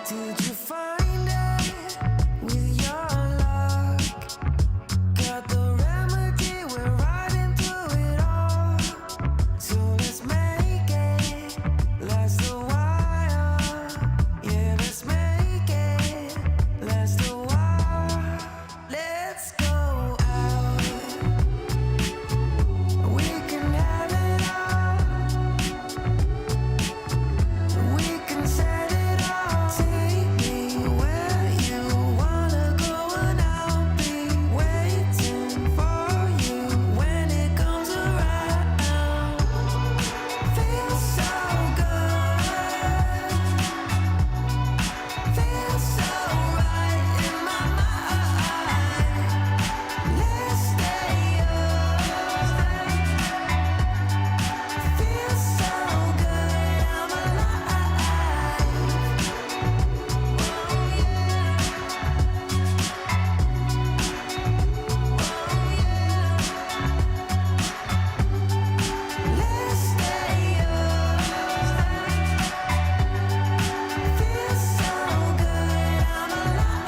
Did you find it with your luck? Got the remedy, we're riding through it all. So let's make it last a while. Yeah, let's make it last a while. Let's go out. We can have it all. We can set it all. Take me where you wanna go, and I'll be waiting for you when it comes around. Feels so good. Feels so right in my mind. Let's stay up. Feels so good. I'm alive. Let's stay up. Feels so good. I'm alive.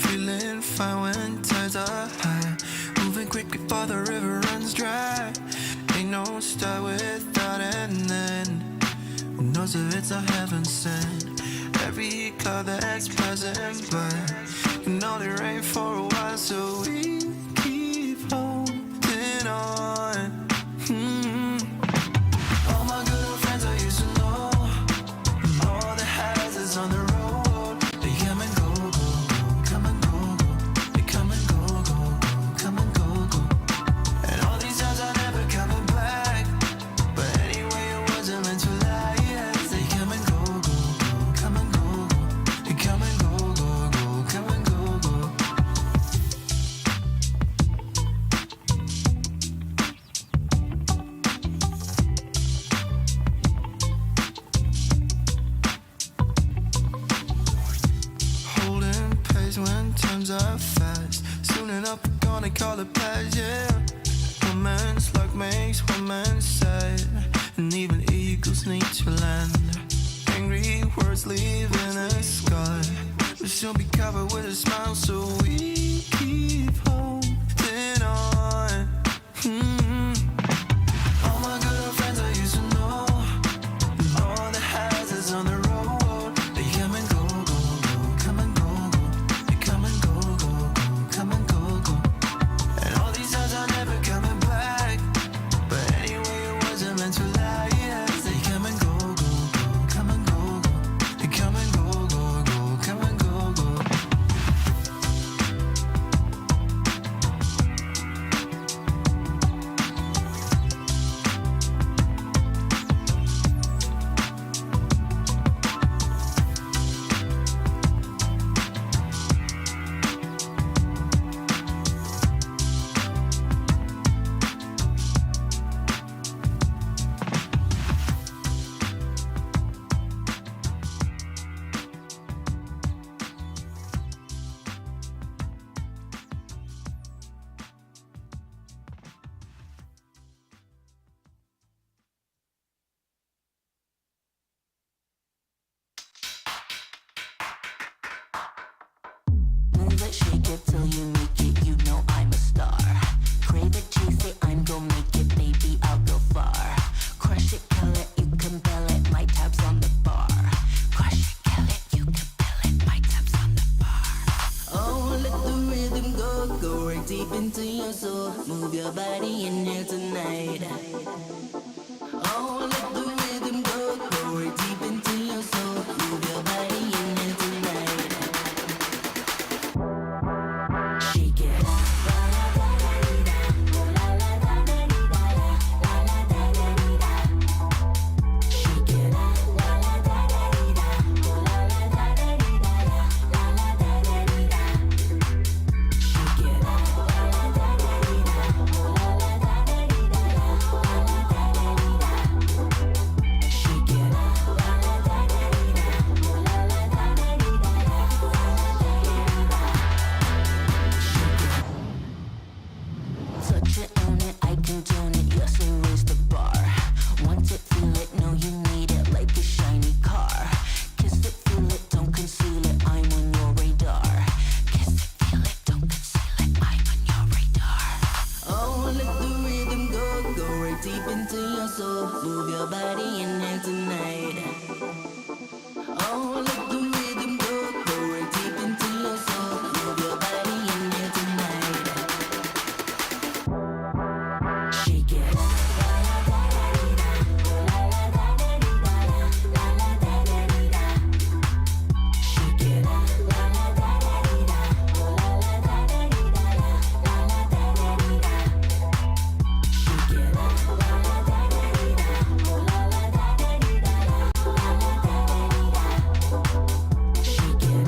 Feeling fine when times are high. Moving quick before the river runs dry. Ain't no start without an end. Who knows if it's a heaven sent? Every cloud that's passing by can only rain for a while, so we keep holding on. All my good friends I used to know, all the houses on the road, they come and go, go, go, come and go, go. They come and go, go, go, come and go, go. And all these times are never coming back, but anyway it wasn't meant to last. They come and go, go, go, come and go, go. They come and go, go, go, come and go, go. Holding pace when times are fast. Soon enough we're gonna call it past, yeah. Woman's luck makes woman sad, and even eagles need to land. Angry words leaving a scar, but she'll be covered with a smile, so we keep holding on. All my good friends I used to know, all the houses on the road, they come and go, go, go, come and go, go. They come and go, go, go, come and go, go. And all these times are never coming back, but anyway it wasn't meant to last. They come and go, go, go, come and go, go. They come and go, go, go, come and go, go. till you make it, you know I'm a star. Crave it, chase it, I'm gon' make it, baby, I'll go far. Crush it, kill it, you compel it, my tab's on the bar. Crush it, kill it, you compel it, my tab's on the bar. Oh, let the rhythm go right deep into your soul. Move your body in here tonight. Oh, let the rhythm go right deep into your soul. Move your body in here tonight. Shake it. Touch it, own it, I can tone it, yes, we raise the bar. Want it, feel it, know you need it, like a shiny car. Kiss it, feel it, don't conceal it, I'm on your radar. Kiss it, feel it, don't conceal it, I'm on your radar. Oh, let the rhythm go right deep into your soul. Move your body in here tonight. Oh, let the rhythm go right deep into your soul. Move your body in here tonight. Shake it. Shake it.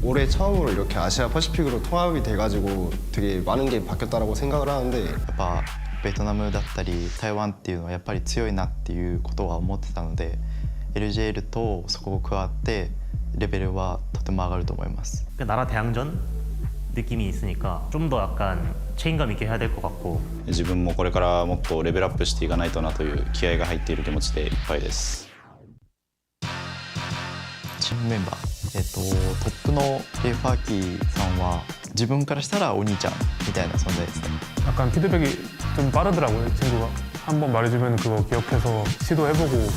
올해 처음으로 이렇게 아시아 퍼시픽으로 통합이 돼가지고 되게 많은 게 바뀌었다라고 생각을 하는데 やっぱベトナムだったり台湾っていうのはやっぱり強いなっていうことは思ってたので LJL とそこを加わってレベルはとても上がると思います 나라 대항전 느낌이 있으니까 좀 더 약간 책임감 있게 해야 될 것 같고 自分もこれからもっとレベルアップしていかないとなという気合が入っている気持ちでいっぱいです。チームメンバー、トップのレファーキーさんは自分からしたらお兄ちゃんみたいな存在ですね 약간 피드백이 좀 빠르더라고요, 친구가. 한번 말해주면 그거 기억해서 시도해보고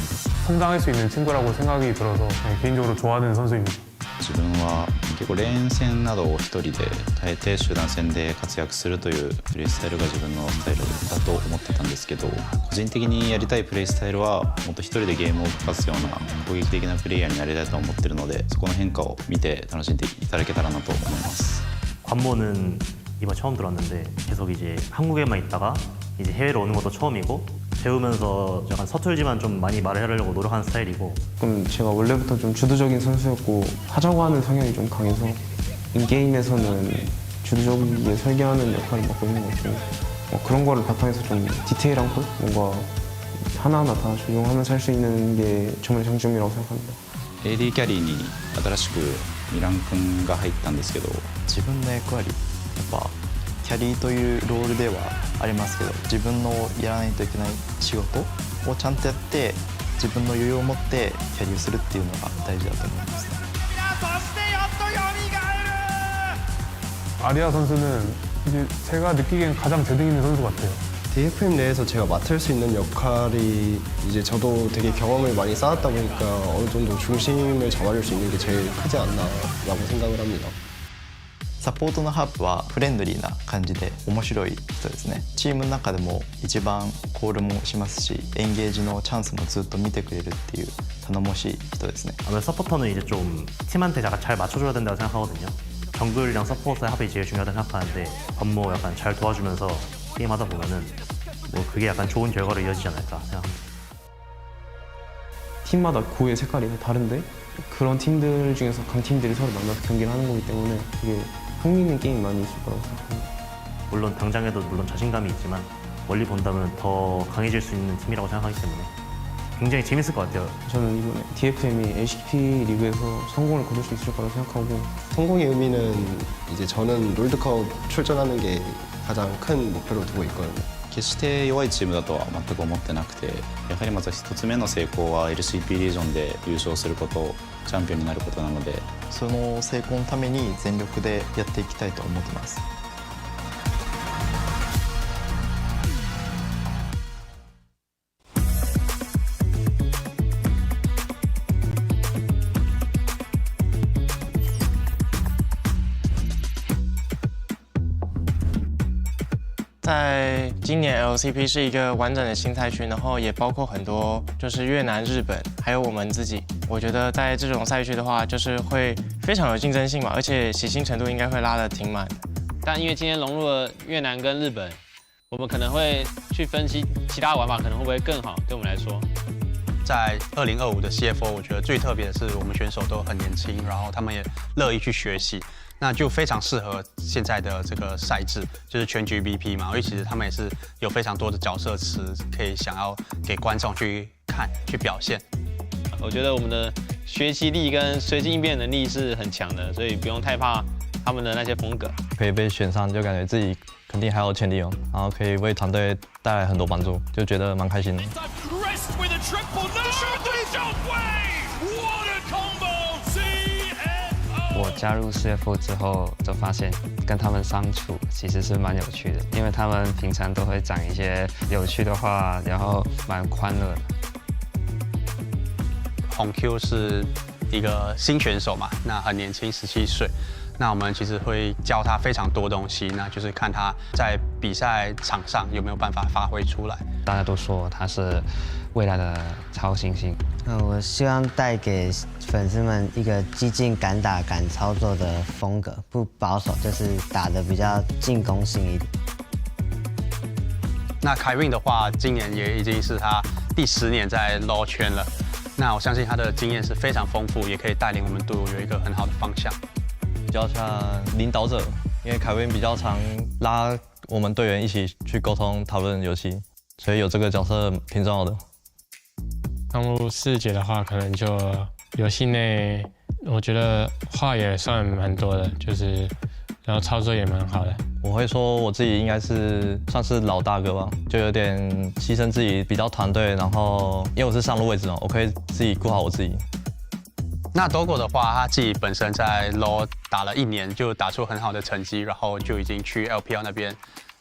성장할 수 있는 친구라고 생각이 들어서 개인적으로 좋아하는 선수입니다. 自分は結構連戦などを一人で耐えて集団戦で活躍するというプレースタイルが自分のスタイルだと思ってたんですけど、個人的にやりたいプレースタイルはもっと一人でゲームを動かすような攻撃的なプレイヤーになりたいと思ってるので、そこの変化を見て楽しんでいただけたらなと思います。 관모는 이번 처음 들었는데 계속 이제 한국에만 있다가 이제 해외로 오는 것도 처음이고 배우면서 약간 서툴지만 좀 많이 말을 하려고 노력하는 스타일이고 그럼 제가 원래부터 좀 주도적인 선수였고 하자고 하는 성향이 좀 강해서 인게임에서는 주도적이게 설계하는 역할을 맡고 있는 것 같고 그런 거를 바탕에서 좀 디테일한 걸 뭔가 하나하나 다 조정하면서 할 수 있는 게 정말 장점이라고 생각합니다. AD キャリーに新しくミラン君が入ったんですけど、自分の役割やっぱキャリーというロールではありますけど自分のやらないといけない仕事をちゃんとやって自分の余裕を持ってキャリーをするっていうのが大事だと思いますね。 아리아 선수는 이제 제가 느끼기엔 가장 재능 있는 선수 같아요. DFM 내에서 제가 맡을 수 있는 역할이 이제 저도 되게 경험을 많이 쌓았다 보니까 어느 정도 중심을 잡아줄 수 있는 게 제일 크지 않나라고 생각을 합니다. サポートのハープはフレンドリーな感じで面白い人ですね。チームの中でも一番コールもしますし、エンゲージのチャンスもずっと見てくれるっていう頼もしい人ですね。 아무래도 서포터는 이제 좀 팀한테 약간 잘 맞춰줘야 된다고 생각하거든요. 정글이랑 서포터의 합이 제일 중요하다고 생각하는데 업무 약간 잘 도와주면서 게임하다 보면은 뭐 그게 약간 좋은 결과로 이어지지 않을까 생각합니다. 팀마다 고유의 색깔이 다른데 그런 팀들 중에서 강팀들이 서로 만나서 경기를 하는 거기 때문에 되게 흥미있는 게임이 많이 있을 거라고 생각합니다. 물론 당장에도 물론 자신감이 있지만 멀리 본다면 더 강해질 수 있는 팀이라고 생각하기 때문에 굉장히 재밌을 것 같아요. 저는 이번에 DFM이 LCP 리그에서 성공을 거둘 수 있을 거라고 생각하고 성공의 의미는 이제 저는 롤드컵 출전하는 게 가장 큰 목표로 두고 있거든요. 決して弱いチームだとは全く思ってなくて、やはりまず一つ目の成功は LCP リージョンで優勝すること、チャンピオンになることなので、その成功のために全力でやっていきたいと思ってます。在今年 LCP 是一个完整的新赛区，然后也包括很多就是越南、日本，还有我们自己。我觉得在这种赛区的话，就是会非常有竞争性嘛，而且喜新程度应该会拉得挺满的。但因为今天融入了越南跟日本，我们可能会去分析其他玩法可能会不会更好，对我们来说。在2025的 CFO， 我觉得最特别的是我们选手都很年轻，然后他们也乐意去学习。 那就非常适合现在的这个赛制，就是全局 BP 嘛，因为其实他们也是有非常多的角色词可以想要给观众去看、去表现。我觉得我们的学习力跟随机应变能力是很强的，所以不用太怕他们的那些风格。可以被选上，就感觉自己肯定还有潜力哦，然后可以为团队带来很多帮助，就觉得蛮开心的。 我加入 CFO 之后，就发现跟他们相处其实是蛮有趣的，因为他们平常都会讲一些有趣的话，然后蛮欢乐的。红 Q 是一个新选手嘛，那很年轻，17岁。那我们其实会教他非常多东西，那就是看他在比赛场上有没有办法发挥出来。大家都说他是未来的超新星。我希望带给粉丝们一个激进、敢打、敢操作的风格，不保守，就是打得比较进攻性一点。那凯运的话，今年也已经是他第10年在 LoL 圈了。那我相信他的经验是非常丰富，也可以带领我们队伍有一个很好的方向。比较像领导者，因为凯文比较常拉我们队员一起去沟通、讨论游戏，所以有这个角色挺重要的。刚入4节的话，可能就游戏内，我觉得话也算蛮多的，就是然后操作也蛮好的。我会说我自己应该是算是老大哥吧，就有点牺牲自己，比较团队，然后因为我是上路位置嘛，我可以自己顾好我自己。 那 Dogo 的话，他自己本身在 LoL 打了1年，就打出很好的成绩，然后就已经去 LPL 那边，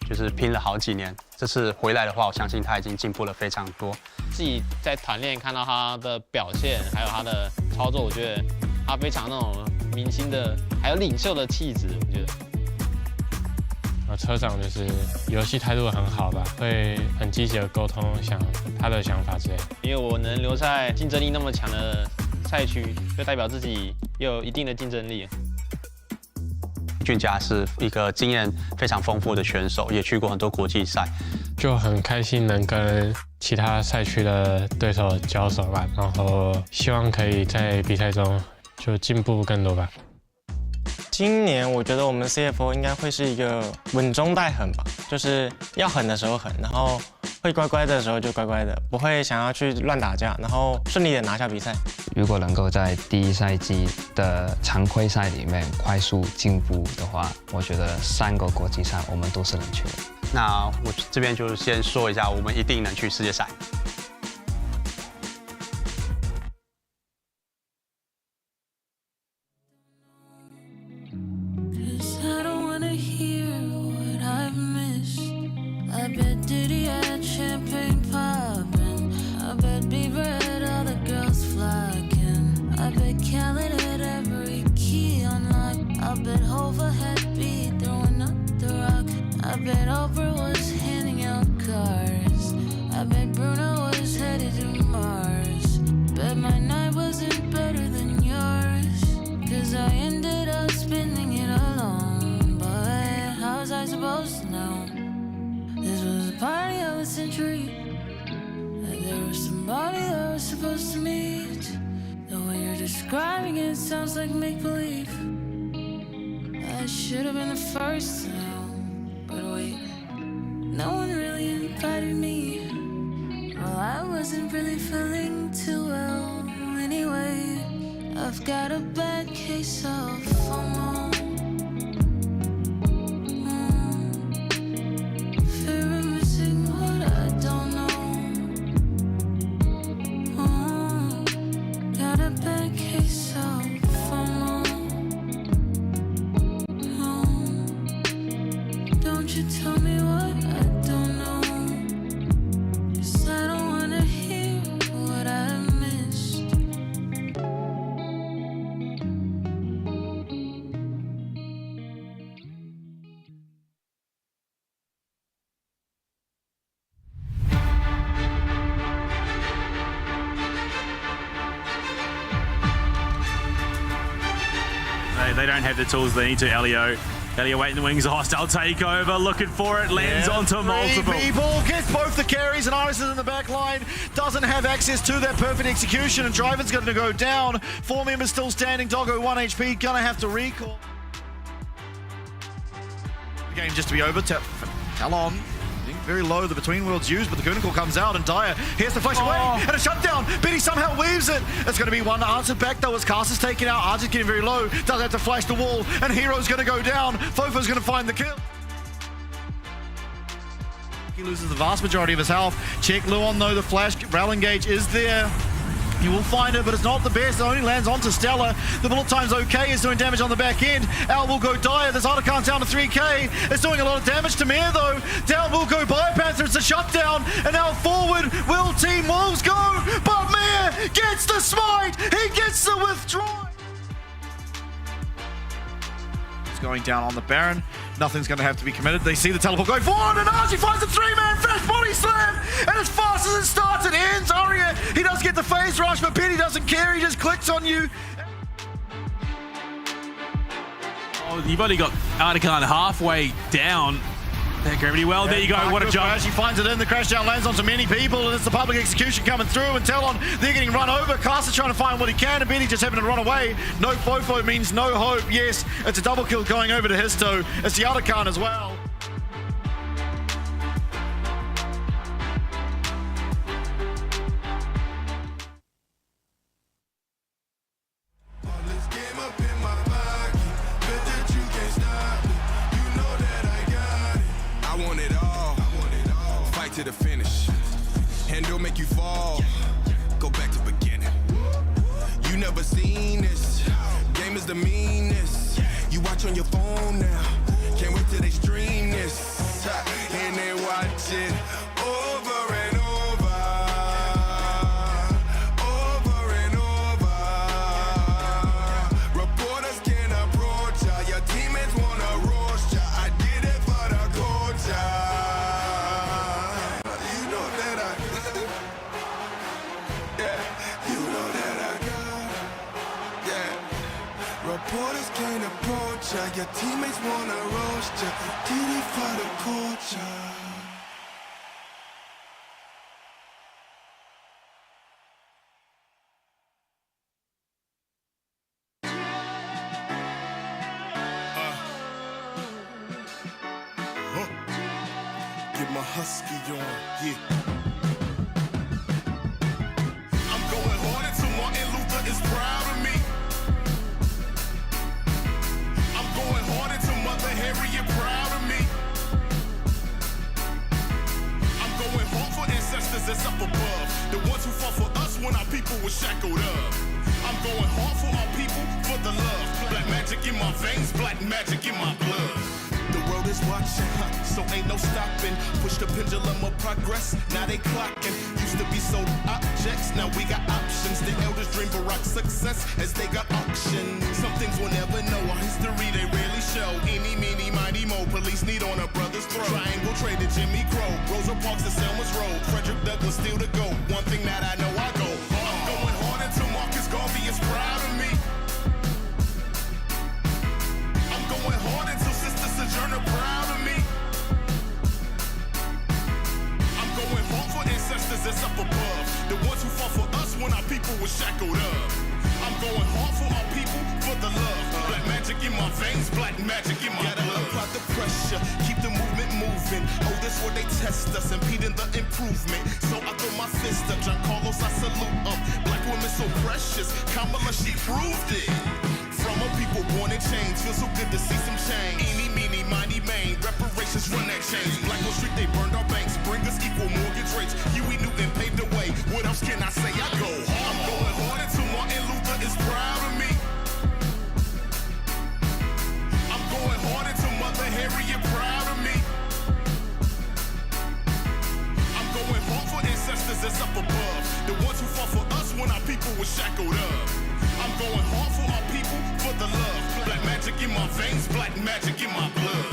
就是拼了好几年。这次回来的话，我相信他已经进步了非常多。自己在团练看到他的表现，还有他的操作，我觉得他非常那种明星的，还有领袖的气质，我觉得。车长就是游戏态度很好吧，会很积极的沟通，想他的想法之类的。因为我能留在竞争力那么强的 赛区就代表自己有一定的竞争力。俊佳是一个经验非常丰富的选手，也去过很多国际赛，就很开心能跟其他赛区的对手交手吧，然后希望可以在比赛中就进步更多吧。今年我觉得我们 CFO 应该会是一个稳中带狠吧，就是要狠的时候狠，然后 会乖乖的时候就乖乖的，不会想要去乱打架，然后顺利的拿下比赛。如果能够在第1赛季的常规赛里面快速进步的话，我觉得3个国际赛我们都是能去的。那我这边就先说一下，我们一定能去世界赛。I don't wanna hear what I've missed. I bet Diddy bet Oprah was handing out cards. I bet Bruno was headed to Mars. Bet my night wasn't better than yours, 'cause I ended up spending it alone. But how was I supposed to know? This was a party of a century, and there was somebody that was supposed to meet. The way you're describing it sounds like make-believe. I should have been the first to know. But wait, no one really invited me. Well, I wasn't really feeling too well anyway. I've got a bad case of FOMO. Fear of missing what I don't know. Got a bad case of FOMO. Don't you tell me what I don't know, 'cause I don't wanna hear what I missed. They don't have the tools they need to, Elio. Elio waiting in the wings, a hostile takeover, looking for it, lands onto multiple. People gets both the carries, and Iris is in the back line, doesn't have access to that perfect execution, and Driven's going to go down. 4 members still standing, Doggo 1 HP, gonna have to recall. The game just to be over, Talon. Very low, the Between Worlds used, but the Curtain Call comes out, and Dyer here's the flash away, and a shutdown. Biddy somehow weaves it. It's going to be one answered back, though, as Caster's taken out. Arj's getting very low, does have to flash the wall, and Hero's going to go down. Fofo's going to find the kill. He loses the vast majority of his health. Check Luon, though, the flash, Rail Engage is there. You will find it, but it's not the best. It only lands onto Stella. The bullet time's okay. It's doing damage on the back end. Al will go Dyer. This Artican's down to 3k. It's doing a lot of damage to Mir, though. Down will go Biopanther. It's a shutdown. And now forward will Team Wolves go. But Mir gets the smite. He gets the withdraw. It's going down on the Baron. Nothing's going to have to be committed. They see the teleport go forward, and Archie finds a 3-man fresh body slam. And as fast as it starts, it ends. Aria, he does get the phase rush, but Penny doesn't care. He just clicks on you. Oh, you've only got Artican halfway down. That gravity well. There you go. What a jump. He finds it in. The crash down lands onto many people, and it's the public execution coming through. And Talon, they're getting run over. Caster trying to find what he can, and Benny just having to run away. No Fofo means no hope. Yes, it's a double kill going over to Histo. It's the Artican as well. To the finish, and it'll make you fall. Go back to beginning. You never seen this. Game is the meanest. You watch on your phone now. Can't wait till they stream this, and they watch it over and over, over and over. Reporters can't approach ya. Your teammates wanna roast ya. I did it for the culture. Reporters can't approach ya. Your teammates wanna roast ya. Did it for the culture. Get my husky on, yeah. I'm going hard until Martin Luther is proud of me. Going hard until Mother Harriet proud of me. I'm going hard for ancestors that's up above, the ones who fought for us when our people were shackled up. I'm going hard for our people, for the love. Black magic in my veins, black magic in my blood. The world is watching, so ain't no stopping. Push the pendulum of progress, now they clocking. Used to be sold objects, now we got options. The elders dream Barack success as they got auctioned. Some things we'll never know, our history they rarely show. Any, meeny, mighty, mo, police need on a brother's throat. Triangle traded Jimmy Crow. Rosa Parks and Selma's Road. Frederick Douglass still the GOAT. One thing that I know, I go. I'm going hard until Marcus Garvey is proud of me. I'm going hard until Sister Sojourner proud of me. I'm going hard for ancestors that's up above. The ones who fought for us when our people were shackled up. I'm going hard for our people, for the love. Black magic in my veins, black magic in my blood. Gotta apply the pressure, keep the movement moving. Oh, that's where they test us, impeding the improvement. So I throw my fist up, John Carlos, I salute up. Black women so precious, Kamala, she proved it. From a people born in chains, feels so good to see some change. Eeny, meeny, miny, main, reparations run that change. Black Wall Street, they burned our banks, bring us equal mortgage rates. Huey Newton paved the way, what else can I say? I go hard. I'm going hard until Martin Luther is proud of me. I'm going hard until Mother Harriet proud of me. I'm going hard for ancestors that's up above. The ones who fought for us when our people were shackled up. I'm going hard for our people, for the love. Black magic in my veins, black magic in my blood.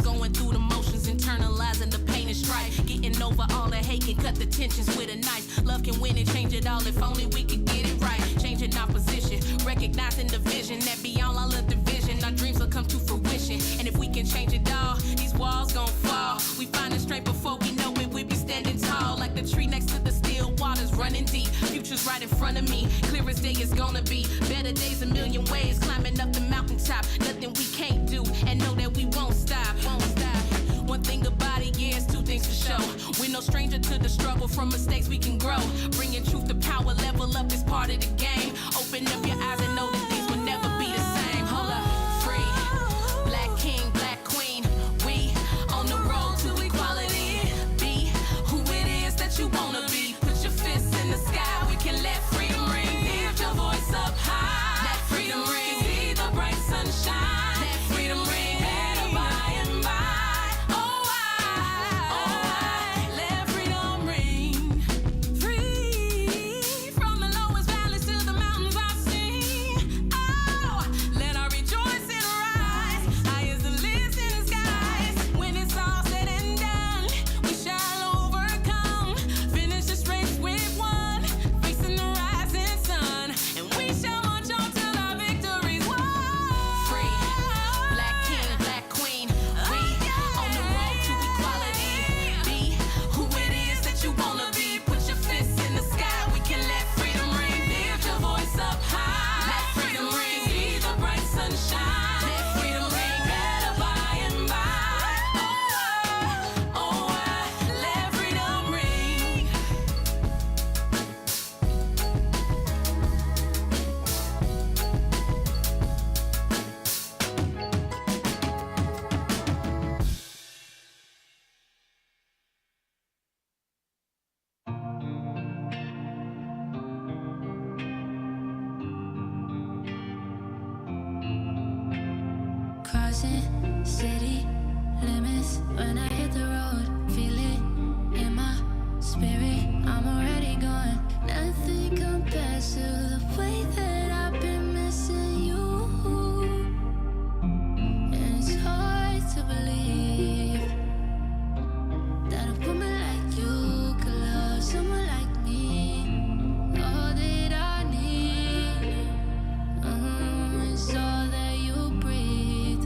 Going through the motions, internalizing the pain and strife. Getting over all the hate can cut the tensions with a knife. Love can win and change it all if only we could get it right. Changing our position, recognizing the vision that beyond all of division, our dreams will come to fruition. And if we can change it all, these walls gon' fall. We find it straight before we know it, we be standing tall. Like the tree next to the still waters running deep. Future's right in front of me, clear as day is gonna be. Better days a million ways, climbing up the mountaintop. Nothing we can't do, and know that we won't stop. One thing about it, yeah, it's two things for sure. We're no stranger to the struggle, from mistakes we can grow. Bringing truth to power, level up is part of the game. Open up your eyes and know that things will never be the same. Hold up, free, black king, black queen. We on the road to equality. Be who it is that you wanna be. Put your fists in the sky, we can let freedom ring. Lift your voice up high, let freedom ring. See the bright sunshine, let freedom ring. Better by and by. City limits when I hit the road. Feel it in my spirit. I'm already gone. Nothing compares to the way that I've been missing you. And it's hard to believe that a woman like you could love someone like me. All that I need is all that you breathe.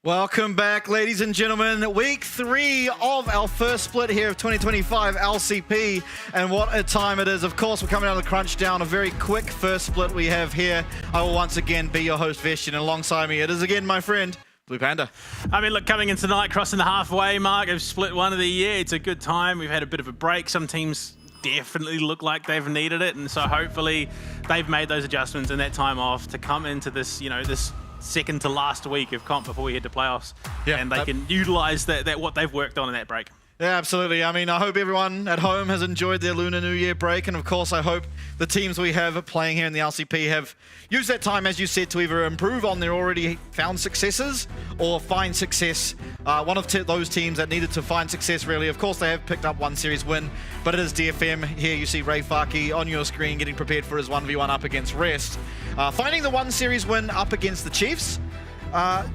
Welcome back, ladies and gentlemen. Week 3 of our first split here of 2025 LCP. And what a time it is. Of course, we're coming out of the crunch down. A very quick first split we have here. I will once again be your host, Vestian, and alongside me, it is again my friend, Blue Panda. I mean, look, coming in tonight, crossing the halfway mark of split 1 of the year, it's a good time. We've had a bit of a break. Some teams definitely look like they've needed it, and so hopefully they've made those adjustments in that time off to come into this, this second to last week of comp before we head to playoffs, and they can utilize that what they've worked on in that break. Yeah, absolutely. I mean, I hope everyone at home has enjoyed their Lunar New Year break. And of course, I hope the teams we have playing here in the LCP have used that time, as you said, to either improve on their already found successes or find success. One of those teams that needed to find success, really. Of course, they have picked up one series win, but it is DFM. Here you see Ray Faki on your screen getting prepared for his 1v1 up against Rest. Finding the 1 series win up against the Chiefs. Left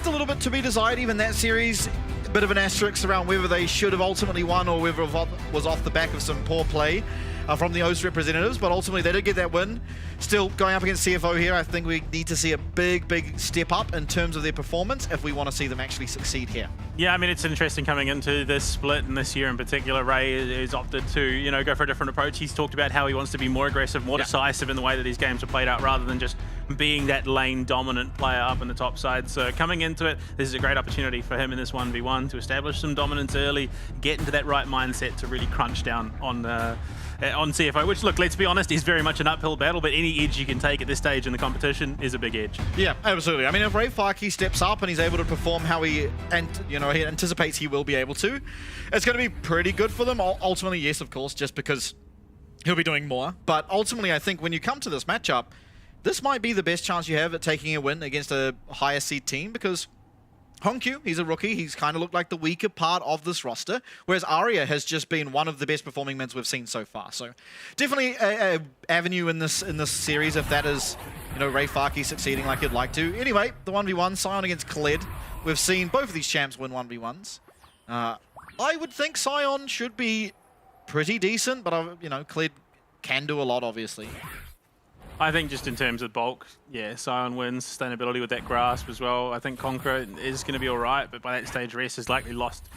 a little bit to be desired, even that series. A bit of an asterisk around whether they should have ultimately won or whether it was off the back of some poor play from the host representatives, but ultimately they did get that win. Still going up against CFO here, I think we need to see a big step up in terms of their performance if we want to see them actually succeed here. Yeah, I mean, it's interesting coming into this split, and this year in particular, Ray has opted to, go for a different approach. He's talked about how he wants to be more aggressive, more decisive in the way that these games are played out, rather than just being that lane dominant player up in the top side. So coming into it, this is a great opportunity for him in this 1v1 to establish some dominance early, get into that right mindset to really crunch down on CFO, which, look, let's be honest, is very much an uphill battle, but any edge you can take at this stage in the competition is a big edge. Yeah, absolutely. I mean, if Ray Faki steps up and he's able to perform how he anticipates he will be able to, it's going to be pretty good for them. Ultimately, yes, of course, just because he'll be doing more. But ultimately, I think when you come to this matchup, this might be the best chance you have at taking a win against a higher seed team, because Hongkyu, he's a rookie. He's kind of looked like the weaker part of this roster, whereas Aria has just been one of the best performing mids we've seen so far. So definitely a avenue in this series if that is, Ray Faki succeeding like he'd like to. Anyway, the 1v1, Sion against Kled. We've seen both of these champs win 1v1s. I would think Sion should be pretty decent, but Kled can do a lot, obviously. I think just in terms of bulk, Sion wins, sustainability with that grasp as well. I think Conqueror is going to be all right, but by that stage, Rest has likely lost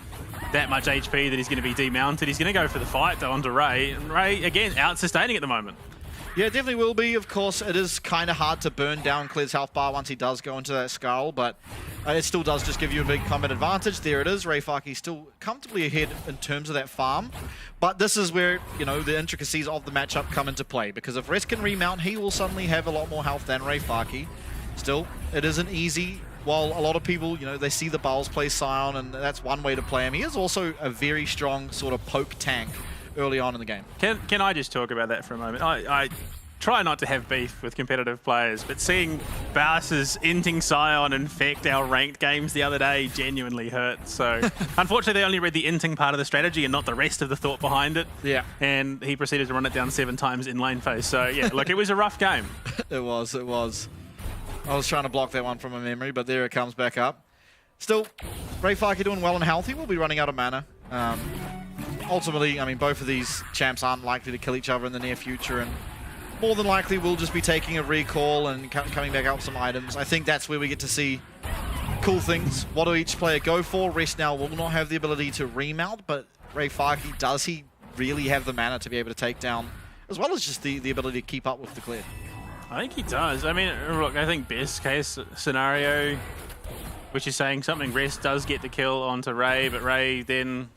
that much HP that he's going to be demounted. He's going to go for the fight, though, onto Ray. And Ray, again, out-sustaining at the moment. Yeah, definitely will be. Of course, it is kind of hard to burn down Kled's health bar once he does go into that skull, but it still does just give you a big combat advantage. There it is. Ray Faki still comfortably ahead in terms of that farm, but this is where, the intricacies of the matchup come into play, because if Rest can remount, he will suddenly have a lot more health than Ray Faki. Still, it isn't easy. While a lot of people, they see the Bowls play Sion, and that's one way to play him, he is also a very strong sort of poke tank early on in the game. Can I just talk about that for a moment? I try not to have beef with competitive players, but seeing Baus's inting Sion infect our ranked games the other day genuinely hurt. So unfortunately, they only read the inting part of the strategy and not the rest of the thought behind it. Yeah. And he proceeded to run it down 7 times in lane phase. So yeah, look, it was a rough game. It was. I was trying to block that one from my memory, but there it comes back up. Still, Ray Faki doing well and healthy. We'll be running out of mana. Ultimately, I mean, both of these champs aren't likely to kill each other in the near future, and more than likely we'll just be taking a recall and coming back out with some items. I think that's where we get to see cool things. What do each player go for? Rest now will not have the ability to remount, but Ray Faki, does he really have the mana to be able to take down, as well as just the ability to keep up with the clear? I think he does. I mean, look, I think best case scenario, which is saying something, Rest does get the kill onto Ray, but Ray then,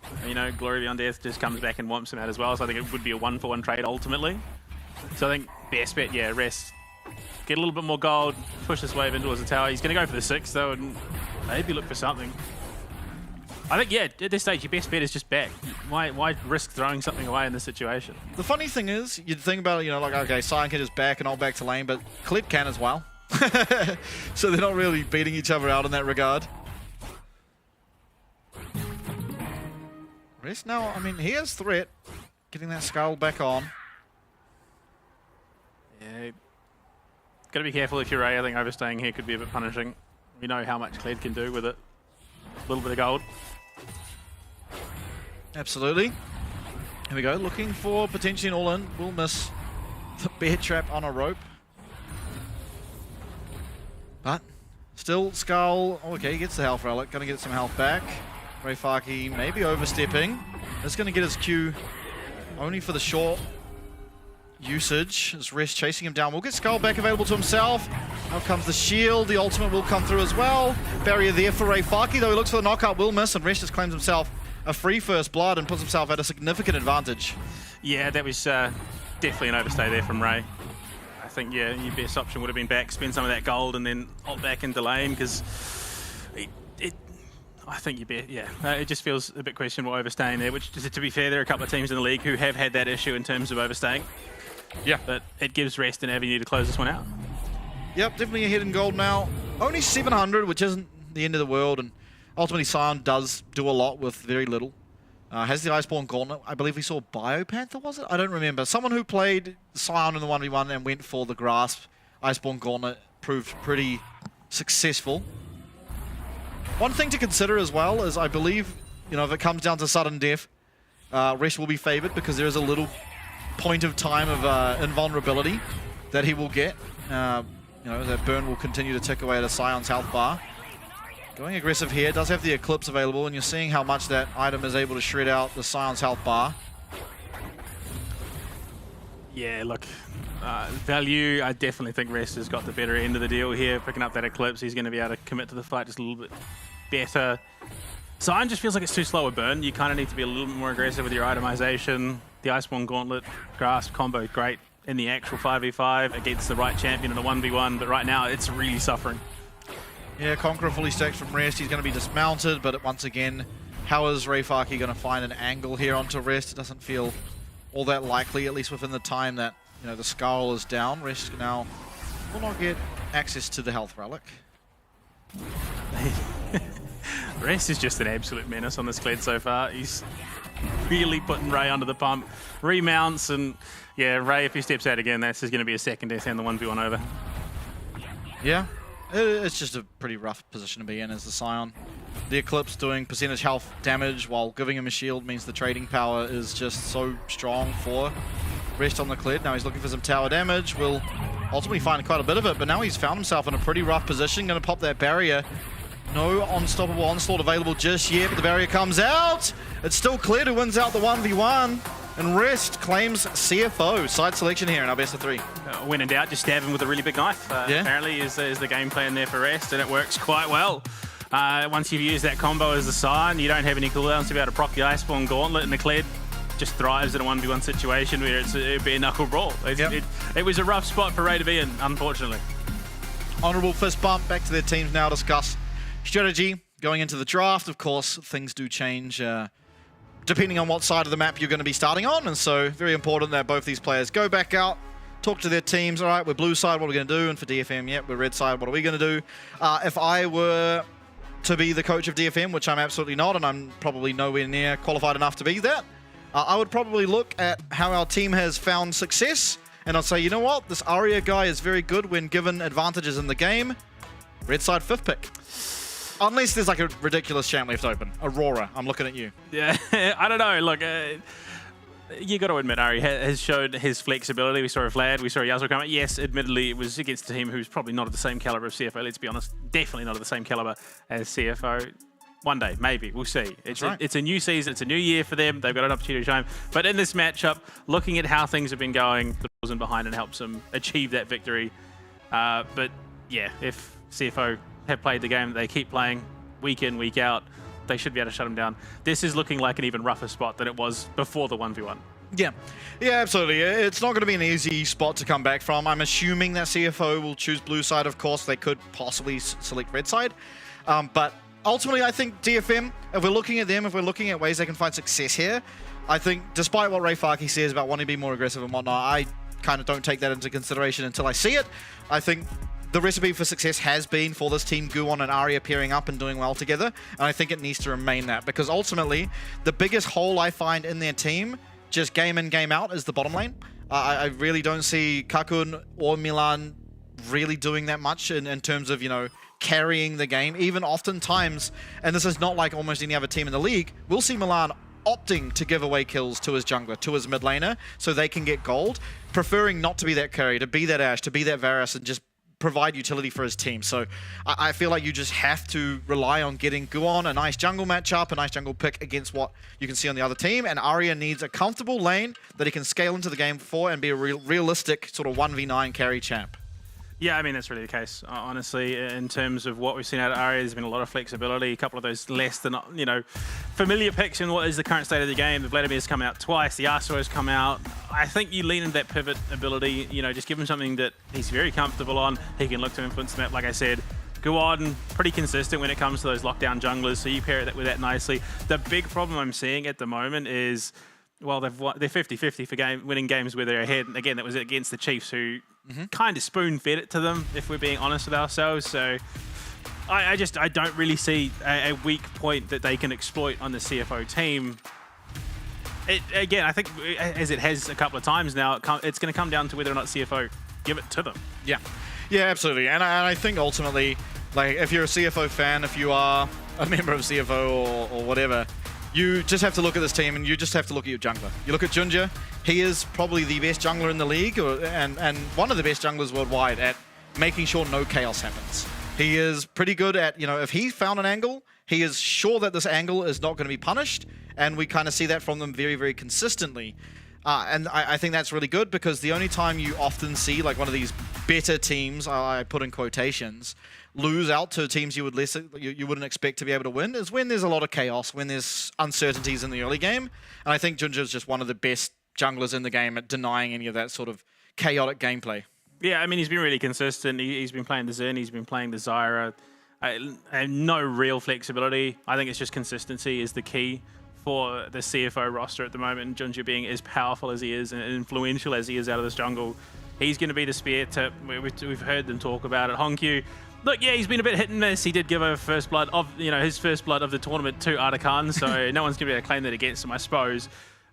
Glory Beyond Death just comes back and whomps him out as well. So I think it would be a 1-for-1 trade ultimately. So I think best bet, Rest. Get a little bit more gold, push this wave in towards the tower. He's going to go for the 6 though, and maybe look for something. I think, at this stage, your best bet is just back. Why risk throwing something away in this situation? The funny thing is, you'd think about it, okay, Sion can just back and I'll back to lane, but Kled can as well. So they're not really beating each other out in that regard. Rest now, I mean, he has threat. Getting that skull back on. Yeah. Got to be careful if you're Ray. I think overstaying here could be a bit punishing. We know how much Kled can do with it. A little bit of gold. Absolutely. Here we go, looking for potentially an all-in. Will miss the bear trap on a rope. But Still, Skull, okay, he gets the health relic, gonna get some health back. Reifaki maybe overstepping. It's gonna get his Q only for the short usage. As Rest chasing him down. We'll get Skull back available to himself. Now comes the shield, the ultimate will come through as well. Barrier there for Reifaki, though he looks for the knockout, will miss, and Rest just claims himself a free first blood and puts himself at a significant advantage. Yeah, that was definitely an overstay there from Ray. I think, yeah, your best option would have been back, spend some of that gold, and then ult back into lane, because I think it just feels a bit questionable overstaying there, which, to be fair, there are a couple of teams in the league who have had that issue in terms of overstaying. Yeah. But it gives Rest an avenue to close this one out. Yep, definitely ahead in gold now. Only 700, which isn't the end of the world, and ultimately Sion does do a lot with very little. Has the Iceborne Gauntlet. I believe we saw Biopanther, was it? I don't remember. Someone who played Sion in the 1v1 and went for the Grasp Iceborne Gauntlet proved pretty successful. One thing to consider as well is, I believe, you know, if it comes down to sudden death, Rest will be favored because there is a little point of time of invulnerability that he will get. You know, that burn will continue to tick away at a Sion's health bar. Going aggressive here, does have the Eclipse available, and you're seeing how much that item is able to shred out the Sion's health bar. Yeah, look, value, I definitely think Rest has got the better end of the deal here. Picking up that Eclipse, he's going to be able to commit to the fight just a little bit better. Sion just feels like it's too slow a burn. You kind of need to be a little bit more aggressive with your itemization. The Iceborne Gauntlet, Grasp combo, great in the actual 5v5 against the right champion in the 1v1, but right now it's really suffering. Yeah, Conqueror fully stacked from Rest. He's going to be dismounted, but once again, how is Reifaki going to find an angle here onto Rest? It doesn't feel all that likely, at least within the time that, you know, the Skull is down. Rest now will not get access to the health relic. Rest is just an absolute menace on this Kled so far. He's really putting Ray under the pump. Remounts, and yeah, Ray, if he steps out again, that's going to be a second death and the 1v1 over. Yeah. It's just a pretty rough position to be in as the Sion. The Eclipse doing percentage health damage while giving him a shield means the trading power is just so strong for Rest on the Kled. Now he's looking for some tower damage. Will ultimately find quite a bit of it, but now he's found himself in a pretty rough position. Going to pop that barrier. No unstoppable onslaught available just yet, but the barrier comes out. It's still Kled who wins out the 1v1. And Rest claims CFO. Side selection here in our best of 3. When in doubt, just stab him with a really big knife. Yeah. Apparently is the game plan there for Rest, and it works quite well. Once you've used that combo as the Sion, you don't have any cooldowns to be able to proc the Iceborne Gauntlet, and the Kled just thrives in a 1v1 situation where it'd be a knuckle brawl. It was a rough spot for Ray to be in, unfortunately. Honourable fist bump. Back to their teams now. Discuss strategy going into the draft. Of course, things do change depending on what side of the map you're going to be starting on, and so very important that both these players go back out, talk to their teams. All right, we're blue side, what are we going to do? And for DFM, yeah, we're red side, what are we going to do? If I were to be the coach of DFM, which I'm absolutely not, and I'm probably nowhere near qualified enough to be that, I would probably look at how our team has found success, and I'd say, you know what, this Arya guy is very good when given advantages in the game. Red side 5th pick. Unless there's like a ridiculous champ left open. Aurora, I'm looking at you. Yeah, I don't know. Look, you got to admit, Ari has showed his flexibility. We saw a Vlad, we saw a Yasuo come out. Yes, admittedly, it was against a team who's probably not of the same caliber of CFO. Let's be honest, definitely not of the same caliber as CFO. One day, maybe. We'll see. It's a new season. It's a new year for them. They've got an opportunity to shine. But in this matchup, looking at how things have been going, the was in behind and helps them achieve that victory. But yeah, if CFO have played the game that they keep playing week in, week out, they should be able to shut them down. This is looking like an even rougher spot than it was before the 1v1. Yeah, absolutely. It's not going to be an easy spot to come back from. I'm assuming that CFO will choose blue side, of course. They could possibly select red side. But ultimately, I think DFM, if we're looking at them, if we're looking at ways they can find success here, I think despite what Reifaki says about wanting to be more aggressive and whatnot, I kind of don't take that into consideration until I see it. I think the recipe for success has been for this team, Guwon and Arya pairing up and doing well together, and I think it needs to remain that, because ultimately, the biggest hole I find in their team, just game in, game out, is the bottom lane. I really don't see Kakun or Milan really doing that much in terms of, you know, carrying the game. Even oftentimes, and this is not like almost any other team in the league, we'll see Milan opting to give away kills to his jungler, to his mid laner, so they can get gold, preferring not to be that carry, to be that Ashe, to be that Varus, and just provide utility for his team. So I feel like you just have to rely on getting Guon a nice jungle matchup, a nice jungle pick against what you can see on the other team. And Arya needs a comfortable lane that he can scale into the game for and be a realistic sort of 1v9 carry champ. Yeah, I mean, that's really the case, honestly. In terms of what we've seen out of Arya, there's been a lot of flexibility, a couple of those less than, you know, familiar picks in what is the current state of the game. The Vladimir's come out twice, the Yasuo's come out. I think you lean into that pivot ability, you know, just give him something that he's very comfortable on. He can look to influence the map, like I said. Guon, pretty consistent when it comes to those lockdown junglers, so you pair that with that nicely. The big problem I'm seeing at the moment is, well, they're 50-50 for winning games where they're ahead. And again, that was against the Chiefs, who kind of spoon-fed it to them, if we're being honest with ourselves. So I don't really see a weak point that they can exploit on the CFO team. Again, I think as it has a couple of times now, it's going to come down to whether or not CFO give it to them. Yeah, absolutely. And I think ultimately, like, if you're a CFO fan, if you are a member of CFO or whatever, you just have to look at this team and you just have to look at your jungler. You look at Junja, he is probably the best jungler in the league and one of the best junglers worldwide at making sure no chaos happens. He is pretty good at, you know, if he found an angle, he is sure that this angle is not going to be punished, and we kind of see that from them very, very consistently. And I think that's really good, because the only time you often see like one of these better teams, I put in quotations, lose out to teams you wouldn't expect to be able to win is when there's a lot of chaos, when there's uncertainties in the early game. And I think Junja is just one of the best junglers in the game at denying any of that sort of chaotic gameplay. Yeah, I mean, he's been really consistent. He's been playing the Zen, he's been playing the Zyra. No real flexibility. I think it's just consistency is the key for the CFO roster at the moment. And Junja being as powerful as he is and influential as he is out of this jungle, he's going to be the spear tip. We've heard them talk about it. Hongq, look, yeah, he's been a bit hit and miss. He did give a first blood of, you know, his first blood of the tournament to Artikan, so no one's going to be able to claim that against him, I suppose.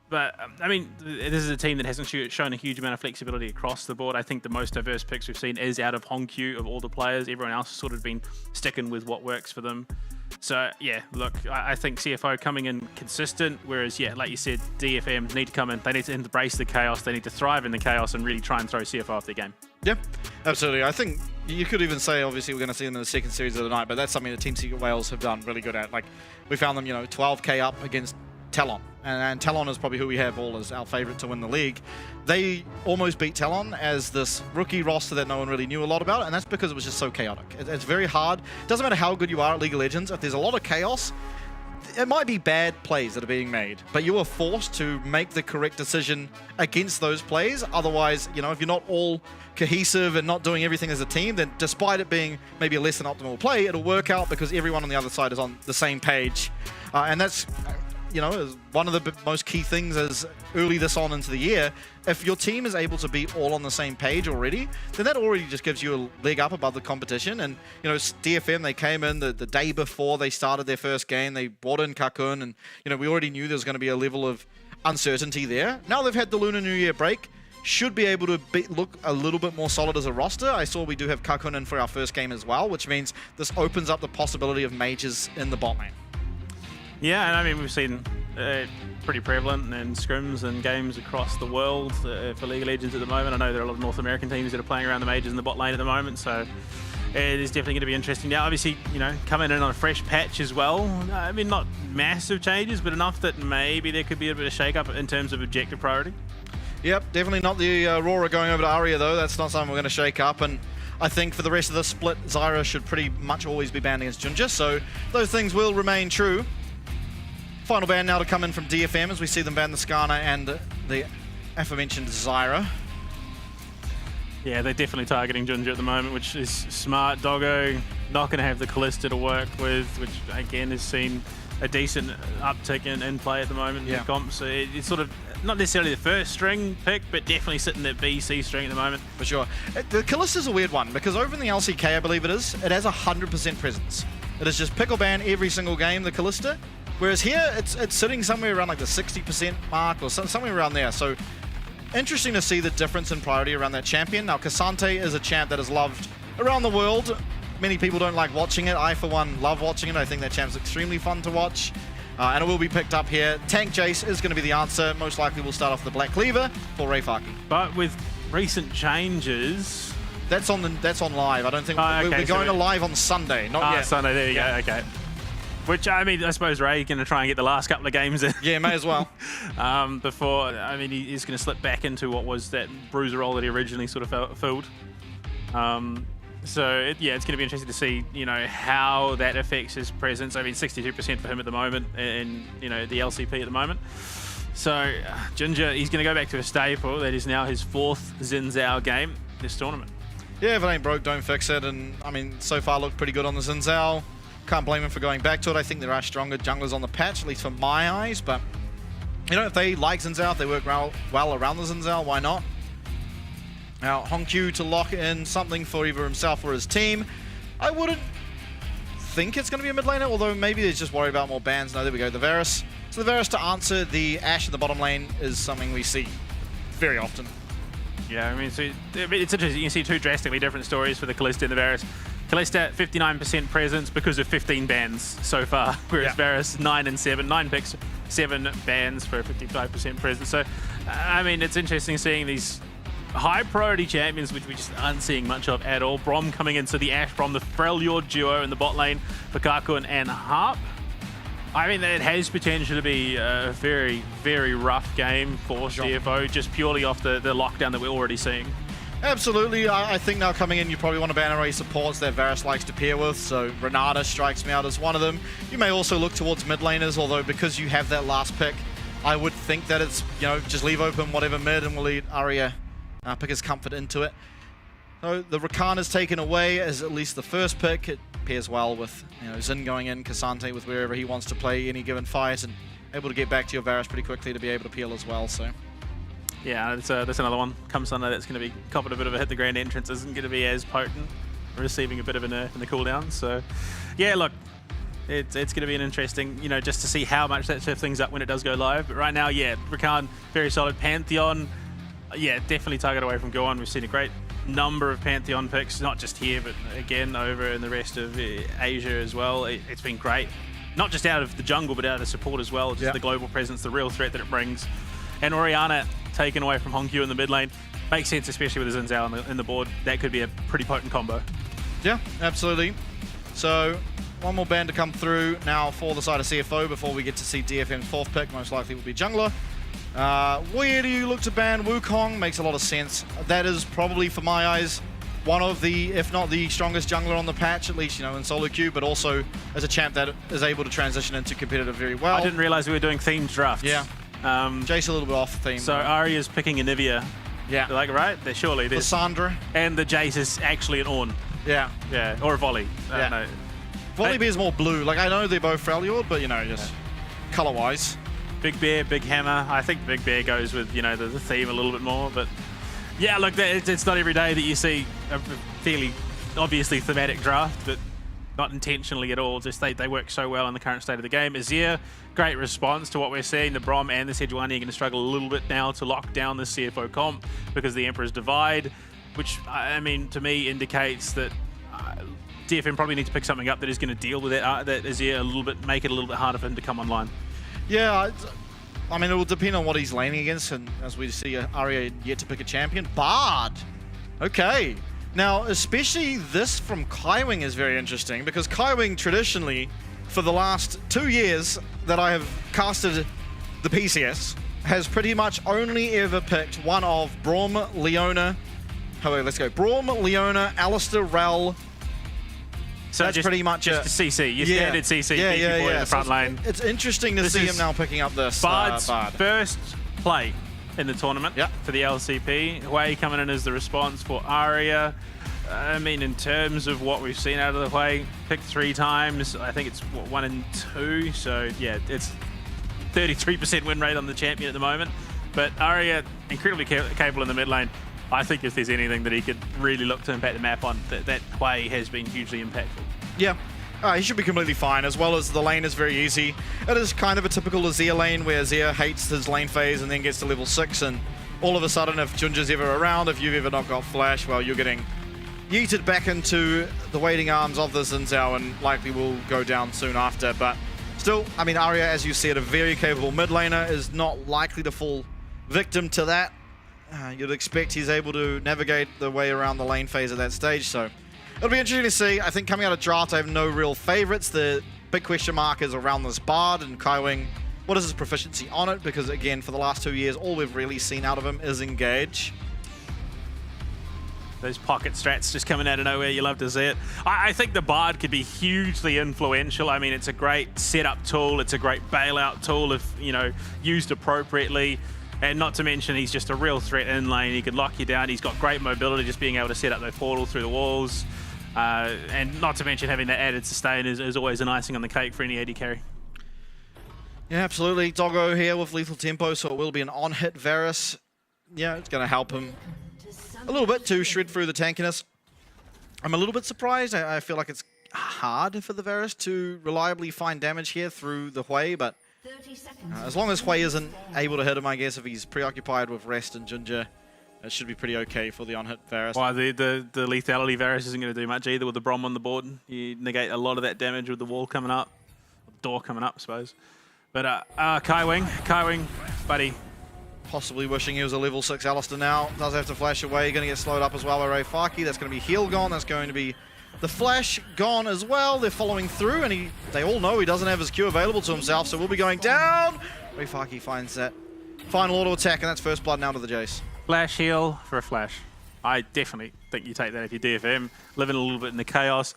But, I mean, this is a team that hasn't shown a huge amount of flexibility across the board. I think the most diverse picks we've seen is out of Hongq of all the players. Everyone else has sort of been sticking with what works for them. So, yeah, look, I think CFO coming in consistent, whereas, yeah, like you said, DFM need to come in. They need to embrace the chaos. They need to thrive in the chaos and really try and throw CFO off their game. Yeah, absolutely. I think you could even say, obviously, we're going to see them in the second series of the night, but that's something that Team Secret Wales have done really good at. Like, we found them, you know, 12k up against Talon. And Talon is probably who we have all as our favorite to win the league. They almost beat Talon as this rookie roster that no one really knew a lot about, and that's because it was just so chaotic. It's very hard. It doesn't matter how good you are at League of Legends, if there's a lot of chaos, it might be bad plays that are being made, but you are forced to make the correct decision against those plays. Otherwise, you know, if you're not all cohesive and not doing everything as a team, then despite it being maybe a less than optimal play, it'll work out because everyone on the other side is on the same page. And that's, you know, one of the most key things is early this on into the year. If your team is able to be all on the same page already, then that already just gives you a leg up above the competition. And, you know, DFM, they came in the day before they started their first game. They brought in Kakun, and, you know, we already knew there was going to be a level of uncertainty there. Now they've had the Lunar New Year break, should be able to look a little bit more solid as a roster. I saw we do have Kakun in for our first game as well, which means this opens up the possibility of mages in the bot lane. Yeah, and I mean, we've seen pretty prevalent in scrims and games across the world for League of Legends at the moment. I know there are a lot of North American teams that are playing around the majors in the bot lane at the moment, so it is definitely going to be interesting. Now, obviously, you know, coming in on a fresh patch as well. I mean, not massive changes, but enough that maybe there could be a bit of shake-up in terms of objective priority. Yep, definitely not the Aurora going over to Arya, though. That's not something we're going to shake up, and I think for the rest of the split, Zyra should pretty much always be banned against Junja, so those things will remain true. Final ban now to come in from DFM as we see them ban the Skarner and the aforementioned Zyra. Yeah, they're definitely targeting Junja at the moment, which is smart. Doggo not going to have the Callista to work with, which again has seen a decent uptick in play at the moment in comp. So it's sort of not necessarily the first string pick, but definitely sitting at BC string at the moment. For sure. The Callista's a weird one because over in the LCK, I believe it has 100% presence. It is just pick or ban every single game, the Callista. Whereas here, it's sitting somewhere around like the 60% mark or somewhere around there. So interesting to see the difference in priority around that champion. Now, Cassante is a champ that is loved around the world. Many people don't like watching it. I, for one, love watching it. I think that champ's extremely fun to watch. And it will be picked up here. Tank Jace is going to be the answer. Most likely we'll start off the Black Cleaver for Ray Farkey. But with recent changes, That's on live. I don't think we're going to live on Sunday. Not yet. Sunday. There you go. Okay. Which, I mean, I suppose Ray going to try and get the last couple of games in. Yeah, may as well. Before, I mean, he's going to slip back into what was that bruiser role that he originally sort of filled. So, it's going to be interesting to see, how that affects his presence. I mean, 62% for him at the moment in, the LCP at the moment. So, Ginger, he's going to go back to a staple. That is now his 4th Xin Zhao game this tournament. Yeah, if it ain't broke, don't fix it. And, I mean, so far looked pretty good on the Xin Zhao. Can't blame him for going back to it. I think there are stronger junglers on the patch, at least for my eyes. But, if they like Xin Zhao, if they work well around the Xin Zhao, why not? Now, Hongqiu to lock in something for either himself or his team. I wouldn't think it's going to be a mid laner, although maybe they're just worried about more bans. No, there we go, the Varus. So the Varus to answer the Ashe in the bottom lane is something we see very often. Yeah, I mean, so it's interesting. You can see 2 drastically different stories for the Kalista and the Varus. Kalista, 59% presence because of 15 bans so far, whereas Varus, 9 and 7. 9 picks, 7 bans for 55% presence. So, I mean, it's interesting seeing these high priority champions, which we just aren't seeing much of at all. Brom coming in, so the Ashe Brom, the Freljord duo in the bot lane for Kakun and Harp. I mean, it has potential to be a very, very rough game for CFO, just purely off the lockdown that we're already seeing. Absolutely. I think now coming in, you probably want to ban array supports that Varus likes to pair with, so Renata strikes me out as one of them. You may also look towards mid laners, although because you have that last pick, I would think that it's, just leave open whatever mid and we'll lead Arya pick his comfort into it. So the Rakan is taken away as at least the first pick. It pairs well with Xin going in, Cassante with wherever he wants to play any given fight, and able to get back to your Varus pretty quickly to be able to peel as well. So yeah, that's another one. Come Sunday, that's going to be copping a bit of a hit. The grand entrance isn't going to be as potent, receiving a bit of a nerf in the cooldown. So yeah, look, it's going to be an interesting, just to see how much that shifts things up when it does go live. But right now, yeah, Rakan, very solid. Pantheon, yeah, definitely target away from Gohan. We've seen a great number of Pantheon picks, not just here, but again over in the rest of Asia as well. It's been great, not just out of the jungle, but out of the support as well. Just the global presence, the real threat that it brings. And Orianna taken away from Hongqiu in the mid lane. Makes sense, especially with the Xin Zhao in the board. That could be a pretty potent combo. Yeah, absolutely. So one more ban to come through now for the side of CFO before we get to see DFM's 4th pick. Most likely will be jungler. Where do you look to ban Wukong? Makes a lot of sense. That is probably, for my eyes, one of the, if not the strongest jungler on the patch, at least, in solo queue, but also as a champ that is able to transition into competitive very well. I didn't realize we were doing themed drafts. Yeah. Jace a little bit off theme. So Arya's picking Anivia. Yeah. Right? Surely. Lissandra. And the Jace is actually an Ornn. Yeah. Yeah, or a Volley. I don't know. Volley is more blue. Like, I know they're both Freljord, but, just color-wise. Big Bear, Big Hammer. I think Big Bear goes with, the theme a little bit more. But yeah, look, it's not every day that you see a fairly obviously thematic draft, but not intentionally at all. Just they work so well in the current state of the game. Azir, great response to what we're seeing. The Brom and the Sejuani are going to struggle a little bit now to lock down the CFO comp because the Emperor's Divide, which, I mean, to me indicates that DFM probably needs to pick something up that is going to deal with that Azir a little bit, make it a little bit harder for him to come online. Yeah, I mean, it will depend on what he's laning against, and as we see, Arya yet to pick a champion. Bard! Okay. Now, especially this from Kaiwing is very interesting, because Kaiwing traditionally, for the last 2 years that I have casted the PCS, has pretty much only ever picked one of Braum, Leona, Braum, Leona, Alistair, Rel. So that's pretty much just a CC. Your standard CC, boy in the front lane. It's interesting to see him now picking up this Bard's first play in the tournament for the LCP. Hui coming in as the response for Arya. I mean, in terms of what we've seen out of the Hui, picked 3 times. I think it's 1 and 2. So yeah, it's 33% win rate on the champion at the moment. But Arya, incredibly capable in the mid lane. I think if there's anything that he could really look to impact the map on, that Hui has been hugely impactful. Yeah, he should be completely fine, as well as the lane is very easy. It is kind of a typical Azir lane, where Azir hates his lane phase and then gets to level 6, and all of a sudden, if Junja's ever around, if you've ever not got flash, well, you're getting yeeted back into the waiting arms of the Xin Zhao, and likely will go down soon after. But still, I mean, Arya, as you said, a very capable mid laner, is not likely to fall victim to that. you'd expect he's able to navigate the way around the lane phase at that stage. So it'll be interesting to see. I think coming out of draft, I have no real favorites. The big question mark is around this Bard and Kaiwing. What is his proficiency on it? Because again, for the last 2 years, all we've really seen out of him is engage. Those pocket strats just coming out of nowhere, you love to see it. I think the Bard could be hugely influential. I mean, it's a great setup tool. It's a great bailout tool if, you know, used appropriately. And not to mention, he's just a real threat in lane. He could lock you down. He's got great mobility, just being able to set up those portals through the walls. And not to mention having that added sustain is always an icing on the cake for any AD carry. Yeah, absolutely. Doggo here with lethal tempo, so it will be an on-hit Varus. Yeah, it's going to help him a little bit to shred through the tankiness. I'm a little bit surprised. I feel like it's hard for the Varus to reliably find damage here through the Hui, but as long as Hui isn't able to hit him, I guess, if he's preoccupied with Rest and Ginger, it should be pretty okay for the on-hit Varus. Well, the lethality Varus isn't going to do much either with the Brom on the board. You negate a lot of that damage with the wall coming up, door coming up, I suppose. But Kaiwing, buddy. Possibly wishing he was a level 6 Alistair now. Does have to flash away. Going to get slowed up as well by Ray Faki. That's going to be heal gone. That's going to be the flash gone as well. They're following through, and they all know he doesn't have his Q available to himself, so we'll be going down. Ray Faki finds that final auto attack, and that's first blood now to the Jace. Flash heal for a flash. I definitely think you take that if you're DFM, living a little bit in the chaos.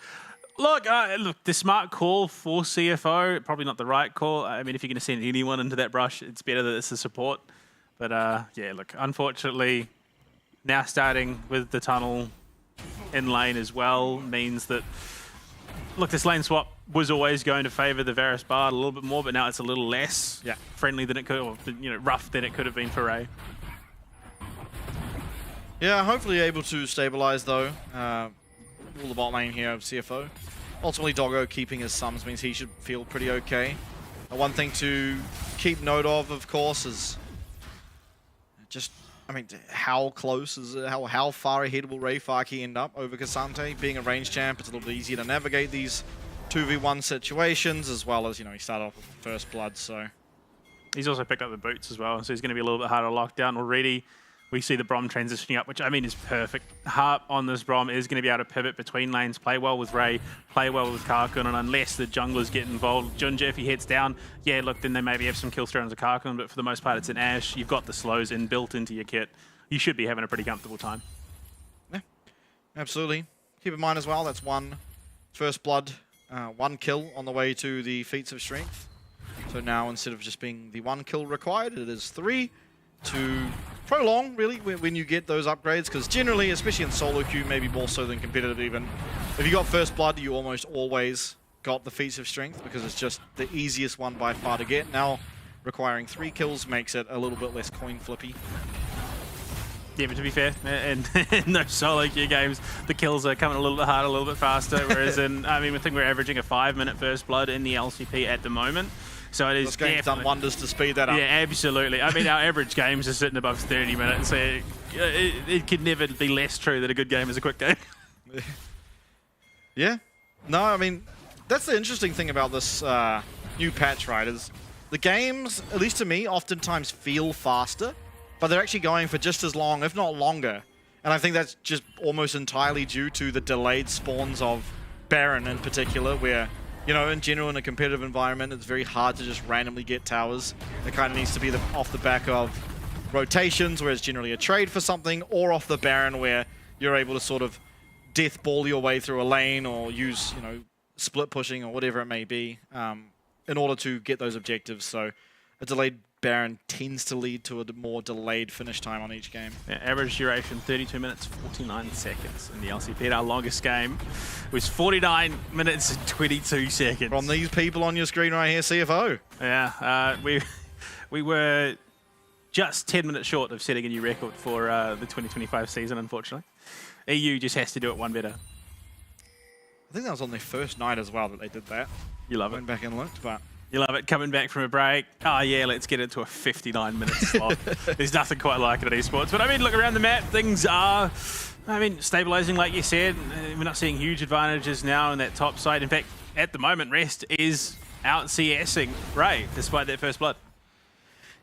Look, the smart call for CFO, probably not the right call. I mean, if you're going to send anyone into that brush, it's better that it's a support. But yeah, look, unfortunately, now starting with the tunnel in lane as well means that, look, this lane swap was always going to favor the Varus Bard a little bit more, but now it's a little less friendly than it could, or rough than it could have been for Ray. Yeah, hopefully able to stabilize though. All the bot lane here of CFO. Ultimately, Doggo keeping his sums means he should feel pretty okay. One thing to keep note of course, is just, I mean, how close is it? How far ahead will Ray Faki end up over Cassante? Being a range champ, it's a little bit easier to navigate these 2v1 situations, as well as, he started off with first blood, so. He's also picked up the boots as well, so he's going to be a little bit harder to lock down already. We see the Brom transitioning up, which I mean is perfect. Harp on this Brom is going to be able to pivot between lanes, play well with Ray, play well with Karkun, and unless the junglers get involved, Ginger, if he heads down, yeah, look, then they maybe have some kill throws to Karkun, but for the most part it's an Ashe. You've got the slows built into your kit. You should be having a pretty comfortable time. Yeah, absolutely. Keep in mind as well, that's one first blood, one kill on the way to the Feats of Strength. So now instead of just being the one kill required, it is 3 to prolong, really, when you get those upgrades, because generally, especially in solo queue, maybe more so than competitive even, if you got first blood, you almost always got the Feats of Strength, because it's just the easiest one by far to get. Now, requiring 3 kills makes it a little bit less coin flippy. Yeah, but to be fair, in those solo queue games, the kills are coming a little bit harder, a little bit faster, whereas in, I mean, I think we're averaging a 5-minute first blood in the LCP at the moment. So it is this game's done wonders to speed that up. Yeah, absolutely. I mean, our average games are sitting above 30 minutes, so it could never be less true that a good game is a quick game. Yeah. No, I mean, that's the interesting thing about this new patch, right, is the games, at least to me, oftentimes feel faster, but they're actually going for just as long, if not longer. And I think that's just almost entirely due to the delayed spawns of Baron in particular, where, in general, in a competitive environment, it's very hard to just randomly get towers. It kind of needs to be off the back of rotations, where it's generally a trade for something, or off the Baron, where you're able to sort of death ball your way through a lane, or use, split pushing, or whatever it may be, in order to get those objectives. So a delayed Baron tends to lead to a more delayed finish time on each game. Yeah, average duration 32 minutes 49 seconds in the LCP. Our longest game was 49 minutes and 22 seconds. From these people on your screen right here, CFO. Yeah, we were just 10 minutes short of setting a new record for the 2025 season, unfortunately. EU just has to do it one better. I think that was on their first night as well that they did that. You love it. Went back and looked, but... You love it, coming back from a break. Oh yeah, let's get it to a 59-minute slot. There's nothing quite like it at esports. But I mean, look around the map, things are, stabilizing like you said. We're not seeing huge advantages now in that top side. In fact, at the moment, Rest is out CSing Ray, despite that first blood.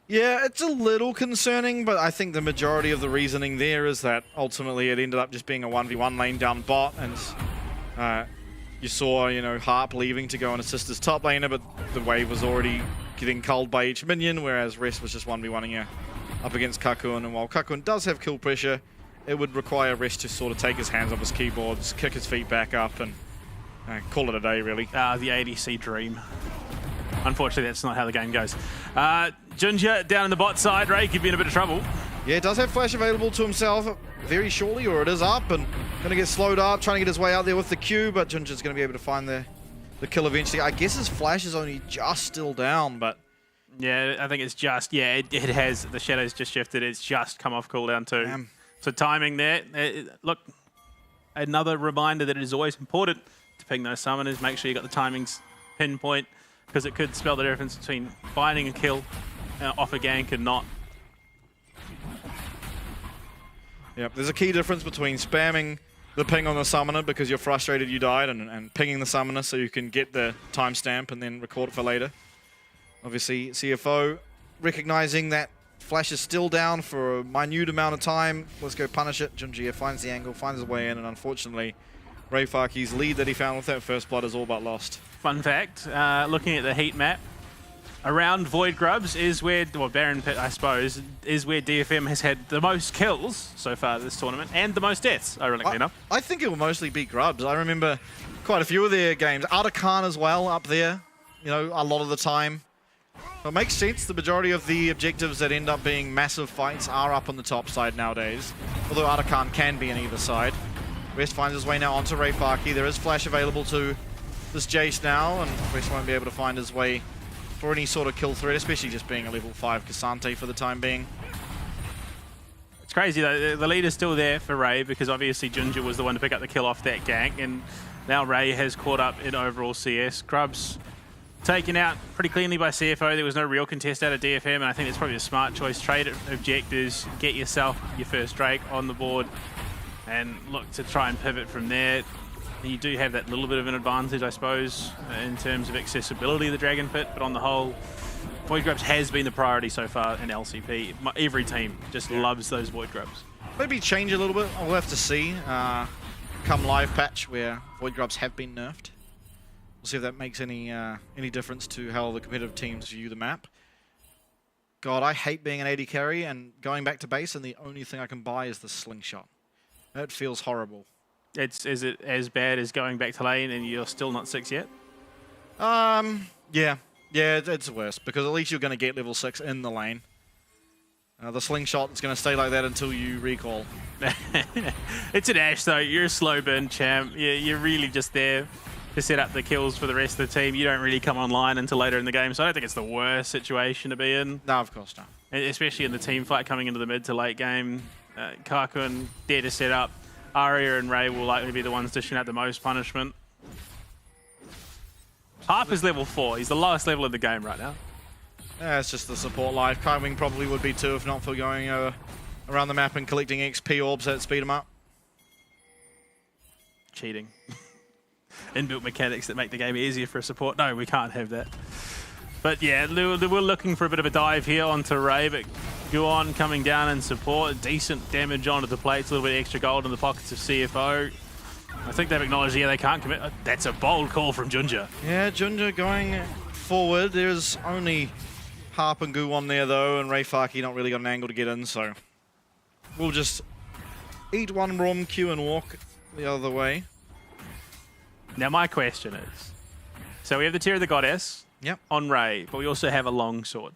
Yeah, it's a little concerning, but I think the majority of the reasoning there is that ultimately it ended up just being a 1v1 lane down bot, and you saw, you know, Harp leaving to go and assist his top laner, but the wave was already getting culled by each minion, whereas Rest was just 1v1ing you up against Kakun, and while Kakun does have kill pressure, it would require Rest to sort of take his hands off his keyboards, kick his feet back up, and call it a day, really. The ADC dream. Unfortunately, that's not how the game goes. Junja down in the bot side. Ray could be in a bit of trouble. Yeah, it does have flash available to himself very shortly, or it is up, and going to get slowed up, trying to get his way out there with the Q, but Junja's going to be able to find the kill eventually. I guess his flash is only just still down, but... Yeah, I think it's just, it has, the shadows just shifted, it's just come off cooldown too. So timing there, look, another reminder that it is always important to ping those summoners, make sure you got the timings pinpoint, because it could spell the difference between finding a kill off a gank and not. Yep, there's a key difference between spamming the ping on the summoner because you're frustrated you died, and pinging the summoner so you can get the timestamp and then record it for later. Obviously, CFO recognizing that Flash is still down for a minute amount of time. Let's go punish it. Junji finds the angle, finds his way in, and unfortunately, Rayfaki's lead that he found with that first blood is all but lost. Fun fact, looking at the heat map, around Void Grubs is where, well, Baron Pit, I suppose, is where DFM has had the most kills so far this tournament, and the most deaths, ironically enough. I think it will mostly be Grubs. I remember quite a few of their games. Artican as well up there, you know, a lot of the time. So it makes sense. The majority of the objectives that end up being massive fights are up on the top side nowadays, although Artican can be on either side. Rest finds his way now onto Rayfaki. There is flash available to this Jace now, and Rest won't be able to find his way for any sort of kill threat, especially just being a level 5 Cassante for the time being. It's crazy though, the lead is still there for Ray because obviously Junja was the one to pick up the kill off that gank, and now Ray has caught up in overall CS. Grubs taken out pretty cleanly by CFO. There was no real contest out of DFM, and I think it's probably a smart choice. Trade objectives, get yourself your first Drake on the board, and look to try and pivot from there. You do have that little bit of an advantage, I suppose, in terms of accessibility of the Dragon Pit, but on the whole, Void Grubs has been the priority so far in LCP. Every team just loves those Void Grubs. Maybe change a little bit. We'll have to see. Come live patch where Void Grubs have been nerfed. We'll see if that makes any difference to how the competitive teams view the map. God, I hate being an AD carry and going back to base, and the only thing I can buy is the slingshot. That feels horrible. Is it as bad as going back to lane and you're still not 6 yet? Yeah, it's worse because at least you're going to get level 6 in the lane. The slingshot is going to stay like that until you recall. It's an Ashe though. You're a slow burn champ. You're really just there to set up the kills for the rest of the team. You don't really come online until later in the game, so I don't think it's the worst situation to be in. No, of course not. Especially in the team fight coming into the mid to late game. Karkun there to set up. Arya and Ray will likely be the ones dishing out the most punishment. Harp is level 4. He's the lowest level in the game right now. Yeah, it's just the support life. Kaiwing probably would be too if not for going around the map and collecting XP orbs that speed him up. Cheating. Inbuilt mechanics that make the game easier for a support. No, we can't have that. But yeah, we're looking for a bit of a dive here onto Ray, but Guon coming down in support. Decent damage onto the plates, a little bit extra gold in the pockets of CFO. I think they've acknowledged, yeah, they can't commit. That's a bold call from Junja. Yeah, Junja going forward. There's only Harp and Guon there, though, and Rayfaki not really got an angle to get in, so we'll just eat one Rom Q and walk the other way. Now, my question is, so we have the Tear of the Goddess on Ray, but we also have a long sword.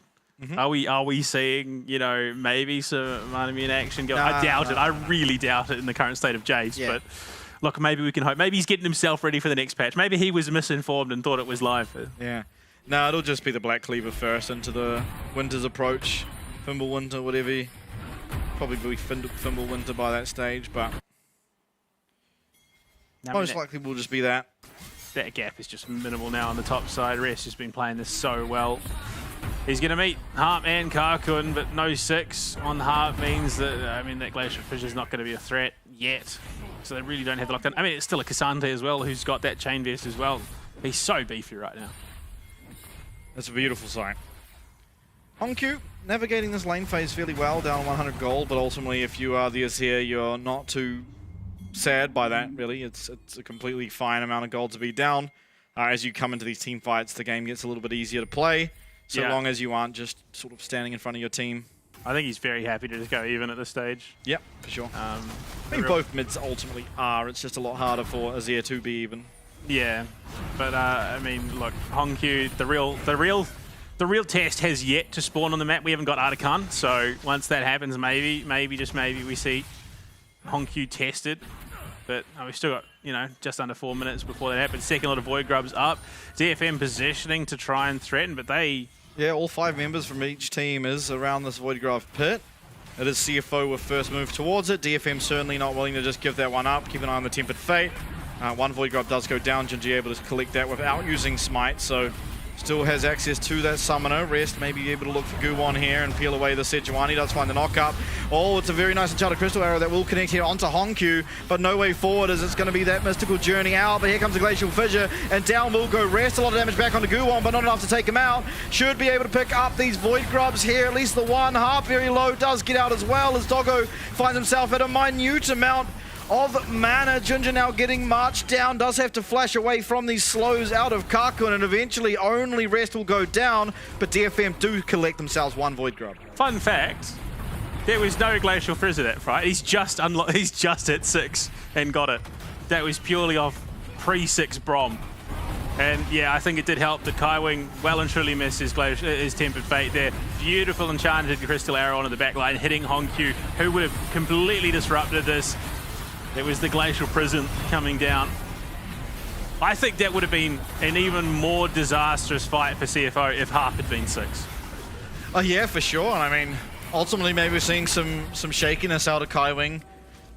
Are we seeing, you know, maybe some enemy in action go? I doubt it. I really doubt it in the current state of Jace, but look, maybe we can hope. Maybe he's getting himself ready for the next patch. Maybe he was misinformed and thought it was live. Yeah. No, it'll just be the Black Cleaver first into the Winter's approach. Fimble Winter, whatever. Probably be Fimble Winter by that stage, but most likely will just be that. That gap is just minimal now on the top side. Rest has been playing this so well. He's going to meet Harp and Karkun, but no 6 on Harp means that, I mean, that Glacier Fissure is not going to be a threat yet. So they really don't have the lockdown. I mean, it's still a Cassante as well, who's got that chain vest as well. He's so beefy right now. That's a beautiful sight. Hongkyu navigating this lane phase fairly well, down 100 gold, but ultimately if you are the Azir, you're not too sad by that, really. It's a completely fine amount of gold to be down. As you come into these team fights, the game gets a little bit easier to play, so long as you aren't just sort of standing in front of your team. I think he's very happy to just go even at this stage. Yep, for sure. I think both mids ultimately are. It's just a lot harder for Azir to be even. Yeah, but I mean, look, Hongkyu, the real test has yet to spawn on the map. We haven't got Artikan, so once that happens, maybe just maybe we see Hongkyu tested. But we've still got, you know, just under 4 minutes before that happens. Second lot of Void Grubs up. DFM positioning to try and threaten, but they... Yeah, all 5 members from each team is around this Void Grub pit. It is CFO with first move towards it. DFM certainly not willing to just give that one up. Keep an eye on the Tempered Fate. One Void Grub does go down. Jinji able to collect that without using Smite, so still has access to that summoner. Rest may be able to look for Guwon here and peel away the Sejuani. Does find the knockup. Oh, it's a very nice Enchanted Crystal Arrow that will connect here onto Hongkyu, but no way forward as it's going to be that mystical journey out. But here comes the Glacial Fissure, and down will go Rest. A lot of damage back onto Guwon, but not enough to take him out. Should be able to pick up these Void Grubs here. At least the one. Harp very low, does get out as well as Doggo finds himself at a minute amount of mana. Ginger now getting marched down, does have to flash away from these slows out of Kakun, and eventually only Rest will go down, but DFM do collect themselves one Void Grub. Fun fact, there was no Glacial Frizz at that fight. He's just hit 6 and got it. That was purely off pre-6 Brom. And yeah, I think it did help that Kaiwing well and truly missed his Tempered Fate there. Beautiful Enchanted Crystal Arrow onto the back line, hitting Hongkyu, who would have completely disrupted this. It was the Glacial Prison coming down. I think that would have been an even more disastrous fight for CFO if Harp had been 6. Oh yeah, for sure. And I mean, ultimately maybe we're seeing some shakiness out of Kaiwing.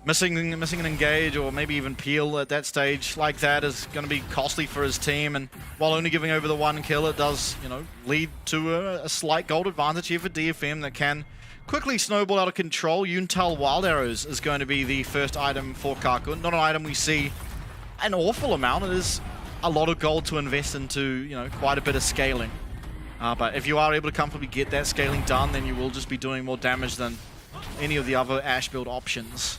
Missing an engage or maybe even peel at that stage like that is going to be costly for his team. And while only giving over the 1 kill, it does, you know, lead to a slight gold advantage here for DFM that can quickly snowball out of control. Yuntal Wild Arrows is going to be the first item for Kakun. Not an item we see an awful amount. It is a lot of gold to invest into, you know, quite a bit of scaling. But if you are able to comfortably get that scaling done, then you will just be doing more damage than any of the other Ashe build options.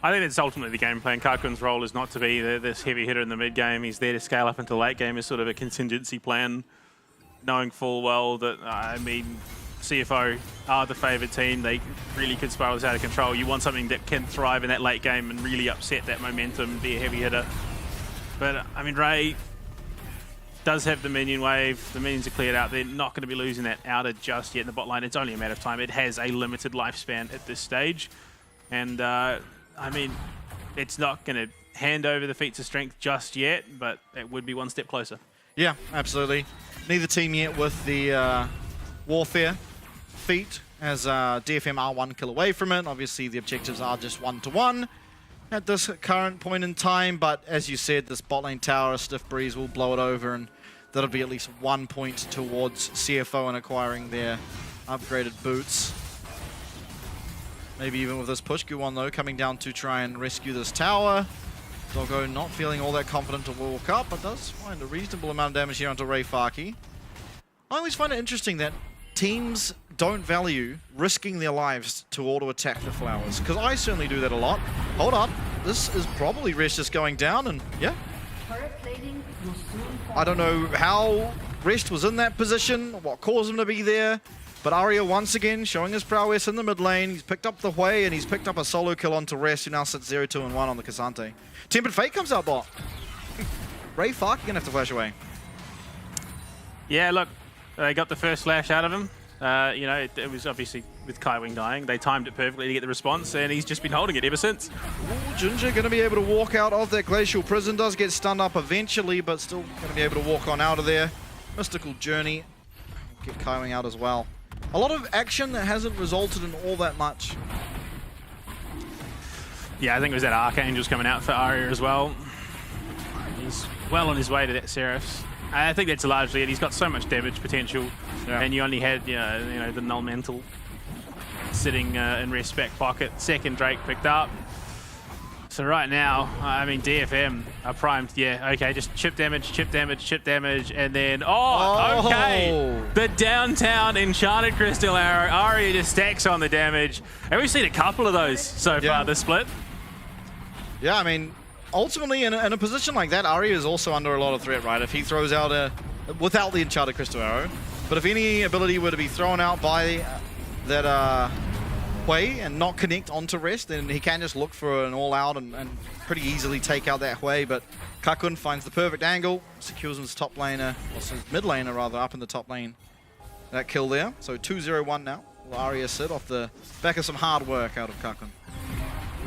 I think it's ultimately the game plan. Kakun's role is not to be this heavy hitter in the mid game. He's there to scale up into late game as sort of a contingency plan, knowing full well that, I mean, CFO are the favoured team. They really could spiral this out of control. You want something that can thrive in that late game and really upset that momentum, be a heavy hitter. But, I mean, Ray does have the minion wave. The minions are cleared out. They're not going to be losing that outer just yet in the bot lane. It's only a matter of time. It has a limited lifespan at this stage. And, I mean, it's not going to hand over the feats of strength just yet, but it would be one step closer. Yeah, absolutely. Neither team yet with the Warfare feat, as DFM are 1 kill away from it. Obviously, the objectives are just 1-to-1 at this current point in time, but as you said, this bot lane tower, a stiff breeze will blow it over, and that'll be at least 1 point towards CFO and acquiring their upgraded boots. Maybe even with this push, Guwon though coming down to try and rescue this tower. Doggo not feeling all that confident to walk up, but does find a reasonable amount of damage here onto Ray Faki. I always find it interesting that teams don't value risking their lives to auto-attack the flowers, because I certainly do that a lot. Hold up, this is probably Rest just going down, and yeah. I don't know how Rest was in that position, what caused him to be there, but Aria once again showing his prowess in the mid lane. He's picked up the Hui, and he's picked up a solo kill onto Rest, who now sits 0-2-1 on the K'Sante. Tempered Fate comes out bot. Ray Faki gonna have to flash away. Yeah, look, they got the first flash out of him. You know, it was obviously with Kaiwing dying. They timed it perfectly to get the response, and he's just been holding it ever since. Ooh, Ginger going to be able to walk out of that Glacial Prison. Does get stunned up eventually, but still going to be able to walk on out of there. Mystical Journey. Get Kaiwing out as well. A lot of action that hasn't resulted in all that much. Yeah, I think it was that Archangel's coming out for Arya as well. He's well on his way to that Seraph's. I think that's largely it. He's got so much damage potential, and you only had, you know, the Null Mantle sitting in Rest's back pocket. Second Drake picked up. So right now, I mean, DFM are primed. Yeah, okay, just chip damage, and then, okay. The downtown Enchanted Crystal Arrow. Aria just stacks on the damage. And we've seen a couple of those so far this split. Yeah, I mean, ultimately, in a position like that, Aria is also under a lot of threat, right? If he throws out without the Enchanted Crystal Arrow, but if any ability were to be thrown out by that Hui and not connect onto Rest, then he can just look for an all-out and pretty easily take out that Hui. But Kakun finds the perfect angle, secures his top laner, or his mid laner rather, up in the top lane. That kill there. So 2-0-1 now. Will Aria sit off the back of some hard work out of Kakun.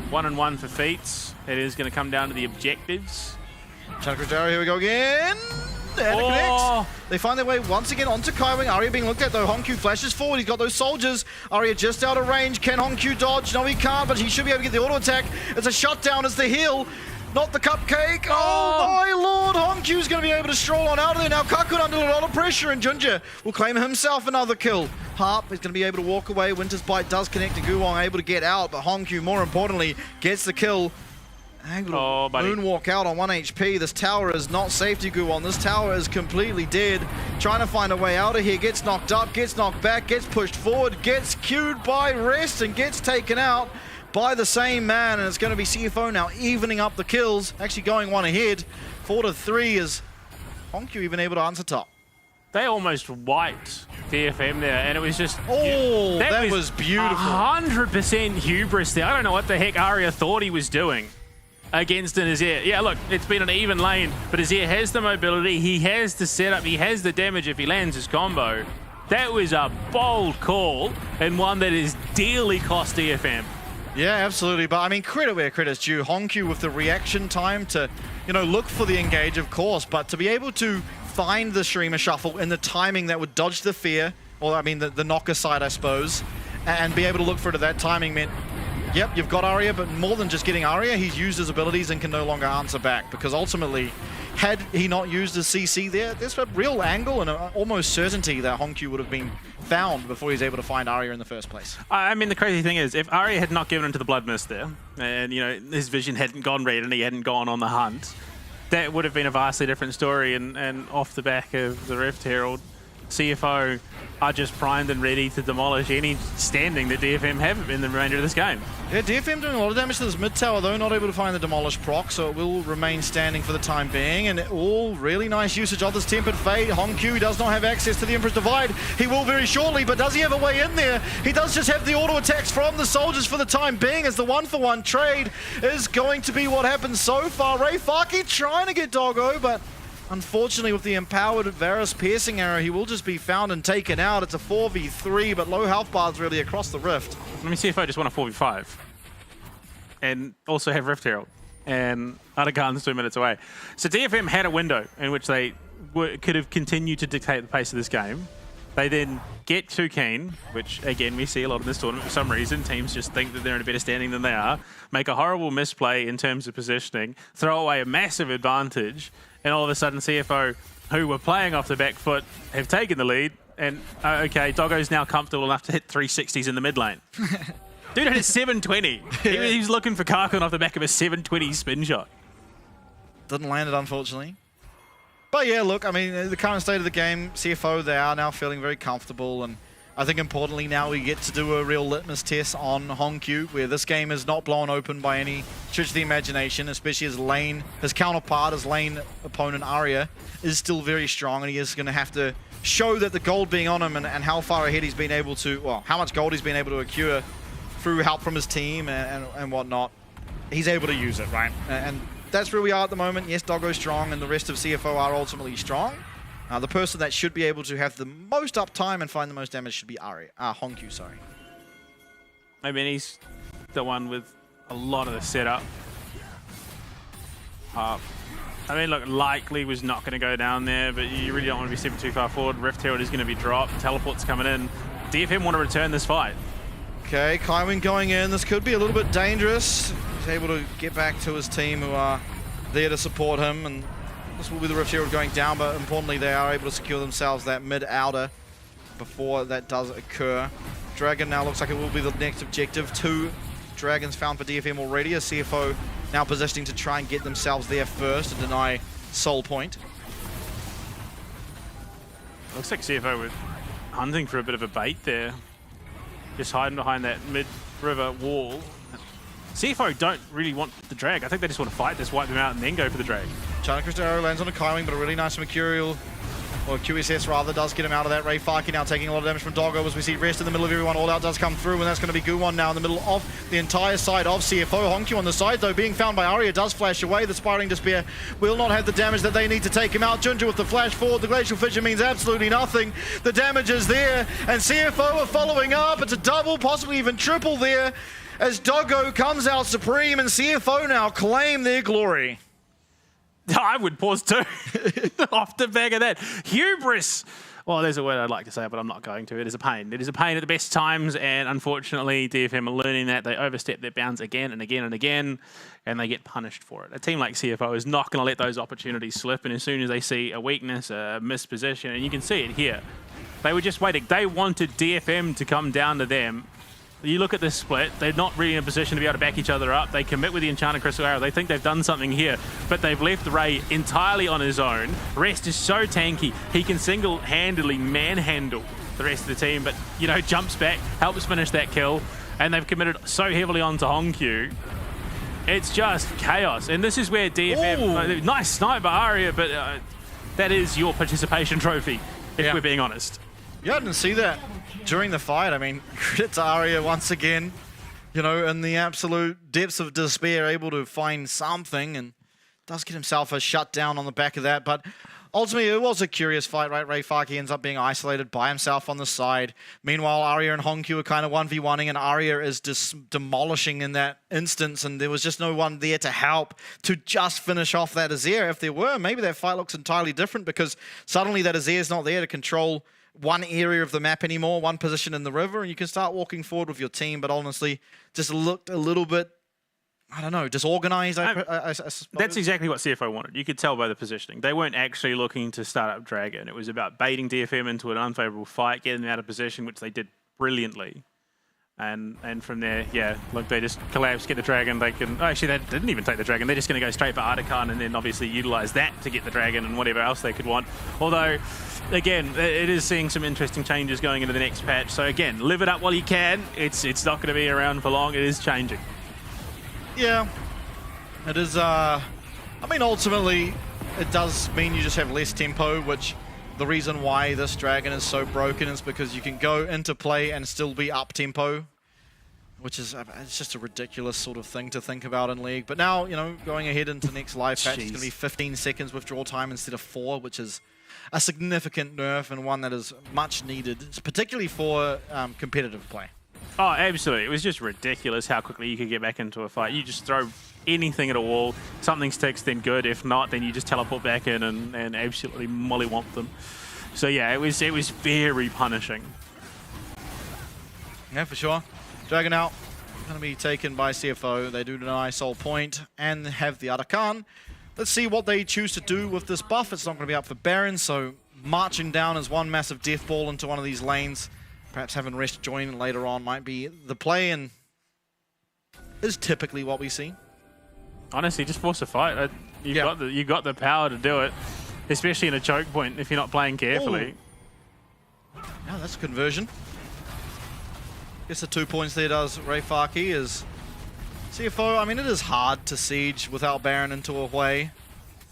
1-1 for Feats. It is going to come down to the objectives. Chakra, here we go again. And it connects. They find their way once again onto Kaiwing. Aria being looked at though. Hongq flashes forward. He's got those soldiers. Aria just out of range. Can Hongq dodge? No, he can't, but he should be able to get the auto attack. It's a shutdown as the heal. Not the cupcake. Oh my lord. Hongq's going to be able to stroll on out of there. Now Kakun under a lot of pressure, and Junja will claim himself another kill. Harp is going to be able to walk away. Winter's Bite does connect to Guwang, able to get out, but Hongq, more importantly, gets the kill. Able to moonwalk out on 1 HP. This tower is not safety, Guwang. This tower is completely dead. Trying to find a way out of here. Gets knocked up, gets knocked back, gets pushed forward, gets queued by Rest, and gets taken out by the same man. And it's going to be CFO now evening up the kills. Actually going one ahead. 4-3 is Hongq even able to answer top. They almost wiped DFM there, and it was just... Oh, that was beautiful. 100% hubris there. I don't know what the heck Aria thought he was doing against an Azir. Yeah, look, it's been an even lane, but Azir has the mobility, he has the setup, he has the damage if he lands his combo. That was a bold call, and one that is dearly cost DFM. Yeah, absolutely. But I mean, credit where credit's due. Hongq with the reaction time to, look for the engage, of course, but to be able to find the Streamer Shuffle in the timing that would dodge the fear, or I mean the knocker side, I suppose, and be able to look for it at that timing meant, yep, you've got Aria, but more than just getting Aria, he's used his abilities and can no longer answer back, because ultimately, had he not used his CC there, there's a real angle and almost certainty that Hongq would have been found before he was able to find Aria in the first place. I mean, the crazy thing is, if Aria had not given into the Blood Mist there, and, his vision hadn't gone red and he hadn't gone on the hunt, that would have been a vastly different story, and off the back of the Rift Herald, CFO are just primed and ready to demolish any standing that DFM have in the remainder of this game. Yeah, DFM doing a lot of damage to this mid tower though, not able to find the demolish proc, so it will remain standing for the time being, and all really nice usage of this Tempered Fate. Hongq does not have access to the Emperor's Divide. He will very shortly, but does he have a way in there? He does just have the auto attacks from the soldiers for the time being, as the 1-for-1 trade is going to be what happens so far. Ray Faki trying to get Doggo, but unfortunately, with the empowered Varus piercing arrow, he will just be found and taken out. It's a 4v3, but low health bars really across the Rift. Let me see if I just want a 4v5. And also have Rift Herald. And Arakan's 2 minutes away. So DFM had a window in which they could have continued to dictate the pace of this game. They then get too keen, which again we see a lot in this tournament for some reason. Teams just think that they're in a better standing than they are. Make a horrible misplay in terms of positioning. Throw away a massive advantage. And all of a sudden, CFO, who were playing off the back foot, have taken the lead. And, okay, Doggo's now comfortable enough to hit 360s in the mid lane. Dude hit a 720. He was looking for Kakun off the back of a 720 spin shot. Didn't land it, unfortunately. But yeah, look, I mean, the current state of the game, CFO, they are now feeling very comfortable. And I think importantly now we get to do a real litmus test on Hongq, where this game is not blown open by any stretch of the imagination, especially his counterpart, his lane opponent Aria, is still very strong, and he is going to have to show that the gold being on him and how far ahead he's been able to, well, how much gold he's been able to accrue through help from his team and whatnot. He's able to use it, right? And that's where we are at the moment. Yes, Doggo's strong, and the rest of CFO are ultimately strong. The person that should be able to have the most uptime and find the most damage should be Hongq, sorry. I mean, he's the one with a lot of the setup. I mean, look, likely was not going to go down there, but you really don't want to be stepping too far forward. Rift Herald is going to be dropped. Teleport's coming in. DFM want to return this fight. Okay, Kaiwing going in. This could be a little bit dangerous. He's able to get back to his team who are there to support him, and this will be the Rift Herald going down, but importantly they are able to secure themselves that mid-outer before that does occur. Dragon now looks like it will be the next objective. 2 dragons found for DFM already, as CFO now positioning to try and get themselves there first and deny Soul Point. Looks like CFO were hunting for a bit of a bait there. Just hiding behind that mid-river wall. CFO don't really want the drag. I think they just want to fight, just wipe them out and then go for the drag. China Crystal Arrow lands on a Kaiwing, but a really nice Mercurial, or QSS rather, does get him out of that. Ray Farki now taking a lot of damage from Doggo as we see Rest in the middle of everyone. All Out does come through, and that's going to be Guwon now in the middle of the entire side of CFO. Honku on the side, though, being found by Aria, does flash away. The Spiraling Despair will not have the damage that they need to take him out. Junju with the flash forward. The Glacial Fissure means absolutely nothing. The damage is there, and CFO are following up. It's a double, possibly even triple there, as Doggo comes out supreme, and CFO now claim their glory. I would pause too. Off the back of that. Hubris. Well, there's a word I'd like to say, but I'm not going to. It is a pain. It is a pain at the best times, and unfortunately, DFM are learning that. They overstep their bounds again and again and again, and they get punished for it. A team like CFO is not going to let those opportunities slip, and as soon as they see a weakness, a missed position, and you can see it here, they were just waiting. They wanted DFM to come down to them. You look at this split, they're not really in a position to be able to back each other up. They commit with the Enchanted Crystal Arrow. They think they've done something here, but they've left Ray entirely on his own. Rest is so tanky. He can single-handedly manhandle the rest of the team, but, you know, jumps back, helps finish that kill, and they've committed so heavily onto Honkyu. It's just chaos, and this is where DFM... Nice snipe by Aria, but that is your participation trophy, if we're being honest. Yeah, I didn't see that during the fight. I mean, credit to Aria once again, you know, in the absolute depths of despair, able to find something, and does get himself a shutdown on the back of that. But ultimately, it was a curious fight, right? Ray Farki ends up being isolated by himself on the side. Meanwhile, Aria and Honkyu are kind of 1v1ing, and Aria is just demolishing in that instance, and there was just no one there to help to just finish off that Azir. If there were, maybe that fight looks entirely different, because suddenly that Azir is not there to control one area of the map anymore, one position in the river, and you can start walking forward with your team, but honestly, just looked a little bit, I don't know, disorganized, I suppose. That's exactly what CFO wanted. You could tell by the positioning. They weren't actually looking to start up Dragon. It was about baiting DFM into an unfavorable fight, getting them out of position, which they did brilliantly. And from there, yeah, look, they just collapse, get the Dragon. They can... Oh, actually, they didn't even take the Dragon. They're just going to go straight for Artican and then obviously utilize that to get the Dragon and whatever else they could want. Although, again, it is seeing some interesting changes going into the next patch. So again, live it up while you can. It's not going to be around for long. It is changing. Yeah, it is. I mean, ultimately, it does mean you just have less tempo, which the reason why this Dragon is so broken is because you can go into play and still be up tempo, which is it's just a ridiculous sort of thing to think about in League. But now, you know, going ahead into next live patch, it's going to be 15 seconds withdrawal time instead of 4, which is a significant nerf and one that is much needed, particularly for competitive play. Oh, absolutely. It was just ridiculous how quickly you could get back into a fight. You just throw anything at a wall, something sticks, then good. If not, then you just teleport back in and absolutely mollywomp them. So yeah, it was very punishing. Yeah, for sure. Dragon out. Going to be taken by CFO. They do deny Soul Point and have the Artican. Let's see what they choose to do with this buff. It's not going to be up for Baron, so marching down as one massive death ball into one of these lanes. Perhaps having Rest join later on might be the play, and is typically what we see. Honestly, just force a fight. You've got the power to do it, especially in a choke point if you're not playing carefully. Yeah, that's a conversion. Guess the 2 points there does Ray Farki is CFO. I mean, it is hard to siege without Baron into a way.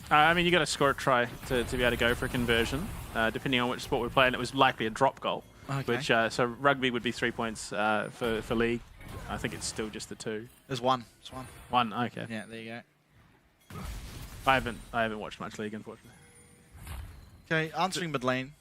I mean, you got to score a try to be able to go for a conversion, depending on which sport we're playing. It was likely a drop goal. Okay. Which so rugby would be 3 points for League. I think it's still just the 2. There's 1. It's 1. 1. Okay. Yeah, there you go. I haven't watched much League, unfortunately. Okay, answering mid lane.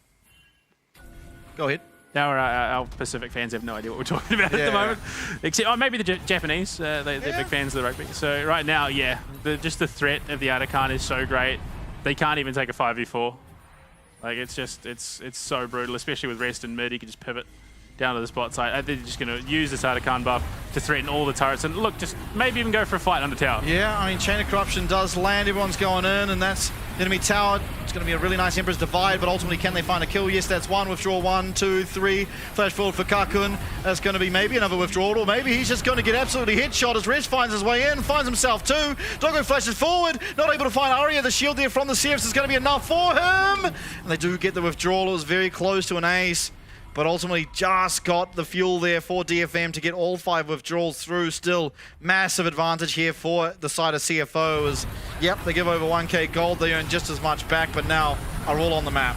Go ahead. Our Pacific fans have no idea what we're talking about at the moment. Except maybe the Japanese. They're big fans of the rugby. So right now, yeah, just the threat of the Artican is so great. They can't even take a 5v4. Like, it's so brutal, especially with Rest and mid. He can just pivot down to the spot side. I think they're just going to use the Sardakan buff to threaten all the turrets and look, just maybe even go for a fight under tower. Yeah, I mean, Chain of Corruption does land. Everyone's going in, and that's the enemy tower. It's going to be a really nice Emperor's Divide, but ultimately, can they find a kill? Yes, that's one. Withdraw 1, 2, 3. Flash forward for Kakun. That's going to be maybe another withdrawal, or maybe he's just going to get absolutely headshot as Rest finds his way in, finds himself too. Doggo flashes forward, not able to find Arya. The shield there from the CFs is going to be enough for him. And they do get the withdrawal. It was very close to an ace, but ultimately just got the fuel there for DFM to get all 5 withdrawals through. Still massive advantage here for the side of CFO as, yep, they give over 1k gold. They earn just as much back, but now are all on the map.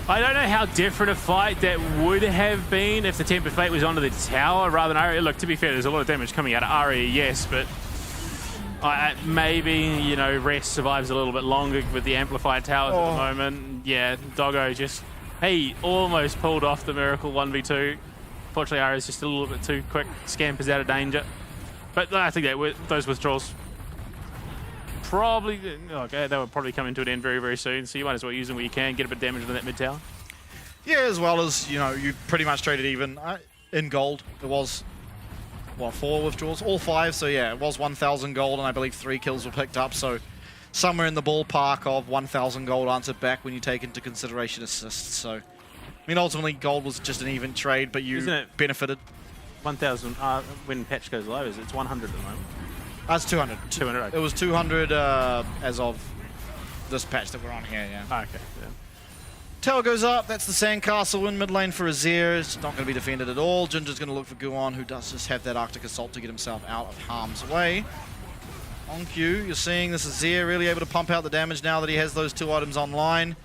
I don't know how different a fight that would have been if the Temper Fate was onto the tower rather than Arya. Look, to be fair, there's a lot of damage coming out of Arya, yes, but maybe, you know, Rest survives a little bit longer with the amplified towers at the moment. Yeah, Doggo just... He almost pulled off the miracle 1v2. Fortunately, Arya's just a little bit too quick. Scampers out of danger. But I think that those withdrawals probably... Okay, they will probably come into an end very, very soon. So you might as well use them where you can, get a bit of damage on that mid tower. Yeah, as well as, you know, you pretty much traded even in gold. It was, what, 4 withdrawals? All 5, so yeah, it was 1,000 gold, and I believe 3 kills were picked up. So somewhere in the ballpark of 1,000 gold answered back when you take into consideration assists. So, I mean, ultimately, gold was just an even trade, but you benefited. 1,000, when patch goes live, it's 100 at the moment. That's 200. 200, okay. It was 200 as of this patch that we're on here, yeah. Okay, yeah. Tower goes up, that's the Sandcastle in mid lane for Azir. It's not going to be defended at all. Jinja's going to look for Guon, who does just have that Arctic Assault to get himself out of harm's way. On cue, you're seeing this Azir really able to pump out the damage now that he has those 2 items online.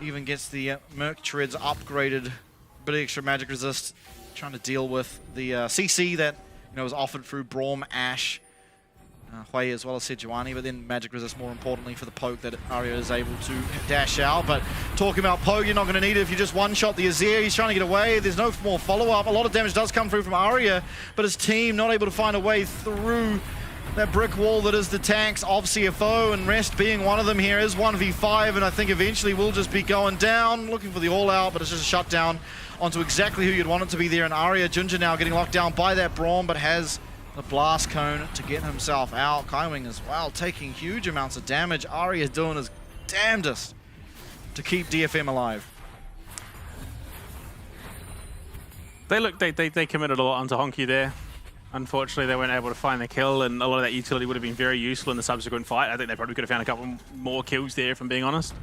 Even gets the Merc Treads upgraded, bit of extra magic resist, trying to deal with the CC that, you know, was offered through Braum, Ashe, Hui as well as Sejuani, but then magic resist more importantly for the poke that Arya is able to dash out. But talking about poke, you're not going to need it if you just one-shot the Azir. He's trying to get away. There's no more follow-up. A lot of damage does come through from Arya, but his team not able to find a way through that brick wall that is the tanks of CFO, and Rest being one of them here is 1v5, and I think eventually will just be going down, looking for the all-out, but it's just a shutdown onto exactly who you'd want it to be there. And Arya, Jinja now getting locked down by that Braum, but has the blast cone to get himself out. Kaiwing as well, taking huge amounts of damage. Arya doing his damnedest to keep DFM alive. They committed a lot onto Honky there. Unfortunately, they weren't able to find the kill, and a lot of that utility would have been very useful in the subsequent fight. I think they probably could have found a couple more kills there, if I'm being honest.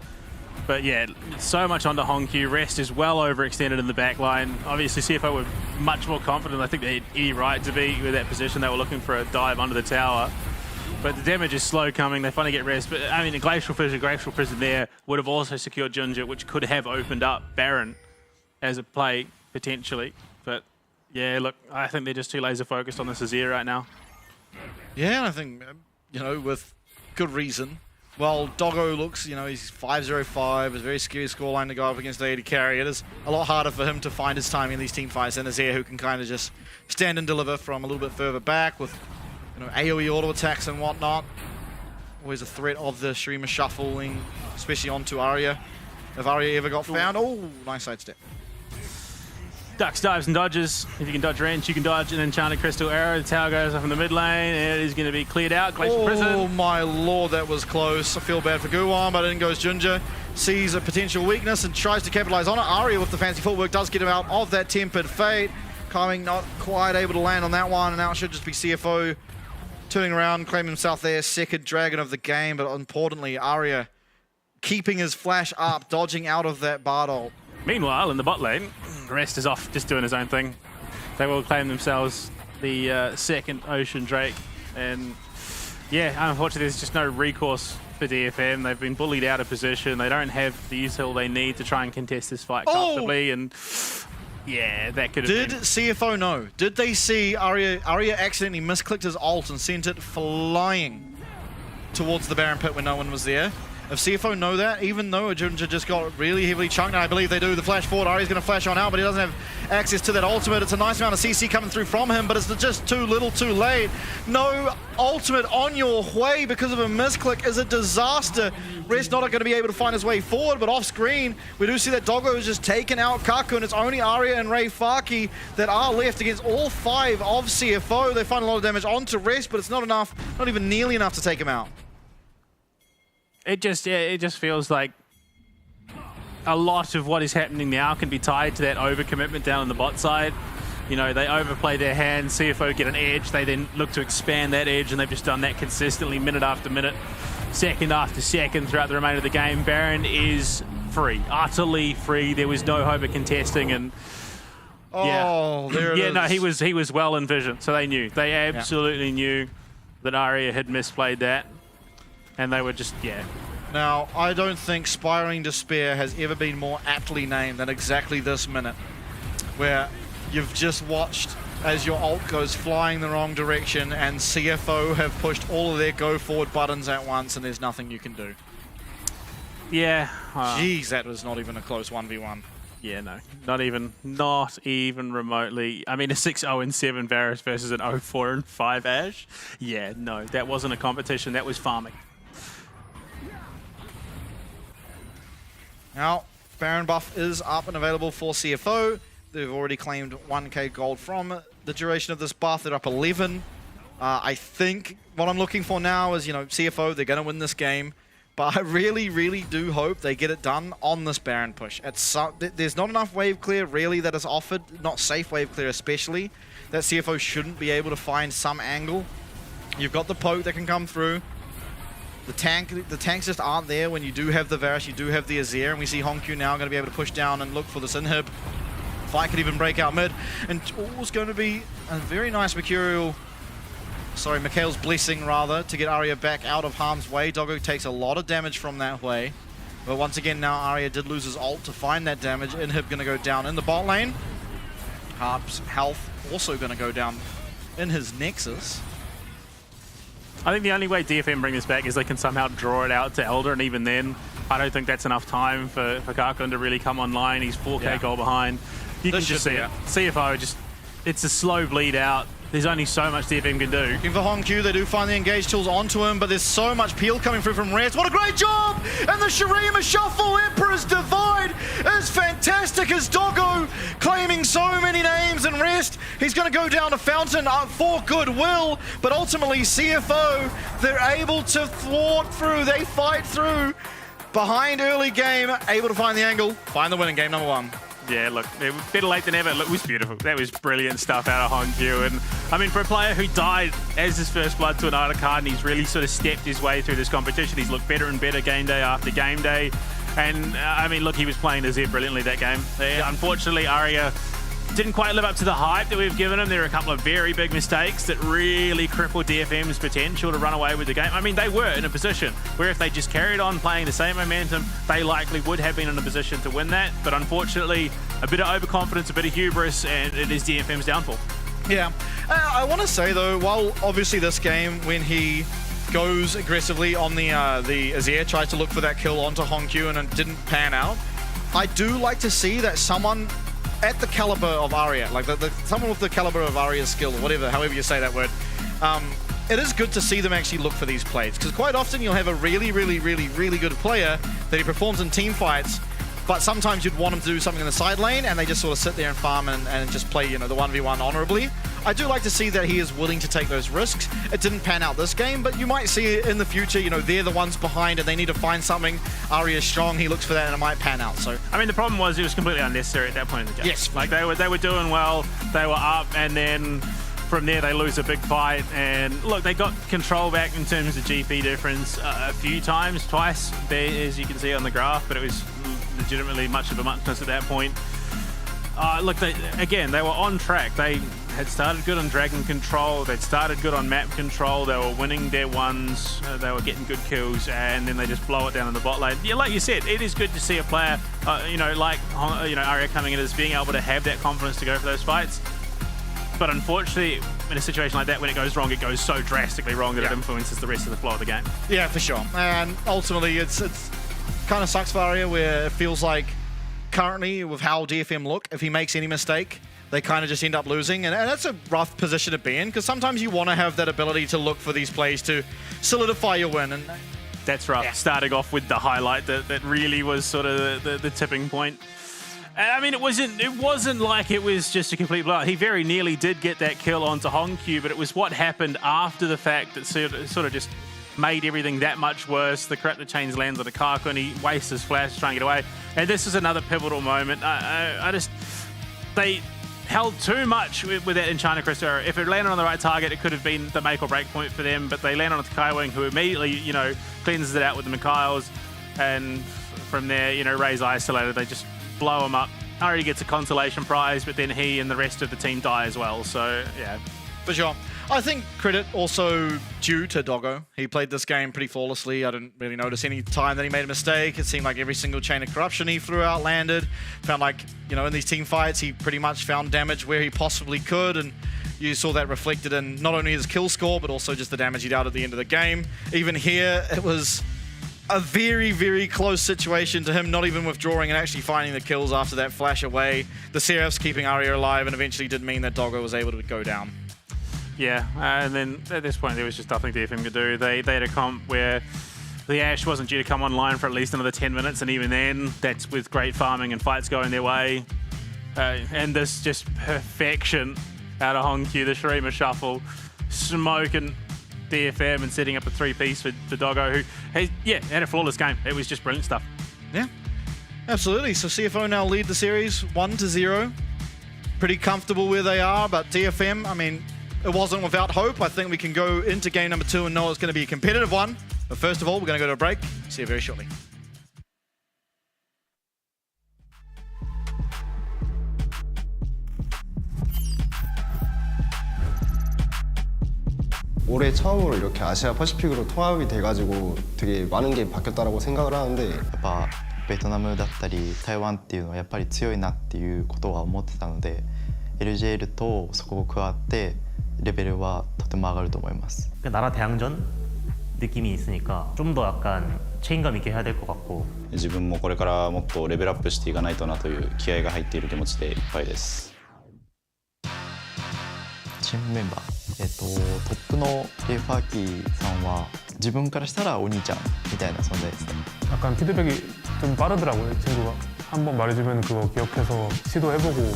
But yeah, so much onto Honky. Rest is well overextended in the back line. Obviously, CFO were much more confident. I think they had any right to be with that position. They were looking for a dive under the tower. But the damage is slow coming. They finally get Rest. But I mean, a Glacial Prison there would have also secured Jinja, which could have opened up Baron as a play, potentially. But yeah, look, I think they're just too laser focused on this Azir right now. Yeah, and I think, you know, with good reason. Well, Doggo looks, you know, he's 5-0-5, it's a very scary scoreline to go up against the AD carry. It is a lot harder for him to find his timing in these team fights than Azir, who can kind of just stand and deliver from a little bit further back with, you know, AoE auto attacks and whatnot. Always a threat of the streamer shuffling, especially onto Arya. If Arya ever got found, oh, nice sidestep. Ducks, dives, and dodges. If you can dodge Wrench, you can dodge an Enchanted Crystal Arrow. The tower goes up in the mid lane, and it is going to be cleared out. Glacial Prison. Oh my lord, that was close. I feel bad for Guwan, but in goes Jinja. Sees a potential weakness and tries to capitalize on it. Arya with the fancy footwork does get him out of that Tempered Fate. Coming not quite able to land on that one, and now it should just be CFO turning around, claiming himself their second dragon of the game, but importantly, Arya keeping his flash up, dodging out of that Bardol. Meanwhile, in the bot lane, Rest is off, just doing his own thing. They will claim themselves the second Ocean Drake. And yeah, unfortunately, there's just no recourse for DFM. They've been bullied out of position. They don't have the util they need to try and contest this fight comfortably. And yeah, that could have Did CFO know? Did they see Arya accidentally misclicked his ult and sent it flying towards the Baron Pit when no one was there? If CFO know that, even though Junja just got really heavily chunked, and I believe they do, the flash forward, Ari's going to flash on out, but he doesn't have access to that ultimate. It's a nice amount of CC coming through from him, but it's just too little too late. No ultimate on your way because of a misclick is a disaster. Rest not going to be able to find his way forward, but off screen, we do see that Doggo is just taking out Kaku, and it's only Aria and Ray Faki that are left against all 5 of CFO. They find a lot of damage onto Rest, but it's not enough, not even nearly enough to take him out. It just feels like a lot of what is happening now can be tied to that overcommitment down on the bot side. You know, they overplay their hand, CFO get an edge, they then look to expand that edge, and they've just done that consistently minute after minute, second after second throughout the remainder of the game. Baron is free, utterly free. There was no hope of contesting, and there it is. No, he was well envisioned, so they knew. They absolutely knew that Aria had misplayed that. And they were just, Now, I don't think Spiraling Despair has ever been more aptly named than exactly this minute, where you've just watched as your ult goes flying the wrong direction and CFO have pushed all of their go forward buttons at once and there's nothing you can do. Yeah. Jeez, that was not even a close 1v1. Yeah, no, not even remotely. I mean, a 6-0-7 Varus versus an 0-4-5 Ash. Yeah, no, that wasn't a competition, that was farming. Now, Baron buff is up and available for CFO. They've already claimed 1k gold from the duration of this buff. They're up 11. I think what I'm looking for now is, CFO, they're going to win this game. But I really, really do hope they get it done on this Baron push. There's not enough wave clear, really, that is offered. Not safe wave clear, especially. That CFO shouldn't be able to find some angle. You've got the poke that can come through. The tanks just aren't there when you do have the Varus, you do have the Azir, and we see Honkyu now going to be able to push down and look for this inhib. Fight could even break out mid, and all's going to be a very nice Mikhail's blessing, rather, to get Aria back out of harm's way. Doggo takes a lot of damage from that way, but once again now Aria did lose his ult to find that damage. Inhib going to go down in the bot lane. Harp's health also going to go down in his Nexus. I think the only way DFM bring this back is they can somehow draw it out to Elder, and even then, I don't think that's enough time for Karkun to really come online. He's 4k goal behind. You can just see it. CFO, it's a slow bleed out. There's only so much DFM can do. Looking for Honkyu, they do find the engage tools onto him, but there's so much peel coming through from Rest. What a great job! And the Shurima Shuffle Emperor's Divide is fantastic as Doggo claiming so many names and Rest. He's going to go down to Fountain for goodwill, but ultimately CFO, they're able to thwart through, they fight through. Behind early game, able to find the angle, find the winning game number 1. Yeah, look, better late than never. Look, it was beautiful. That was brilliant stuff out of Honkyu. And I mean, for a player who died as his first blood to an Ida card, and he's really sort of stepped his way through this competition. He's looked better and better game day after game day. And I mean, look, he was playing Azir brilliantly that game. Unfortunately, Aria didn't quite live up to the hype that we've given him. There were a couple of very big mistakes that really crippled DFM's potential to run away with the game. I mean, they were in a position where if they just carried on playing the same momentum, they likely would have been in a position to win that. But unfortunately, a bit of overconfidence, a bit of hubris, and it is DFM's downfall. Yeah. I want to say, though, while obviously this game, when he goes aggressively on the Azir, tries to look for that kill onto Honkyu and it didn't pan out, I do like to see that someone at the caliber of Aria, like someone with the caliber of Aria's skill, or whatever, however you say that word, it is good to see them actually look for these plays. Because quite often you'll have a really, really, really, really good player that he performs in team fights, but sometimes you'd want them to do something in the side lane and they just sort of sit there and farm and just play, the 1v1 honorably. I do like to see that he is willing to take those risks. It didn't pan out this game, but you might see it in the future, they're the ones behind and they need to find something. Aria's strong, he looks for that and it might pan out. So I mean, the problem was it was completely unnecessary at that point in the game. Yes. Like they were doing well, they were up, and then from there they lose a big fight. And look, they got control back in terms of GP difference a few times, twice, there, as you can see on the graph, but it was legitimately much of a muchness at that point. Look, they were on track. They had started good on Dragon control, they'd started good on map control, they were winning their ones, they were getting good kills, and then they just blow it down in the bot lane. Yeah, like you said, it is good to see a player, like Aria coming in as being able to have that confidence to go for those fights. But unfortunately, in a situation like that, when it goes wrong, it goes so drastically wrong that it influences the rest of the flow of the game. Yeah, for sure. And ultimately, it's kind of sucks for Aria, where it feels like currently with how DFM look, if he makes any mistake, they kind of just end up losing. And that's a rough position to be in, because sometimes you want to have that ability to look for these plays to solidify your win. And that's rough. Yeah. Starting off with the highlight that really was sort of the tipping point. And I mean, it wasn't like it was just a complete blowout. He very nearly did get that kill onto Hongkyu, but it was what happened after the fact that sort of just made everything that much worse. The Corrupted Chains lands on the Kaku and he wastes his flash to try and get away. And this is another pivotal moment. They held too much with that Enchanted Crystal. If it landed on the right target, it could have been the make or break point for them, but they landed on the Kaiwing, who immediately, cleanses it out with the Mikhails. And from there, Ray's isolated. They just blow him up. Ari gets a consolation prize, but then he and the rest of the team die as well. So, yeah. For sure. I think credit also due to Doggo. He played this game pretty flawlessly. I didn't really notice any time that he made a mistake. It seemed like every single chain of corruption he threw out landed. Found like, in these team fights, he pretty much found damage where he possibly could. And you saw that reflected in not only his kill score, but also just the damage he dealt at the end of the game. Even here, it was a very, very close situation to him not even withdrawing and actually finding the kills after that flash away. The Seraphs keeping Aria alive and eventually did mean that Doggo was able to go down. Yeah, and then at this point there was just nothing DFM could do. They had a comp where the Ashe wasn't due to come online for at least another 10 minutes, and even then, that's with great farming and fights going their way. And this just perfection out of Hongkyu, the Shurima shuffle, smoking DFM and setting up a three-piece for Doggo, who had a flawless game. It was just brilliant stuff. Yeah, absolutely. So CFO now lead the series 1-0. Pretty comfortable where they are, but DFM, I mean, it wasn't without hope. I think we can go into game number 2 and know it's going to be a competitive one. But first of all, we're going to go to a break. See you very shortly. 올해 처음으로 이렇게 아시아 퍼시픽으로 통합이 돼가지고 되게 많은 게 바뀌었다라고 생각을 하는데 やっぱベトナムだったり台湾っていうのはやっぱり強いなっていうことは思ってたので LGL とそこを加わってレベルはとても上がると思います 나라 대항전 느낌이 있으니까 좀 더 약간 책임감 있게 해야 될 것 같고 自分もこれからもっとレベルアップしていかないとなという気合が入っている気持ちでいっぱいです チームメンバートップのレイファーキーさんは自分からしたらお兄ちゃんみたいな存在ですね 약간 피드백이 좀 빠르더라고요, 친구가. 한번 말해주면 그거 기억해서 시도해보고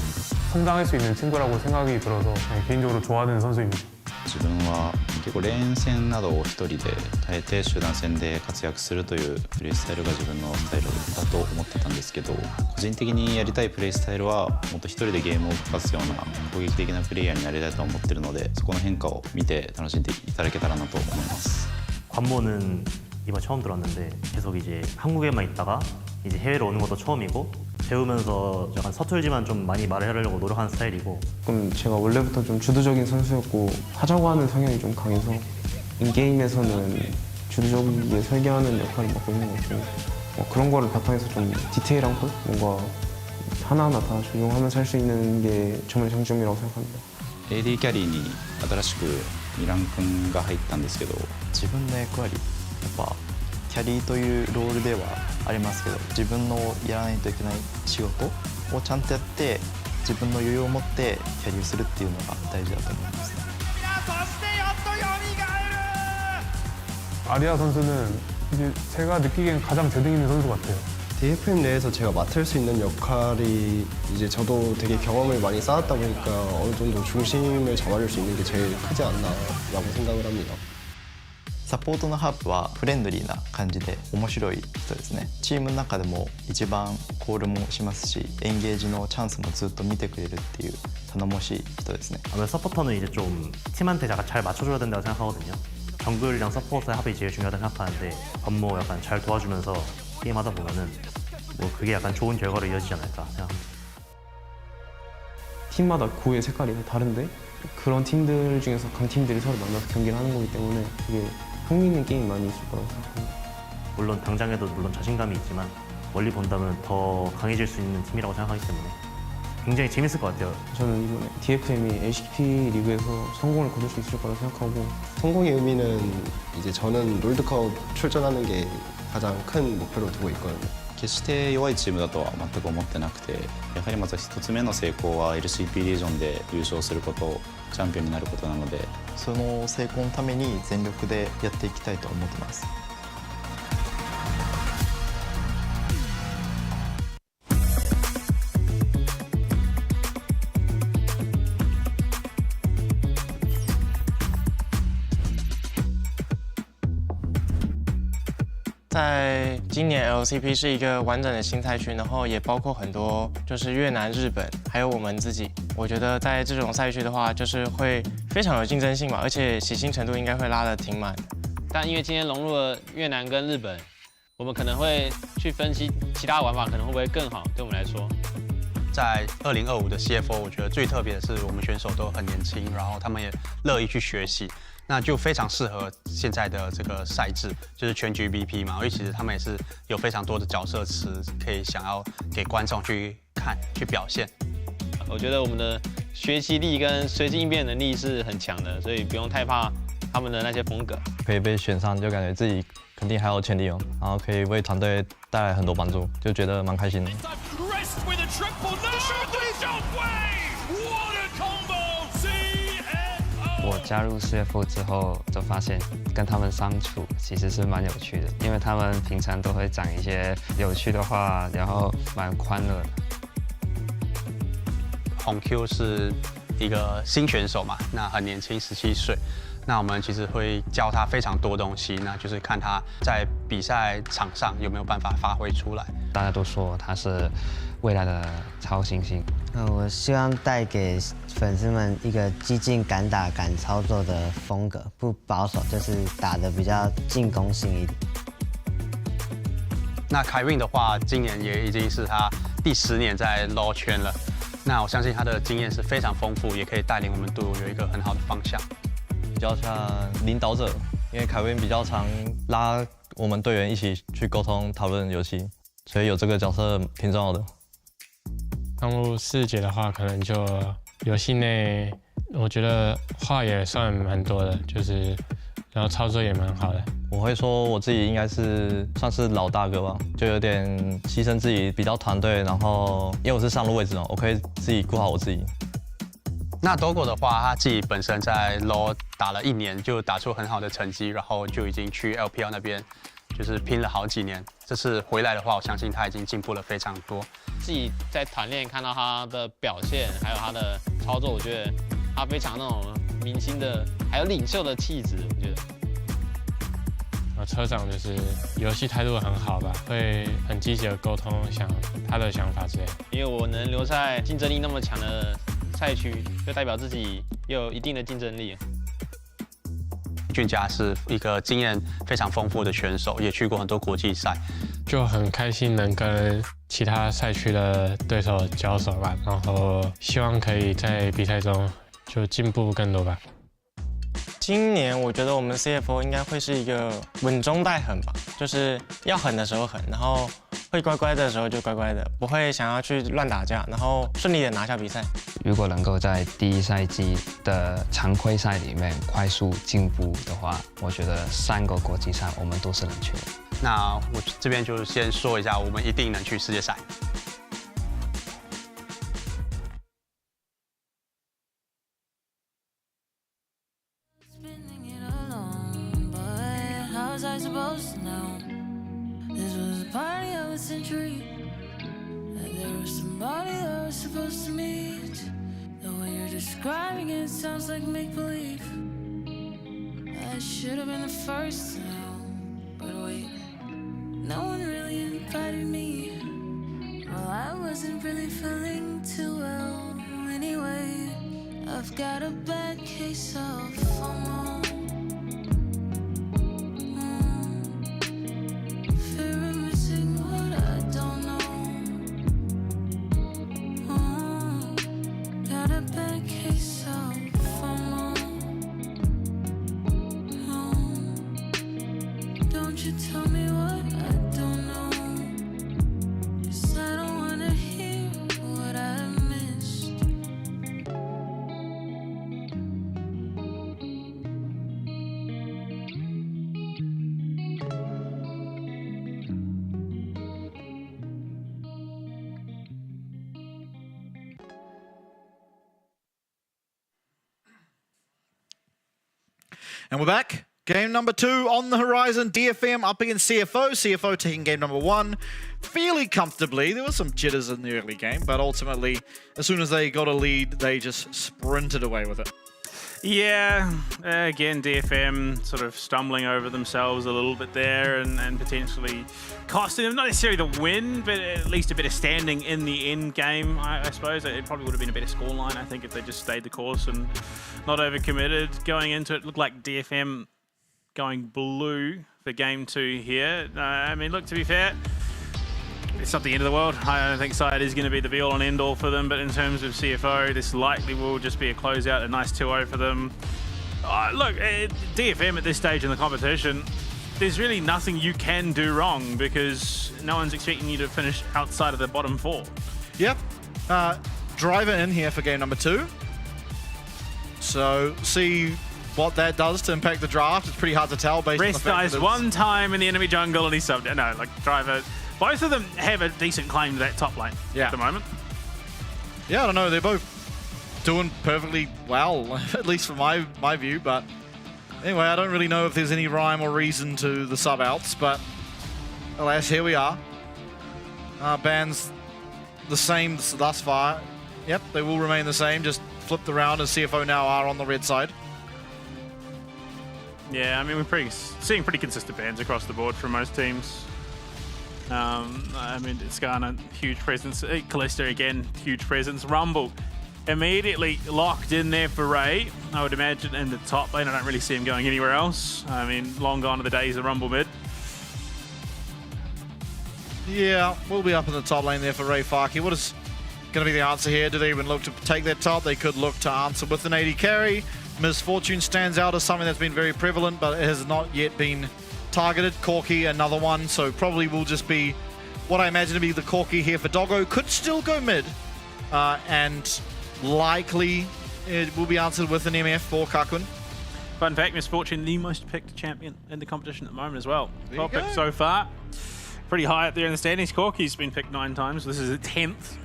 성장할 수 있는 친구라고 생각이 들어서 개인적으로 좋아하는 선수입니다. 自分は結構連戦などを一人で耐えて集団戦で活躍するというプレースタイルが自分のスタイルだと思ってたんですけど個人的にやりたいプレースタイルはもっと一人でゲームを動かすような攻撃的なプレイヤーになりたいと思ってるのでそこの変化を見て楽しんでいただけたらなと思います 관모는 이번 처음 들었는데 계속 이제 한국에만 있다가 이제 해외로 오는 것도 처음이고 배우면서 약간 서툴지만 좀 많이 말을 하려고 노력하는 스타일이고 그럼 제가 원래부터 좀 주도적인 선수였고 하자고 하는 성향이 좀 강해서 인게임에서는 주도적이게 설계하는 역할을 맡고 있는 것 같고 그런 거를 바탕에서 좀 디테일한 것 뭔가 하나하나 다 조종하면서 할 수 있는 게 저만의 장점이라고 생각합니다. AD キャリーに新しくミラン君が入ったんですけど自分の役割やっぱキャリーというロールではありますけど自分のやらないといけない仕事をちゃんとやって自分の余裕を持ってキャリーをするっていうのが大事だと思いますね 아리아 선수는 이제 제가 느끼기엔 가장 재능 있는 선수 같아요. DFM 내에서 제가 맡을 수 있는 역할이 이제 저도 되게 경험을 많이 쌓았다 보니까 어느 정도 중심을 잡아줄 수 있는 게 제일 크지 않나라고 생각을 합니다. サポートのハープはフレンドリーな感じで面白い人ですねチームの中でも一番コールもしますしエンゲージのチャンスもずっと見てくれるっていう頼もしい人ですね 아무래도 서포터는 이제 좀 팀한테 잘 맞춰줘야 된다고 생각하거든요 정글이랑 서포터의 합이 제일 중요하다고 생각하는데 업무 약간 잘 도와주면서 게임하다 보면은 뭐 그게 약간 좋은 결과로 이어지지 않을까 생각합니다 팀마다 고유의 색깔이 다 다른데 그런 팀들 중에서 강팀들이 서로 만나서 경기를 하는 거기 때문에 되게 흥미있는 게임이 많이 있을 거라고 생각합니다. 물론 당장에도 물론 자신감이 있지만 멀리 본다면 더 강해질 수 있는 팀이라고 생각하기 때문에 굉장히 재밌을 것 같아요. 저는 이번에 DFM이 LCP 리그에서 성공을 거둘 수 있을 거라 생각하고 성공의 의미는 이제 저는 롤드컵 출전하는 게 가장 큰 목표로 두고 있거든요. 決して弱いチームだとは全く思ってなくて、やはりまず一つ目の成功は LCP リージョンで優勝すること、チャンピオンになることなので、その成功のために全力でやっていきたいと思ってます。在今年 LCP 是一个完整的新赛区，然后也包括很多就是越南、日本，还有我们自己。我觉得在这种赛区的话，就是会非常有竞争性嘛，而且喜新程度应该会拉得挺满的。但因为今天融入了越南跟日本，我们可能会去分析其他玩法可能会不会更好，对我们来说。在2025的 CFO， 我觉得最特别的是我们选手都很年轻，然后他们也乐意去学习。那就非常适合现在的这个赛制，就是全局 BP 嘛，因为其实他们也是有非常多的角色词可以想要给观众去看、去表现。我觉得我们的学习力跟随机应变能力是很强的，所以不用太怕他们的那些风格。可以被选上，就感觉自己肯定还有潜力哦，然后可以为团队带来很多帮助，就觉得蛮开心的。我加入 CFO 之后，就发现跟他们相处其实是蛮有趣的，因为他们平常都会讲一些有趣的话，然后蛮欢乐的。红 Q 是一个新选手嘛，那很年轻，17岁。那我们其实会教他非常多东西，那就是看他在比赛场上有没有办法发挥出来。大家都说他是未来的超新星。我希望带给粉丝们一个激进、敢打、敢操作的风格，不保守，就是打得比较进攻性一点。那凯运的话，今年也已经是他第10年在 LoL 圈了。那我相信他的经验是非常丰富，也可以带领我们队伍有一个很好的方向。比较像领导者，因为凯文比较常拉我们队员一起去沟通讨论游戏，所以有这个角色挺重要的。刚入4节的话，可能就游戏内，我觉得话也算蛮多的，就是然后操作也蛮好的。我会说我自己应该是算是老大哥吧，就有点牺牲自己，比较团队，然后因为我是上路位置嘛，我可以自己顾好我自己。那 Dogo 的话，他自己本身在 LoL 打了1年，就打出很好的成绩，然后就已经去 LPL 那边就是拼了好几年。这次回来的话，我相信他已经进步了非常多。自己在团练看到他的表现，还有他的操作，我觉得他非常那种明星的，还有领袖的气质，我觉得。车长就是游戏态度很好吧，会很积极的沟通他的想法之类的。因为我能留在竞争力那么强的赛区，就代表自己有一定的竞争力。俊佳是一个经验非常丰富的选手，也去过很多国际赛，就很开心能跟其他赛区的对手交手吧，然后希望可以在比赛中就进步更多吧。今年我觉得我们 CFO 应该会是一个稳中带狠吧，就是要狠的时候狠，然后会乖乖的时候就乖乖的，不会想要去乱打架，然后顺利的拿下比赛。如果能够在第1赛季的常规赛里面快速进步的话，我觉得3个国际赛我们都是能去的。那我这边就先说一下，我们一定能去世界赛。How's I supposed to know? This was a party of a century, and there was somebody that I was supposed to meet. The way you're describing it sounds like make-believe. I should have been the first to know, but wait, no one really invited me. Well, I wasn't really feeling too well anyway. I've got a bad case of FOMO. Tell me what I don't know, 'cause I don't wanna hear what I miss. And we're back. Game number 2 on the horizon. DFM up against CFO. CFO taking game number 1 fairly comfortably. There was some jitters in the early game, but ultimately, as soon as they got a lead, they just sprinted away with it. Yeah, again, DFM sort of stumbling over themselves a little bit there and potentially costing them, not necessarily the win, but at least a bit of standing in the end game, I suppose. It probably would have been a better scoreline, I think, if they just stayed the course and not overcommitted. Going into it, looked like DFM going blue for game 2 here. I mean, look, to be fair, it's not the end of the world. I don't think side is going to be the be-all and end-all for them, but in terms of CFO, this likely will just be a closeout, a nice 2-0 for them. Look, DFM at this stage in the competition, there's really nothing you can do wrong because no one's expecting you to finish outside of the bottom 4. Yep. Driver in here for game number 2. So, see what that does to impact the draft. It's pretty hard to tell based on the Rest fact dies that one time in the enemy jungle and he's subbed. No, like Driver. Both of them have a decent claim to that top lane at the moment. Yeah, I don't know. They're both doing perfectly well, at least from my view. But anyway, I don't really know if there's any rhyme or reason to the sub-outs. But alas, here we are. Bans the same thus far. Yep, they will remain the same. Just flipped around as CFO now are on the red side. Yeah, I mean, we're seeing pretty consistent bans across the board from most teams. I mean, Skarner, huge presence. Kalista, again, huge presence. Rumble, immediately locked in there for Ray. I would imagine in the top lane. I don't really see him going anywhere else. I mean, long gone are the days of Rumble mid. Yeah, we'll be up in the top lane there for Ray Farkey. What is going to be the answer here? Do they even look to take that top? They could look to answer with an AD carry. Misfortune stands out as something that's been very prevalent, but it has not yet been targeted. Corky, another one, so probably will just be what I imagine to be the Corky here for Doggo. Could still go mid, and likely it will be answered with an MF for Kakun. Fun fact, Misfortune, the most picked champion in the competition at the moment as well. There 12 you picks go. so far. Pretty high up there in the standings. Corky's been picked 9 times. This is the 10th.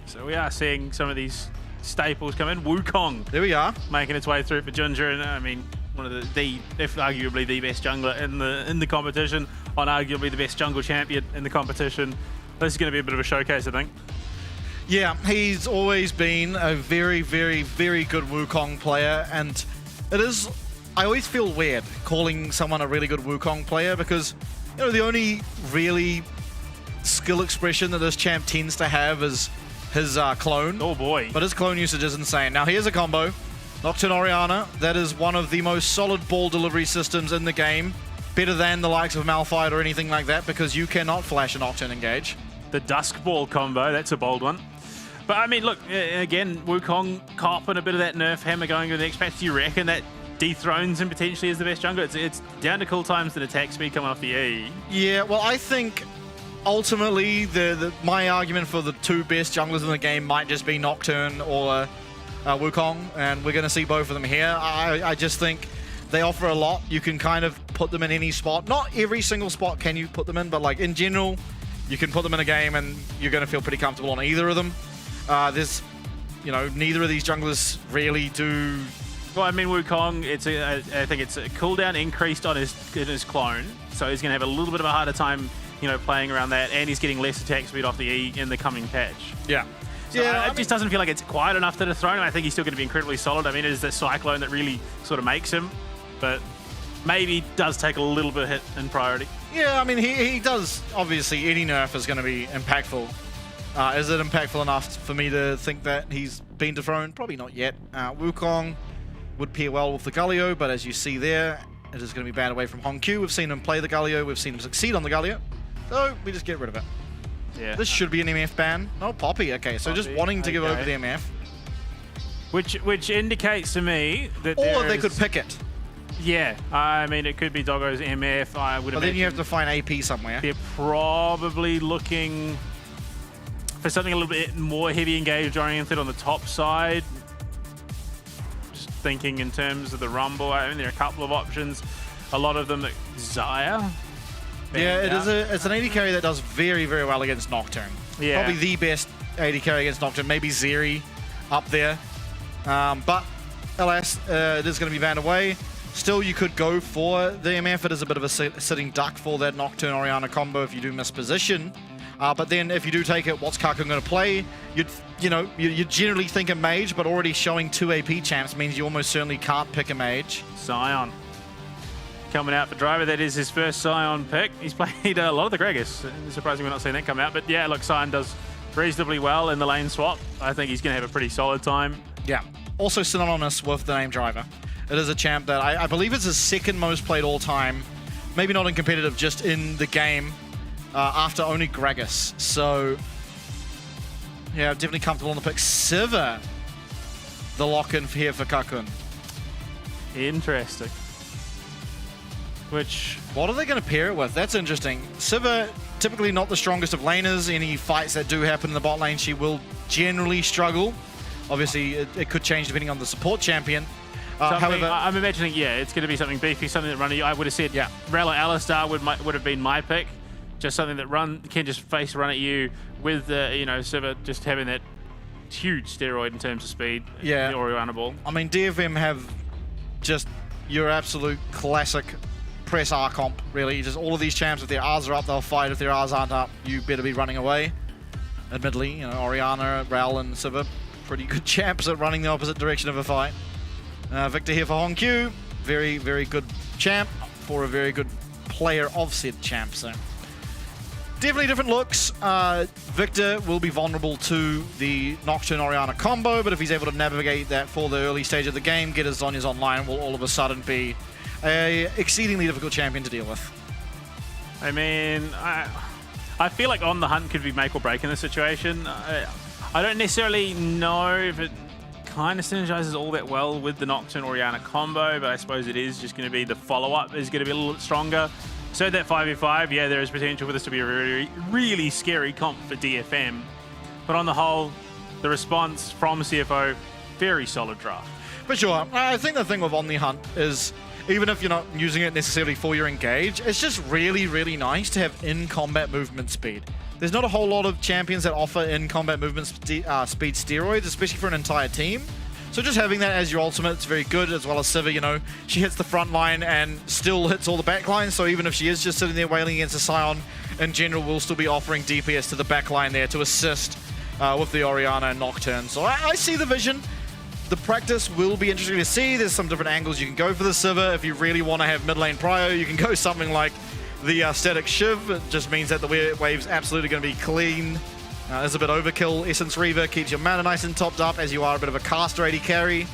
So we are seeing some of these staples come in. Wukong. There we are. Making its way through for Ginger, and I mean, one of the if arguably the best jungler in the competition, on arguably the best jungle champion in the competition. This is going to be a bit of a showcase, I think. Yeah, he's always been a very, very, very good Wukong player, and it is. I always feel weird calling someone a really good Wukong player because, you know, the only really skill expression that this champ tends to have is his clone. Oh boy! But his clone usage is insane. Now here's a combo. Nocturne Orianna, that is one of the most solid ball delivery systems in the game. Better than the likes of Malphite or anything like that because you cannot flash a Nocturne engage. The Dusk Ball combo, that's a bold one. But I mean, look, again, Wukong copping a bit of that nerf hammer going to the next patch. Do you reckon that dethrones him potentially as the best jungler? It's down to cool times and attack speed coming off the E. Yeah, well, I think ultimately my argument for the 2 best junglers in the game might just be Nocturne or Wukong, and we're going to see both of them here. I just think they offer a lot. You can kind of put them in any spot. Not every single spot can you put them in, but like in general, you can put them in a game and you're going to feel pretty comfortable on either of them. There's, you know, neither of these junglers really do. Well, I mean, Wukong, I think it's a cooldown increased on his clone, so he's going to have a little bit of a harder time, you know, playing around that, and he's getting less attack speed off the E in the coming patch. Yeah. So it just doesn't feel like it's quite enough to dethrone him. I think he's still going to be incredibly solid. I mean, it is the Cyclone that really sort of makes him, but maybe does take a little bit of hit in priority. Yeah, I mean, he does. Obviously, any nerf is going to be impactful. Is it impactful enough for me to think that he's been dethroned? Probably not yet. Wukong would pair well with the Galio, but as you see there, it is going to be banned away from Hongq. We've seen him play the Galio. We've seen him succeed on the Galio. So we just get rid of it. Yeah. This should be an MF ban. No, Poppy. Okay, so just wanting to give over the MF. Which indicates to me that Or they could pick it. Yeah, I mean, it could be Doggo's MF. I would But imagine then you have to find AP somewhere. they're probably looking for something a little bit more heavy engaged oriented on the top side. Just thinking in terms of the Rumble, I mean, there are a couple of options. A lot of them that Xayah. Yeah, it's an AD carry that does very, very well against Nocturne. Yeah. Probably the best AD carry against Nocturne. Maybe Zeri up there. But alas, it is going to be banned away. Still, you could go for the MF. It is a bit of a sitting duck for that Nocturne Orianna combo if you do miss position. But then if you do take it, what's Kakun going to play? You generally think a mage, but already showing 2 AP champs means you almost certainly can't pick a mage. Scion coming out for driver. That is his first Scion pick. He's played a lot of the Gragas. Surprisingly, we're not seeing that come out. But yeah, look, Scion does reasonably well in the lane swap. I think he's going to have a pretty solid time. Yeah, also synonymous with the name driver. It is a champ that I believe it's his second most played all time. Maybe not in competitive, just in the game after only Gragas. So yeah, definitely comfortable on the pick. Sivir, the lock-in here for Kakun. Interesting. What are they going to pair it with? That's interesting. Sivir, typically not the strongest of laners. Any fights that do happen in the bot lane, she will generally struggle. Obviously, it could change depending on the support champion. However, I'm imagining, yeah, it's going to be something beefy, something that I would have said, yeah, Rel or Alistar would have been my pick. Just something that can just run at you with Sivir just having that huge steroid in terms of speed. Yeah, the Orianna ball. I mean, DFM have just your absolute classic press R comp, really. Just all of these champs, if their R's are up, they'll fight. If their R's aren't up, you better be running away. Admittedly, Orianna, Rel, and Sivir, pretty good champs at running the opposite direction of a fight. Victor here for Hongq, very, very good champ for a very good player of said champ. So definitely different looks. Victor will be vulnerable to the Nocturne Orianna combo, but if he's able to navigate that for the early stage of the game, get his Zhonya's online, will all of a sudden be a exceedingly difficult champion to deal with. I mean, I feel like On the Hunt could be make or break in this situation. I don't necessarily know if it kind of synergizes all that well with the Nocturne Orianna combo, but I suppose it is just going to be the follow-up is going to be a little bit stronger. So that 5v5, yeah, there is potential for this to be a really, really scary comp for DFM. But on the whole, the response from CFO, very solid draft. For sure. I think the thing with On the Hunt is, even if you're not using it necessarily for your engage, it's just really, really nice to have in-combat movement speed. There's not a whole lot of champions that offer in-combat movement speed steroids, especially for an entire team. So just having that as your ultimate is very good, as well as Sivir, she hits the front line and still hits all the back lines, so even if she is just sitting there wailing against a Scion, in general, we'll still be offering DPS to the back line there to assist with the Orianna and Nocturne. So I see the vision. The practice will be interesting to see. There's some different angles you can go for the Sivir. If you really want to have mid lane prio, you can go something like the static Shiv. It just means that the wave's absolutely going to be clean. There's a bit overkill. Essence Reaver keeps your mana nice and topped up as you are a bit of a caster AD carry.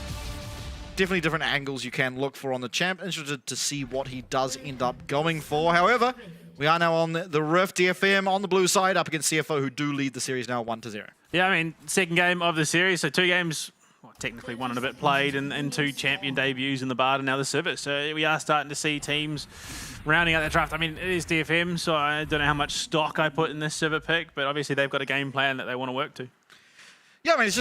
Definitely different angles you can look for on the champ. Interested to see what he does end up going for. However, we are now on the Rift. DFM on the blue side up against CFO, who do lead the series now 1-0. Yeah, I mean, second game of the series, so 2 games, well, technically 1 and a bit played, and 2 champion debuts in the Bard and now the Sivir. So we are starting to see teams rounding out that draft. I mean, it is DFM, so I don't know how much stock I put in this Sivir pick, but obviously they've got a game plan that they want to work to. Yeah, I mean,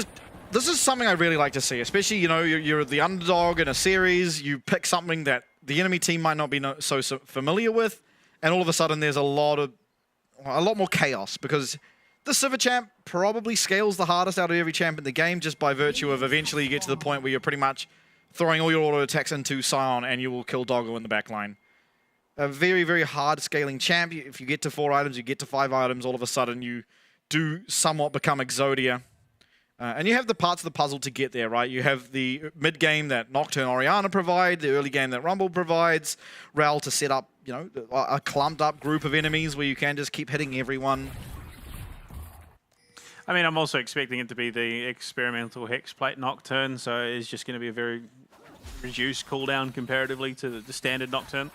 this is something I really like to see, especially, you're the underdog in a series, you pick something that the enemy team might not be so familiar with, and all of a sudden there's a lot more chaos, because the Sivir champ probably scales the hardest out of every champ in the game, just by virtue of eventually you get to the point where you're pretty much throwing all your auto attacks into Scion and you will kill Doggo in the back line. A very, very hard scaling champ. If you get to 4 items, you get to 5 items, all of a sudden you do somewhat become Exodia. And you have the parts of the puzzle to get there, right? You have the mid game that Nocturne Orianna provide, the early game that Rumble provides, Rel to set up, a clumped up group of enemies where you can just keep hitting everyone. I mean, I'm also expecting it to be the experimental Hexplate Nocturne, so it's just going to be a very reduced cooldown comparatively to the standard Nocturne.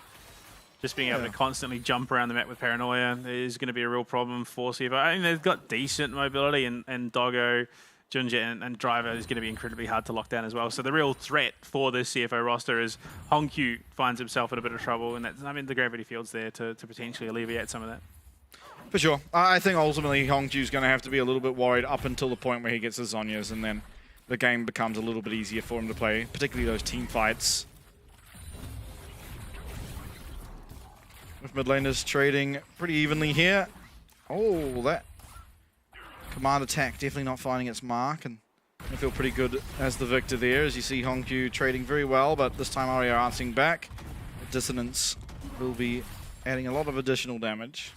Just being able to constantly jump around the map with Paranoia is going to be a real problem for CFO. I mean, they've got decent mobility, and Doggo, Junja, and Driver is going to be incredibly hard to lock down as well. So the real threat for this CFO roster is Hongq finds himself in a bit of trouble, and the gravity field's there to potentially alleviate some of that. For sure. I think ultimately Hongqi's going to have to be a little bit worried up until the point where he gets his Zhonyas, and then the game becomes a little bit easier for him to play, particularly those team fights. With mid laners trading pretty evenly here. Oh, that command attack definitely not finding its mark, and I feel pretty good as the victor there, as you see Hongkyu trading very well, but this time Aria answering back. Dissonance will be adding a lot of additional damage.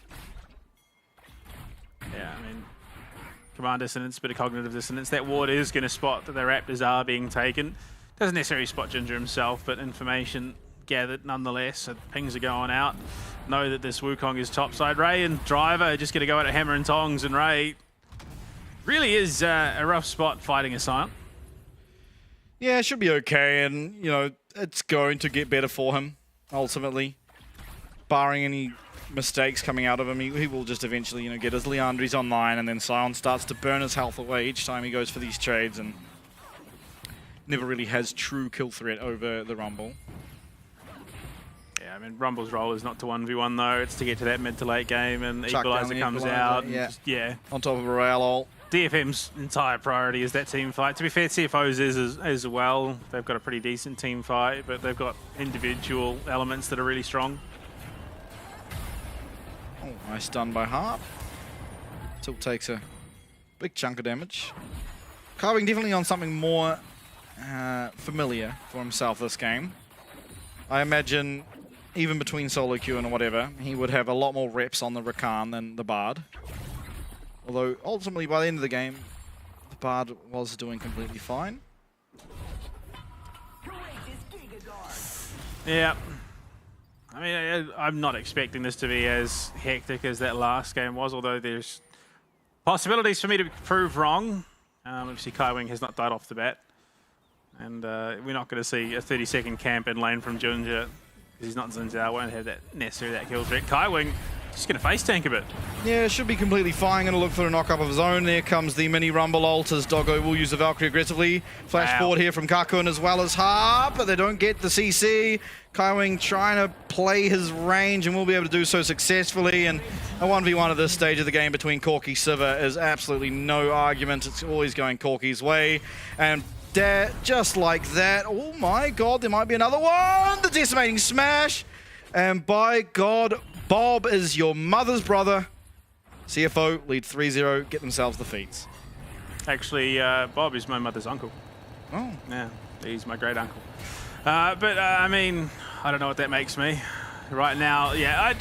Yeah, I mean, command dissonance, bit of cognitive dissonance. That ward is going to spot that the Raptors are being taken. Doesn't necessarily spot Ginger himself, but information gathered nonetheless. So pings are going out. Know that this Wukong is topside. Ray and Driver are just going to go at a hammer and tongs, and Ray really is a rough spot fighting a Scion. Yeah, it should be okay, and, you know, it's going to get better for him, ultimately. Barring any mistakes coming out of him, he will just eventually, you know, get his Leandries online, and then Scion starts to burn his health away each time he goes for these trades, and never really has true kill threat over the Rumble. Yeah, I mean, Rumble's role is not to 1v1 though, it's to get to that mid to late game, and Chuck Equalizer down the comes Equalizer, out. yeah. And just, yeah. On top of a rail ult. DFM's entire priority is that team fight. To be fair, CFO's is as well. They've got a pretty decent team fight, but they've got individual elements that are really strong. Oh, nice stun by Harp. Tilt takes a big chunk of damage. Carving definitely on something more familiar for himself this game. I imagine even between solo queue and whatever, he would have a lot more reps on the Rakan than the Bard. Although ultimately by the end of the game, the Bard was doing completely fine. Yeah. I mean, I'm not expecting this to be as hectic as that last game was, although there's possibilities for me to prove wrong. Obviously, Kaiwing has not died off the bat. And we're not going to see a 30-second camp in lane from Junja, because he's not Xin Zhao, won't have that necessarily that kill threat. Kaiwing just going to face tank a bit. Yeah, should be completely fine. Going to look for a knock-up of his own. There comes the mini Rumble ult as Doggo will use the Valkyrie aggressively. Flash forward here from Kakun as well as Harp, but they don't get the CC. Kaiwing trying to play his range and will be able to do so successfully. And a 1v1 at this stage of the game between Corki Sivir is absolutely no argument. It's always going Corki's way. And just like that, oh my god, there might be another one! The decimating smash! And by god, Bob is your mother's brother. CFO lead 3-0, get themselves the feats. Actually, Bob is my mother's uncle. Oh. Yeah, he's my great uncle. I mean, I don't know what that makes me. Right now, yeah,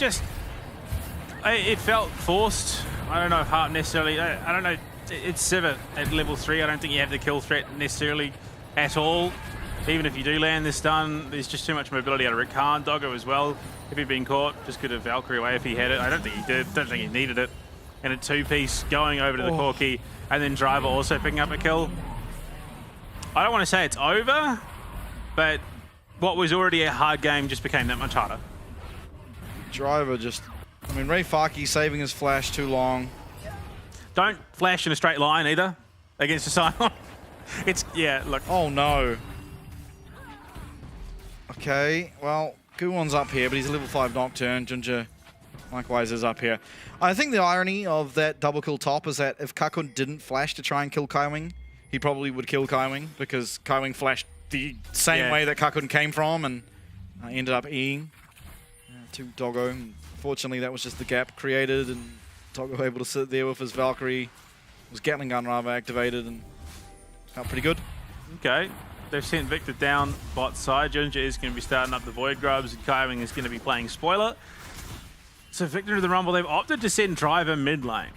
it felt forced. I don't know if Harp necessarily, I don't know. It's Sivir at level 3. I don't think you have the kill threat necessarily at all. Even if you do land this stun, there's just too much mobility out of Rakan. Doggo as well, if he'd been caught, just could have Valkyrie away if he had it. I don't think he did. Don't think he needed it. And a two-piece going over to the Corki, and then Driver also picking up a kill. I don't want to say it's over, but what was already a hard game just became that much harder. Driver just, I mean, Ray Faki saving his flash too long. Don't flash in a straight line either against a Scion. It's, yeah, look. Oh no. Okay, well, Guwon's up here, but he's a level 5 Nocturne. Junja likewise is up here. I think the irony of that double kill top is that if Kakun didn't flash to try and kill Kaiwing, he probably would kill Kaiwing, because Kaiwing flashed the same way that Kakun came from and ended up Eing to Doggo. Fortunately, that was just the gap created, and Doggo able to sit there with his Valkyrie. Was Gatling gun rather activated, and felt pretty good. Okay, they've sent Victor down bot side. Junja is going to be starting up the Void Grubs, and Kaiwing is going to be playing spoiler. So Victor to the Rumble, they've opted to send Driver mid lane.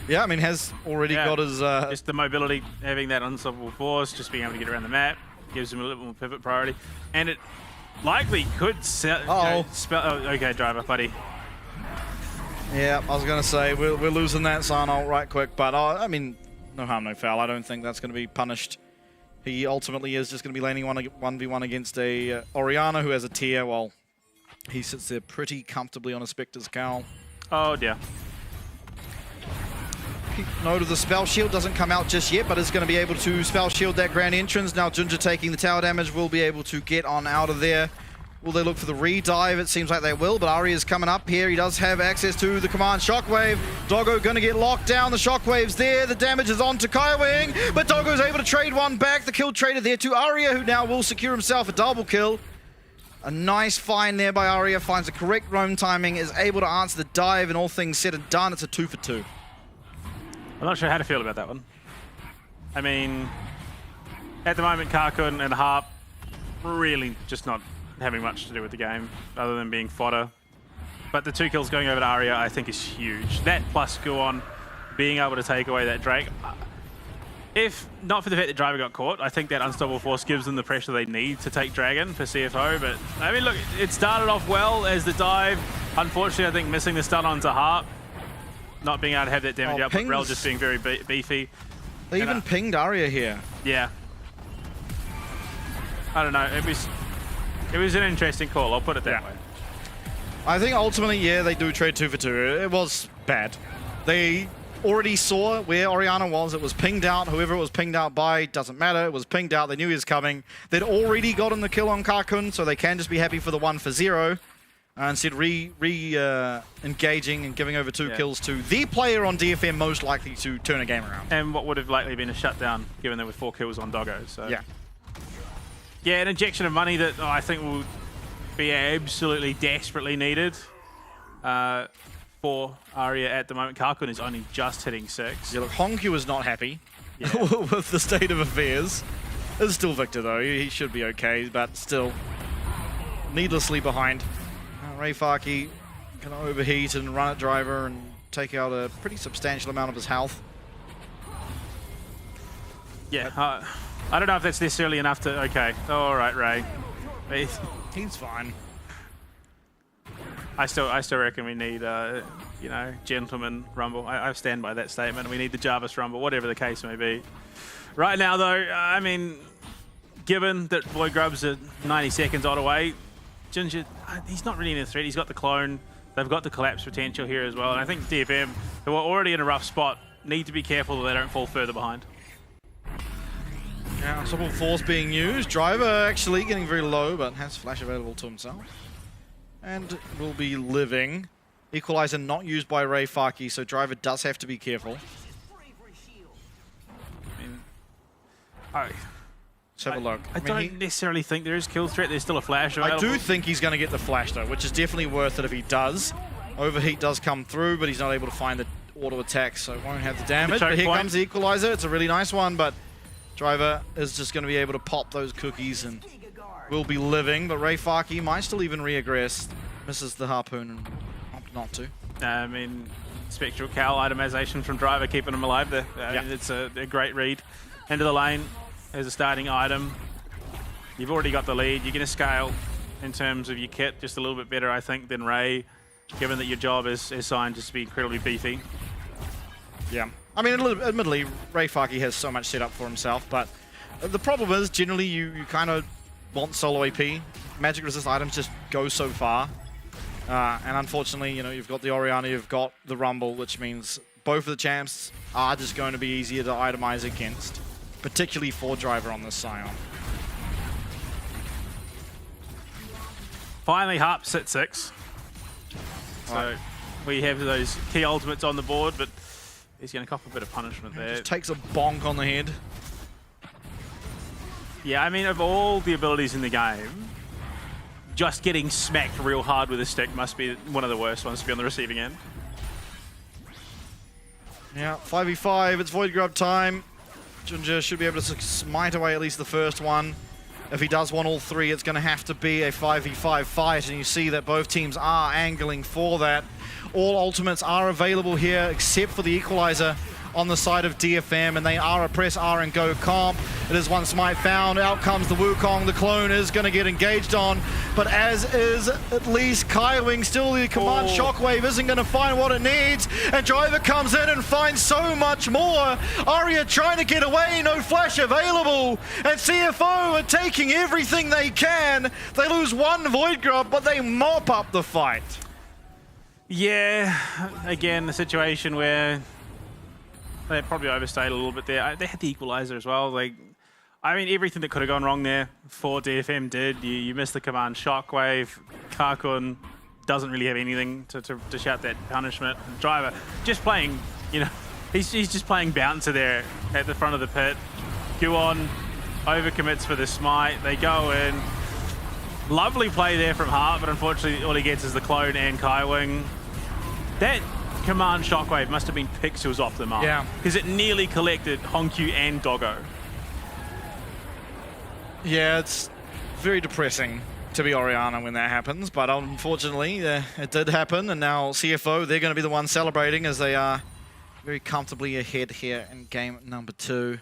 Yeah, I mean, has already got his... just the mobility, having that unstoppable force, just being able to get around the map, gives him a little more pivot priority. And it likely could okay, Driver, buddy. Yeah, I was going to say, we're losing that Scion ult right quick, but I mean, no harm, no foul. I don't think that's going to be punished. He ultimately is just going to be landing 1v1 against a Orianna who has a tier, while he sits there pretty comfortably on a Spectre's cowl. Oh dear. Note of the spell shield doesn't come out just yet, but is going to be able to spell shield that grand entrance. Now Junja taking the tower damage will be able to get on out of there. Will they look for the re-dive? It seems like they will, but Ari is coming up here. He does have access to the command shockwave. Doggo going to get locked down. The shockwave's there. The damage is on to Kaiwing, but Doggo's able to trade one back. The kill traded there to Arya, who now will secure himself a double kill. A nice find there by Arya. Finds the correct roam timing, is able to answer the dive, and all things said and done, it's a 2 for 2. I'm not sure how to feel about that one. I mean, at the moment, Karkun and Harp really just not having much to do with the game other than being fodder. But the 2 kills going over to Aria, I think, is huge. That plus Guon being able to take away that Drake. If not for the fact that Driver got caught, I think that Unstoppable Force gives them the pressure they need to take Dragon for CFO. But, I mean, look, it started off well as the dive. Unfortunately, I think missing the stun onto Harp. Not being able to have that damage out, but Rel just being very beefy. They even pinged Aria here. Yeah. I don't know. It was an interesting call, I'll put it that way. I think ultimately, yeah, they do trade 2 for 2. It was bad. They already saw where Orianna was. It was pinged out. Whoever it was pinged out by, doesn't matter. It was pinged out. They knew he was coming. They'd already gotten the kill on Karkun, so they can just be happy for the 1 for 0. Instead, engaging and giving over 2 kills to the player on DFM most likely to turn a game around. And what would have likely been a shutdown, given there were 4 kills on Doggo. So yeah, an injection of money that I think will be absolutely desperately needed for Aria at the moment. Karkun is only just hitting 6. Yeah, look, Hongkyu is not happy with the state of affairs. It's still Victor, though. He should be okay, but still needlessly behind. Ray Farkey can overheat and run at Driver and take out a pretty substantial amount of his health. Yeah, I don't know if that's necessarily enough to... Okay, all right, Ray. He's fine. I still reckon we need, you know, gentleman rumble. I stand by that statement. We need the Jarvis rumble, whatever the case may be. Right now, though, I mean, given that Void Grub's at 90 seconds odd away, Ginger, he's not really in a threat. He's got the clone. They've got the collapse potential here as well. And I think DFM, who are already in a rough spot, need to be careful that they don't fall further behind. Yeah, Unstoppable Force being used. Driver actually getting very low, but has flash available to himself. And will be living. Equalizer not used by Ray Farkey, so Driver does have to be careful. Let's have a look. I don't necessarily think there is kill threat. There's still a flash available. I do think he's going to get the flash, though, which is definitely worth it if he does. Overheat does come through, but he's not able to find the auto attack, so won't have the damage. But here comes the Equalizer. It's a really nice one, but Driver is just going to be able to pop those cookies and will be living. But Ray Farkey might still even re-aggress. Misses the Harpoon and opts not to. I mean, Spectral Cowl itemization from Driver keeping him alive there. It's a great read. Into the lane as a starting item. You've already got the lead. You're going to scale in terms of your kit just a little bit better, I think, than Ray, given that your job is signed just to be incredibly beefy. Yeah. I mean, admittedly, Ray Farkey has so much set up for himself, but the problem is, generally, you kind of want solo AP. Magic resist items just go so far. And unfortunately, you know, you've got the Orianna, you've got the Rumble, which means both of the champs are just going to be easier to itemize against, particularly for Driver on this Scion. Finally, Harp's at 6. So we have those key ultimates on the board, but he's going to cop a bit of punishment there. Just takes a bonk on the head. Yeah, I mean, of all the abilities in the game, just getting smacked real hard with a stick must be one of the worst ones to be on the receiving end. Yeah, 5v5, it's Void Grub time. Ginger should be able to smite away at least the first one. If he does want all 3, it's going to have to be a 5v5 fight, and you see that both teams are angling for that. All ultimates are available here, except for the Equalizer on the side of DFM, and they are a press R and go comp. It is one smite found. Out comes the Wukong. The clone is going to get engaged on, but as is at least Kaiwing. Still, the command shockwave isn't going to find what it needs, and Driver comes in and finds so much more. Aria trying to get away, no flash available, and CFO are taking everything they can. They lose one Void Grub, but they mop up the fight. Yeah, again, the situation where they probably overstayed a little bit there. They had the Equalizer as well. Like, I mean, everything that could have gone wrong there for DFM did. You missed the command shockwave. Karkun doesn't really have anything to shout that punishment. Driver just playing, you know, he's just playing bouncer there at the front of the pit. Guon overcommits for the smite. They go in. Lovely play there from Hart, but unfortunately all he gets is the clone and Kaiwing. That command shockwave must have been pixels off the mark. Yeah. Because it nearly collected Honkyu and Doggo. Yeah, it's very depressing to be Oriana when that happens, but unfortunately it did happen, and now CFO, they're going to be the ones celebrating as they are very comfortably ahead here in game number 2.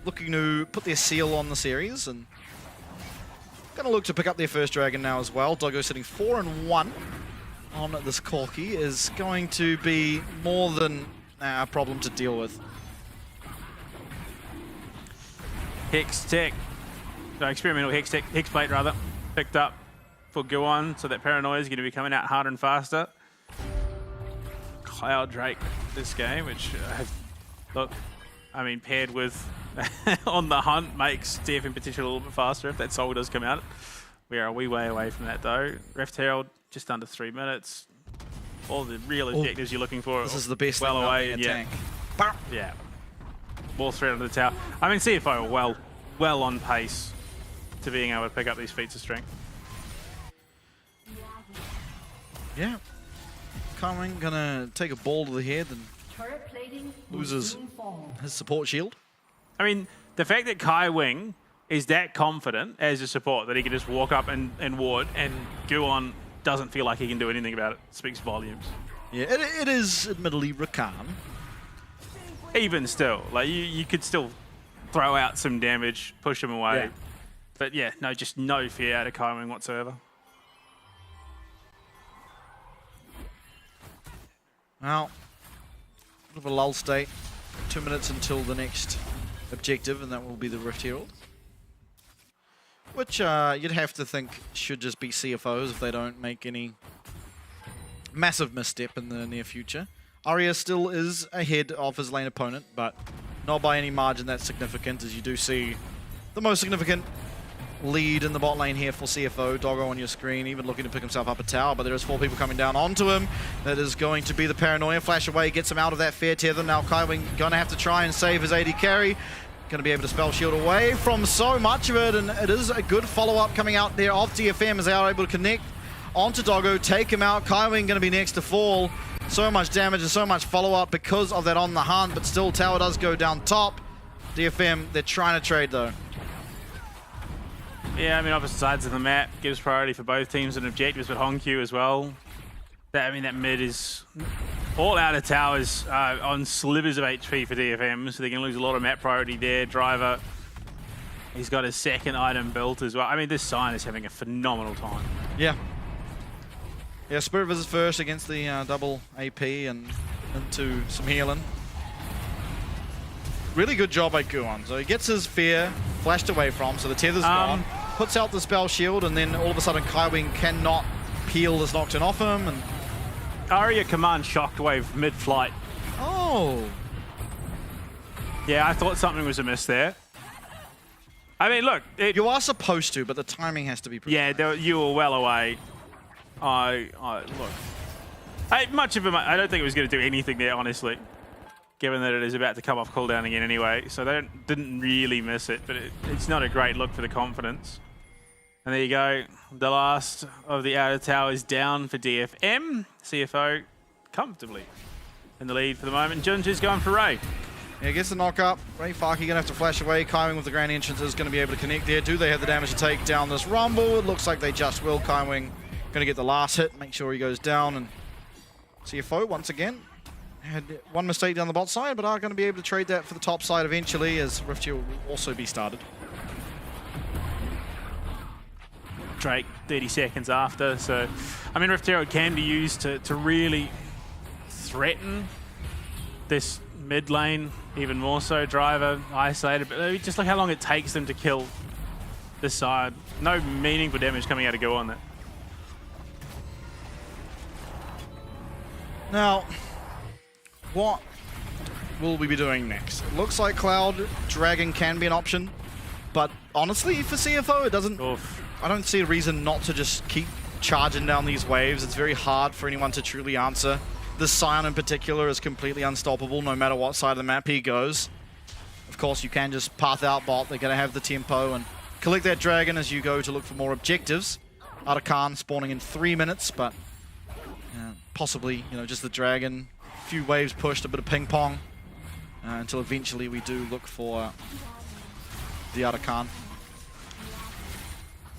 Looking to put their seal on the series, and going to look to pick up their first dragon now as well. Doggo sitting 4-1 on this Corki is going to be more than a problem to deal with. Hex tech, no, experimental hex tech, hex plate rather, picked up for Guan, so that Paranoia is going to be coming out harder and faster. Cloud Drake this game, which look, I mean, paired with On the Hunt makes DFM potential a little bit faster if that soul does come out. We are a wee way away from that though. Rift Herald just under 3 minutes. All the real objectives you're looking for. This is the best well thing away. in a Yeah. tank. Yeah. Ball threat under the tower. I mean, CFO are well on pace to being able to pick up these feats of strength. Yeah. Carmen gonna take a ball to the head and loses his support shield. I mean, the fact that Kai Wing is that confident as a support that he can just walk up and ward, and Guan doesn't feel like he can do anything about it, speaks volumes. Yeah, it is admittedly Rakan. Even still, like you could still throw out some damage, push him away. Yeah. But yeah, no, just no fear out of Kai Wing whatsoever. Now, bit of a lull state. 2 minutes until the next objective, and that will be the Rift Herald. Which you'd have to think should just be CFOs if they don't make any massive misstep in the near future. Arya still is ahead of his lane opponent, but not by any margin that's significant, as you do see the most significant lead in the bot lane here for CFO. Doggo on your screen, even looking to pick himself up a tower, but there is 4 people coming down onto him. That is going to be the Paranoia. Flash away, gets him out of that fair tether. Now Kaiwing going to have to try and save his AD carry. Going to be able to spell shield away from so much of it, and it is a good follow-up coming out there of DFM as they are able to connect onto Doggo, take him out. Kaiwing going to be next to fall. So much damage and so much follow-up because of that On the Hunt, but still tower does go down top. DFM, they're trying to trade though. Yeah, I mean, opposite sides of the map gives priority for both teams and objectives, but Honkyu as well. That mid is all out of towers on slivers of HP for DFM, so they're going to lose a lot of map priority there. Driver, he's got his second item built as well. I mean, this Sign is having a phenomenal time. Yeah. Yeah, Spirit Visits first against the double AP and into some healing. Really good job by Guan. So he gets his fear flashed away from, so the tether's gone. Puts out the spell shield, and then all of a sudden Kaiwing cannot peel this Nocturne off him. And Arya command Shockwave mid-flight. Oh. Yeah, I thought something was amiss there. I mean, look. You are supposed to, but the timing has to be precise. Yeah, you were well away. Look. Much of it, I don't think it was going to do anything there, honestly. Given that it is about to come off cooldown again anyway. So they didn't really miss it, but it's not a great look for the confidence. And there you go. The last of the outer towers down for DFM. CFO comfortably in the lead for the moment. Junji's going for Ray. Yeah, gets the knock up. Ray Farkey going to have to flash away. Kaiwing with the grand entrance is going to be able to connect there. Do they have the damage to take down this Rumble? It looks like they just will. Kaiwing going to get the last hit. Make sure he goes down. And CFO, once again, had one mistake down the bot side, but are going to be able to trade that for the top side eventually, as Rift Herald will also be started. Drake 30 seconds after, so I mean Rift Herald can be used to really threaten this mid lane even more so. Driver isolated, but just look how long it takes them to kill this side. No meaningful damage coming out of Go on there. Now, what will we be doing next? It looks like Cloud Dragon can be an option, but honestly for CFO it doesn't. I don't see a reason not to just keep charging down these waves. It's very hard for anyone to truly answer. This Scion in particular is completely unstoppable no matter what side of the map he goes. Of course, you can just path out bot. They're going to have the tempo and collect that dragon as you go to look for more objectives. Arakan spawning in 3 minutes, but possibly, just the dragon few waves pushed, a bit of ping pong, until eventually we do look for the Arakan.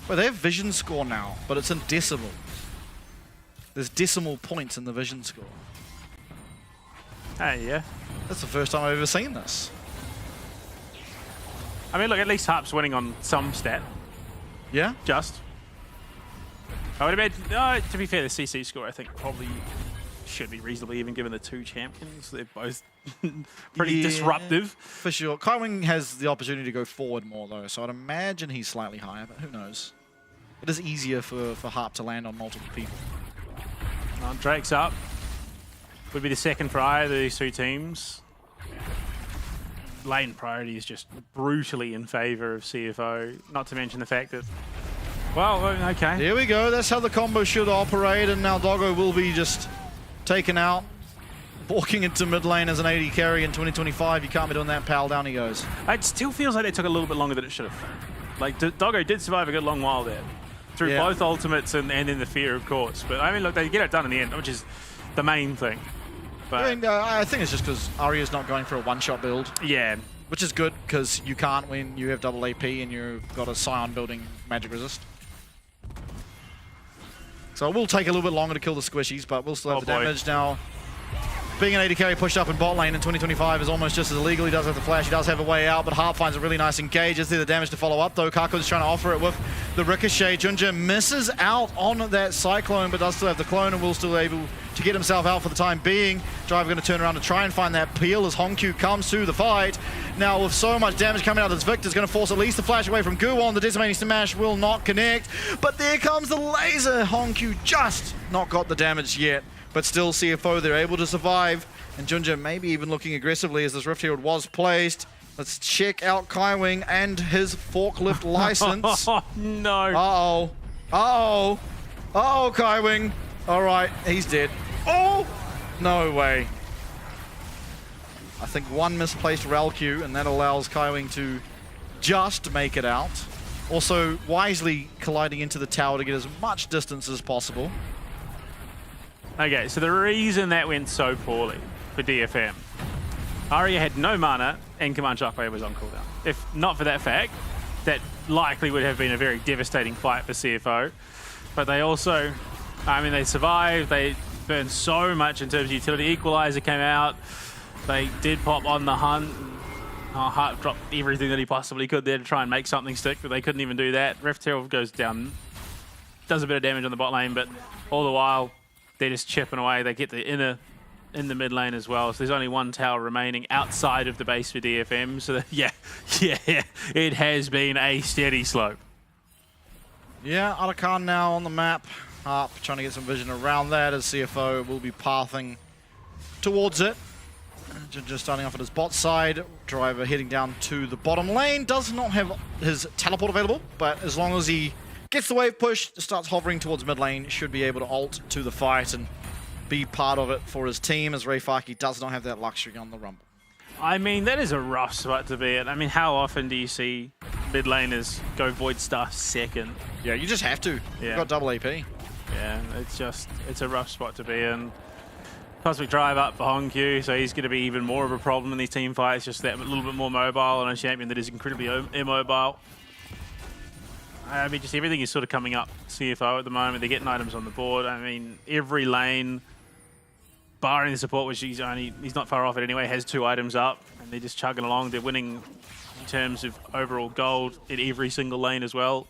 Well, they have vision score now, but it's in decimal. There's decimal points in the vision score. Hey, yeah. That's the first time I've ever seen this. I mean, look, at least Harp's winning on some stat. Yeah? Just. I would imagine, to be fair, the CC score, I think, probably should be reasonably even given the two champions. They're both pretty disruptive. For sure. Kaiwing has the opportunity to go forward more, though, so I'd imagine he's slightly higher, but who knows. It is easier for Harp to land on multiple people. Drake's up. Would be the second for either of these two teams. Lane priority is just brutally in favor of CFO, not to mention the fact that, well, okay. Here we go, that's how the combo should operate, and now Doggo will be just taken out. Walking into mid lane as an AD carry in 2025, you can't be doing that, pal, down he goes. It still feels like they took a little bit longer than it should have. Like, Doggo did survive a good long while there. Through both ultimates and in the fear, of course. But, I mean, look, they get it done in the end, which is the main thing. But I mean, I think it's just because Arya's not going for a one-shot build. Yeah. Which is good, because you can't when you have double AP and you've got a Scion building magic resist. So it will take a little bit longer to kill the squishies, but we'll still have the damage now. Being an AD carry pushed up in bot lane in 2025 is almost just as illegal. He does have the flash, he does have a way out, but Harp finds a really nice engage. Is there the damage to follow up, though? Kako's trying to offer it with the ricochet. Junja misses out on that Cyclone, but does still have the clone and will still able to get himself out for the time being. Driver going to turn around to try and find that peel as Hongkyu comes to the fight. Now, with so much damage coming out, this Victor's going to force at least the flash away from Guwon. The decimating smash will not connect, but there comes the laser. Hongkyu just not got the damage yet. But still, CFO, they're able to survive. And Junja maybe even looking aggressively as this Rift Herald was placed. Let's check out Kaiwing and his forklift license. Oh, no. Uh-oh. Uh-oh. Uh-oh, Kaiwing. All right, he's dead. Oh! No way. I think one misplaced Rel Q, and that allows Kaiwing to just make it out. Also, wisely colliding into the tower to get as much distance as possible. Okay, so the reason that went so poorly for DFM, Arya had no mana and Command Shockwave was on cooldown. If not for that fact, that likely would have been a very devastating fight for CFO. But they also, I mean, they survived, they burned so much in terms of utility. Equalizer came out, they did pop on the hunt. Hart dropped everything that he possibly could there to try and make something stick, but they couldn't even do that. Rift Herald goes down, does a bit of damage on the bot lane, but all the while, they're just chipping away. They get the inner in the mid lane as well. So there's only one tower remaining outside of the base for DFM. So yeah, it has been a steady slope. Yeah, Arakan now on the map. Harp trying to get some vision around that as CFO will be pathing towards it. Just starting off at his bot side. Driver heading down to the bottom lane. Does not have his teleport available, but as long as he gets the wave push, starts hovering towards mid lane, should be able to ult to the fight and be part of it for his team, as Reifaki does not have that luxury on the Rumble. I mean, that is a rough spot to be at. I mean, how often do you see mid laners go Void Staff second? Yeah, you just have to. Yeah. You've got double AP. Yeah, it's a rough spot to be in. Cosmic Drive up for Hongkyu, so he's going to be even more of a problem in these team fights, just that a little bit more mobile on a champion that is incredibly immobile. I mean, just everything is sort of coming up CFO at the moment. They're getting items on the board. I mean, every lane, barring the support, which he's not far off it anyway, has 2 items up, and they're just chugging along. They're winning in terms of overall gold in every single lane as well.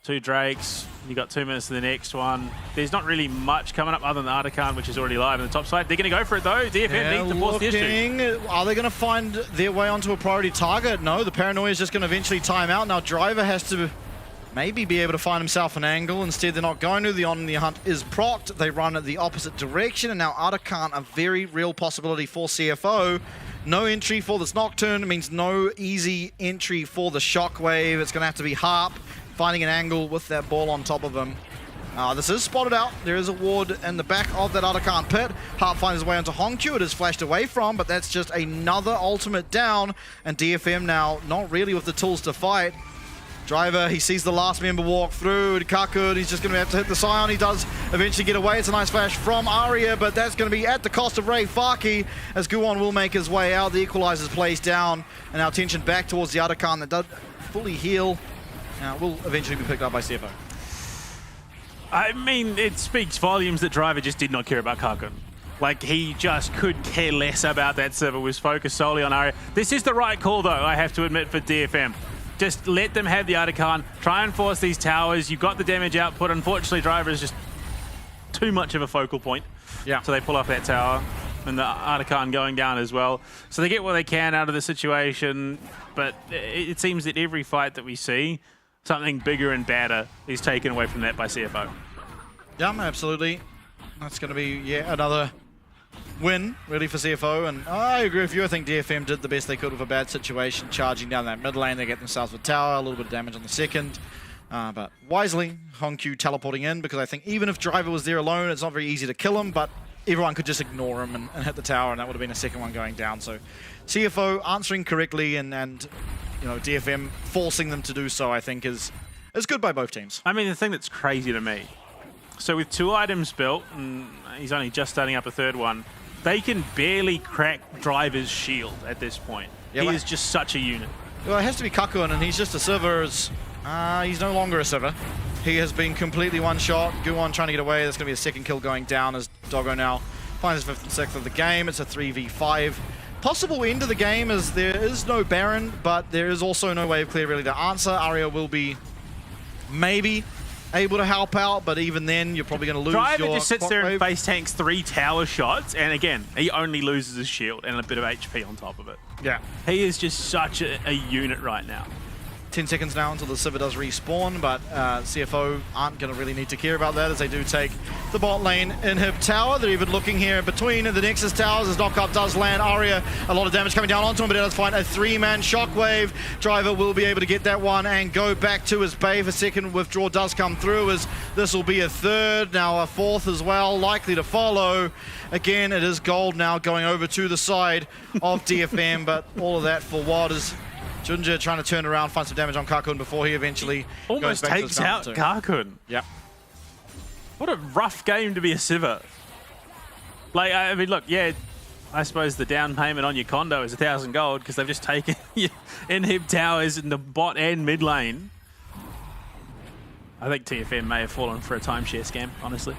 2 Drakes, you got 2 minutes to the next one. There's not really much coming up other than Arakan, which is already live on the top side. They're going to go for it though. DFM need to force the issue. Are they going to find their way onto a priority target? No, the Paranoia is just going to eventually time out. Now Driver has to maybe be able to find himself an angle. Instead, they're not going to. The on the hunt is procced. They run at the opposite direction, and now Arakan, a very real possibility for CFO. No entry for this Nocturne. It means no easy entry for the Shockwave. It's going to have to be Harp finding an angle with that ball on top of him. This is spotted out. There is a ward in the back of that Arakan pit. Harp finds his way onto Hongkyu. It is flashed away from, but that's just another ultimate down. And DFM now not really with the tools to fight. Driver, he sees the last member walk through. Kakun, he's just going to have to hit the Scion. He does eventually get away. It's a nice flash from Aria, but that's going to be at the cost of Ray Faki as Guwon will make his way out. The equalizer's placed down, and our attention back towards the Atakan that does fully heal. Now, will eventually be picked up by CFO. I mean, it speaks volumes that Driver just did not care about Kakun. Like, he just could care less about that server, was focused solely on Aria. This is the right call, though, I have to admit, for DFM. Just let them have the Atakan, try and force these towers. You've got the damage output. Unfortunately, Driver is just too much of a focal point. Yeah. So they pull off that tower, and the Atakan going down as well. So they get what they can out of the situation, but it seems that every fight that we see, something bigger and badder is taken away from that by CFO. Yeah, absolutely. That's going to be another win, really, for CFO. And I agree with you. I think DFM did the best they could with a bad situation, charging down that mid lane. They get themselves a tower, a little bit of damage on the second. But wisely, Hongq teleporting in, because I think even if Driver was there alone, it's not very easy to kill him, but everyone could just ignore him and hit the tower, and that would have been a second one going down. So CFO answering correctly, and you know, DFM forcing them to do so, I think is good by both teams. I mean, the thing that's crazy to me, so with 2 items built, and he's only just starting up a 3rd one, they can barely crack Driver's shield at this point. Yeah, he well, is just such a unit. Well, it has to be Kakun, and he's just a Sivir. He's no longer a Sivir. He has been completely one-shot. Guwon trying to get away. There's going to be a second kill going down as Doggo now finds his 5th and 6th of the game. It's a 3v5. Possible end of the game as there is no Baron, but there is also no wave clear really to answer. Aria will be maybe able to help out, but even then, you're probably going to lose Driver your just sits there wave. and face tanks 3 tower shots, and again, he only loses his shield and a bit of HP on top of it. Yeah. He is just such a unit right now. 10 seconds now until the Sivir does respawn, but CFO aren't going to really need to care about that as they do take the bot lane inhib tower. They're even looking here between the Nexus towers as knockup does land. Aria, a lot of damage coming down onto him, but he does find a 3-man shockwave. Driver will be able to get that one and go back to his base. A second withdraw does come through as this will be a 3rd, now a 4th as well, likely to follow. Again, it is gold now going over to the side of DFM, but all of that for what is Junja trying to turn around, find some damage on Kakun before he eventually almost goes back takes to out Kakun. Yep. What a rough game to be a Sivir. Like, I mean, look, yeah, I suppose the down payment on your condo is 1,000 gold because they've just taken your inhib towers in the bot and mid lane. I think TFM may have fallen for a timeshare scam, honestly.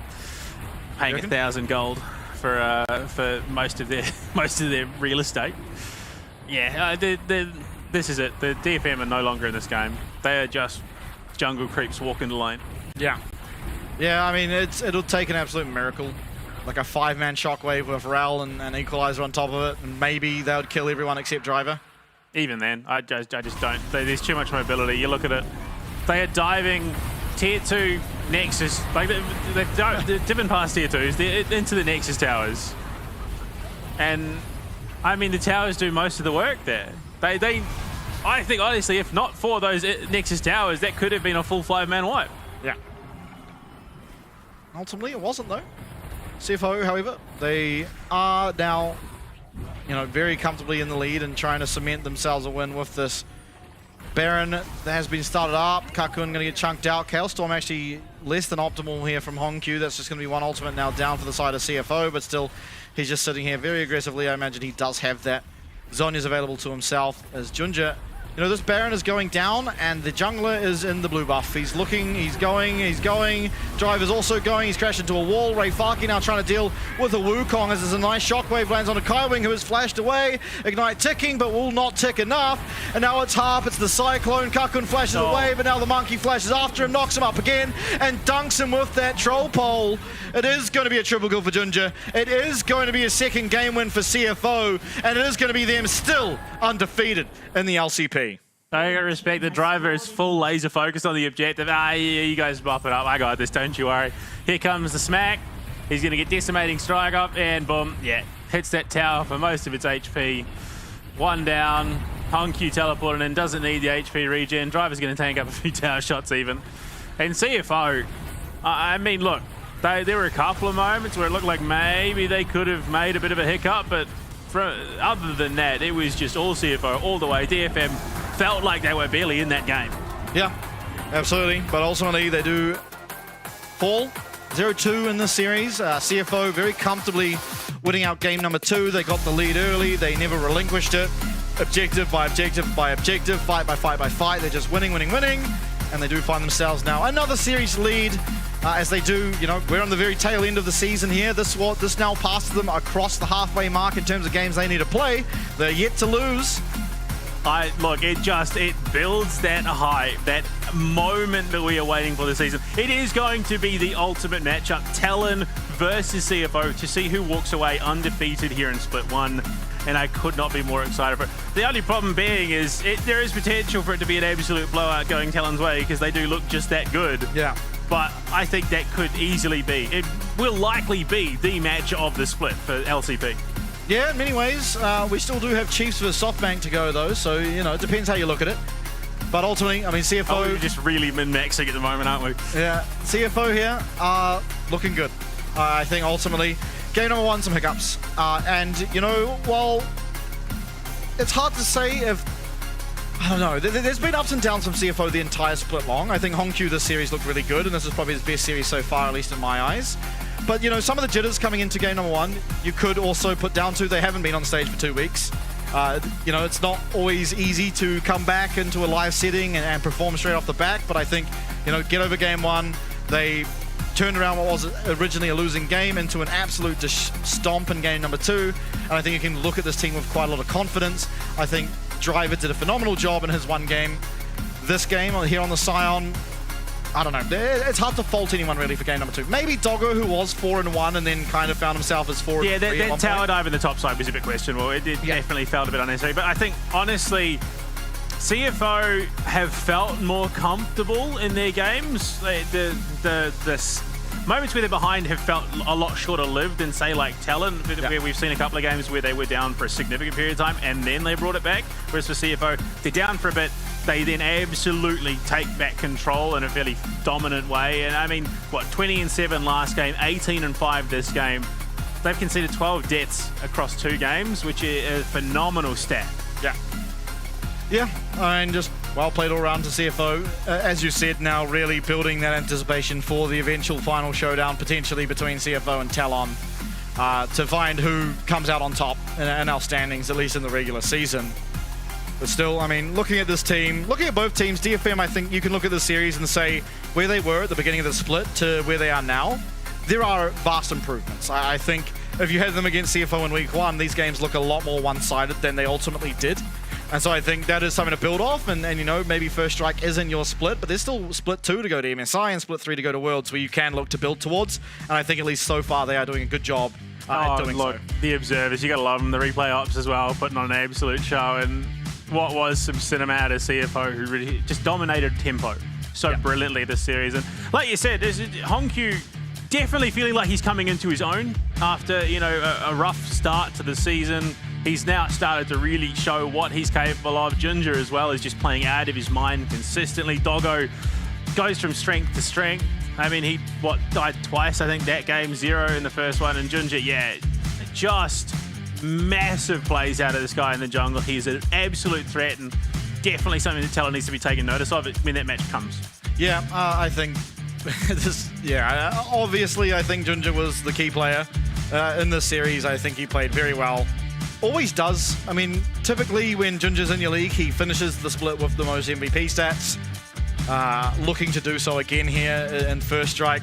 Paying 1,000 gold for most of their real estate. Yeah, this is it. The DFM are no longer in this game. They are just jungle creeps walking the lane. Yeah. Yeah, I mean, it'll take an absolute miracle. Like a 5-man shockwave with Rel and an equalizer on top of it, and maybe they would kill everyone except Driver. Even then, I just don't. There's too much mobility. You look at it. They are diving tier 2 Nexus. Like, they're dipping past tier 2s. They're into the Nexus towers. And, I mean, the towers do most of the work there. I think, honestly, if not for those Nexus towers, that could have been a full 5-man wipe. Yeah. Ultimately, it wasn't, though. CFO, however, they are now, you know, very comfortably in the lead and trying to cement themselves a win with this Baron that has been started up. Kakun going to get chunked out. Chaos Storm actually less than optimal here from Hongq. That's just going to be one ultimate now down for the side of CFO, but still, he's just sitting here very aggressively. I imagine he does have that. Zonya's available to himself as Junja. You know, this Baron is going down, and the jungler is in the blue buff. He's looking, he's going. Driver's also going, he's crashed into a wall. Ray Faki now trying to deal with a Wukong as there's a nice shockwave lands on a Kaiwing who has flashed away. Ignite ticking, but will not tick enough. And now it's Harp, it's the Cyclone. Kakun flashes away, but now the Monkey flashes after him, knocks him up again, and dunks him with that Troll Pole. It is going to be a triple kill for Junja. It is going to be a second game win for CFO, and it is going to be them still undefeated in the LCP. I gotta respect the Driver is full laser focus on the objective. Yeah, you guys bop it up. I got this, don't you worry. Here comes the smack. He's gonna get decimating strike up and boom, yeah. Hits that tower for most of its HP. One down. Hongq teleporting in, doesn't need the HP regen. Driver's gonna tank up a few tower shots even. And CFO, I mean, look, there were a couple of moments where it looked like maybe they could have made a bit of a hiccup, but other than that, it was just all CFO all the way. DFM felt like they were barely in that game. Yeah, absolutely. But ultimately, they do fall 0-2 in this series. CFO very comfortably winning out game number 2. They got the lead early. They never relinquished it. Objective by objective by objective, fight by fight by fight. They're just winning, winning, winning. And they do find themselves now another series lead. As they do, you know, we're on the very tail end of the season here. This now passes them across the halfway mark in terms of games they need to play. They're yet to lose. Look, it builds that hype, that moment that we are waiting for this season. It is going to be the ultimate matchup, Talon versus CFO, to see who walks away undefeated here in Split 1. And I could not be more excited for it. The only problem being is there is potential for it to be an absolute blowout going Talon's way because they do look just that good. Yeah. But I think that could easily be, it will likely be the match of the split for LCP. Yeah, in many ways. We still do have Chiefs versus SoftBank to go, though, so, you know, it depends how you look at it. But ultimately, I mean, CFO... Oh, we're just really min-maxing at the moment, aren't we? Yeah, CFO here are looking good. I think ultimately, game number 1, some hiccups. And, you know, while it's hard to say if... I don't know. There's been ups and downs from CFO the entire split long. I think Hongkyu this series looked really good, and this is probably his best series so far, at least in my eyes. But, you know, some of the jitters coming into game number 1, you could also put down to they haven't been on stage for 2 weeks. You know, it's not always easy to come back into a live setting and perform straight off the back, but I think, you know, get over game 1. They turned around what was originally a losing game into an absolute stomp in game number 2. And I think you can look at this team with quite a lot of confidence. I think Driver did a phenomenal job in his 1 game. This game here on the Scion, I don't know. It's hard to fault anyone really for game number 2. Maybe Doggo, who was 4-1 and then kind of found himself as 4-3. Yeah, that tower dive in the top side was a bit questionable. It definitely felt a bit unnecessary. But I think, honestly, CFO have felt more comfortable in their games. The moments where they're behind have felt a lot shorter lived than, say, like Talon, where we've seen a couple of games where they were down for a significant period of time and then they brought it back. Whereas for CFO, they're down for a bit, they then absolutely take back control in a fairly dominant way. And I mean, what, 20-7 last game, 18-5 this game. They've conceded 12 deaths across 2 games, which is a phenomenal stat. Yeah. Yeah, and just well played all around to CFO. As you said, now really building that anticipation for the eventual final showdown, potentially between CFO and Talon, to find who comes out on top in our standings, at least in the regular season. But still, I mean, looking at this team, looking at both teams, DFM, I think you can look at the series and say where they were at the beginning of the split to where they are now. There are vast improvements. I think if you had them against CFO in week 1, these games look a lot more one-sided than they ultimately did. And so I think that is something to build off, and you know, maybe First Strike isn't your split, but there's still split 2 to go to MSI and split 3 to go to Worlds, where you can look to build towards. And I think at least so far they are doing a good job at doing so. The observers, you gotta love them. The replay ops as well, putting on an absolute show. And what was some cinema out of CFO, who really just dominated tempo so brilliantly this series. And like you said, Hongkyu definitely feeling like he's coming into his own after, you know, a rough start to the season. He's now started to really show what he's capable of. Ginger as well is just playing out of his mind consistently. Doggo goes from strength to strength. I mean, he died twice, I think, that game, 0 in the first one. And Ginger, yeah, just massive plays out of this guy in the jungle. He's an absolute threat and definitely something that Talon needs to be taking notice of when that match comes. Yeah, I think obviously I think Ginger was the key player in this series. I think he played very well. Always does. I mean, typically when Ginger's in your league, he finishes the split with the most MVP stats. Looking to do so again here in First Strike.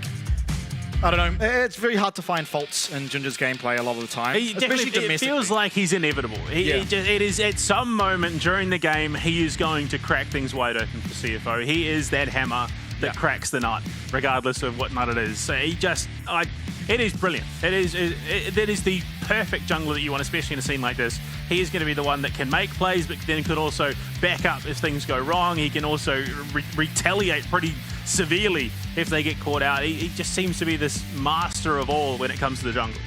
I don't know. It's very hard to find faults in Ginger's gameplay a lot of the time, especially domestically. It feels like he's inevitable. It is at some moment during the game, he is going to crack things wide open for CFO. He is that hammer that cracks the nut, regardless of what nut it is. So it is brilliant. It is the perfect jungler that you want, especially in a scene like this. He is going to be the one that can make plays, but then can also back up if things go wrong. He can also retaliate pretty severely if they get caught out. He just seems to be this master of all when it comes to the jungle.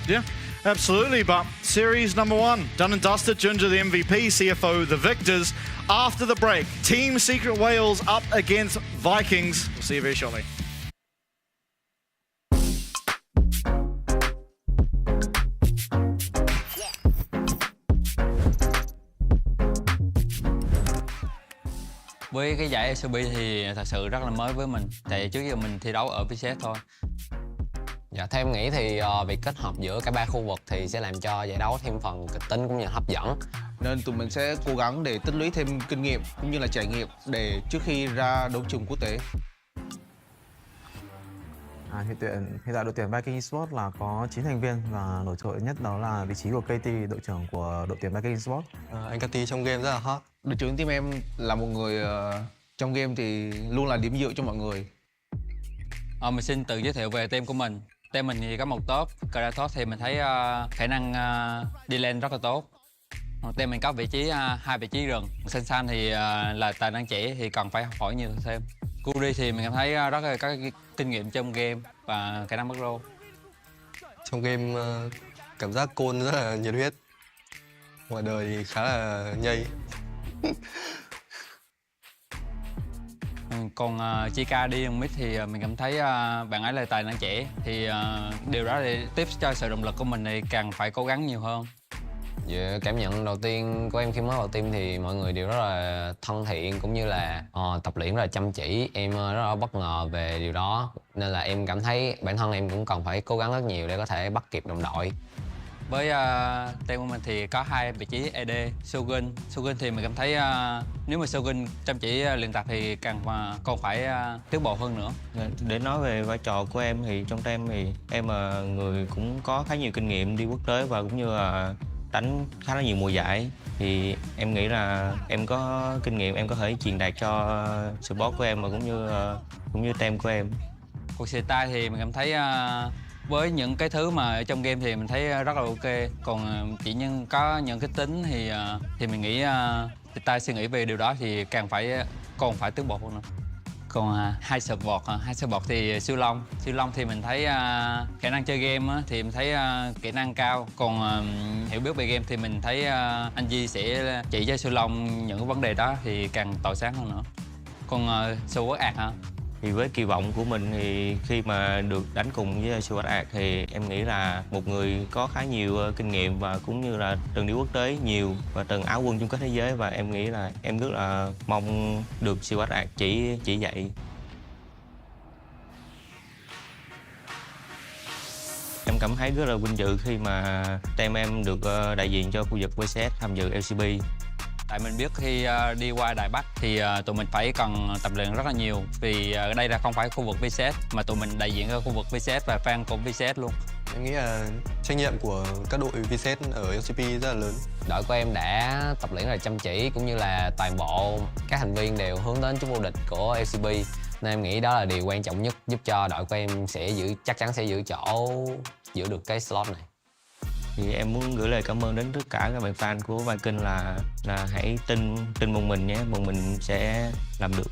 Yeah, absolutely. But series number 1, done and dusted. Ginger the MVP, CFO the victors. After the break, Team Secret Whales up against Vikings. We'll see you very shortly. Với cái giải LCP thì thật sự rất là mới với mình, tại trước giờ mình thi đấu ở VCS thôi. Dạ, theo em nghĩ thì việc kết hợp giữa cả ba khu vực thì sẽ làm cho giải đấu thêm phần kịch tính cũng như là hấp dẫn. Nên tụi mình sẽ cố gắng để tích lũy thêm kinh nghiệm cũng như là trải nghiệm để trước khi ra đấu trường quốc tế. Hiện tại đội tuyển Viking Esports là có 9 thành viên và nổi trội nhất đó là vị trí của KT, đội trưởng của đội tuyển Viking Esports. Anh KT trong game rất là hot. Đội trưởng team em là một người trong game thì luôn là điểm dựa cho mọi người. Mình xin tự giới thiệu về team của mình. Team mình thì có một top, Kratos thì mình thấy khả năng đi lên rất là tốt. Team mình có vị trí 2 vị trí rừng. San thì là tài năng trẻ thì cần phải học hỏi nhiều thêm. Kuri thì mình cảm thấy rất là có kinh nghiệm trong game và khả năng macro. Trong game cảm giác Côn rất là nhiệt huyết. Ngoài đời thì khá là nhây. Còn Chika đi mid thì mình cảm thấy bạn ấy là tài năng trẻ thì điều đó thì tiếp cho sự động lực của mình thì càng phải cố gắng nhiều hơn. Dạ, cảm nhận đầu tiên của em khi mới vào team thì mọi người đều rất là thân thiện cũng như là tập luyện rất là chăm chỉ. Em rất là bất ngờ về điều đó nên là em cảm thấy bản thân em cũng cần phải cố gắng rất nhiều để có thể bắt kịp đồng đội. Với team của mình thì có 2 vị trí AD, Shogun thì mình cảm thấy nếu mà Shogun chăm chỉ luyện tập thì còn phải tiến bộ hơn nữa. Để nói về vai trò của em thì trong team thì em là người cũng có khá nhiều kinh nghiệm đi quốc tế và cũng như là đánh khá là nhiều mùa giải, thì em nghĩ là em có kinh nghiệm em có thể truyền đạt cho support của em và cũng như team của em. Cuộc style thì mình cảm thấy với những cái thứ mà ở trong game thì mình thấy rất là ok, còn chỉ có những cái tính thì mình nghĩ style suy nghĩ về điều đó thì còn phải tiến bộ hơn nữa. Còn hai support thì Siêu Long thì mình thấy khả năng chơi game thì mình thấy kỹ năng cao, còn hiểu biết về game thì mình thấy anh Di sẽ chỉ cho Siêu Long những vấn đề đó thì càng tỏa sáng hơn nữa. Còn Siêu Quốc Ạc hả? Thì với kỳ vọng của mình thì khi mà được đánh cùng với Siêu Quốc Ạc thì em nghĩ là một người có khá nhiều kinh nghiệm và cũng như là từng đi quốc tế nhiều và từng áo quân chung kết thế giới, và em nghĩ là em rất là mong được Siêu Quốc Ạc chỉ dạy. Em cảm thấy rất là vinh dự khi mà team em được đại diện cho khu vực VCS tham dự LCP. Tại mình biết khi đi qua Đài Bắc thì tụi mình phải cần tập luyện rất là nhiều, vì ở đây là không phải khu vực VCS mà tụi mình đại diện ở khu vực VCS và fan của VCS luôn. Em nghĩ là trách nhiệm của các đội VCS ở LCP rất là lớn. Đội của em đã tập luyện rất là chăm chỉ cũng như là toàn bộ các thành viên đều hướng đến chức vô địch của LCP, nên em nghĩ đó là điều quan trọng nhất giúp cho đội của em chắc chắn sẽ giữ chỗ giữ được cái slot này. Thì em muốn gửi lời cảm ơn đến tất cả các bạn fan của Viking là hãy tin một mình nhé, một mình sẽ làm được.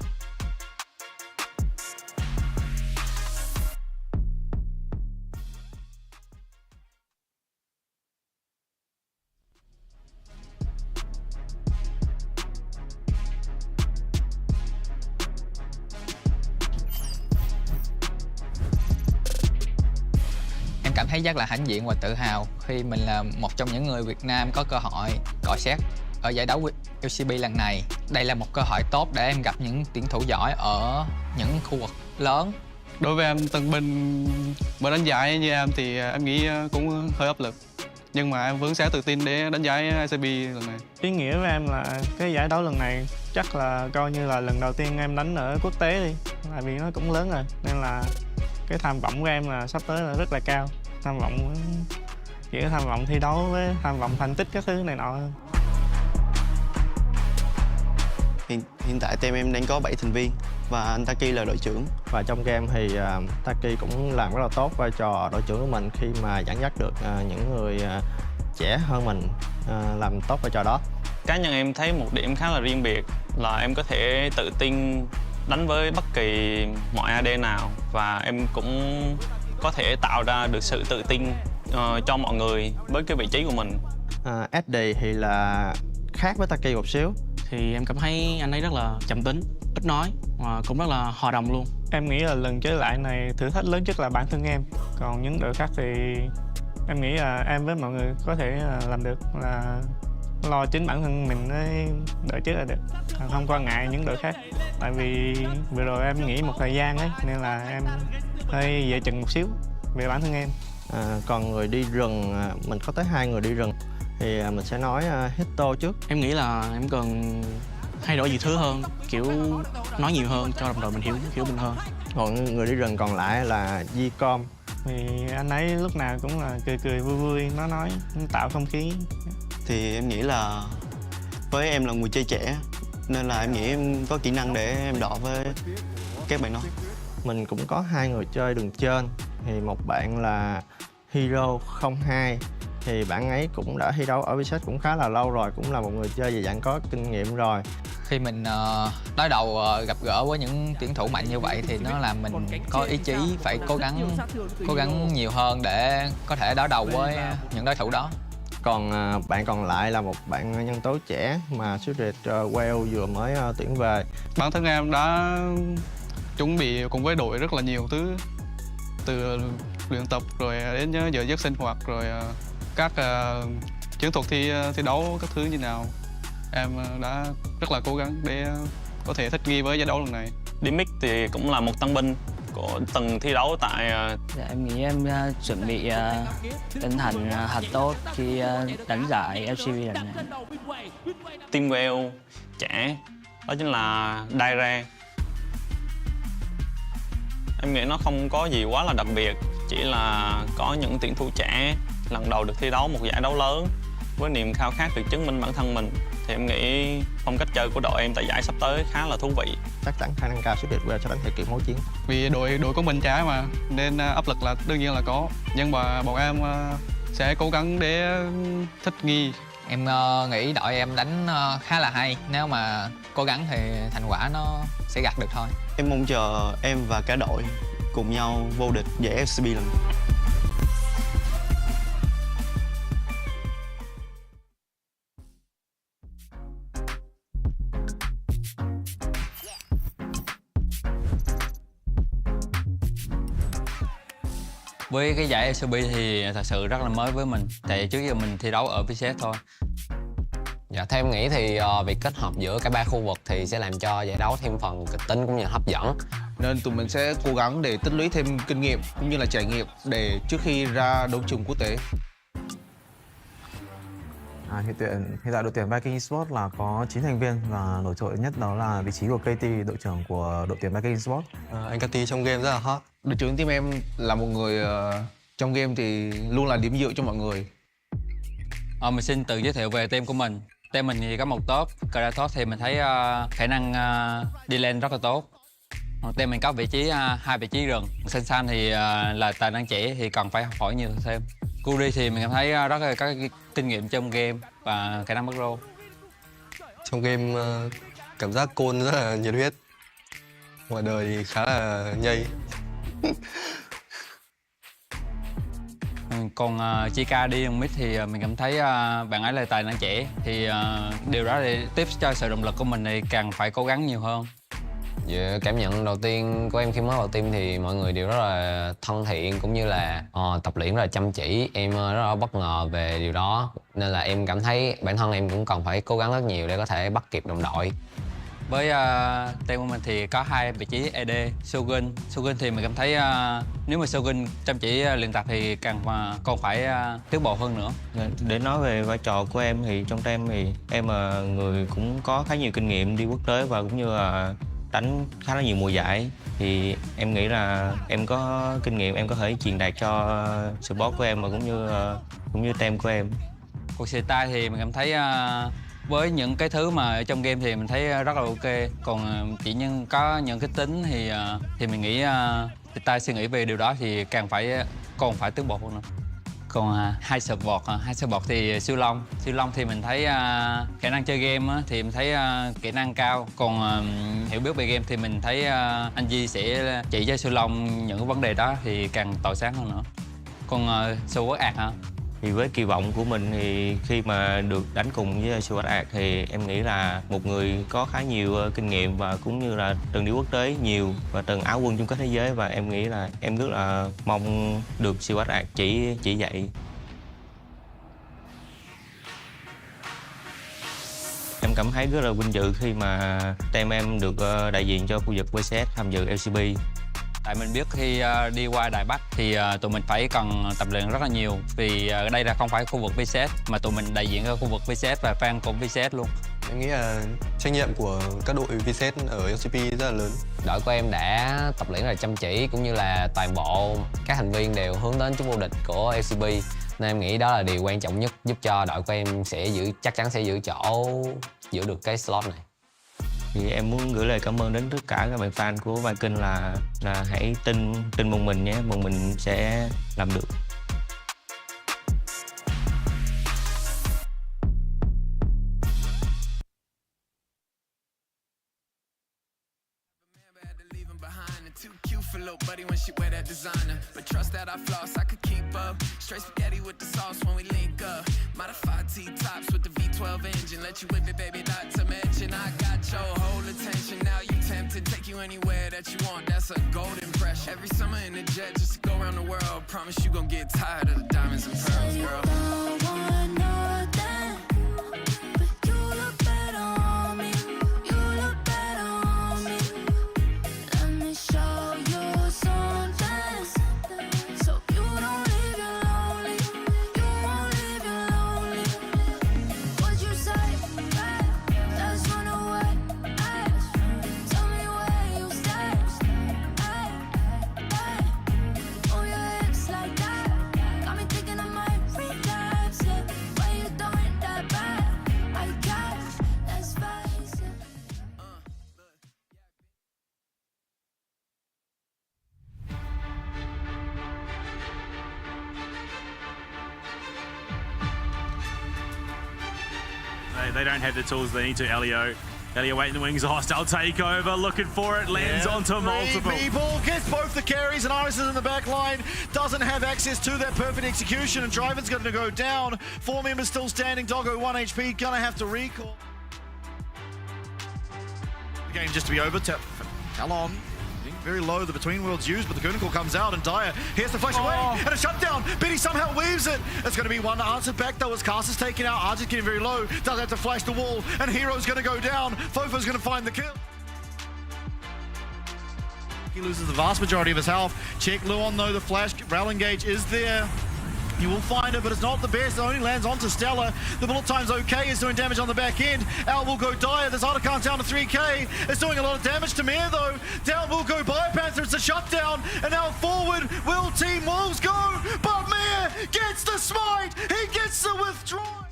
Cảm thấy rất là hãnh diện và tự hào khi mình là một trong những người Việt Nam có cơ hội cọ xát ở giải đấu LCP lần này. Đây là một cơ hội tốt để em gặp những tuyển thủ giỏi ở những khu vực lớn. Đối với em, tân binh mới đánh giải như em thì em nghĩ cũng hơi áp lực, nhưng mà em vẫn sẽ tự tin để đánh giải LCP lần này. Ý nghĩa với em là cái giải đấu lần này chắc là coi như là lần đầu tiên em đánh ở quốc tế đi, tại vì nó cũng lớn rồi nên là cái tham vọng của em là sắp tới là rất là cao. Tham vọng chỉ có tham vọng thi đấu với tham vọng thành tích các thứ này nọ hơn. Hiện tại team em đang có 7 thành viên và anh Taki là đội trưởng. Và trong game thì Taki cũng làm rất là tốt vai trò đội trưởng của mình khi mà dẫn dắt được những người trẻ hơn mình làm tốt vai trò đó. Cá nhân em thấy một điểm khá là riêng biệt là em có thể tự tin đánh với bất kỳ mọi AD nào, và em cũng có thể tạo ra được sự tự tin cho mọi người với cái vị trí của mình. SD thì là khác với Taki một xíu. Thì em cảm thấy anh ấy rất là trầm tính, ít nói và cũng rất là hòa đồng luôn. Em nghĩ là lần chơi lại này thử thách lớn nhất là bản thân em. Còn những đội khác thì em nghĩ là em với mọi người có thể làm được, là lo chính bản thân mình đợi trước là được, không quan ngại những đội khác. Tại vì vừa rồi em nghỉ một thời gian ấy nên là em hơi dè chừng một xíu về bản thân em. Còn người đi rừng, mình có tới 2 người đi rừng thì mình sẽ nói Hito trước. Em nghĩ là em cần thay đổi nhiều thứ hơn, kiểu nói nhiều hơn cho đồng đội mình hiểu mình hơn. Còn người đi rừng còn lại là Di-com. Thì anh ấy lúc nào cũng là cười vui vui, nói tạo không khí. Thì em nghĩ là với em là người chơi trẻ nên là em nghĩ em có kỹ năng để em đọ với các bạn đó. Mình cũng có 2 người chơi đường trên, thì một bạn là Hero 02, thì bạn ấy cũng đã thi đấu ở VSET cũng khá là lâu rồi, cũng là một người chơi về dạng có kinh nghiệm rồi. Khi mình đối đầu gặp gỡ với những tuyển thủ mạnh như vậy thì nó làm mình có ý chí phải cố gắng nhiều hơn để có thể đối đầu với những đối thủ đó. Còn bạn còn lại là một bạn nhân tố trẻ mà Spirit Wales vừa mới tuyển về. Bản thân em đã chuẩn bị cùng với đội rất là nhiều thứ, từ luyện tập rồi đến giờ giấc sinh hoạt, rồi các chiến thuật thi đấu các thứ như nào. Em đã rất là cố gắng để có thể thích nghi với giải đấu lần này. DMX thì cũng là một tân binh của từng thi đấu tại... Dạ, em nghĩ em chuẩn bị tinh thần thật tốt khi đánh giải LCP lần này. Team Wales trẻ, đó chính là Daira. Em nghĩ nó không có gì quá là đặc biệt, chỉ là có những tuyển thủ trẻ lần đầu được thi đấu một giải đấu lớn với niềm khao khát được chứng minh bản thân mình. Thì em nghĩ phong cách chơi của đội em tại giải sắp tới khá là thú vị. Chắc chắn khả năng cao Spirit Wales sẽ đánh thể kỷ máu chiến. Vì đội của mình trẻ mà nên áp lực là đương nhiên là có, nhưng mà bọn em sẽ cố gắng để thích nghi. Em nghĩ đội em đánh khá là hay, nếu mà cố gắng thì thành quả nó sẽ gặt được thôi. Em mong chờ em và cả đội cùng nhau vô địch giải LCP lần này. Với cái giải LCP thì thật sự rất là mới với mình, tại trước giờ mình thi đấu ở VSET thôi. Dạ, theo em nghĩ thì việc kết hợp giữa cả 3 khu vực thì sẽ làm cho giải đấu thêm phần kịch tính cũng như là hấp dẫn. Nên tụi mình sẽ cố gắng để tích lũy thêm kinh nghiệm cũng như là trải nghiệm để trước khi ra đấu trường quốc tế. Hiện tại đội tuyển Viking Esports là có 9 thành viên và nổi trội nhất đó là vị trí của KT, đội trưởng của đội tuyển Viking Esports. Anh KT trong game rất là hot. Đội trưởng team em là một người trong game thì luôn là điểm dựa cho mọi người. Mình xin tự giới thiệu về team của mình. Team mình thì có một top, Kratos thì mình thấy khả năng đi lên rất là tốt. Team mình có vị trí 2 vị trí rừng. San thì là tài năng trẻ thì cần phải học hỏi nhiều thêm. Kuri thì mình cảm thấy rất là có kinh nghiệm trong game và khả năng macro. Trong game cảm giác Côn rất là nhiệt huyết, ngoài đời thì khá là nhây. Còn Chika đi mid thì mình cảm thấy bạn ấy là tài năng trẻ, thì điều đó để tiếp cho sự động lực của mình thì càng phải cố gắng nhiều hơn. Dạ, cảm nhận đầu tiên của em khi mới vào team thì mọi người đều rất là thân thiện cũng như là tập luyện rất là chăm chỉ. Em rất là bất ngờ về điều đó nên là em cảm thấy bản thân em cũng cần phải cố gắng rất nhiều để có thể bắt kịp đồng đội. Với team của mình thì có 2 vị trí AD, Shogun thì mình cảm thấy nếu mà Shogun chăm chỉ luyện tập thì còn phải tiến bộ hơn nữa. Để nói về vai trò của em thì trong team thì em là người cũng có khá nhiều kinh nghiệm đi quốc tế và cũng như là đánh khá là nhiều mùa giải, thì em nghĩ là em có kinh nghiệm, em có thể truyền đạt cho support của em và cũng như team của em. Cuộc style thì mình cảm thấy với những cái thứ mà ở trong game thì mình thấy rất là ok, còn chỉ có những cái tính thì mình nghĩ style suy nghĩ về điều đó thì còn phải tiến bộ hơn nữa. Còn hai support thì siêu long thì mình thấy khả năng chơi game thì mình thấy kỹ năng cao, còn hiểu biết về game thì mình thấy anh Di sẽ chỉ cho siêu long những vấn đề đó thì càng tỏa sáng hơn nữa. Còn Sword Art hả? Thì với kỳ vọng của mình thì khi mà được đánh cùng với Sword Art thì em nghĩ là một người có khá nhiều kinh nghiệm và cũng như là từng đi quốc tế nhiều và từng áo quân chung kết thế giới, và em nghĩ là em rất là mong được Sword Art chỉ dạy. cảm thấy rất là vinh dự khi mà team em được đại diện cho khu vực VCS tham dự LCP. Tại mình biết khi đi qua Đài Bắc thì tụi mình phải cần tập luyện rất là nhiều, vì đây là không phải khu vực VCS mà tụi mình đại diện cho khu vực VCS và fan của VCS luôn. Em nghĩ là trách nhiệm của các đội VCS ở LCP rất là lớn. Đội của em đã tập luyện rất là chăm chỉ, cũng như là toàn bộ các thành viên đều hướng đến chức vô địch của LCP. Nên em nghĩ đó là điều quan trọng nhất, giúp cho đội của em chắc chắn sẽ giữ giữ được cái slot này. Thì em muốn gửi lời cảm ơn đến tất cả các bạn fan của Viking là hãy tin một mình nhé, một mình sẽ làm được. Little buddy when she wear that designer, but trust that I floss, I could keep up. Straight spaghetti with the sauce when we link up. Modified T-tops with the V12 engine, let you whip it, baby, not to mention I got your whole attention. Now you tempted, take you anywhere that you want. That's a gold impression. Every summer in the jet just to go around the world. Promise you gon' get tired of the diamonds and pearls, girl. They don't have the tools they need to, Elio. Elio waiting in the wings, a hostile takeover, looking for it, lands onto multiple. People gets both the carries, and Iris is in the back line, doesn't have access to that perfect execution, and Driven's going to go down. 4 members still standing, Doggo 1 HP, gonna have to recall. The game just to be over, Talon. Very low, the Between Worlds used, but the Gurnicle comes out, and Dyer here's the flash away, and a shutdown. Biddy somehow weaves it. It's going to be one answered back, though, as Cast is taken out. Arj's getting very low, does have to flash the wall, and Hero's going to go down. Fofo's going to find the kill. He loses the vast majority of his health. Check Luon, though, the flash, Rail engage is there. You will find it, but it's not the best. It only lands onto Stella. The bullet time's okay. It's doing damage on the back end. Out will go Dyer. There's Otacon down to 3k. It's doing a lot of damage to Mir, though. Down will go Biopanther. It's a shutdown. And now forward will Team Wolves go. But Mir gets the smite. He gets the withdraw.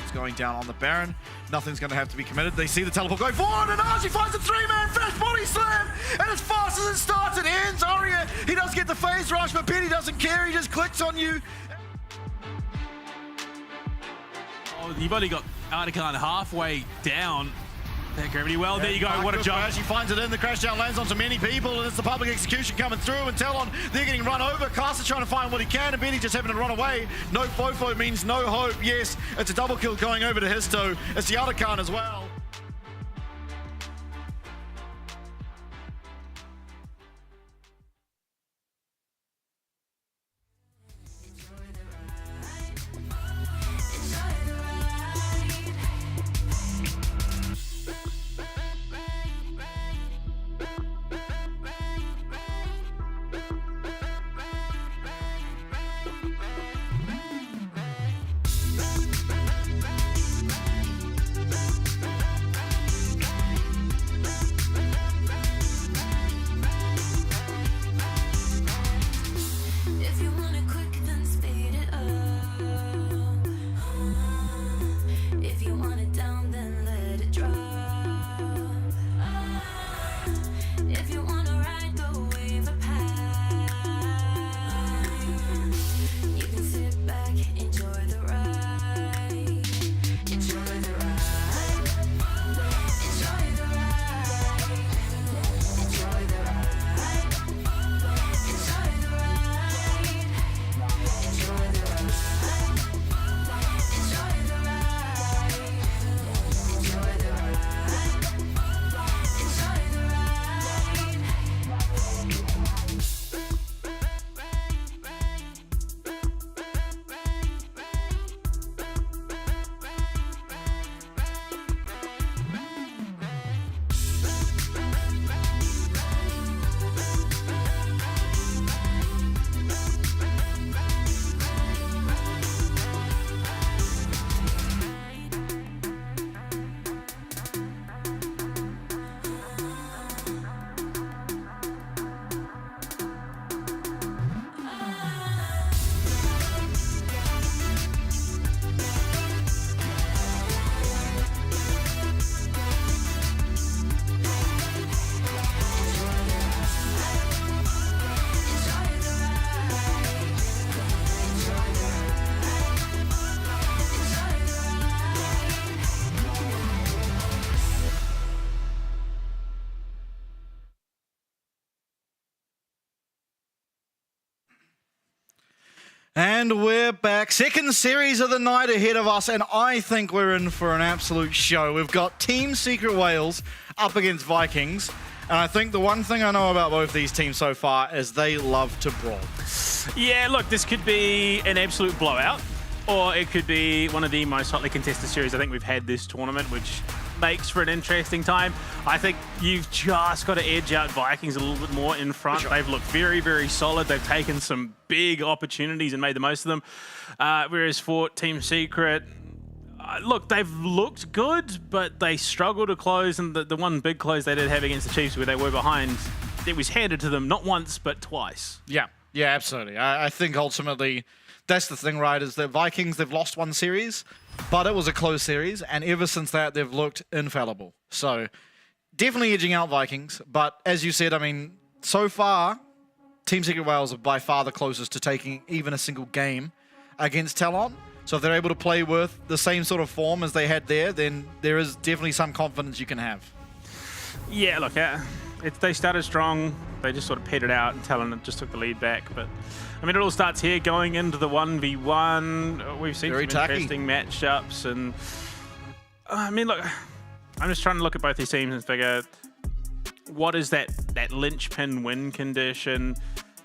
It's going down on the Baron. Nothing's going to have to be committed. They see the teleport go forward, and Archie finds a 3-man flash body slam. And as fast as it starts, it ends. Aria, he does get the phase rush, but Petty doesn't care. He just clicks on you. Oh, you've only got Articon halfway down. That gravity well. Yeah, there you go. What a jump. Crash. He finds it in. The crash down lands onto many people, and it's the public execution coming through. And Talon, they're getting run over. Caster trying to find what he can, and Benny just having to run away. No Fofo means no hope. Yes, it's a double kill going over to Histo. It's the Otacon as well. And we're back. Second series of the night ahead of us, and I think we're in for an absolute show. We've got Team Secret Wales up against Vikings, and I think the one thing I know about both these teams so far is they love to brawl. Yeah, look, this could be an absolute blowout, or it could be one of the most hotly contested series I think we've had this tournament, which makes for an interesting time. I think you've just got to edge out Vikings a little bit more in front. Sure. They've looked very, very solid. They've taken some big opportunities and made the most of them. Whereas for Team Secret, look, they've looked good, but they struggle to close. And the one big close they did have against the Chiefs where they were behind, it was handed to them not once, but twice. Yeah, absolutely. I think ultimately that's the thing, right, is that Vikings, they've lost one series, but it was a close series, and ever since that, they've looked infallible. So definitely edging out Vikings, but as you said, I mean, so far, Team Secret Wales are by far the closest to taking even a single game against Talon. So if they're able to play with the same sort of form as they had there, then there is definitely some confidence you can have. Yeah, look, they started strong. They just sort of petered out, and Talon just took the lead back. But I mean, it all starts here going into the 1v1. We've seen some interesting matchups, and I mean, look, I'm just trying to look at both these teams and figure what is that linchpin win condition.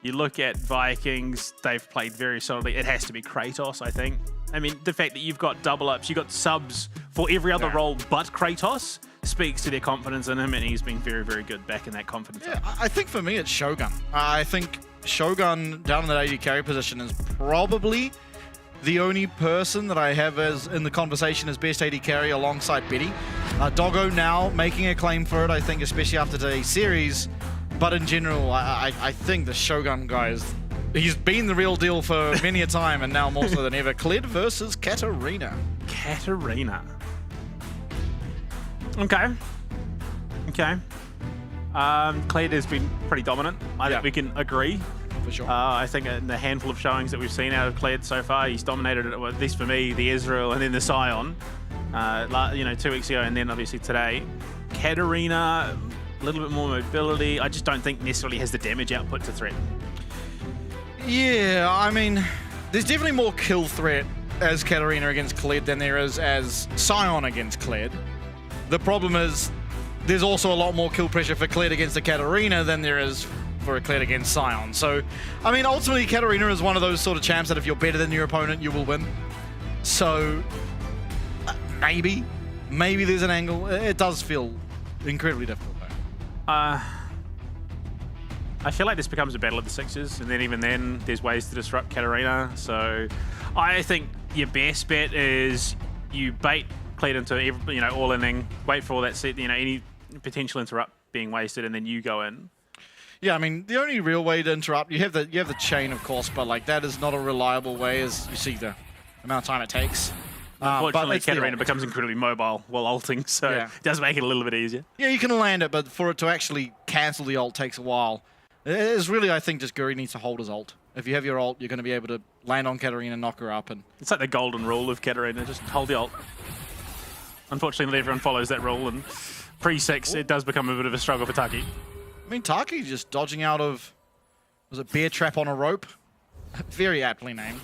You look at Vikings, they've played very solidly. It has to be Kratos, I think. I mean, the fact that you've got double ups, you've got subs for every other role but Kratos speaks to their confidence in him, and he's been very, very good back in that confidence. Yeah, I think for me, it's Shogun. I think Shogun down in that AD carry position is probably the only person that I have as in the conversation as best AD carry alongside Betty. Doggo now making a claim for it, I think, especially after today's series. But in general, I think the Shogun guy he's been the real deal for many a time, and now more so than ever. Kled versus Katarina. Katarina. Okay. Kled has been pretty dominant. I think we can agree. For sure. I think in the handful of showings that we've seen out of Kled so far, he's dominated, well, at least for me, the Israel and then the Scion, 2 weeks ago, and then obviously today. Katarina, a little bit more mobility. I just don't think necessarily has the damage output to threat. Yeah, I mean, there's definitely more kill threat as Katarina against Kled than there is as Scion against Kled. The problem is there's also a lot more kill pressure for Kled against a Katarina than there is for a Kled against Scion. So, I mean, ultimately, Katarina is one of those sort of champs that if you're better than your opponent, you will win. So, maybe there's an angle. It does feel incredibly difficult, though. I feel like this becomes a battle of the sixes, and then even then, there's ways to disrupt Katarina. So, I think your best bet is you bait Kled into all inning, wait for all that set, any potential interrupt being wasted, and then you go in. Yeah, I mean, the only real way to interrupt, you have the chain, of course, but like that is not a reliable way, as you see the amount of time it takes. Unfortunately, Katarina becomes incredibly mobile while ulting, so it does make it a little bit easier. Yeah, you can land it, but for it to actually cancel the ult takes a while. It is really, I think, just Guri needs to hold his ult. If you have your ult, you're going to be able to land on Katarina, knock her up, and it's like the golden rule of Katarina: just hold the ult. Unfortunately, not everyone follows that rule, and pre-6, it does become a bit of a struggle for Taki. I mean, Taki just dodging out of, was it bear trap on a rope? Very aptly named.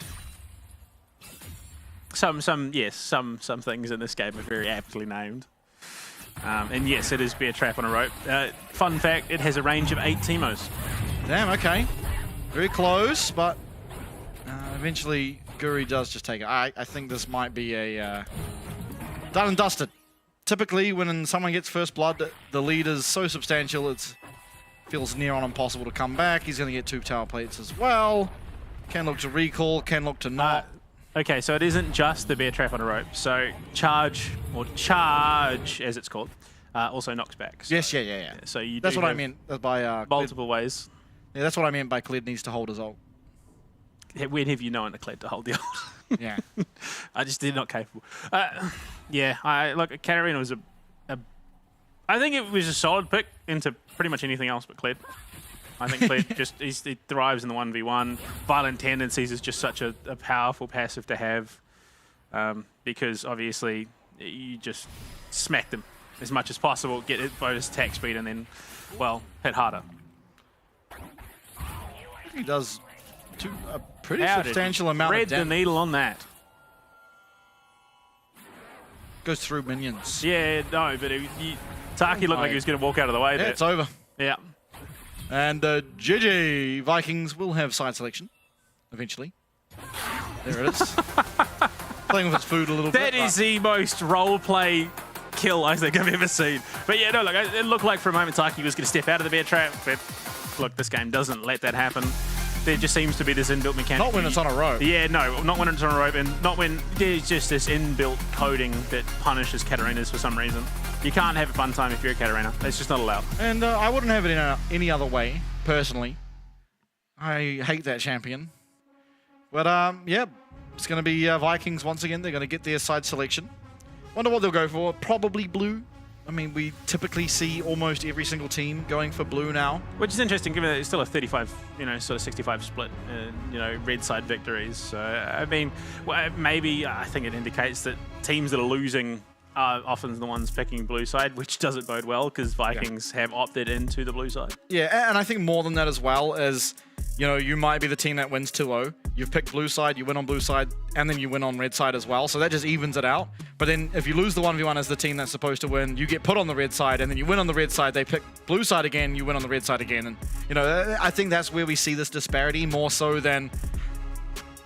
Some things in this game are very aptly named. And yes, it is bear trap on a rope. Fun fact, it has a range of 8 Teemos. Damn, okay. Very close, but eventually Guri does just take it. I think this might be a done and dusted. Typically, when someone gets first blood, the lead is so substantial, it feels near on impossible to come back. He's going to get 2 tower plates as well. Can look to recall, can look to not. Okay, so it isn't just the bear trap on a rope. So charge, as it's called, also knocks back. So, yes, yeah. So you that's what I meant by multiple ways. Yeah, that's what I meant by Kled needs to hold his ult. When have you known a Kled to hold the ult? Yeah. I just did not capable. Look, Katarina was I think it was a solid pick into pretty much anything else but Kled. I think Kled he thrives in the 1v1. Violent Tendencies is just such a powerful passive to have because obviously you just smack them as much as possible, get it bonus attack speed, and then, well, hit harder. He does a Pretty How substantial did he amount of thread the damage. needle on that? Goes through minions. Yeah, no, but Taki looked like he was going to walk out of the way Yeah, there. it's over. Yeah. And GG, Vikings will have side selection eventually. There it is. Playing with its food a little bit. That is the most role-play kill I think I've ever seen. But yeah, no, look, it looked like for a moment Taki was going to step out of the bear trap, but look, this game doesn't let that happen. There just seems to be this inbuilt mechanic. Not when it's on a rope. Yeah, no, not when it's on a rope, and not when there's just this inbuilt coding that punishes Katarinas for some reason. You can't have a fun time if you're a Katarina. It's just not allowed. And I wouldn't have it in any other way, personally. I hate that champion. But yeah, it's going to be Vikings once again. They're going to get their side selection. Wonder what they'll go for. Probably blue. I mean, we typically see almost every single team going for blue now. Which is interesting, given that it's still a 35, sort of 65 split, red side victories. So, I mean, maybe I think it indicates that teams that are losing are often the ones picking blue side, which doesn't bode well because Vikings have opted into the blue side. Yeah, and I think more than that as well is, you might be the team that wins 2-0. You've picked blue side, you win on blue side, and then you win on red side as well. So that just evens it out. But then if you lose the 1v1 as the team that's supposed to win, you get put on the red side, and then you win on the red side, they pick blue side again, you win on the red side again. And, I think that's where we see this disparity more so than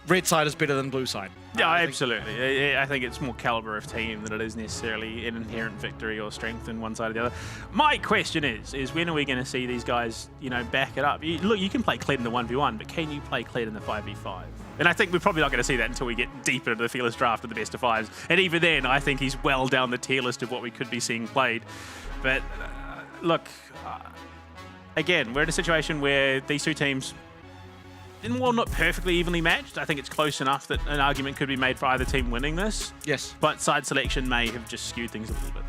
red side is better than blue side. Yeah, absolutely. I think it's more caliber of team than it is necessarily an inherent victory or strength in one side or the other. My question is when are we going to see these guys, back it up? Look, you can play Kled in the 1v1, but can you play Kled in the 5v5? And I think we're probably not going to see that until we get deeper into the Fearless draft of the best of fives. And even then, I think he's well down the tier list of what we could be seeing played. But look, again, we're in a situation where these two teams, well, not perfectly evenly matched. I think it's close enough that an argument could be made for either team winning this. Yes. But side selection may have just skewed things a little bit.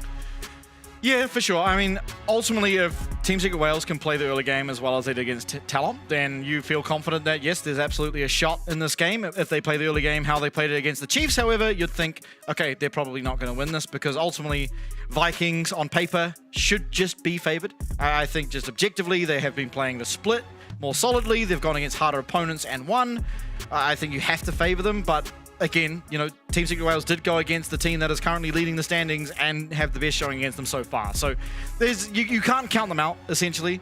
Yeah, for sure. I mean, ultimately, if Team Secret Wales can play the early game as well as they did against Talon, then you feel confident that, yes, there's absolutely a shot in this game. If they play the early game how they played it against the Chiefs, however, you'd think, okay, they're probably not going to win this because ultimately Vikings on paper should just be favored. I think just objectively, they have been playing the split more solidly. They've gone against harder opponents and won. I think you have to favor them, but again, Team Secret Wales did go against the team that is currently leading the standings and have the best showing against them so far. So you can't count them out, essentially.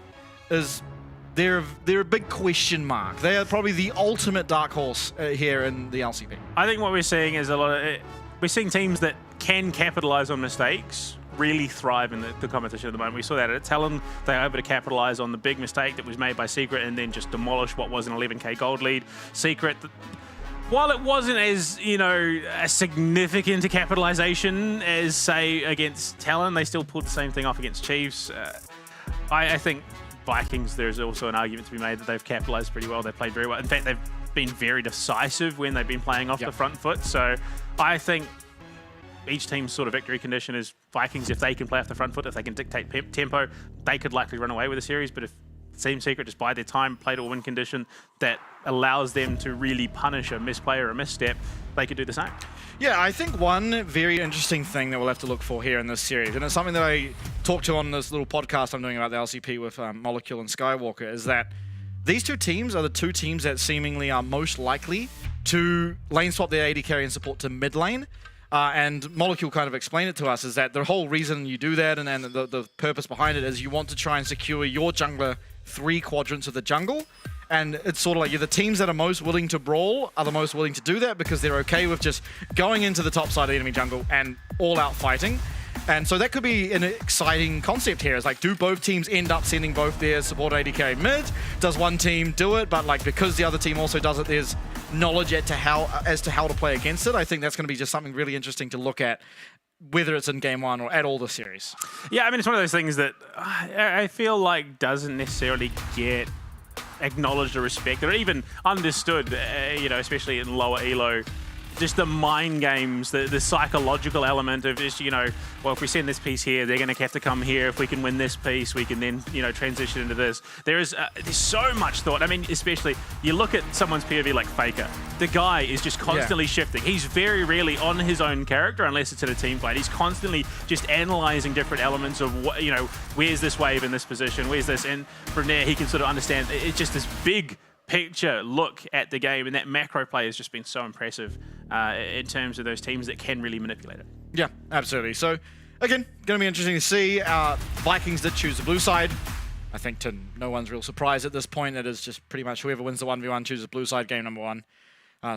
They're a big question mark. They are probably the ultimate dark horse here in the LCP. I think what we're seeing is we're seeing teams that can capitalize on mistakes really thrive in the competition at the moment. We saw that at Talon. They were able to capitalize on the big mistake that was made by Secret and then just demolish what was an 11k gold lead. Secret, while it wasn't as, a significant capitalization as, say, against Talon, they still pulled the same thing off against Chiefs. I think Vikings, there's also an argument to be made that they've capitalized pretty well. They've played very well. In fact, they've been very decisive when they've been playing off the front foot. So I think each team's sort of victory condition is Vikings, if they can play off the front foot, if they can dictate tempo, they could likely run away with the series. But if Team Secret just bide their time, play to a win condition that allows them to really punish a misplay or a misstep, they could do the same. Yeah, I think one very interesting thing that we'll have to look for here in this series, and it's something that I talked to on this little podcast I'm doing about the LCP with Molecule and Skywalker, is that these two teams are the two teams that seemingly are most likely to lane swap their AD carry and support to mid lane. And Molecule kind of explained it to us, is that the whole reason you do that and the purpose behind it is you want to try and secure your jungler 3 quadrants of the jungle. And it's sort of like the teams that are most willing to brawl are the most willing to do that because they're okay with just going into the top side of the enemy jungle and all out fighting. And so that could be an exciting concept here. It's like, do both teams end up sending both their support AD carry mid? Does one team do it? But like, because the other team also does it, there's knowledge as to how to play against it. I think that's going to be just something really interesting to look at, whether it's in game 1 or at all the series. Yeah, I mean, it's one of those things that I feel like doesn't necessarily get acknowledged or respected or even understood, especially in lower elo. Just the mind games, the psychological element of just, well, if we send this piece here, they're going to have to come here. If we can win this piece, we can then, transition into this. There's so much thought. I mean, especially, you look at someone's POV like Faker. The guy is just constantly shifting. He's very rarely on his own character unless it's in a team fight. He's constantly just analyzing different elements of, where's this wave in this position? Where's this? And from there, he can sort of understand. It's just this big picture look at the game, and that macro play has just been so impressive in terms of those teams that can really manipulate it. Yeah, absolutely. So, again, going to be interesting to see. Vikings did choose the blue side. I think to no one's real surprise at this point, it is just pretty much whoever wins the 1v1 chooses blue side, game number one.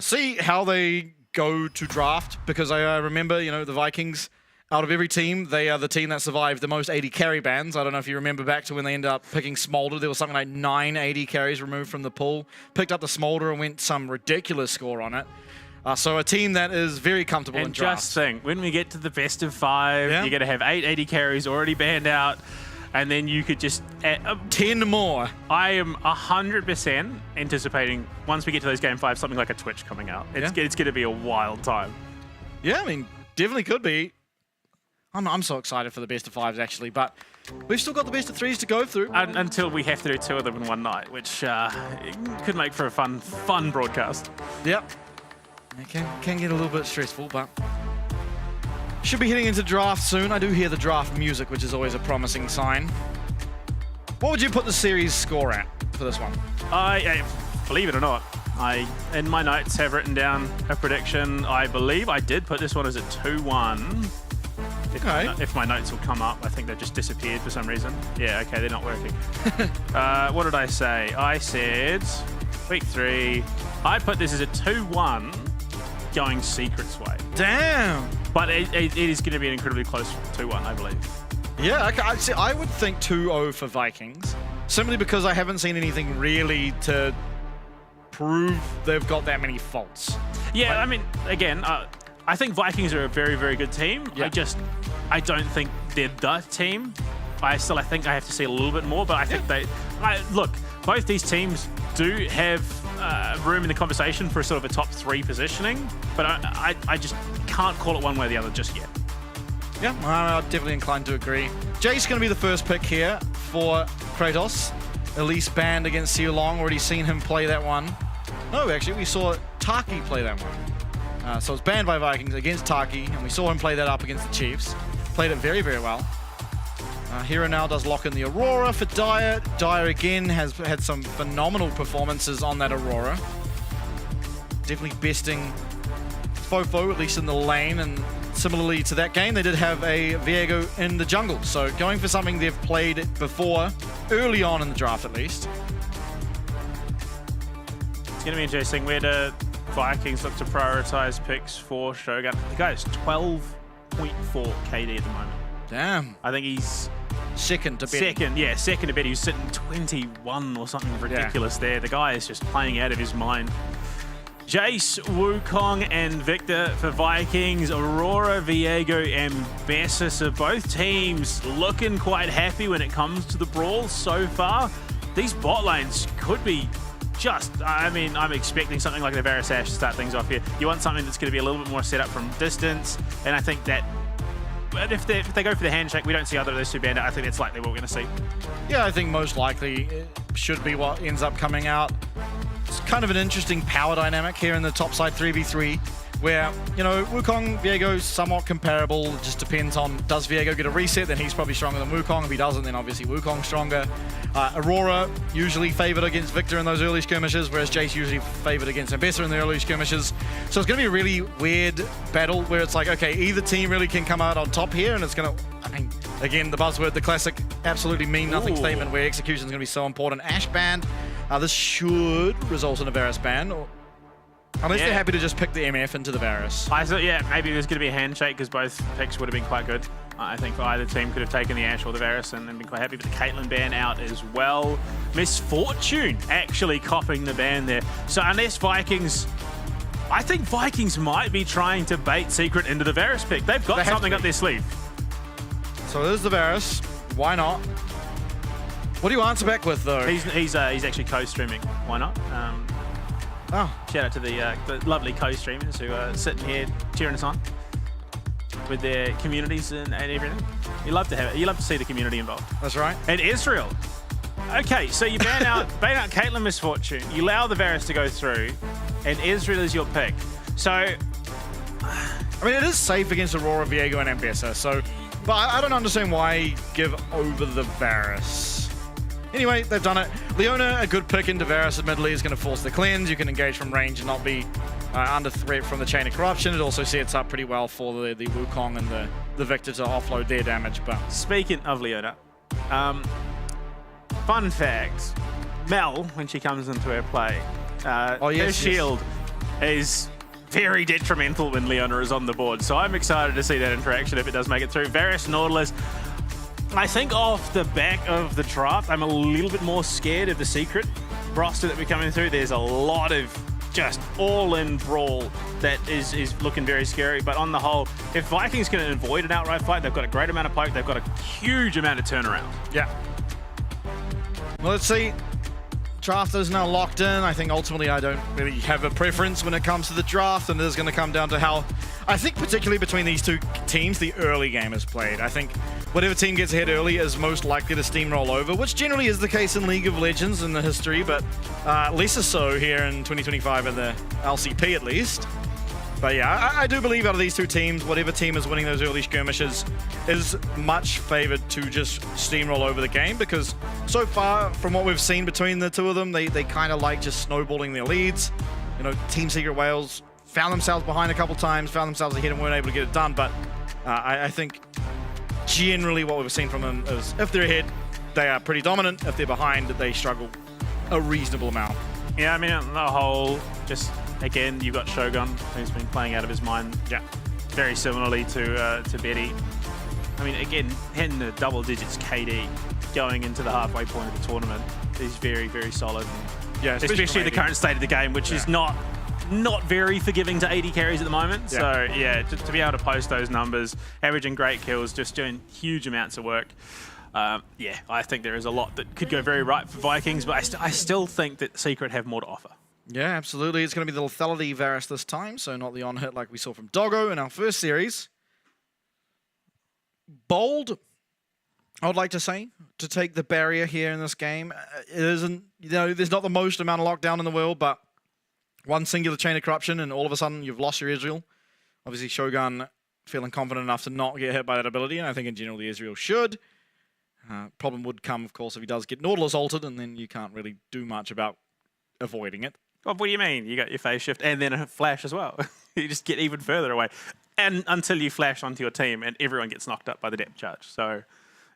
See how they go to draft, because I remember, you know, the Vikings, out of every team, they are the team that survived the most 80 carry bans. I don't know if you remember back to when they ended up picking Smolder. There was something like 9 80 carries removed from the pool. Picked up the Smolder and went some ridiculous score on it. So a team that is very comfortable in drafts. Just think, when we get to the best of 5, you're going to have 8 80 carries already banned out, and then you could just add 10 more. I am 100% anticipating, once we get to those game 5, something like a Twitch coming out. It's going to be a wild time. Yeah, I mean, definitely could be. I'm so excited for the best of 5s, actually, but we've still got the best of 3s to go through. Until we have to do 2 of them in one night, which could make for a fun broadcast. Yep. It can get a little bit stressful, but should be heading into draft soon. I do hear the draft music, which is always a promising sign. What would you put the series score at for this one? I believe it or not, I, in my notes, have written down a prediction. I believe I did put this one as a 2-1. If my notes will come up, I think they've just disappeared for some reason. Yeah, okay, they're not working. What did I say? I said, week 3, I put this as a 2-1 going Secret's way. Damn! But it is going to be an incredibly close 2-1, I believe. Yeah, okay, I would think 2-0 for Vikings, simply because I haven't seen anything really to prove they've got that many faults. Yeah, I mean, again, I think Vikings are a very, very good team. Yeah. I don't think they're the team. I think I have to see a little bit more, but I think look, both these teams do have room in the conversation for sort of a top 3 positioning, but I just can't call it one way or the other just yet. Yeah, I'm definitely inclined to agree. Jay's going to be the first pick here for Kratos. Elise banned against Sealong. Already seen him play that one. No, actually, we saw Taki play that one. So it's banned by Vikings against Taki, and we saw him play that up against the Chiefs. Played it very, very well. Hero now does lock in the Aurora for Dyer. Dyer again has had some phenomenal performances on that Aurora. Definitely besting Fofo, at least in the lane, and similarly to that game, they did have a Viego in the jungle. So going for something they've played before, early on in the draft at least. It's going to be interesting. Where do Vikings look to prioritize picks for Shogun? The guy is 12.4 KD at the moment. Damn. I think he's second to bet. Second to bet. He was sitting 21 or something ridiculous there. The guy is just playing out of his mind. Jace, Wukong, and Victor for Vikings. Aurora, Viego, and Bessus. So both teams looking quite happy when it comes to the brawl so far. These bot lanes could be I'm expecting something like the Varus Ash to start things off here. You want something that's going to be a little bit more set up from distance, and I think that if they go for the handshake, we don't see either of those 2 banned out. I think that's likely what we're going to see. Yeah, I think most likely it should be what ends up coming out. It's kind of an interesting power dynamic here in the top side 3v3, where, you know, Wukong, Viego somewhat comparable. It just depends on, does Viego get a reset? Then he's probably stronger than Wukong. If he doesn't, then obviously Wukong's stronger. Aurora usually favored against Victor in those early skirmishes, whereas Jace usually favored against Ambessa in the early skirmishes. So it's going to be a really weird battle where it's like, okay, either team really can come out on top here, and it's going to, I mean, again, the buzzword, the classic absolutely mean nothing statement where execution is going to be so important. Ash banned. This should result in a Varus ban, unless they're happy to just pick the MF into the Varus. I thought, maybe there's going to be a handshake because both picks would have been quite good. I think either team could have taken the Ash or the Varus and been quite happy, but the Caitlyn ban out as well. Misfortune actually copping the ban there. So unless Vikings, I think Vikings might be trying to bait Secret into the Varus pick. They've got something up their sleeve. So there's the Varus. Why not? What do you answer back with, though? He's actually co-streaming. Why not? Shout out to the lovely co-streamers who are sitting here cheering us on with their communities and everything. You love to see the community involved. That's right. And Israel. Okay, so you ban out Caitlyn Misfortune. You allow the Varus to go through, and Israel is your pick. So, I mean, it is safe against Aurora, Viego, and Ambessa. So, but I don't understand why give over the Varus. Anyway, they've done it. Leona, a good pick into Varus, admittedly, is going to force the cleanse. You can engage from range and not be under threat from the Chain of Corruption. It also sets up pretty well for the Wukong and the Victor to offload their damage. But speaking of Leona, fun fact, Mel, when she comes into her play, her shield is very detrimental when Leona is on the board. So I'm excited to see that interaction if it does make it through. Varus, Nautilus, I think off the back of the draft, I'm a little bit more scared of the secret roster that we're coming through. There's a lot of just all-in brawl that is looking very scary. But on the whole, if Vikings can avoid an outright fight, they've got a great amount of poke, they've got a huge amount of turnaround. Yeah. Well, let's see. Draft is now locked in. I think ultimately I don't really have a preference when it comes to the draft, and it is going to come down to how, I think particularly between these two teams, the early game is played. I think whatever team gets ahead early is most likely to steamroll over, which generally is the case in League of Legends in the history, but less so here in 2025 in the LCP at least. But yeah, I do believe out of these two teams, whatever team is winning those early skirmishes is much favored to just steamroll over the game, because so far from what we've seen between the two of them, they kind of like just snowballing their leads. You know, Team Secret Wales found themselves behind a couple times, found themselves ahead and weren't able to get it done. But I think generally what we've seen from them is if they're ahead, they are pretty dominant. If they're behind, they struggle a reasonable amount. Yeah, I mean, on the whole, just again, you've got Shogun, who's been playing out of his mind. Yeah, very similarly to Betty. I mean, again, hitting the double digits KD going into the halfway point of the tournament is very, very solid. Yeah, especially the current state of the game, which is not very forgiving to 80 carries at the moment. Yeah. So yeah, to be able to post those numbers, averaging great kills, just doing huge amounts of work. Yeah, I think there is a lot that could go very right for Vikings, but I still think that Secret have more to offer. Yeah, absolutely. It's going to be the lethality Varus this time, so not the on-hit like we saw from Doggo in our first series. Bold, I would like to say, to take the barrier here in this game. It isn't, you know, there's not the most amount of lockdown in the world, but one singular Chain of Corruption and all of a sudden you've lost your Israel. Obviously Shogun feeling confident enough to not get hit by that ability, and I think in general the Israel should. Problem would come, of course, if he does get Nautilus altered, and then you can't really do much about avoiding it. Well, what do you mean? You got your phase shift and then a flash as well. You just get even further away. And until you flash onto your team and everyone gets knocked up by the depth charge. So,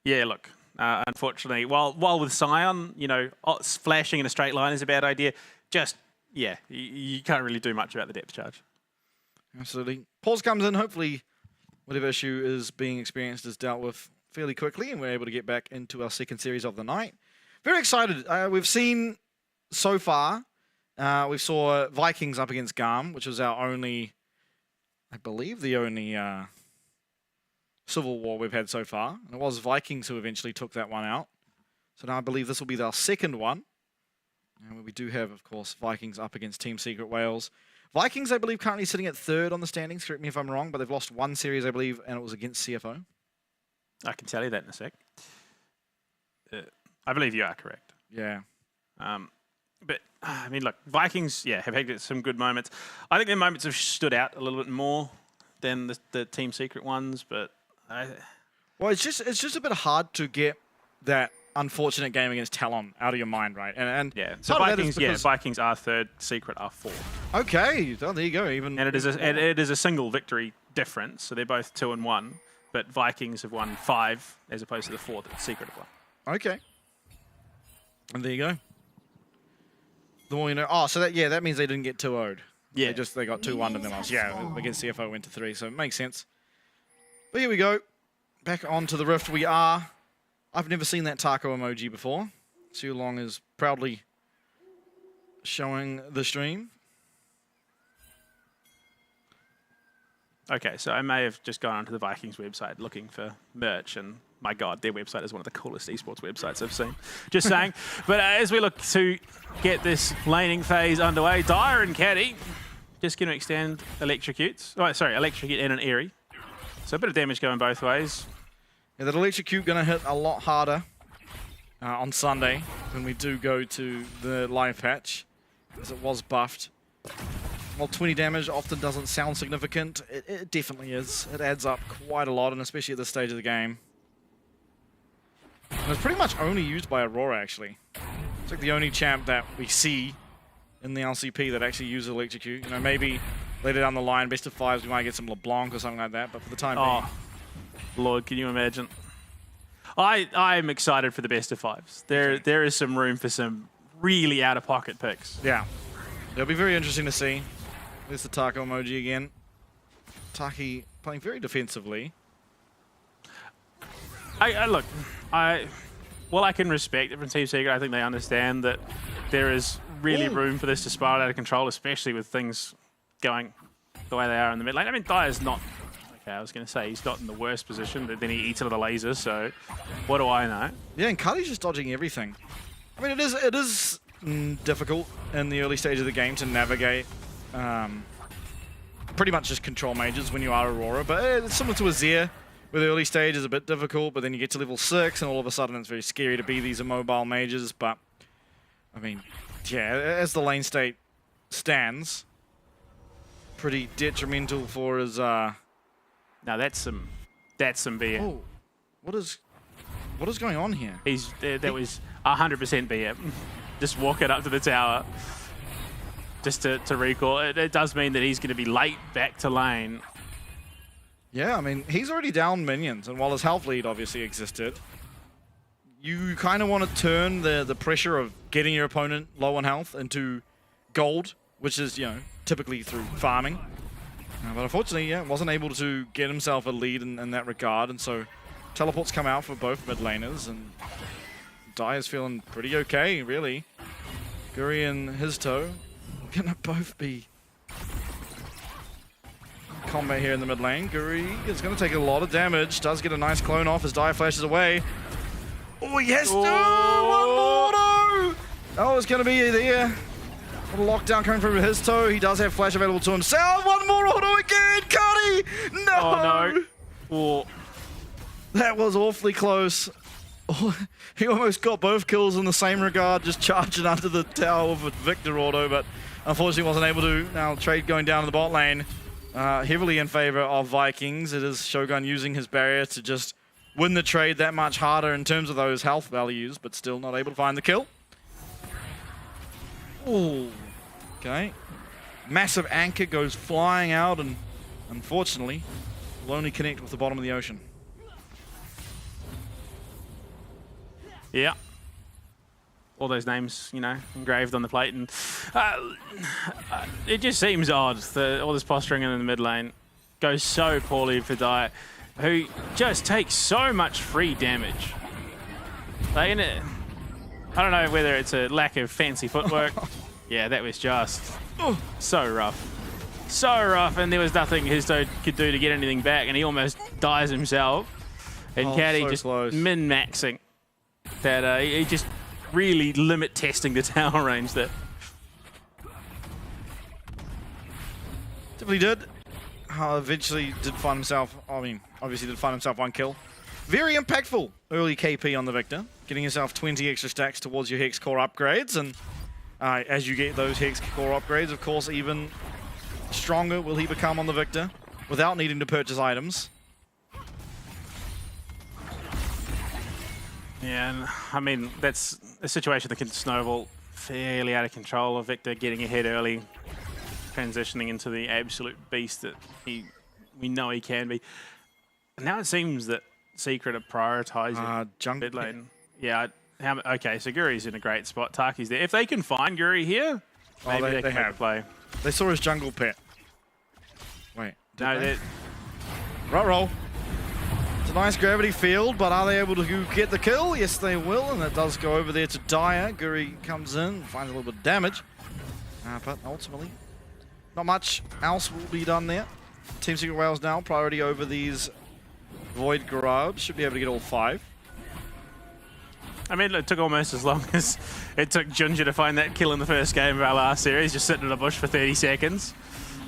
yeah, look, unfortunately, while with Scion, you know, flashing in a straight line is a bad idea, just, yeah, you can't really do much about the depth charge. Absolutely. Pause comes in. Hopefully, whatever issue is being experienced is dealt with fairly quickly, and we're able to get back into our second series of the night. Very excited. We've seen so far, we saw Vikings up against Garm, which was our only, I believe, the only Civil War we've had so far. And it was Vikings who eventually took that one out. So now I believe this will be our second one. And we do have, of course, Vikings up against Team Secret Wales. Vikings, I believe, currently sitting at third on the standings. Correct me if I'm wrong, but they've lost one series, I believe, and it was against CFO. I can tell you that in a sec. I believe you are correct. Yeah. But, I mean, look, Vikings, yeah, have had some good moments. I think their moments have stood out a little bit more than the Team Secret ones, but... Well, it's just a bit hard to get that unfortunate game against Talon out of your mind, right? And yeah, so Vikings are third, Secret are fourth. Okay, well, there you go. Even and it is a single victory difference, so they're both 2-1. But Vikings have won 5 as opposed to the 4 that Secret have won. Okay. And there you go. The more you know. Oh, so that means they didn't get 2-0'd. Yeah. They got 2-1 and then lost. Yeah, against CFO went to 3, so it makes sense. But here we go. Back onto the Rift we are. I've never seen that taco emoji before. Too Long is proudly showing the stream. Okay, so I may have just gone onto the Vikings website looking for merch, and my God, their website is one of the coolest esports websites I've seen. Just saying. But as we look to get this laning phase underway, Dire and Caddy just going to extend Electrocutes. Oh, sorry, Electrocute and an Airy. So a bit of damage going both ways. Yeah, that Electrocute going to hit a lot harder on Sunday when we do go to the live patch, as it was buffed. While 20 damage often doesn't sound significant, it definitely is. It adds up quite a lot, and especially at this stage of the game. And it's pretty much only used by Aurora, actually. It's like the only champ that we see in the LCP that actually uses Electrocute. You know, maybe later down the line, best of fives, we might get some LeBlanc or something like that, but for the time being... Lord, can you imagine? I'm excited for the best of fives. There is some room for some really out-of-pocket picks. Yeah. It'll be very interesting to see. There's the Taco emoji again. Taki playing very defensively. Look, well, I can respect it from Team Secret. I think they understand that there is really room for this to spiral out of control, especially with things going the way they are in the mid lane. I mean, Dire's not... Okay, I was going to say he's not in the worst position, but then he eats another laser, so what do I know? Yeah, and Kali's just dodging everything. I mean, it is difficult in the early stage of the game to navigate pretty much just control mages when you are Aurora, but it's similar to Azir, where the early stage is a bit difficult, but then you get to level 6, and all of a sudden it's very scary to be these immobile mages, but, I mean, yeah, as the lane state stands, pretty detrimental for his... No, that's some BM. Oh, what is going on here? That was 100% BM. Just walking up to the tower, just to recall. It does mean that he's going to be late back to lane. Yeah, I mean, he's already down minions, and while his health lead obviously existed, you kind of want to turn the pressure of getting your opponent low on health into gold, which is, you know, typically through farming. But unfortunately, yeah, wasn't able to get himself a lead in that regard, and so teleports come out for both mid laners, and Dai is feeling pretty okay, really. Guri and his toe gonna both be combat here in the mid lane. Guri is gonna take a lot of damage, does get a nice clone off as Dai flashes away. Oh, yes! One more! Oh, it's gonna be there. A lockdown coming from his toe. He does have flash available to himself. One more auto again, Cuddy! No! Oh, no. Oh. That was awfully close. Oh, he almost got both kills in the same regard, just charging under the tower with Victor auto, but unfortunately wasn't able to. Now trade going down to the bot lane, heavily in favor of Vikings. It is Shogun using his barrier to just win the trade that much harder in terms of those health values, but still not able to find the kill. Ooh, okay. Massive anchor goes flying out, and unfortunately will only connect with the bottom of the ocean. Yeah. All those names, you know, engraved on the plate, and it just seems odd that all this posturing in the mid lane goes so poorly for Dai, who just takes so much free damage. Like, I don't know whether it's a lack of fancy footwork. Yeah, that was just so rough. So rough, and there was nothing his toe could do to get anything back, and he almost dies himself. And Caddy so just close. min-maxing that he just really limit testing the tower range there. Definitely did. Eventually did find himself, I mean, obviously did find himself one kill. Very impactful early KP on the Victor, getting yourself 20 extra stacks towards your Hex core upgrades, and as you get those Hex core upgrades, of course, even stronger will he become on the Victor without needing to purchase items. Yeah, and I mean, that's a situation that can snowball fairly out of control of Victor getting ahead early, transitioning into the absolute beast that we know he can be. And now it seems that Secret are prioritizing mid lane. Yeah, okay, so Guri's in a great spot. Taki's there. If they can find Guri here, maybe they can make a play. They saw his jungle pet. Wait, no, they? Right roll. It's a nice gravity field, but are they able to get the kill? Yes, they will, and it does go over there to Dyer. Guri comes in, finds a little bit of damage, but ultimately, not much else will be done there. Team Secret Wales now, priority over these Void Garage. Should be able to get all 5. I mean, it took almost as long as it took Ginger to find that kill in the first game of our last series, just sitting in a bush for 30 seconds.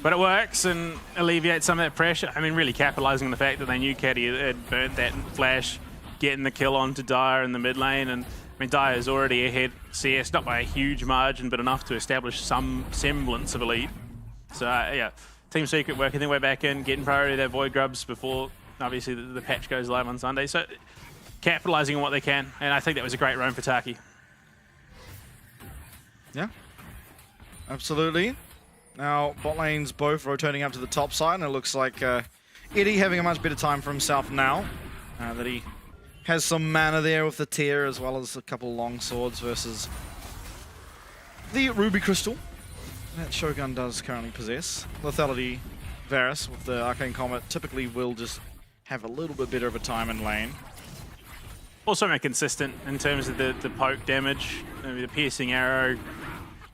But it works and alleviates some of that pressure. I mean, really capitalizing on the fact that they knew Caddy had burnt that flash, getting the kill onto Dyer in the mid lane. And I mean, Dyer's already ahead CS, not by a huge margin, but enough to establish some semblance of a lead. So yeah, Team Secret working their way back in, getting priority of their Void Grubs before obviously the patch goes live on Sunday. So capitalizing on what they can, and I think that was a great roam for Taki. Yeah, absolutely. Now, bot lanes both rotating up to the top side, and it looks like Eddie having a much better time for himself now. That he has some mana there with the tier, as well as a couple long swords versus the Ruby Crystal that Shogun does currently possess. Lethality Varus with the Arcane Comet typically will just have a little bit better of a time in lane. Also more consistent in terms of the poke damage, maybe the piercing arrow,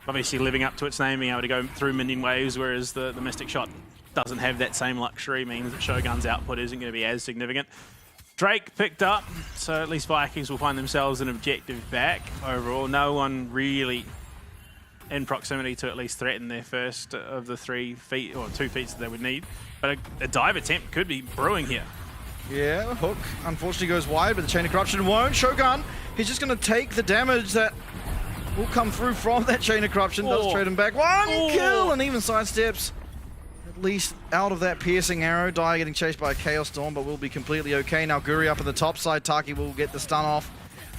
obviously living up to its name, being able to go through minion waves, whereas the Mystic Shot doesn't have that same luxury, means that Shogun's output isn't going to be as significant. Drake picked up, so at least Vikings will find themselves an objective back overall. No one really in proximity to at least threaten their first of the 3 feet, or 2 feats that they would need. But a dive attempt could be brewing here. Yeah, the hook unfortunately goes wide, but the Chain of Corruption won't. Shogun, he's just going to take the damage that will come through from that Chain of Corruption. Does trade him back. One kill, and even sidesteps at least out of that piercing arrow. Dyer getting chased by a Chaos Storm, but will be completely okay. Now Guri up on the top side. Taki will get the stun off.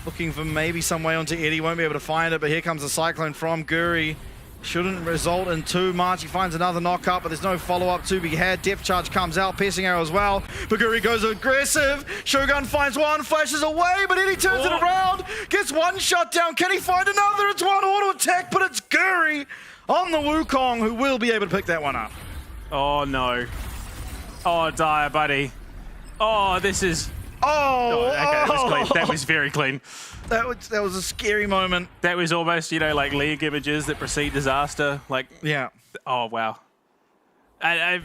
Looking for maybe some way onto Eddie. Won't be able to find it, but here comes the Cyclone from Guri. Shouldn't result in too much. He finds another knock-up, but there's no follow-up to be had. Depth Charge comes out, piercing arrow as well. Baguri goes aggressive. Shogun finds one, flashes away, but Eddie turns it around. Gets one shot down. Can he find another? It's one auto attack, but it's Guri on the Wukong who will be able to pick that one up. Oh no. Oh, Dyer, buddy. Oh, this is... Oh, okay, that was clean. That was very clean. That was a scary moment. That was almost, you know, like League images that precede disaster. Like, yeah. Oh, wow. Like,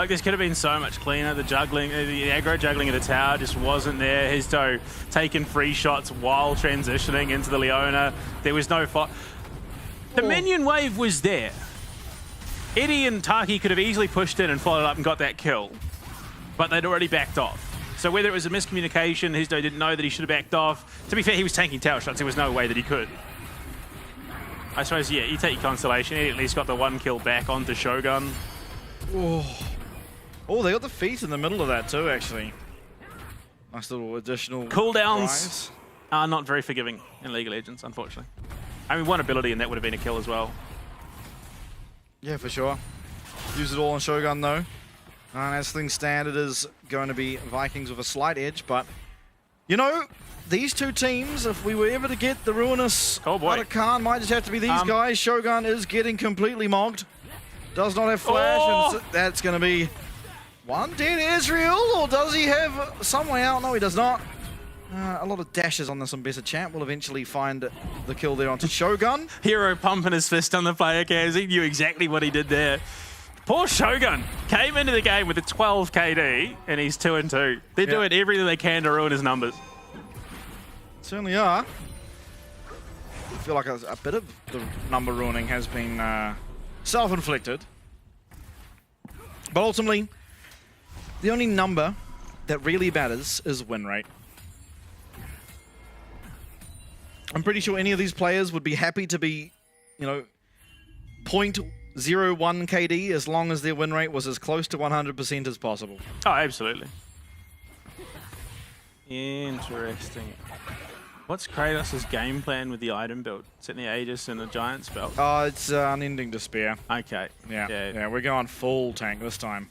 this could have been so much cleaner. The juggling, the aggro juggling of the tower just wasn't there. Hizdo taking free shots while transitioning into the Leona. There was no fight. The minion wave was there. Eddie and Taki could have easily pushed in and followed up and got that kill, but they'd already backed off. So whether it was a miscommunication, Hizdo didn't know that he should have backed off. To be fair, he was tanking tower shots. There was no way that he could. I suppose, yeah, you take your consolation. He at least got the 1 kill back onto Shogun. Oh, they got the feet in the middle of that too, actually. Nice little additional cooldowns are not very forgiving in League of Legends, unfortunately. I mean, one ability and that would have been a kill as well. Yeah, for sure. Use it all on Shogun though. And as things stand, it is going to be Vikings with a slight edge, but you know, these two teams, if we were ever to get the Ruinous Khan, might just have to be these guys. Shogun is getting completely mogged. Does not have flash, and that's going to be one dead Ezreal, or does he have some way out? No, he does not. A lot of dashes on this Ambessa champ will eventually find the kill there onto Shogun. Hero pumping his fist on the player cams. He knew exactly what he did there. Poor Shogun came into the game with a 12 KD, and he's 2-2. They're doing everything they can to ruin his numbers. Certainly are. I feel like a bit of the number ruining has been self-inflicted. But ultimately, the only number that really matters is win rate. I'm pretty sure any of these players would be happy to be, you know, 0.01 KD as long as their win rate was as close to 100% as possible. Oh, absolutely. Interesting. What's Kratos' game plan with the item build? Setting the Aegis and the Giant spell? Oh, it's Unending Despair. Okay. Yeah, we're going full tank this time.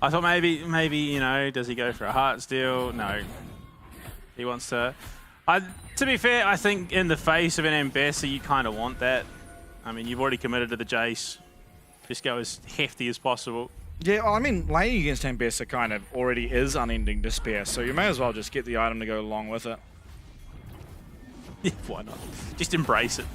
I thought maybe, you know, does he go for a heart steal? No. He wants to... to be fair, I think in the face of an Ambessa, you kind of want that. I mean, you've already committed to the Jace. Just go as hefty as possible. Yeah, I mean, laning against Ambessa kind of already is Unending Despair, so you may as well just get the item to go along with it. Yeah, why not? Just embrace it.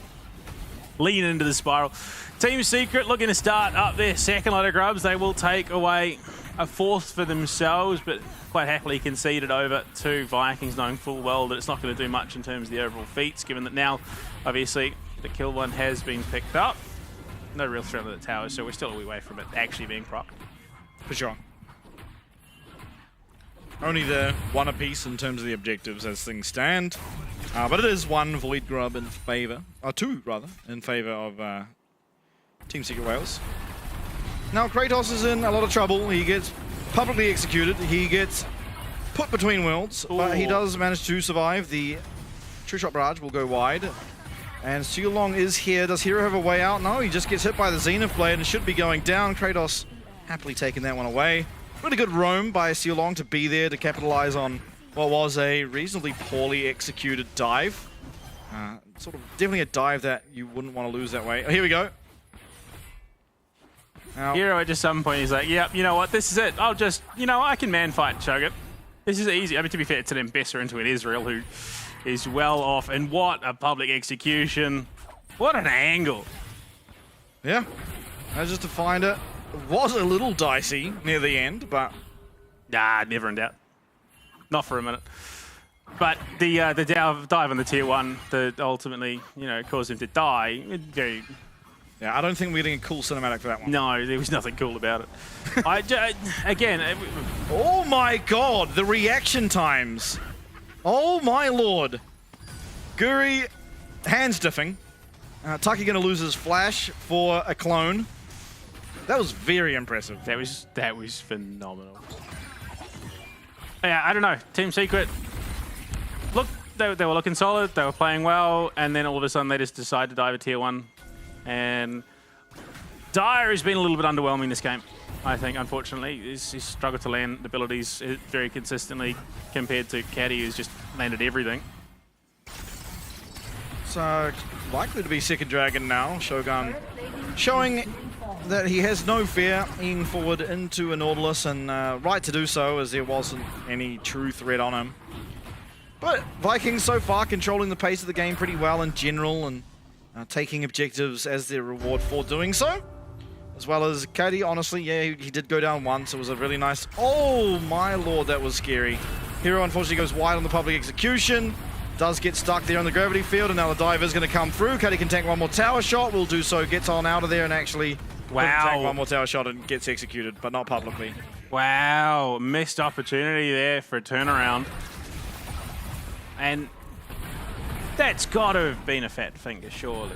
Lean into the spiral. Team Secret looking to start up their second lot of grubs. They will take away a fourth for themselves, but quite happily conceded over to Vikings, knowing full well that it's not going to do much in terms of the overall feats, given that now, obviously, the kill one has been picked up. No real threat of the tower, so we're still a wee way from it actually being propped. For sure. Only the one apiece in terms of the objectives as things stand. But it is one Void Grub in favor, or two rather, in favor of Team Secret Wales. Now Kratos is in a lot of trouble. He gets publicly executed. He gets put between worlds, but he does manage to survive. The true shot barrage will go wide. And Seolong is here. Does Hero have a way out? No, he just gets hit by the Zenith Blade and should be going down. Kratos happily taking that one away. Really good roam by Seolong to be there to capitalize on what was a reasonably poorly executed dive. Sort of definitely a dive that you wouldn't want to lose that way. Oh, here we go. Now, Hero at just some point he's like, yep, you know what, this is it. I'll just, you know, I can man fight chug it. This is easy. I mean, to be fair, it's an Embesser into an Israel who is well off. And what a public execution. What an angle. Yeah, just to find it. It was a little dicey near the end, but... Nah, never in doubt. Not for a minute. But the dive on the tier 1 that ultimately, you know, caused him to die, very... Yeah, I don't think we're getting a cool cinematic for that one. No, there was nothing cool about it. Again... Oh my god, the reaction times. Oh my lord. Guri, hands diffing. Taki gonna lose his flash for a clone. That was very impressive. That was phenomenal. Yeah, I don't know. Team Secret, look, they were looking solid, they were playing well, and then all of a sudden they just decide to dive a tier 1. And Dire has been a little bit underwhelming this game, I think, unfortunately. He's struggled to land abilities very consistently compared to Caddy, who's just landed everything. So, likely to be second dragon now. Shogun showing that he has no fear in forward into a Nautilus, and right to do so, as there wasn't any true threat on him. But Vikings so far controlling the pace of the game pretty well in general, and taking objectives as their reward for doing so. As well as Cody, honestly, yeah, he did go down once. It was a really nice... Oh my lord, that was scary. Hero unfortunately goes wide on the public execution. Does get stuck there in the gravity field, and now the dive is going to come through. Cody can tank one more tower shot. Will do so. Gets on out of there and actually tank one more tower shot and gets executed, but not publicly. Wow, missed opportunity there for a turnaround. And that's got to have been a fat finger, surely.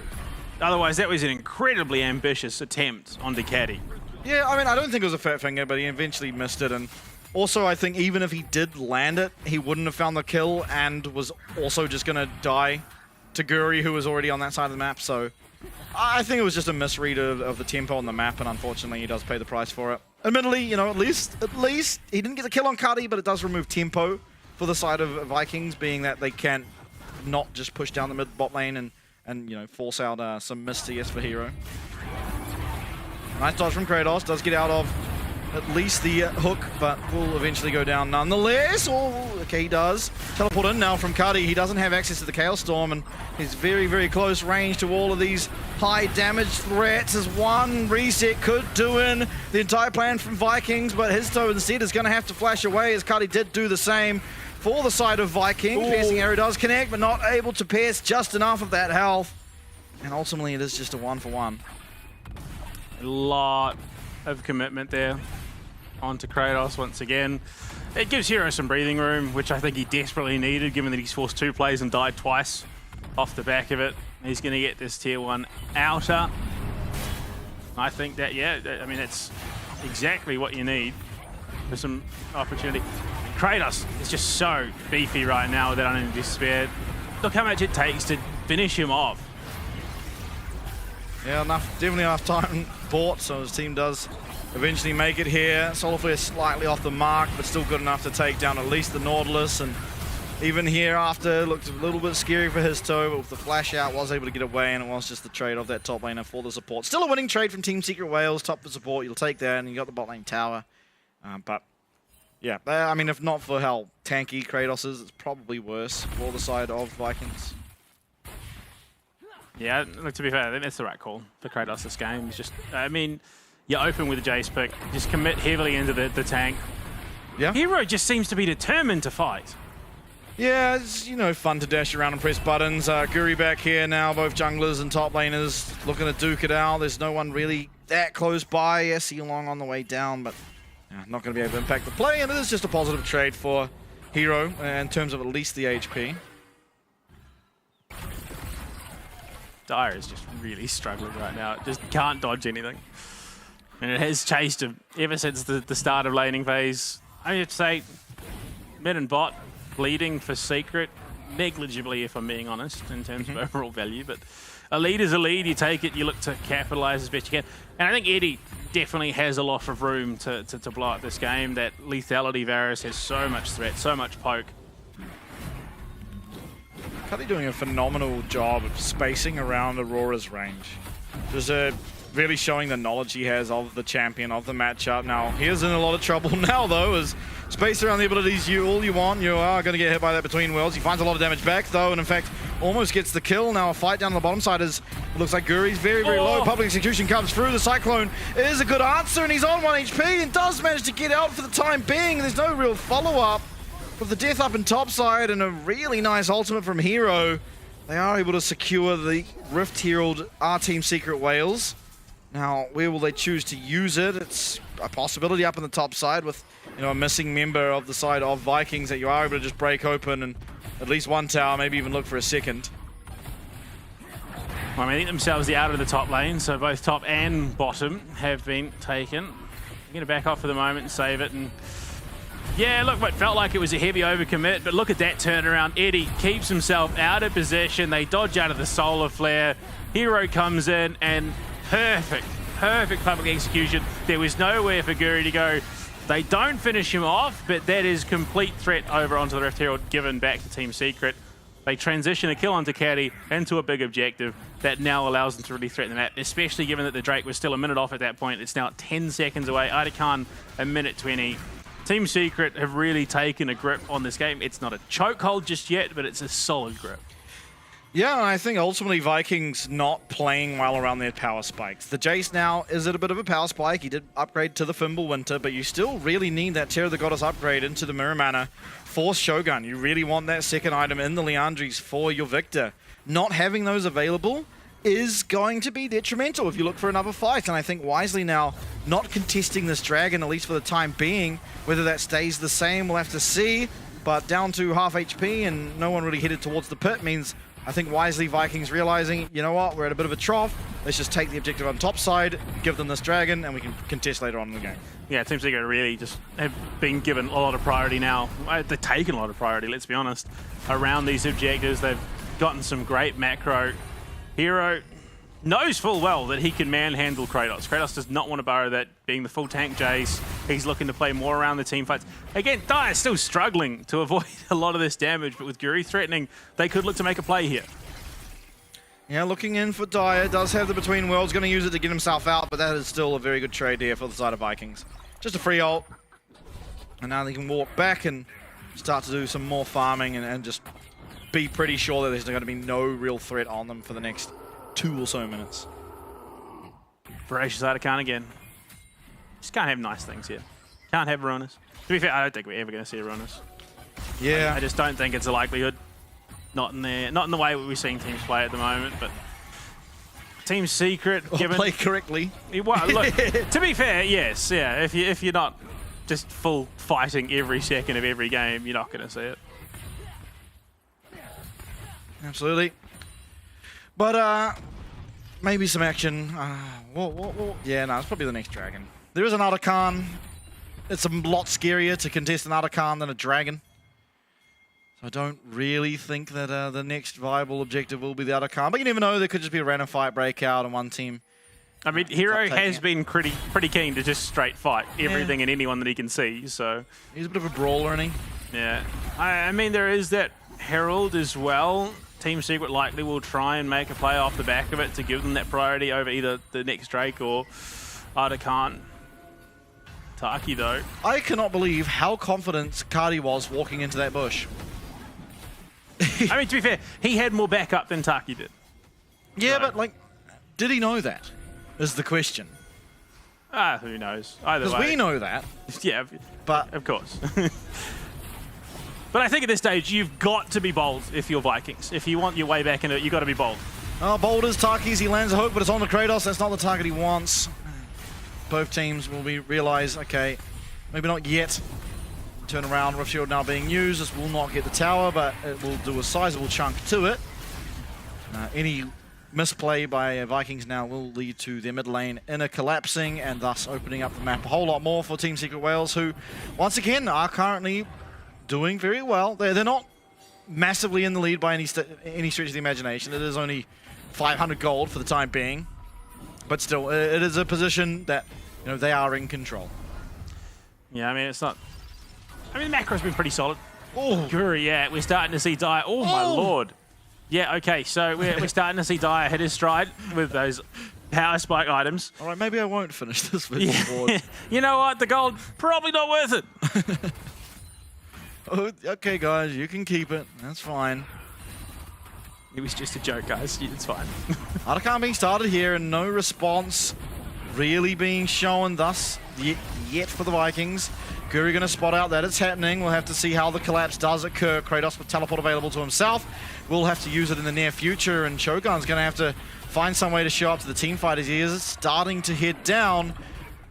Otherwise, that was an incredibly ambitious attempt on Ducati. Yeah, I mean, I don't think it was a fat finger, but he eventually missed it. And also, I think even if he did land it, he wouldn't have found the kill and was also just going to die to Guri, who was already on that side of the map. So I think it was just a misread of the tempo on the map, and unfortunately, he does pay the price for it. Admittedly, you know, at least he didn't get the kill on Cuddy, but it does remove tempo for the side of Vikings, being that they can't not just push down the mid bot lane and you know, force out some missed CS for Hero. Nice dodge from Kratos, does get out of at least the hook, but will eventually go down nonetheless. Oh, okay, he does. Teleport in now from Cuddy. He doesn't have access to the Chaos Storm, and he's very, very close range to all of these high damage threats, as one reset could do in the entire plan from Vikings, but Histo instead is going to have to flash away, as Cuddy did do the same for the side of Vikings. Piercing arrow does connect, but not able to pierce just enough of that health. And ultimately, it is just a 1-for-1. A lot of commitment there onto Kratos once again. It gives Hero some breathing room, which I think he desperately needed, given that he's forced 2 plays and died twice off the back of it. He's going to get this tier 1 outer. I think that, yeah, I mean, it's exactly what you need for some opportunity. Kratos is just so beefy right now with that unending despair. Look how much it takes to finish him off. Yeah, definitely enough time bought, so his team does eventually make it here. Solarflare slightly off the mark, but still good enough to take down at least the Nautilus. And even here after, looked a little bit scary for his toe, but with the flash out, was able to get away, and it was just the trade off that top laner for the support. Still a winning trade from Team Secret Wales, top for support. You'll take that, and you got the bot lane tower. But yeah, I mean, if not for how tanky Kratos is, it's probably worse for the side of Vikings. Yeah, look, to be fair, I think that's the right call for Kratos this game. It's just, I mean, you're open with the Jace pick, just commit heavily into the tank. Yeah. Hero just seems to be determined to fight. Yeah, it's, you know, fun to dash around and press buttons. Guri back here now, both junglers and top laners looking to duke it out. There's no one really that close by. Yeah, Seolong on the way down, but not going to be able to impact the play, and it is just a positive trade for Hero in terms of at least the HP. Dire is just really struggling right now. It just can't dodge anything. And it has chased him ever since the start of laning phase. I have to say, mid and bot bleeding for Secret negligibly, if I'm being honest, in terms of overall value. But a lead is a lead. You take it, you look to capitalize as best you can. And I think Eddie definitely has a lot of room to blow up this game. That lethality Varus has so much threat, so much poke. Cuddy doing a phenomenal job of spacing around Aurora's range. Just really showing the knowledge he has of the champion, of the matchup. Now, he is in a lot of trouble now, though, as space around the abilities all you want. You are going to get hit by that between worlds. He finds a lot of damage back, though, and in fact, almost gets the kill. Now, a fight down on the bottom side is, it looks like Guri's very, very low. Public execution comes through. The Cyclone is a good answer, and he's on 1 HP and does manage to get out for the time being. There's no real follow-up. With the death up in topside and a really nice ultimate from Hero, they are able to secure the Rift Herald Team Secret Whales. Now, where will they choose to use it? It's a possibility up in the top side with, you know, a missing member of the side of Vikings that you are able to just break open and at least one tower, maybe even look for a second. Well, I think themselves out of the top lane, so both top and bottom have been taken. I'm going to back off for the moment and save it. And yeah, look, it felt like it was a heavy overcommit, but look at that turnaround. Eddie keeps himself out of position. They dodge out of the solar flare. Hero comes in and perfect public execution. There was nowhere for Guri to go. They don't finish him off, but that is complete threat over onto the Rift Herald given back to Team Secret. They transition a kill onto Caddy into a big objective that now allows them to really threaten the map, especially given that the Drake was still a minute off at that point. It's now 10 seconds away. Artican, a minute 20. Team Secret have really taken a grip on this game. It's not a chokehold just yet, but it's a solid grip. Yeah, and I think ultimately Vikings not playing well around their power spikes. The Jace now is at a bit of a power spike. He did upgrade to the Fimbulwinter, but you still really need that Terror of the Goddess upgrade into the Mirror Mana for Shogun. You really want that second item in the Liandry's for your Victor. Not having those available is going to be detrimental if you look for another fight. And I think wisely now, not contesting this dragon, at least for the time being. Whether that stays the same, we'll have to see. But down to half HP and no one really headed towards the pit means, I think wisely Vikings realizing, you know what, we're at a bit of a trough. Let's just take the objective on top side, give them this dragon, and we can contest later on in the game. Yeah, Team Secret really just have been given a lot of priority now. They've taken a lot of priority, let's be honest, around these objectives. They've gotten some great macro. Hero knows full well that he can manhandle Kratos. Kratos does not want to borrow that, being the full tank Jace. He's looking to play more around the team fights. Again, Dire's still struggling to avoid a lot of this damage, but with Guri threatening, they could look to make a play here. Yeah, looking in for Dire. Does have the Between Worlds, going to use it to get himself out, but that is still a very good trade here for the side of Vikings. Just a free ult. And now they can walk back and start to do some more farming and just be pretty sure that there's going to be no real threat on them for the next 2 or so minutes. Voracious Artican again. Just can't have nice things here. Can't have Ruinous. To be fair, I don't think we're ever going to see a Ruinous. Yeah. I just don't think it's a likelihood. Not in the way we're seeing teams play at the moment, but Team Secret, or given play correctly. Well, look, to be fair, yes, yeah. If you're not just full fighting every second of every game, you're not going to see it. Absolutely. But maybe some action. Yeah, no, it's probably the next dragon. There is an Artican. It's a lot scarier to contest an Artican than a dragon. So I don't really think that the next viable objective will be the Artican. But you never know, there could just be a random fight breakout and one team. I mean, Hero has been pretty keen to just straight fight everything and anyone that he can see, so... He's a bit of a brawler, isn't he? Yeah. I mean, there is that Herald as well. Team Secret likely will try and make a play off the back of it to give them that priority over either the next Drake or Artican. Taki, though. I cannot believe how confident Cardi was walking into that bush. I mean, to be fair, he had more backup than Taki did. Yeah, so. but, like, did he know that? Is the question. Who knows? Either way. Because we know that. Yeah, but of course. But I think at this stage, you've got to be bold if you're Vikings. If you want your way back into it, you've got to be bold. Oh, bold is Taki's. He lands a hook, but it's on the Kratos. That's not the target he wants. Both teams will realize, okay, maybe not yet. Turn around, Rift Shield now being used. This will not get the tower, but it will do a sizable chunk to it. Any misplay by Vikings now will lead to their mid lane inner collapsing and thus opening up the map a whole lot more for Team Secret Wales, who, once again, are currently doing very well. They're not massively in the lead by any stretch of the imagination. It is only 500 gold for the time being. But still, it is a position that, you know, they are in control. Yeah, I mean, it's not... I mean, the macro's been pretty solid. Oh, Guri, yeah, we're starting to see Dyer. Oh, my lord. Yeah, okay, so we're starting to see Dyer hit his stride with those power spike items. All right, maybe I won't finish this video board. You know what? The gold, probably not worth it. Oh, okay, guys, you can keep it. That's fine. It was just a joke, guys. It's fine. Arakan being started here and no response really being shown thus yet for the Vikings. Guri going to spot out that it's happening. We'll have to see how the collapse does occur. Kratos with teleport available to himself. We'll have to use it in the near future, and Shogun's going to have to find some way to show up to the team fight as he is starting to head down.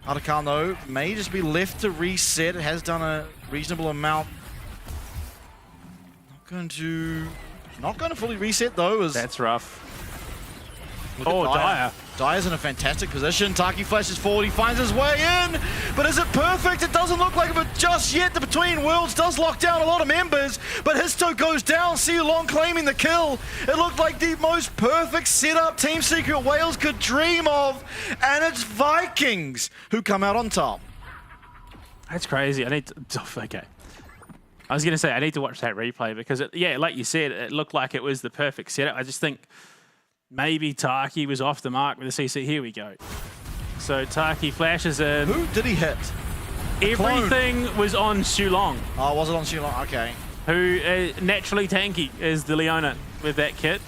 Arakan, though, may just be left to reset. It has done a reasonable amount. Not going to fully reset, though. That's rough. Oh, Dyer. Dyer's in a fantastic position. Taki flashes forward. He finds his way in. But is it perfect? It doesn't look like it, but just yet the Between Worlds does lock down a lot of members. But Histo goes down. Siu Long claiming the kill. It looked like the most perfect setup Team Secret Wales could dream of. And it's Vikings who come out on top. That's crazy. I need to... Okay. I was going to say, I need to watch that replay because, yeah, like you said, it looked like it was the perfect setup. I just think maybe Taki was off the mark with the CC. Here we go. So Taki flashes in. Who did he hit? Everything was on Siu Long. Oh, was it on Siu Long? Okay. Who naturally tanky is the Leona with that kit.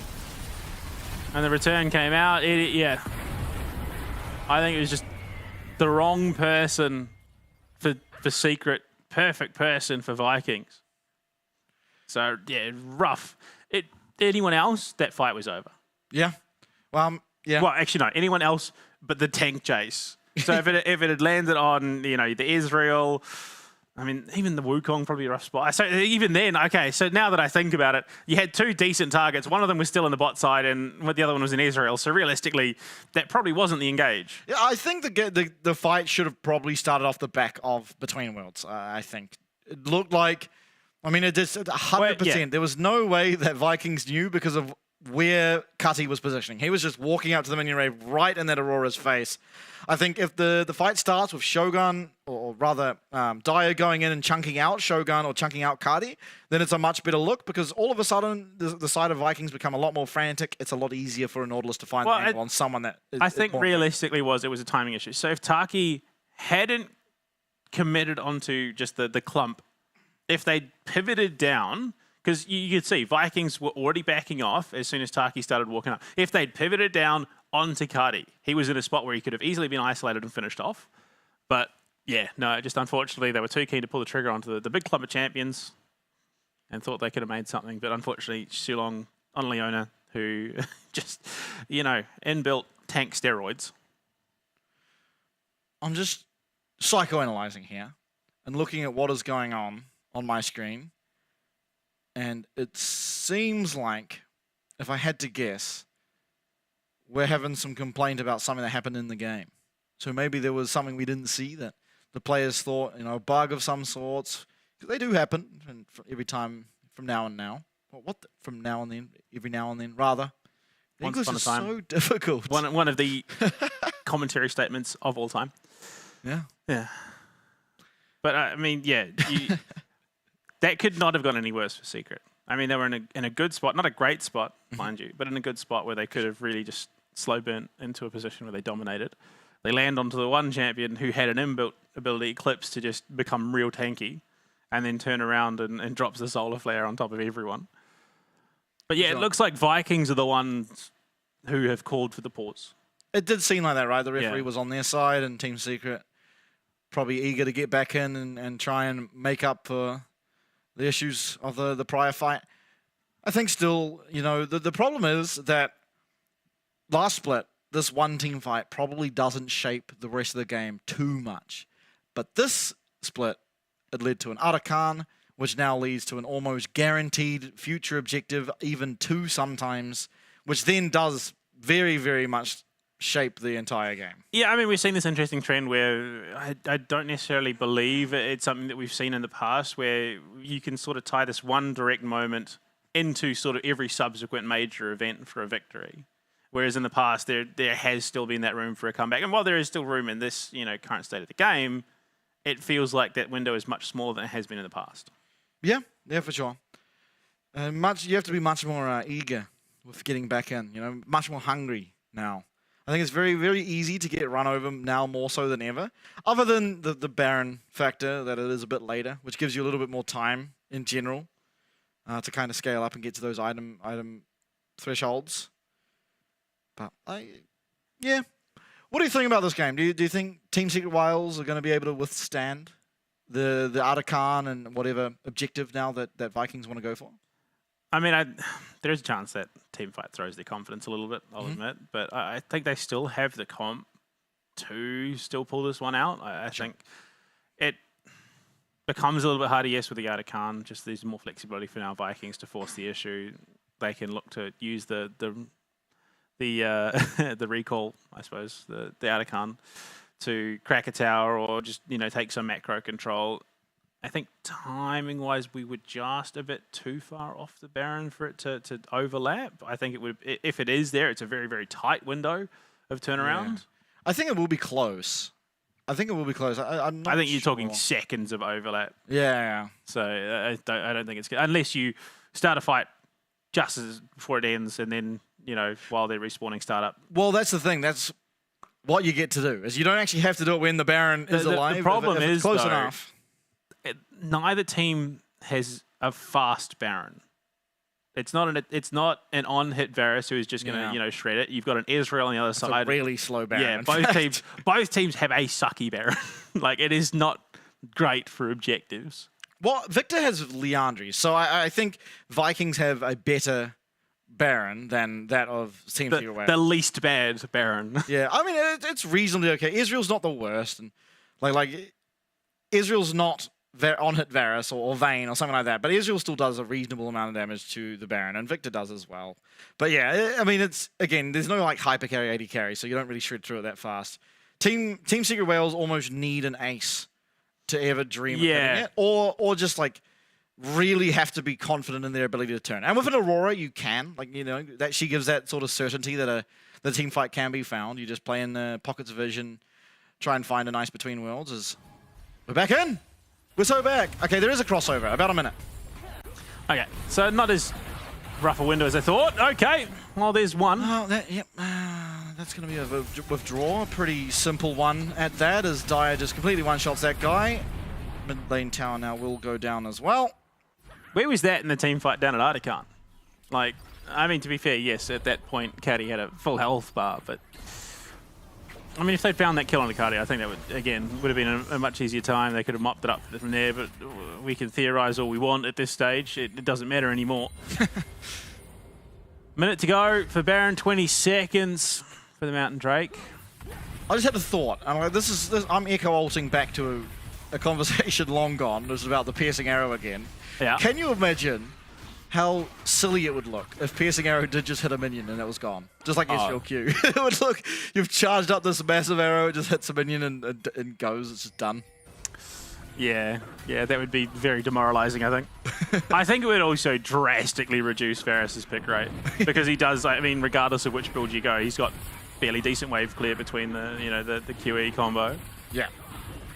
And the return came out. Yeah. I think it was just the wrong person for Secret. Perfect person for Vikings. So, yeah, rough. Anyone else, that fight was over. Yeah. Yeah. Well, actually, no. Anyone else but the tank chase. So if it had landed on, you know, the Israel, I mean, even the Wukong probably a rough spot. So even then, okay, so now that I think about it, you had two decent targets. One of them was still in the bot side and the other one was in Israel. So realistically, that probably wasn't the engage. Yeah, I think the fight should have probably started off the back of Between Worlds, I think. It looked like, I mean, it just 100%. Yeah. There was no way that Vikings knew because of where Cutty was positioning. He was just walking up to the minion wave right in that Aurora's face. I think if the fight starts with Shogun, or rather Dyer going in and chunking out Shogun or chunking out Cutty, then it's a much better look because all of a sudden the side of Vikings become a lot more frantic. It's a lot easier for a Nautilus to find the angle on someone that is, I think realistically it was a timing issue. So if Taki hadn't committed onto just the clump, if they pivoted down, because you could see Vikings were already backing off as soon as Taki started walking up. If they'd pivoted down onto Cuddy, he was in a spot where he could have easily been isolated and finished off. But yeah, no, just unfortunately they were too keen to pull the trigger onto the big club of champions and thought they could have made something. But unfortunately, Siu Long on Leona, who just, you know, inbuilt tank steroids. I'm just psychoanalyzing here and looking at what is going on my screen. And it seems like, if I had to guess, we're having some complaint about something that happened in the game. So maybe there was something we didn't see that the players thought, you know, a bug of some sorts. They do happen every time from now and now. Well, from now and then, every now and then, rather. The English is so difficult. One of the commentary statements of all time. Yeah. Yeah. But, I mean, yeah, that could not have gone any worse for Secret. I mean, they were in a good spot, not a great spot, mind you, but in a good spot where they could have really just slow burnt into a position where they dominated. They land onto the one champion who had an inbuilt ability, Eclipse, to just become real tanky, and then turn around and drops the Solar Flare on top of everyone. But yeah, it looks like Vikings are the ones who have called for the pause. It did seem like that, right? The referee was on their side, and Team Secret probably eager to get back in and try and make up for the issues of the prior fight. I think still, you know, the problem is that last split, this one team fight probably doesn't shape the rest of the game too much. But this split, it led to an Arakan, which now leads to an almost guaranteed future objective, even two sometimes, which then does very, very much shape the entire game. Yeah, I mean, we've seen this interesting trend where I don't necessarily believe it's something that we've seen in the past, where you can sort of tie this one direct moment into sort of every subsequent major event for a victory. Whereas in the past, there has still been that room for a comeback. And while there is still room in this, current state of the game, it feels like that window is much smaller than it has been in the past. Yeah, for sure. You have to be much more eager with getting back in, much more hungry now. I think it's very, very easy to get run over now more so than ever, other than the Baron factor that it is a bit later, which gives you a little bit more time in general to kind of scale up and get to those item thresholds. But yeah. What do you think about this game? Do you think Team Secret Wales are going to be able to withstand the Artican and whatever objective now that Vikings want to go for? I mean, there is a chance that Teamfight throws their confidence a little bit, I'll admit. But I think they still have the comp to still pull this one out. I think it becomes a little bit harder, yes, with the Artican. Just there's more flexibility for now Vikings to force the issue. They can look to use the recall, I suppose, the Artican to crack a tower or just, take some macro control. I think timing-wise, we were just a bit too far off the Baron for it to overlap. I think it would, if it is there, it's a very, very tight window of turnaround. Yeah. I think it will be close. I think you're talking seconds of overlap. Yeah. So I don't think it's good. Unless you start a fight just before it ends and then, while they're respawning startup. Well, that's the thing. That's what you get to do, is you don't actually have to do it when the Baron is alive. The problem if is, it's close though, enough. Neither team has a fast Baron. It's not an on-hit Varus who is just going to shred it. You've got an Ezreal on the other side. It's a really slow Baron. Yeah, both teams have a sucky Baron. It is not great for objectives. Well, Victor has Liandry, so I think Vikings have a better Baron than that of Team Secret Wales. The least bad Baron. Yeah, I mean it's reasonably okay. Israel's not the worst, and like Israel's not on-hit Varus or Vayne or something like that, but Israel still does a reasonable amount of damage to the Baron, and Victor does as well. But yeah, I mean, there's no hyper carry, AD carry, so you don't really shred through it that fast. Team Secret Wales almost need an ace to ever dream of hitting it, or just really have to be confident in their ability to turn. And with an Aurora, you can, that she gives that sort of certainty that the team fight can be found. You just play in pockets of vision, try and find a nice between worlds. We're back in. We're so back. Okay, there is a crossover. About a minute. Okay, so not as rough a window as I thought. Okay, well, there's one. Oh, that's going to be a withdraw. A pretty simple one at that, as Dyer just completely one-shots that guy. Mid lane tower now will go down as well. Where was that in the team fight down at Artican? I mean, to be fair, yes, at that point, Caddy had a full health bar, but I mean, if they'd found that kill on the Caddy, I think that would have been a much easier time. They could have mopped it up from there, but we can theorize all we want at this stage. It doesn't matter anymore. Minute to go for Baron, 20 seconds for the Mountain Drake. I just had a thought. I'm echo-ulting back to a conversation long gone. This is about the piercing arrow again. Yeah. Can you imagine how silly it would look if piercing arrow did just hit a minion and it was gone? Just like Israel Q. It would look, you've charged up this massive arrow, it just hits a minion and goes, it's just done. Yeah, that would be very demoralizing, I think. I think it would also drastically reduce Varus's pick rate, because he does, I mean, regardless of which build you go, he's got fairly decent wave clear between the QE combo. Yeah.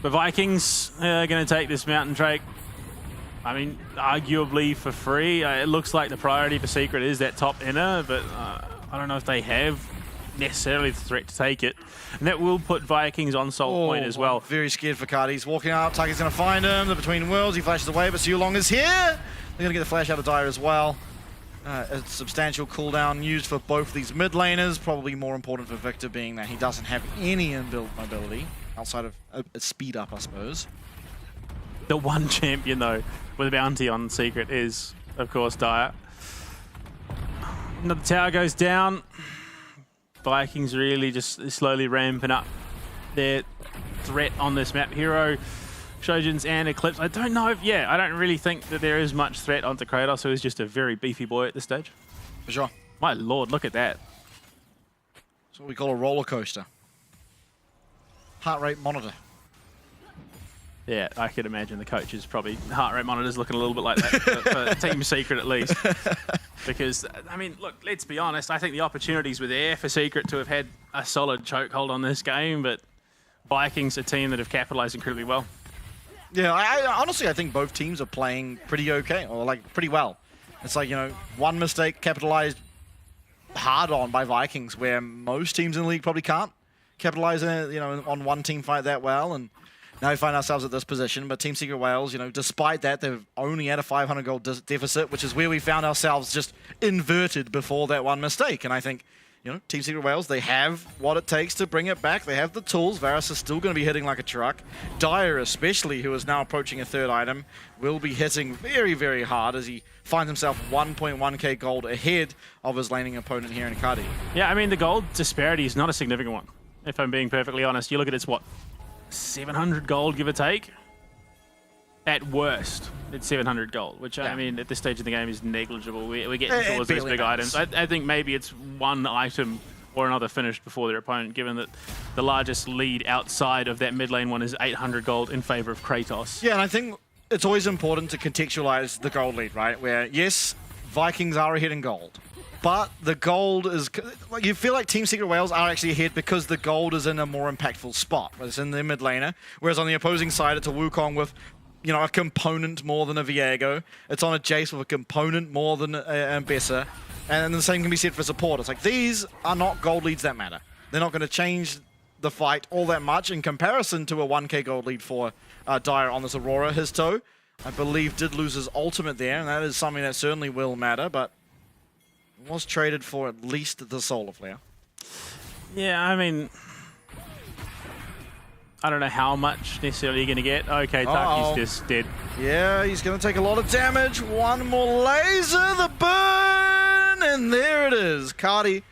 The Vikings are going to take this Mountain Drake, I mean, arguably for free. It looks like the priority for Secret is that top inner, but I don't know if they have necessarily the threat to take it. And that will put Vikings on salt point as well. Very scared for Cardi. He's walking up. Tucky's going to find him. The between worlds. He flashes away, but Sulong is here. They're going to get the flash out of Dyer as well. A substantial cooldown used for both these mid laners. Probably more important for Victor, being that he doesn't have any inbuilt mobility outside of a speed up, I suppose. The one champion, though, with a bounty on Secret is, of course, Dyer. Another tower goes down. Vikings really just slowly ramping up their threat on this map. Hero, Shojins, and Eclipse. I don't know if, I don't really think that there is much threat onto Kratos, who is just a very beefy boy at this stage. For sure. My lord, look at that. It's what we call a roller coaster. Heart rate monitor. Yeah, I could imagine the coach's probably heart rate monitor's looking a little bit like that for Team Secret at least. Because, I mean, look, let's be honest, I think the opportunities were there for Secret to have had a solid chokehold on this game, but Vikings, a team that have capitalized incredibly well. Yeah, I honestly, I think both teams are playing pretty okay, or like pretty well. It's like, you know, one mistake capitalized hard on by Vikings, where most teams in the league probably can't capitalize, you know, on one team fight that well, and now we find ourselves at this position. But Team Secret Wales, you know, despite that, they've only had a 500 goal deficit, which is where we found ourselves just inverted before that one mistake. And I think, you know, Team Secret Wales, they have what it takes to bring it back. They have the tools. Varus is still going to be hitting like a truck. Dyer especially, who is now approaching a third item, will be hitting very, very hard as he finds himself 1.1k gold ahead of his laning opponent here in Kadi. Yeah, I mean, the gold disparity is not a significant one, if I'm being perfectly honest. You look at it's, what, 700 gold, give or take? At worst, it's 700 gold, which, I mean, at this stage of the game is negligible. We're getting towards those big items. I think maybe it's one item or another finished before their opponent, given that the largest lead outside of that mid lane one is 800 gold in favor of Kratos. Yeah, and I think it's always important to contextualize the gold lead, right? Where, yes, Vikings are ahead in gold, but the gold is, like, you feel like Team Secret Wales are actually ahead because the gold is in a more impactful spot. It's in their mid laner, whereas on the opposing side, it's a Wukong with, you know, a component more than a Viego. It's on a Jace with a component more than a Bessa. And the same can be said for support. It's like, these are not gold leads that matter. They're not going to change the fight all that much in comparison to a 1k gold lead for Dyer on this Aurora. His toe, I believe, did lose his ultimate there, and that is something that certainly will matter, but was traded for at least the Solar Flare. Yeah, I mean, I don't know how much necessarily you're going to get. Okay, Taki's just dead. Yeah, he's going to take a lot of damage. One more laser, the burn, and there it is. Cardi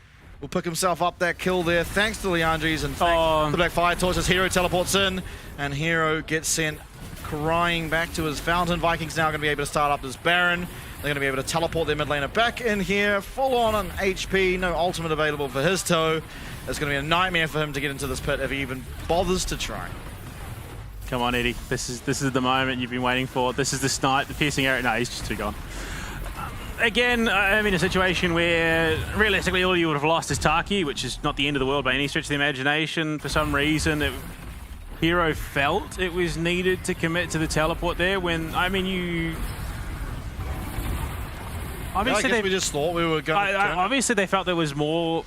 will pick himself up that kill there, thanks to Leandres and thanks to the Black Fire Torch as Hero teleports in, and Hero gets sent crying back to his fountain. Vikings now going to be able to start up this Baron. They're going to be able to teleport their mid laner back in here, full on HP, no ultimate available for his toe. It's going to be a nightmare for him to get into this pit if he even bothers to try. Come on, Eddie. This is the moment you've been waiting for. This is the snipe, the piercing arrow. No, he's just too gone. Again, I'm in a situation where realistically all you would have lost is Taki, which is not the end of the world by any stretch of the imagination. For some reason, Hero felt it was needed to commit to the teleport there when, I mean, you... Obviously, I guess we just thought we were going to obviously, they felt there was more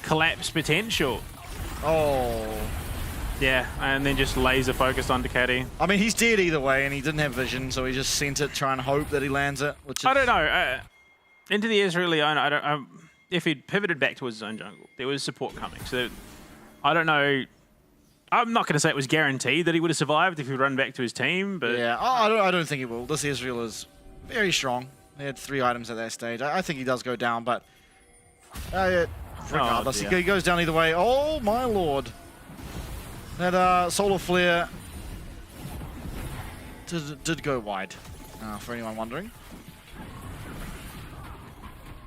collapse potential. Oh. Yeah, and then just laser focused on Ducati. I mean, he's dead either way, and he didn't have vision, so he just sent it, trying to hope that he lands it. Which is... I don't know. Into the Ezreal owner, if he'd pivoted back towards his own jungle, there was support coming. So I don't know. I'm not going to say it was guaranteed that he would have survived if he'd run back to his team, but yeah, I don't think he will. This Ezreal is very strong. He had 3 items at that stage. I think he does go down, but regardless, he goes down either way. Oh my lord! That Solar Flare did go wide, for anyone wondering.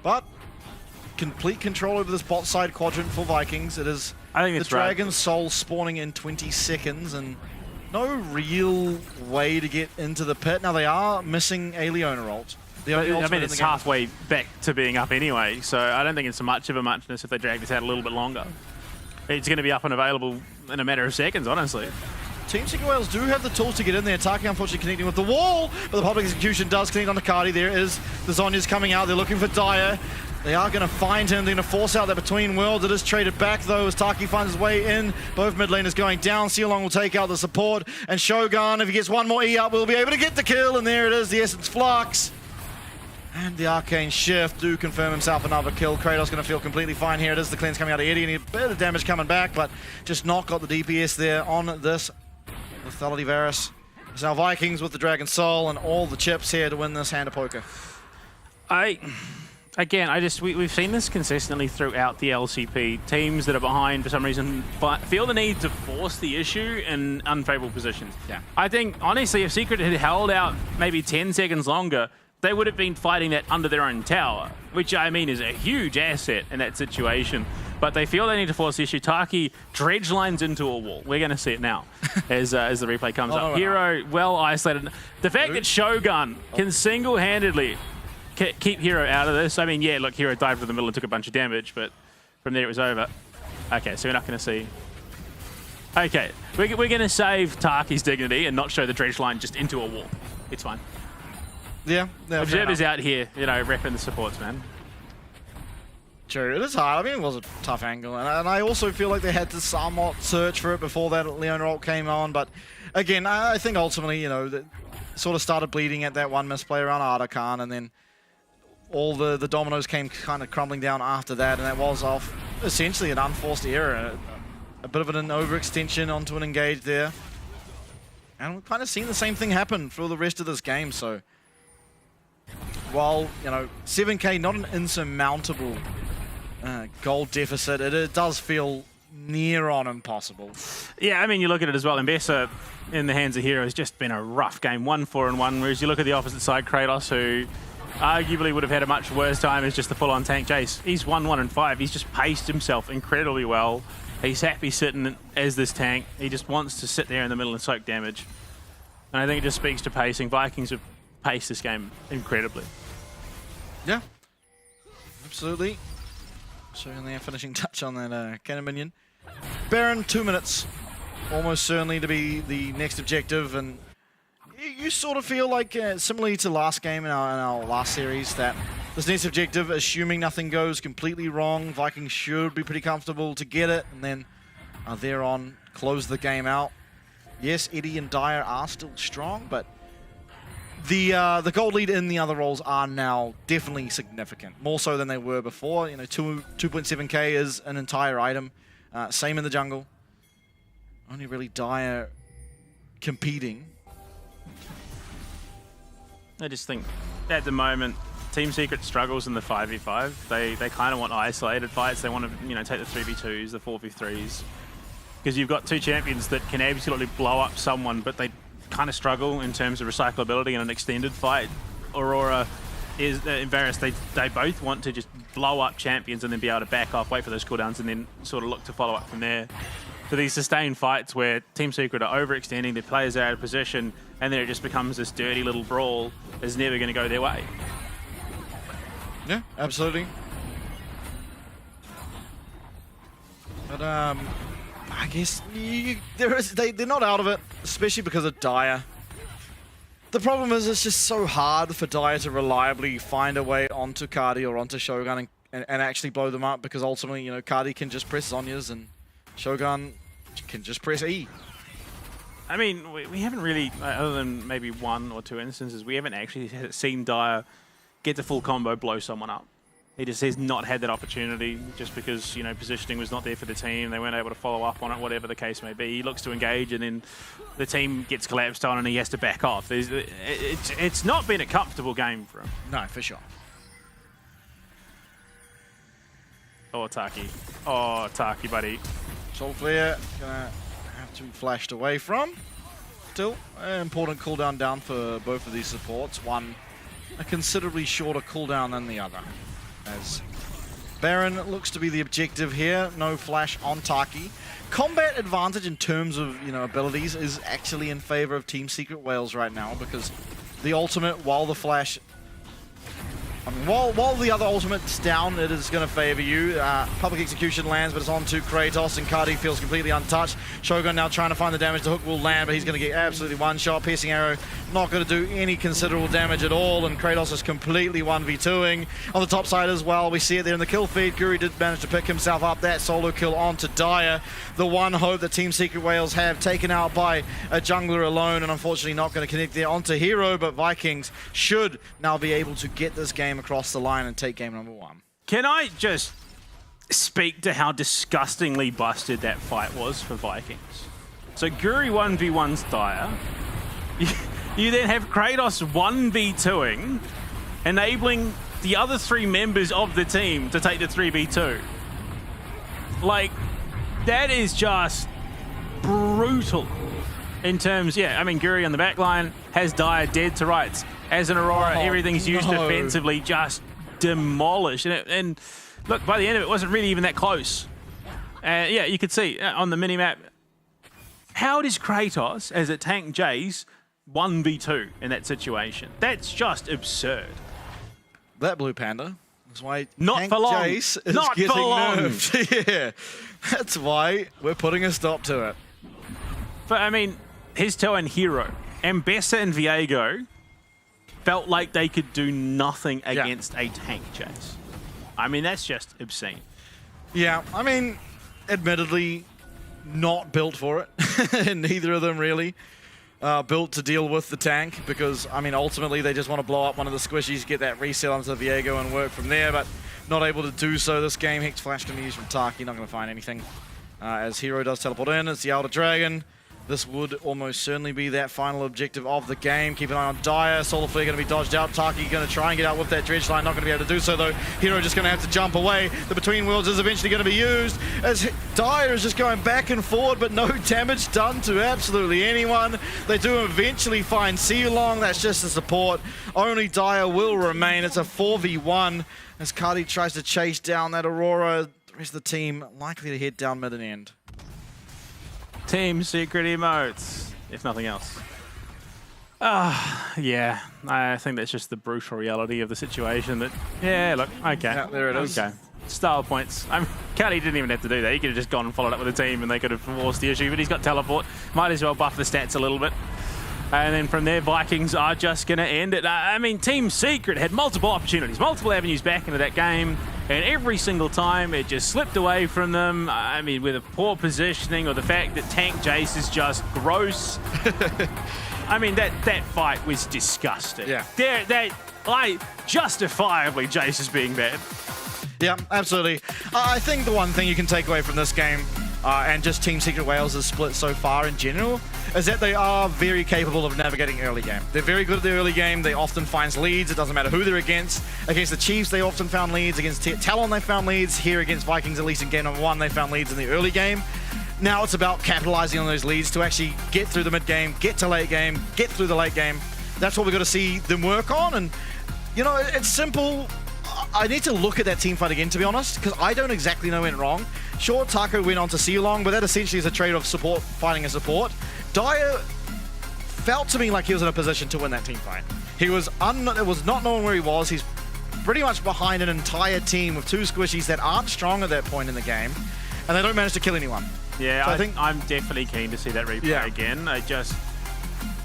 But complete control over this bot side quadrant for Vikings. It is the Dragon Soul spawning in 20 seconds, and no real way to get into the pit. Now they are missing a Leona ult. I mean, it's halfway back to being up anyway, so I don't think it's so much of a muchness if they drag this out a little bit longer. It's going to be up and available in a matter of seconds, honestly. Team Secret Wales do have the tools to get in there. Taki unfortunately connecting with the wall, but the public execution does connect on the Cardi. There is the Zhonya's coming out. They're looking for Dyer. They are going to find him. They're going to force out that between worlds. It is traded back though as Taki finds his way in. Both mid laners going down. Sealong will take out the support, and Shogun, if he gets one more E up, will be able to get the kill. And there it is, the Essence Flux. And the Arcane Shift do confirm himself another kill. Kratos going to feel completely fine here. It is the cleanse coming out of Eddie, and a bit of damage coming back, but just not got the DPS there on this Lethality Varus. It's now Vikings with the Dragon Soul and all the chips here to win this hand of poker. We've seen this consistently throughout the LCP. Teams that are behind for some reason feel the need to force the issue in unfavorable positions. Yeah. I think, honestly, if Secret had held out maybe 10 seconds longer, they would have been fighting that under their own tower, which I mean is a huge asset in that situation. but they feel they need to force the issue. Taki dredge lines into a wall. We're going to see it now as the replay comes up. Hero well isolated. The fact that Shogun can single-handedly keep Hero out of this. I mean, yeah, look, Hero dived to the middle and took a bunch of damage, but from there it was over. Okay, so we're not going to see. Okay, we're going to save Taki's dignity and not show the dredge line just into a wall. It's fine. Yeah. Observer's out here, you know, repping the supports, man. True, it is hard. I mean, it was a tough angle, and I also feel like they had to somewhat search for it before that Leona ult came on. But again, I think ultimately, you know, that sort of started bleeding at that one misplay around Ardakan, and then all the dominoes came kind of crumbling down after that, and that was off essentially an unforced error, a bit of an overextension onto an engage there, and we've kind of seen the same thing happen for the rest of this game. So while, you know, 7K not an insurmountable goal deficit, it does feel near on impossible. Yeah, I mean, you look at it as well. Mbessa in the hands of Hero has just been a rough game, 1-4-1, whereas you look at the opposite side, Kratos, who arguably would have had a much worse time as just the full-on tank Jace. He's 1-1-5. He's just paced himself incredibly well. He's happy sitting as this tank. He just wants to sit there in the middle and soak damage. And I think it just speaks to pacing. Vikings have paced this game incredibly. Yeah, absolutely. Showing their finishing touch on that cannon minion. Baron, 2 minutes. Almost certainly to be the next objective, and you sort of feel like, similarly to last game in our last series, that this next objective, assuming nothing goes completely wrong, Vikings should be pretty comfortable to get it, and then thereon close the game out. Yes, Eddie and Dyer are still strong, but the gold lead in the other roles are now definitely significant, more so than they were before. You know, 2.7k is an entire item. Same in the jungle. Only really Dyer competing. I just think at the moment, Team Secret struggles in the 5v5. They kind of want isolated fights. They want to, you know, take the 3v2s, the 4v3s, because you've got two champions that can absolutely blow up someone, but they kind of struggle in terms of recyclability in an extended fight. Aurora is Varus, they both want to just blow up champions and then be able to back off, wait for those cooldowns, and then sort of look to follow up from there. So these sustained fights where Team Secret are overextending, their players are out of position, and then it just becomes this dirty little brawl is never going to go their way. Yeah, absolutely. But I guess they're not out of it, especially because of Dyer. The problem is it's just so hard for Dyer to reliably find a way onto Cardi or onto Shogun and actually blow them up, because ultimately, you know, Cardi can just press Zhonya's and Shogun can just press E. I mean, we haven't really, other than maybe 1 or 2 instances, we haven't actually seen Dyer get the full combo, blow someone up. He just has not had that opportunity just because, you know, positioning was not there for the team. They weren't able to follow up on it, whatever the case may be. He looks to engage and then the team gets collapsed on and he has to back off. It's not been a comfortable game for him. No, for sure. Oh, Taki. Oh, Taki, buddy. Soul Flare gonna have to be flashed away from. Still, an important cooldown down for both of these supports. One, a considerably shorter cooldown than the other, as Baron looks to be the objective here. No flash on Taki. Combat advantage in terms of, you know, abilities is actually in favor of Team Secret Wales right now, because the ultimate, while the flash, I mean, while the other ultimate's down, it is going to favor you. Public Execution lands, but it's on to Kratos, and Cardi feels completely untouched. Shogun now trying to find the damage. The hook will land, but he's going to get absolutely one shot. Piercing arrow, not going to do any considerable damage at all, and Kratos is completely 1v2ing. On the top side as well, we see it there in the kill feed. Guri did manage to pick himself up. That solo kill onto Dyer. The one hope that Team Secret Wales have, taken out by a jungler alone, and unfortunately not going to connect there onto Hero, but Vikings should now be able to get this game across the line and take game number 1. Can I just speak to how disgustingly busted that fight was for Vikings? So Guri 1v1's Dyer. You then have Kratos 1v2ing, enabling the other 3 members of the team to take the 3v2. Like, that is just brutal in terms, yeah, I mean, Guri on the back line has Dyer dead to rights. As an Aurora, everything's used defensively, just demolished. And look, by the end of it, it wasn't really even that close. Yeah, you could see on the mini-map, how does Kratos, as a tank Jace, 1v2 in that situation? That's just absurd. That Blue Panda. That's why Not tank for long. Jace is Not getting for long. nerfed. Yeah, that's why we're putting a stop to it. But I mean, his toe and Hero, Ambessa and Viego felt like they could do nothing against a tank Jace. I mean, that's just obscene. Yeah, I mean, admittedly, not built for it. Neither of them really. Built to deal with the tank because, I mean, ultimately they just want to blow up one of the squishies, get that reset onto Viego and work from there, but not able to do so this game. Hex Flash going to use from Taki, not going to find anything. As Hero does teleport in, it's the Elder Dragon. This would almost certainly be that final objective of the game. Keep an eye on Dire. Solar Flare going to be dodged out. Taki going to try and get out with that Dredge Line. Not going to be able to do so, though. Hero just going to have to jump away. The Between Worlds is eventually going to be used as Dire is just going back and forward, but no damage done to absolutely anyone. They do eventually find Sealong. That's just a support. Only Dire will remain. It's a 4v1 as Cardi tries to chase down that Aurora. The rest of the team likely to head down mid and end. Team secret emotes, if nothing else. Yeah, I think that's just the brutal reality of the situation that, yeah, look, okay. Yeah, there it is. Okay. Style points. I mean, Cali didn't even have to do that. He could have just gone and followed up with a team and they could have forced the issue, but he's got teleport. Might as well buff the stats a little bit. And then from there, Vikings are just going to end it. I mean, Team Secret had multiple opportunities, multiple avenues back into that game, and every single time it just slipped away from them. I mean, with a poor positioning or the fact that Tank Jace is just gross. I mean, that fight was disgusting. Yeah. Justifiably, Jace is being bad. Yeah, absolutely. I think the one thing you can take away from this game, and just Team Secret Wales' split so far in general, is that they are very capable of navigating early game. They're very good at the early game. They often find leads. It doesn't matter who they're against. Against the Chiefs, they often found leads. Against Talon, they found leads. Here against Vikings, at least in game number 1, they found leads in the early game. Now it's about capitalizing on those leads to actually get through the mid game, get to late game, get through the late game. That's what we've got to see them work on. And, you know, it's simple. I need to look at that team fight again, to be honest, because I don't exactly know what went wrong. Sure, Taco went on to Sealong, but that essentially is a trade of support fighting a support. Dire felt to me like he was in a position to win that team fight. It was not knowing where he was. He's pretty much behind an entire team with 2 squishies that aren't strong at that point in the game, and they don't manage to kill anyone. Yeah, So I think I'm definitely keen to see that replay again.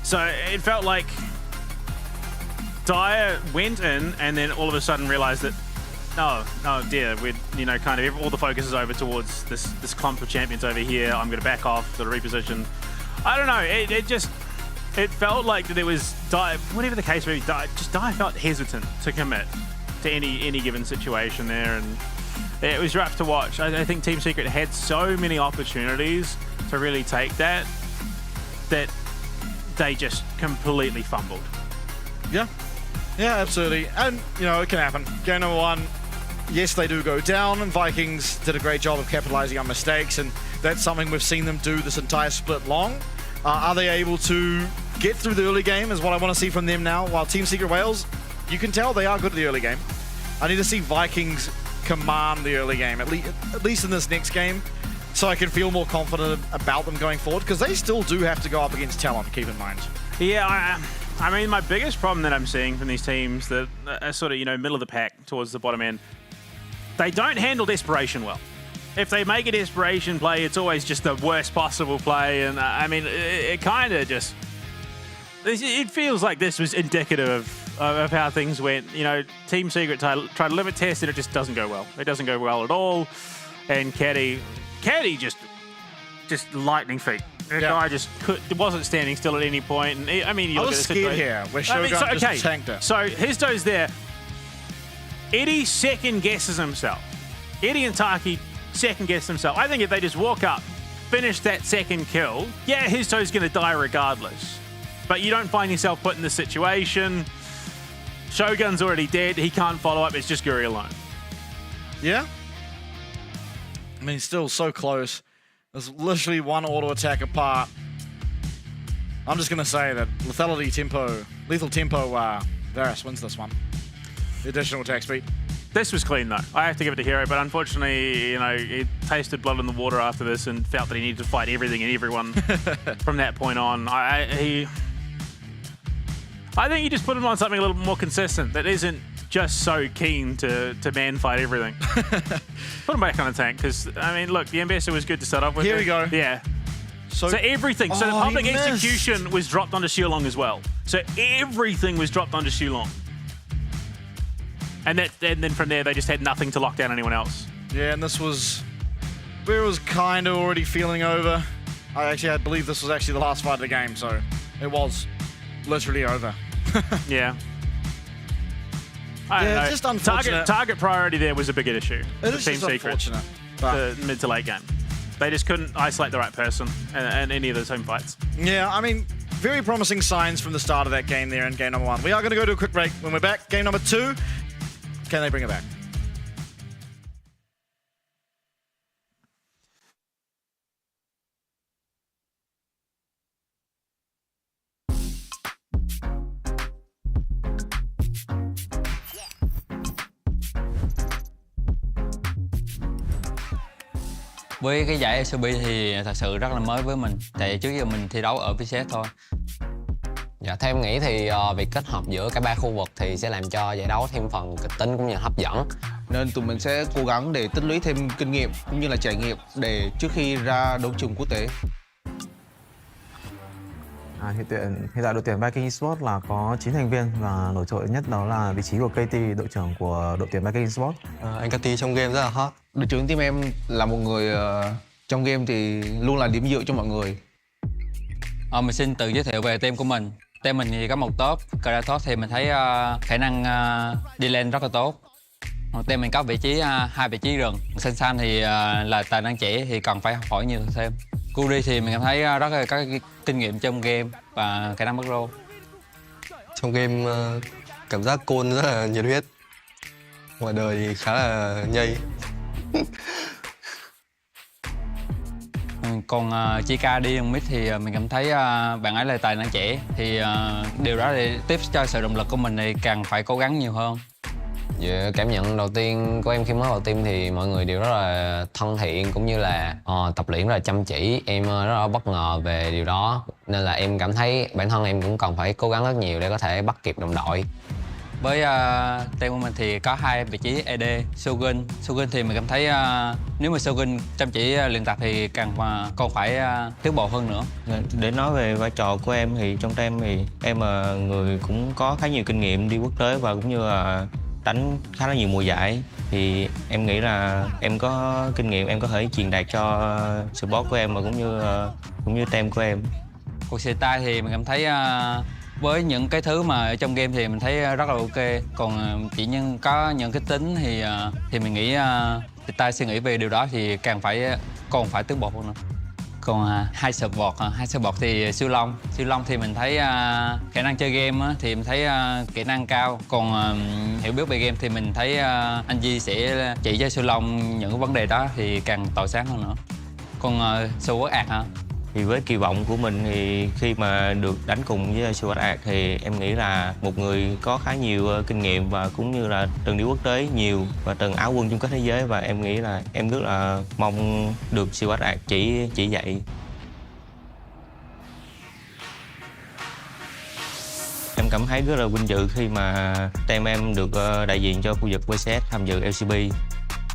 So it felt like Dire went in and then all of a sudden realized that, oh dear, we're, you know, kind of all the focus is over towards this clump of champions over here. I'm going to back off, sort of reposition. I don't know. It felt like there was Dire, whatever the case may be, Dire felt hesitant to commit to any given situation there, and it was rough to watch. I think Team Secret had so many opportunities to really take that they just completely fumbled. Yeah. Yeah, absolutely. And, you know, it can happen. Game number 1, yes, they do go down, and Vikings did a great job of capitalizing on mistakes, and that's something we've seen them do this entire split long. Are they able to get through the early game is what I want to see from them now, while Team Secret Wales, you can tell they are good at the early game. I need to see Vikings command the early game, at least in this next game, so I can feel more confident about them going forward, because they still do have to go up against Talon, keep in mind. Yeah, I mean, my biggest problem that I'm seeing from these teams that are sort of, you know, middle of the pack towards the bottom end, they don't handle desperation well. If they make a desperation play, it's always just the worst possible play, and I mean, it kind of just... It feels like this was indicative of how things went. You know, Team Secret try to limit test, and it just doesn't go well. It doesn't go well at all, and Caddy just lightning feet. The guy just wasn't standing still at any point. And I mean, you look at the scared here, where Shogun just tanked her. So Histo's there. Eddie second guesses himself. Eddie and Taki second guess himself. I think if they just walk up, finish that second kill, yeah, Histo's going to die regardless. But you don't find yourself put in this situation. Shogun's already dead. He can't follow up. It's just Guri alone. Yeah. I mean, he's still so close. There's literally one auto attack apart. I'm just going to say that lethal tempo, Varus wins this one. The additional attack speed. This was clean though. I have to give it to Hero, but unfortunately, you know, he tasted blood in the water after this and felt that he needed to fight everything and everyone from that point on. I think you just put him on something a little more consistent that isn't just so keen to man fight everything. Put him back on the tank because, I mean, look, the Ambassador was good to start off with. Here we go. Yeah. So everything. So the public execution was dropped onto Shulong as well. So everything was dropped onto Shulong. And then from there, they just had nothing to lock down anyone else. Yeah, and this was where it was kind of already feeling over. I believe this was actually the last fight of the game, so it was literally over. Yeah. I don't know. It's just unfortunate. Target priority there was a bigger issue. It is just unfortunate. The mid to late game. They just couldn't isolate the right person in any of those home fights. Yeah, I mean, very promising signs from the start of that game there in game number 1. We are going to go to a quick break. When we're back, game number 2, can they bring it back? Với cái giải LCP thì thật sự rất là mới với mình. Tại trước giờ mình thi đấu ở VCS thôi. Dạ, theo em nghĩ thì việc kết hợp giữa cả ba khu vực thì sẽ làm cho giải đấu thêm phần kịch tính cũng như là hấp dẫn. Nên tụi mình sẽ cố gắng để tích lũy thêm kinh nghiệm cũng như là trải nghiệm để trước khi ra đấu trường quốc tế. Hiện tại đội tuyển Viking Esports là có 9 thành viên và nổi trội nhất đó là vị trí của KT, đội trưởng của đội tuyển Viking Esports. Anh KT trong game rất là hot. Đội trưởng team em là một người trong game thì luôn là điểm dựa cho mọi người. Mình xin tự giới thiệu về team của mình. Team mình thì có một top, Kratos thì mình thấy khả năng đi lên rất là tốt. Team mình có hai vị trí rừng. San thì là tài năng trẻ thì cần phải học hỏi nhiều thêm. Kuri thì mình cảm thấy rất là có kinh nghiệm trong game và khả năng bắt rô. Trong game cảm giác Côn rất là nhiệt huyết. Ngoài đời thì khá là nhây. Còn Chika đi mid thì mình cảm thấy bạn ấy là tài năng trẻ thì điều đó thì tiếp cho sự động lực của mình thì càng phải cố gắng nhiều hơn. Dạ, cảm nhận đầu tiên của em khi mới vào team thì mọi người đều rất là thân thiện cũng như là tập luyện rất là chăm chỉ. Em rất là bất ngờ về điều đó nên là em cảm thấy bản thân em cũng cần phải cố gắng rất nhiều để có thể bắt kịp đồng đội. Với team của mình thì có hai vị trí ED, Shogun thì mình cảm thấy nếu mà Shogun chăm chỉ luyện tập thì còn phải tiến bộ hơn nữa. Để nói về vai trò của em thì trong team thì em là người cũng có khá nhiều kinh nghiệm đi quốc tế và cũng như là đánh khá là nhiều mùa giải, thì em nghĩ là em có kinh nghiệm, em có thể truyền đạt cho support của em và cũng như team của em. Cuộc style thì mình cảm thấy với những cái thứ mà ở trong game thì mình thấy rất là ok, còn chỉ có những cái tính thì mình nghĩ style suy nghĩ về điều đó thì còn phải tiến bộ hơn nữa. Còn hai support thì Siêu Long thì mình thấy khả năng chơi game thì mình thấy kỹ năng cao, còn hiểu biết về game thì mình thấy anh Di sẽ chỉ cho Siêu Long những vấn đề đó thì càng tỏa sáng hơn nữa. Còn Sword Art hả? Thì với kỳ vọng của mình thì khi mà được đánh cùng với Sword Art thì em nghĩ là một người có khá nhiều kinh nghiệm và cũng như là từng đi quốc tế nhiều và từng áo quân chung kết thế giới, và em nghĩ là em rất là mong được Sword Art chỉ dạy. Em cảm thấy rất là vinh dự khi mà team em được đại diện cho khu vực VCS tham dự LCP.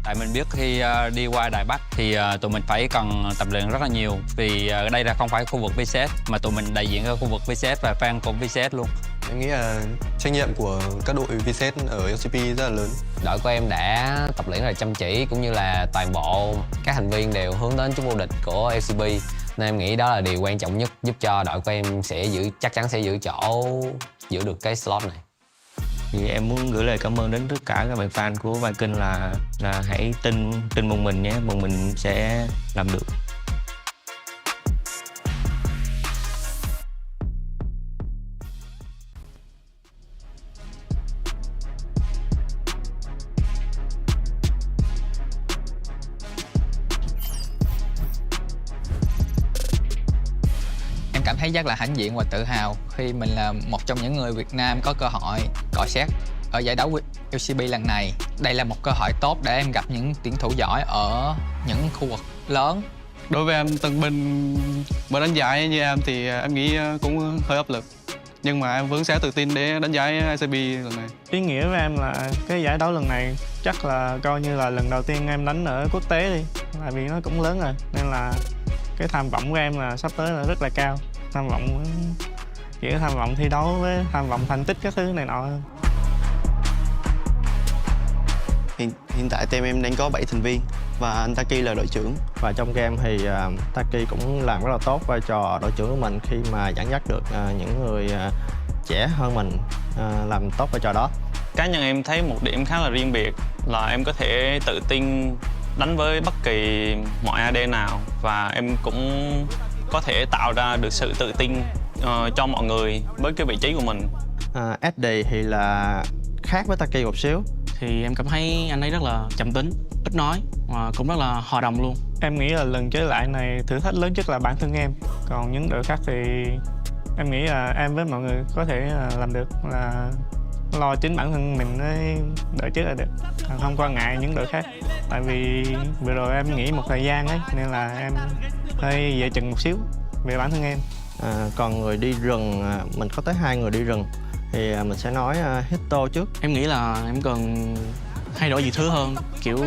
Tại mình biết khi đi qua Đài Bắc thì tụi mình phải cần tập luyện rất là nhiều, vì ở đây là không phải khu vực VCS mà tụi mình đại diện cho khu vực VCS và fan của VCS luôn. Em nghĩ là trách nhiệm của các đội VCS ở LCP rất là lớn. Đội của em đã tập luyện rất là chăm chỉ cũng như là toàn bộ các thành viên đều hướng đến chức vô địch của LCP, nên em nghĩ đó là điều quan trọng nhất giúp cho đội của em chắc chắn sẽ giữ được cái slot này. Thì em muốn gửi lời cảm ơn đến tất cả các bạn fan của Viking là hãy tin một mình nhé, một mình sẽ làm được. Em cảm thấy rất là hãnh diện và tự hào khi mình là một trong những người Việt Nam có cơ hội cọ xát ở giải đấu LCP lần này. Đây là một cơ hội tốt để em gặp những tuyển thủ giỏi ở những khu vực lớn. Đối với em tân binh mới đánh giải như em thì em nghĩ cũng hơi áp lực, nhưng mà em vẫn sẽ tự tin để đánh giải LCP lần này. Ý nghĩa với em là cái giải đấu lần này chắc là coi như là lần đầu tiên em đánh ở quốc tế đi, tại vì nó cũng lớn rồi nên là cái tham vọng của em là sắp tới là rất là cao. Tham vọng kiểu tham vọng thi đấu với tham vọng thành tích các thứ này nọ hơn. Hiện tại team em đang có 7 thành viên và anh Taki là đội trưởng. Và trong game thì Taki cũng làm rất là tốt vai trò đội trưởng của mình khi mà dẫn dắt được những người trẻ hơn mình làm tốt vai trò đó. Cá nhân em thấy một điểm khá là riêng biệt là em có thể tự tin đánh với bất kỳ mọi AD nào và em cũng có thể tạo ra được sự tự tin cho mọi người với cái vị trí của mình. SD thì là khác với Taki một xíu. Thì em cảm thấy anh ấy rất là trầm tính, ít nói và cũng rất là hòa đồng luôn. Em nghĩ là lần chơi lại này thử thách lớn nhất là bản thân em. Còn những đội khác thì em nghĩ là em với mọi người có thể làm được, là lo chính bản thân mình với đội trước là được, không quan ngại những đội khác. Tại vì vừa rồi em nghỉ một thời gian ấy nên là em hơi dè chừng một xíu về bản thân em. Còn người đi rừng, mình có tới 2 người đi rừng thì mình sẽ nói Hito trước. Em nghĩ là em cần thay đổi nhiều thứ hơn, kiểu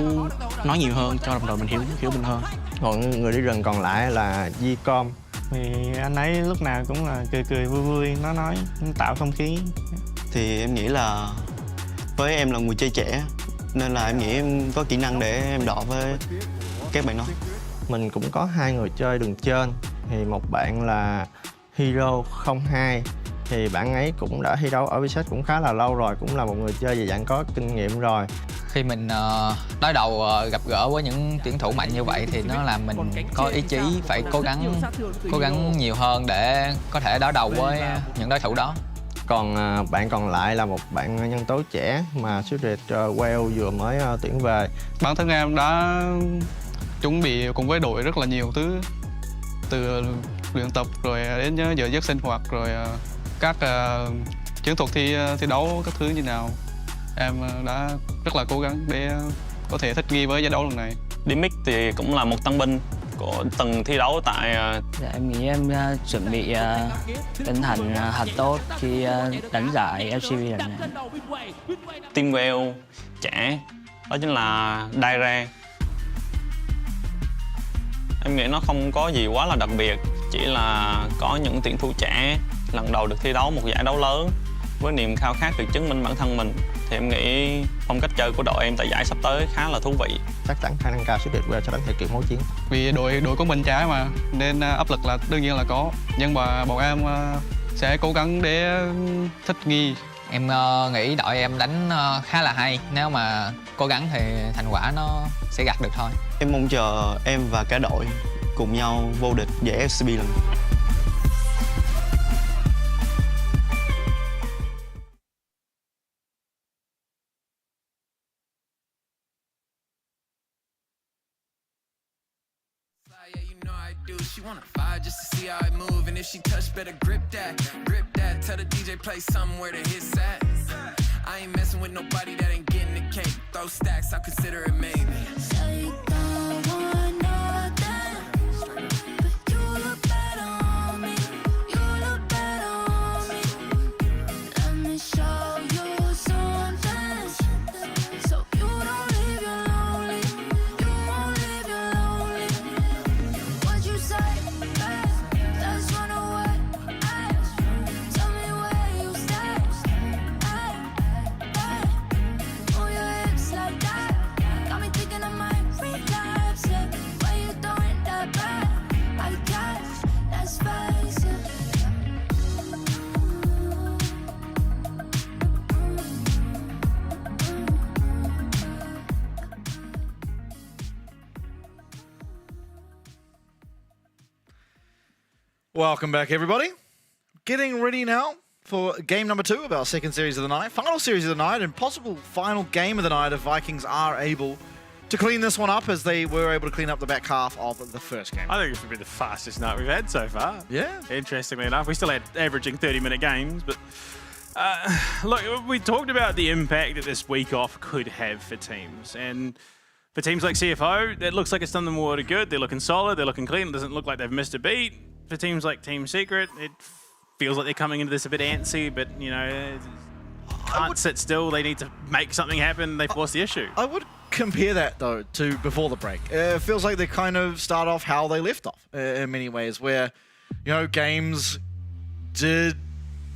nói nhiều hơn cho đồng đội mình hiểu mình hơn. Còn người đi rừng còn lại là Gcom. Thì anh ấy lúc nào cũng là cười vui vui, nói tạo không khí. Thì em nghĩ là với em là người chơi trẻ nên là em nghĩ em có kỹ năng để em đọ với các bạn đó. Mình cũng có 2 người chơi đường trên, thì một bạn là Hero 02 thì bạn ấy cũng đã thi đấu ở Viset cũng khá là lâu rồi, cũng là một người chơi về dạng có kinh nghiệm rồi. Khi mình đối đầu gặp gỡ với những tuyển thủ mạnh như vậy thì nó làm mình có ý chí phải cố gắng nhiều hơn để có thể đối đầu với những đối thủ đó. Còn bạn còn lại là một bạn nhân tố trẻ mà Secret Well vừa mới tuyển về. Bản thân em đã chuẩn bị cùng với đội rất là nhiều thứ, từ luyện tập rồi đến giờ giấc sinh hoạt rồi các chiến thuật thi đấu các thứ như nào. Em đã rất là cố gắng để có thể thích nghi với giải đấu lần này. Dimic thì cũng là một tân binh của từng thi đấu tại... Dạ, em nghĩ em chuẩn bị tinh thần thật tốt khi đánh giải LCP lần này. Team Well trẻ, đó chính là Daira. Em nghĩ nó không có gì quá là đặc biệt, chỉ là có những tuyển thủ trẻ lần đầu được thi đấu một giải đấu lớn với niềm khao khát được chứng minh bản thân mình. Thì em nghĩ phong cách chơi của đội em tại giải sắp tới khá là thú vị. Chắc chắn khả năng cao Secret Well sẽ đánh theo kiểu máu chiến. Vì đội của mình trẻ mà nên áp lực là đương nhiên là có, nhưng mà bọn em sẽ cố gắng để thích nghi. Em nghĩ đội em đánh khá là hay, nếu mà cố gắng thì thành quả nó sẽ gặt được thôi. Em mong chờ em và cả đội cùng nhau vô địch giải LCP lần này. She wanna fire just to see how I move, and if she touch, better grip that. Tell the DJ play somewhere to hit that. I ain't messing with nobody that ain't getting the cake. Throw stacks, I'll consider it maybe. Welcome back, everybody. Getting ready now for game number 2 of our second series of the night. Final series of the night and possible final game of the night if Vikings are able to clean this one up as they were able to clean up the back half of the first game. I think it's been the fastest night we've had so far. Yeah. Interestingly enough, we still had averaging 30-minute games, but Look, we talked about the impact that this week off could have for teams. And for teams like CFO, it looks like it's done them water good. They're looking solid. They're looking clean. It doesn't look like they've missed a beat. For teams like Team Secret, it feels like they're coming into this a bit antsy, but, you know, can't sit still. They need to make something happen. They force the issue. I would compare that, though, to before the break. It feels like they kind of start off how they left off in many ways, where, you know, games did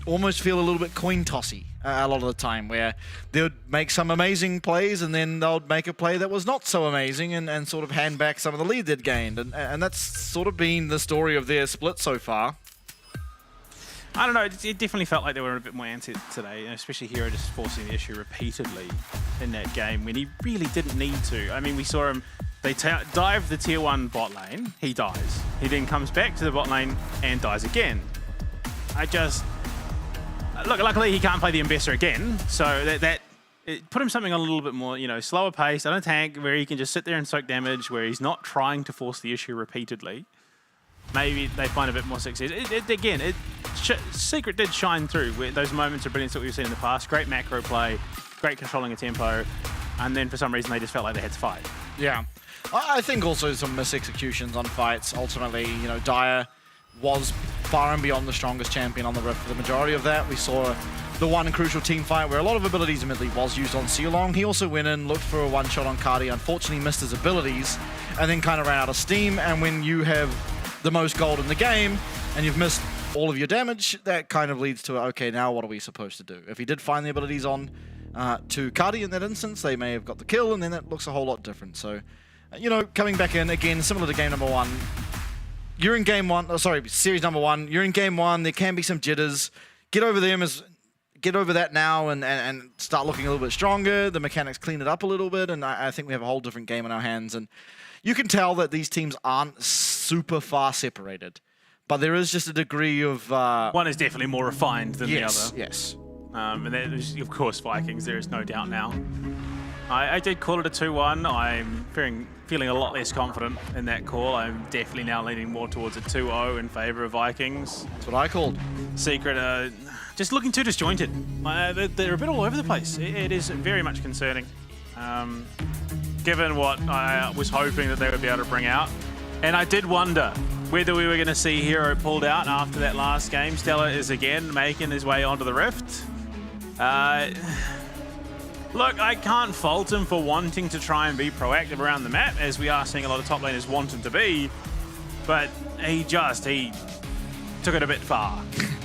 almost feel a little bit coin-tossy a lot of the time, where they would make some amazing plays and then they'll make a play that was not so amazing and sort of hand back some of the lead they'd gained. And that's sort of been the story of their split so far. I don't know, it definitely felt like they were a bit more antsy today, especially Hero just forcing the issue repeatedly in that game when he really didn't need to. I mean, we saw him, they dive the tier 1 bot lane, he dies. He then comes back to the bot lane and dies again. Look, luckily he can't play the Ambassador again, so it put him something on a little bit more, you know, slower pace, on a tank where he can just sit there and soak damage, where he's not trying to force the issue repeatedly. Maybe they find a bit more success. Secret did shine through with those moments of brilliance that we've seen in the past. Great macro play, great controlling of tempo, and then for some reason they just felt like they had to fight. Yeah. I think also some mis-executions on fights. Ultimately, you know, Dire was far and beyond the strongest champion on the Rift for the majority of that. We saw the one crucial team fight where a lot of abilities admittedly was used on Sealong. He also went in, looked for a one-shot on Cardi, unfortunately missed his abilities, and then kind of ran out of steam. And when you have the most gold in the game and you've missed all of your damage, that kind of leads to, okay, now what are we supposed to do? If he did find the abilities on to Cardi in that instance, they may have got the kill, and then that looks a whole lot different. So, you know, coming back in, again, similar to game number 1, you're in game 1, series number 1, you're in game 1, there can be some jitters. Get over that now and start looking a little bit stronger. The mechanics clean it up a little bit, and I think we have a whole different game in our hands. And you can tell that these teams aren't super far separated, but there is just a degree of... One is definitely more refined than the other. Yes. And that is, of course, Vikings, there is no doubt now. I did call it a 2-1. I'm feeling a lot less confident in that call. I'm definitely now leaning more towards a 2-0 in favor of Vikings. That's what I called. Secret just looking too disjointed. They're a bit all over the place. It is very much concerning, given what I was hoping that they would be able to bring out. And I did wonder whether we were going to see Hero pulled out after that last game. Stella is again making his way onto the Rift. Look, I can't fault him for wanting to try and be proactive around the map, as we are seeing a lot of top laners want him to be, but he took it a bit far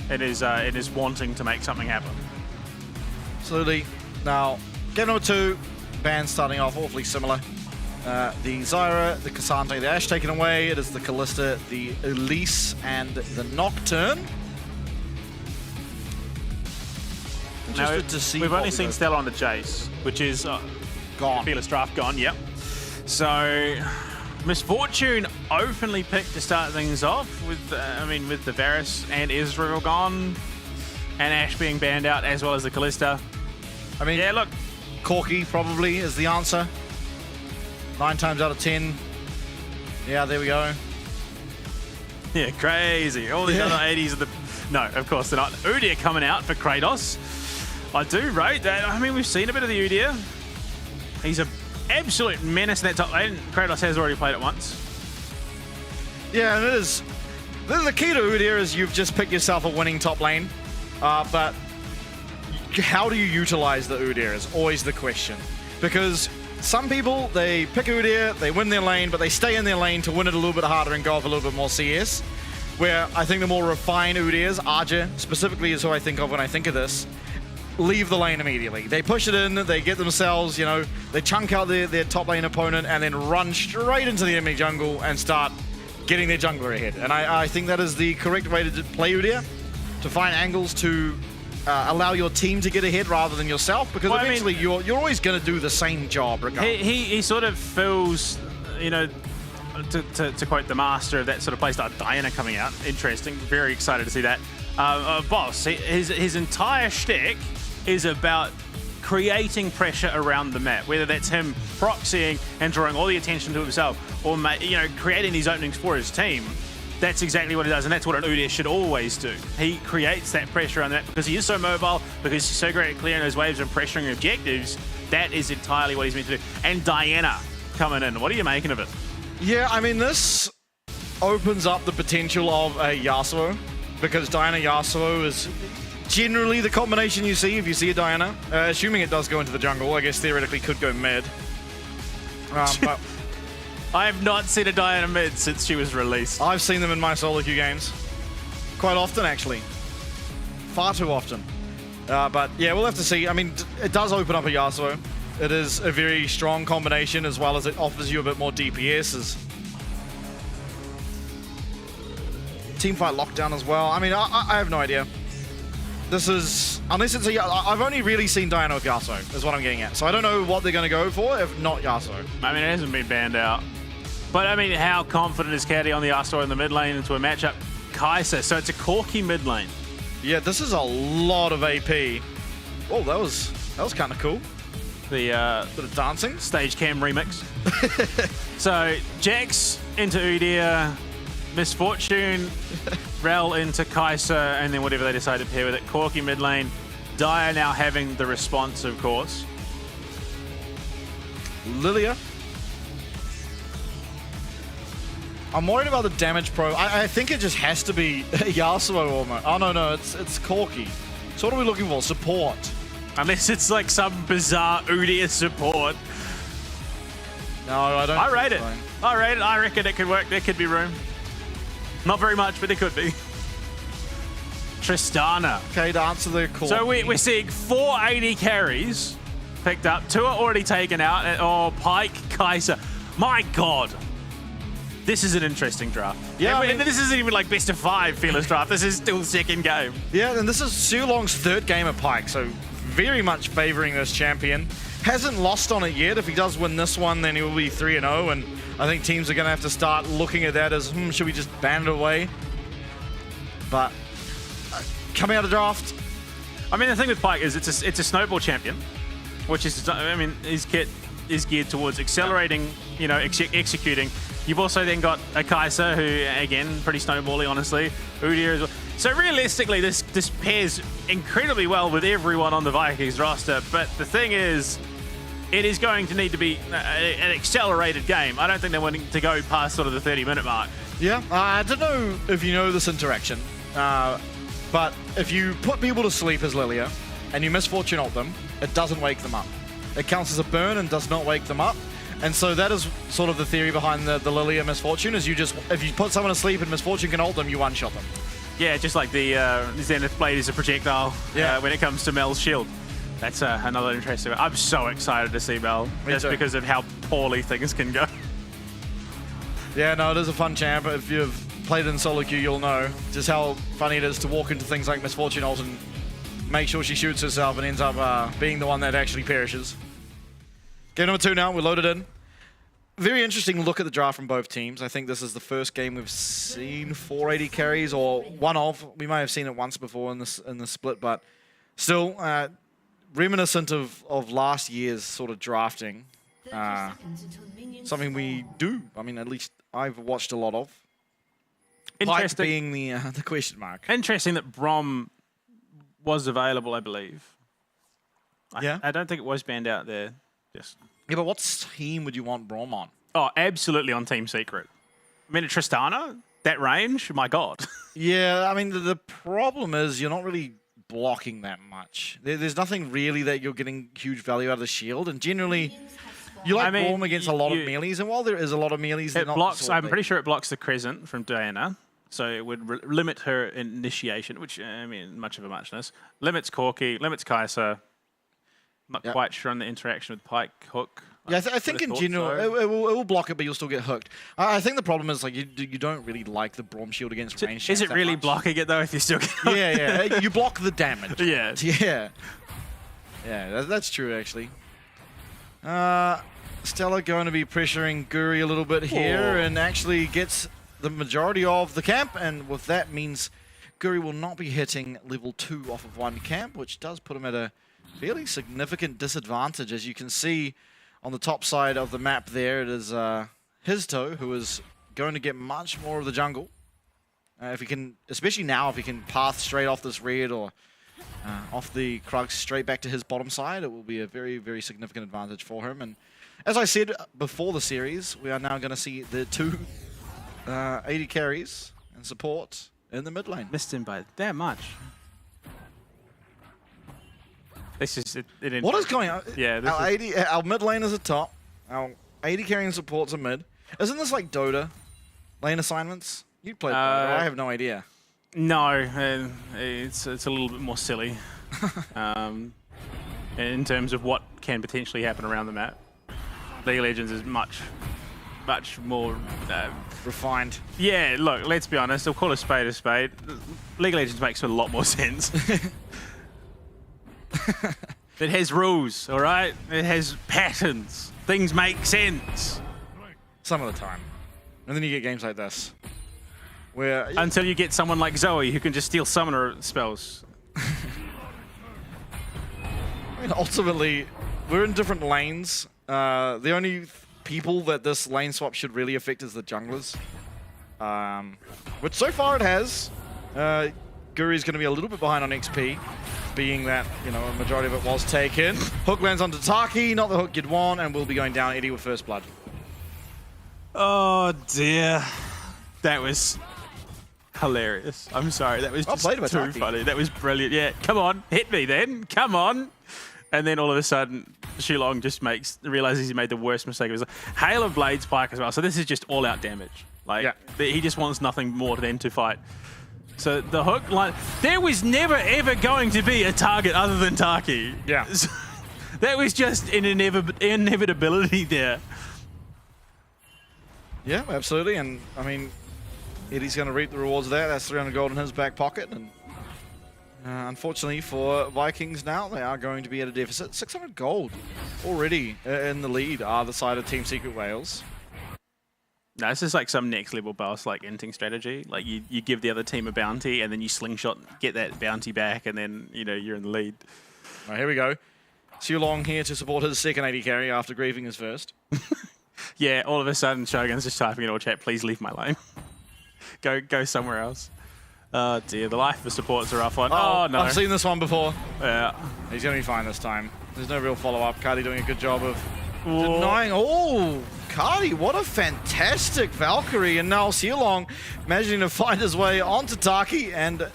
in his wanting to make something happen. Absolutely. Now, game number 2, band starting off awfully similar. The Zyra, the Cassandra, the Ashe taken away. It is the Callista, the Elise, and the Nocturne. Now, we've only seen Stella on the Jace, which is gone. Fearless Draft gone, yep. So, Misfortune openly picked to start things off with, with the Varus and Israel gone, and Ashe being banned out, as well as the Callista. I mean, yeah, look, Corki probably is the answer. 9 times out of 10. Yeah, there we go. Yeah, crazy. All these other 80s of the... No, of course they're not. Udyr coming out for Kratos. I do rate that. I mean, we've seen a bit of the Udyr. He's an absolute menace in that top lane. Kratos has already played it once. Yeah, and it is. The key to Udyr is you've just picked yourself a winning top lane. But how do you utilize the Udyr is always the question. Because some people, they pick Udyr, they win their lane, but they stay in their lane to win it a little bit harder and go off a little bit more CS. Where I think the more refined Udyrs, Arja specifically is who I think of when I think of this, leave the lane immediately. They push it in, they get themselves, they chunk out their top lane opponent and then run straight into the enemy jungle and start getting their jungler ahead. And I think that is the correct way to play Udyr, to find angles to allow your team to get ahead rather than yourself, because eventually you're always going to do the same job regardless. He sort of feels, to quote the master of that sort of playstyle, Diana coming out. Interesting. Very excited to see that. Boss, his entire shtick is about creating pressure around the map, whether that's him proxying and drawing all the attention to himself, or creating these openings for his team. That's exactly what he does, and that's what an Udyr should always do. He creates that pressure on that because he is so mobile, because he's so great at clearing those waves and pressuring objectives. That is entirely what he's meant to do. And Diana coming in. What are you making of it? Yeah, I mean, this opens up the potential of a Yasuo, because Diana Yasuo is generally the combination you see if you see a Diana. Assuming it does go into the jungle, I guess theoretically could go mid. But I have not seen a Diana mid since she was released. I've seen them in my solo queue games. Quite often, actually. Far too often. But yeah, we'll have to see. I mean, it does open up a Yasuo. It is a very strong combination, as well as it offers you a bit more DPS. Teamfight lockdown as well. I mean, I have no idea. This is, unless it's a, I've only really seen Diana with Yasuo, is what I'm getting at. So I don't know what they're going to go for if not Yasuo. I mean, it hasn't been banned out. But I mean, how confident is Caddy on the Yasuo in the mid lane into a matchup? Kai'Sa, so it's a Corki mid lane. Yeah, this is a lot of AP. Oh, that was kind of cool. The bit of dancing. Stage cam remix. So Jax into Udyr, Misfortune, Rel into Kai'Sa, and then whatever they decide to pair with it. Corki mid lane. Dire now having the response, of course. Lilia. I'm worried about the damage pro. I think it just has to be Yasuo almost. Oh, no, it's Corki. So what are we looking for? Support. Unless it's like some bizarre Udyr support. No, I don't. I rate it. I reckon it could work. There could be room. Not very much, but there could be. Tristana. Okay, to answer the call. So we're seeing 480 carries picked up. 2 are already taken out. Oh, Pyke, Kai'Sa. My God. This is an interesting draft. Yeah, and this isn't even like best of 5 Fearless draft. This is still second game. Yeah, and this is Sulong's 3rd game of Pyke, so very much favoring this champion. Hasn't lost on it yet. If he does win this one, then he will be 3-0, and I think teams are going to have to start looking at that as, should we just ban it away? But coming out of draft, I mean, the thing with Pyke is it's a snowball champion, which is, I mean, his kit is geared towards accelerating, you know, executing. You've also then got a Kai'Sa, who, again, pretty snowbally, honestly. Udyr as well. So realistically, this pairs incredibly well with everyone on the Vikings roster. But the thing is, it is going to need to be an accelerated game. I don't think they're wanting to go past sort of the 30-minute mark. Yeah, I don't know if you know this interaction, but if you put people to sleep as Lilia and you Misfortune ult them, it doesn't wake them up. It counts as a burn and does not wake them up. And so that is sort of the theory behind the Lilia Misfortune, is if you put someone to sleep and Misfortune can ult them, you one-shot them. Yeah, just like the Zenith Blade is a projectile when it comes to Mel's shield. That's another interesting one. I'm so excited to see Mel, just because of how poorly things can go. Yeah, no, it is a fun champ. If you've played in solo queue, you'll know just how funny it is to walk into things like Misfortune ult and make sure she shoots herself and ends up being the one that actually perishes. Game number 2 now, we're loaded in. Very interesting look at the draft from both teams. I think this is the first game we've seen 480 carries, or one of. We may have seen it once before in the split, but still reminiscent of last year's sort of drafting. Something we do. I mean, at least I've watched a lot of. Pyke being the question mark. Interesting that Brom was available, I believe. Yeah. I don't think it was banned out there. Yeah, but what team would you want Brom on? Oh, absolutely on Team Secret. I mean, Tristana, that range, my God. Yeah, I mean, the problem is you're not really blocking that much. There's nothing really that you're getting huge value out of the shield, and generally, you like Brom against a lot of melees, and while there is a lot of melees, it blocks. I'm pretty sure it blocks the Crescent from Diana, so it would limit her initiation, which, I mean, much of a muchness. Limits Corki, limits Kai'Sa. Not quite sure on the interaction with Pyke Hook. Yeah, I think in general, it will block it, but you'll still get hooked. I think the problem is, like, you don't really like the Brom shield against range. Is it really blocking it, though, if you still get hooked? Yeah. You block the damage. Yeah. Yeah, that's true, actually. Stella going to be pressuring Guri a little bit here and actually gets the majority of the camp, and with that means Guri will not be hitting level 2 off of 1 camp, which does put him at a fairly significant disadvantage. As you can see on the top side of the map there, it is Histo, who is going to get much more of the jungle. If he can, especially now, if he can path straight off this red or off the Krugs straight back to his bottom side, it will be a very, very significant advantage for him. And as I said before the series, we are now going to see the two AD carries and support in the mid lane. Missed him by that much. This is it. What is going on? Yeah, our mid lane is at top. Our AD carrying supports are mid. Isn't this like Dota lane assignments? You played Dota. I have no idea. No, it's a little bit more silly in terms of what can potentially happen around the map. League of Legends is much more refined. Yeah, look, let's be honest. We'll call a spade a spade. League of Legends makes a lot more sense. It has rules, all right? It has patterns. Things make sense. Some of the time. And then you get games like this. Where until you get someone like Zoe who can just steal summoner spells. I mean, ultimately, we're in different lanes. The only people that this lane swap should really affect is the junglers. Which so far it has. Guri's going to be a little bit behind on XP, being that, you know, a majority of it was taken. Hook lands onto Taki, not the hook you'd want, and we'll be going down Eddie with first blood. Oh dear. That was hilarious. I'm sorry, that was just too funny. That was brilliant. Yeah, come on, hit me then. Come on. And then all of a sudden, Shilong just realizes he made the worst mistake. It was a Hail of Blade spike as well. So this is just all-out damage. Like, he just wants nothing more than to fight. So the hook line, there was never ever going to be a target other than Taki. Yeah. So that was just an inevitability there. Yeah, absolutely. And I mean, Eddie's going to reap the rewards of that. That's 300 gold in his back pocket. And unfortunately for Vikings now, they are going to be at a deficit. 600 gold already in the lead, either side of Team Secret Wales. No, this is like some next level boss like inting strategy. Like you give the other team a bounty and then you slingshot, get that bounty back, and then, you know, you're in the lead. All right, here we go. Xiulong here to support his second AD carry after grieving his first. Yeah, all of a sudden Shogun's just typing in all chat, please leave my lane. Go somewhere else. Oh dear, the life of the supports are off one. Oh no. I've seen this one before. Yeah. He's going to be fine this time. There's no real follow-up. Cardi doing a good job of denying. Oh, Cardi, what a fantastic Valkyrie. And now Xiulong managing to find his way onto Taki, and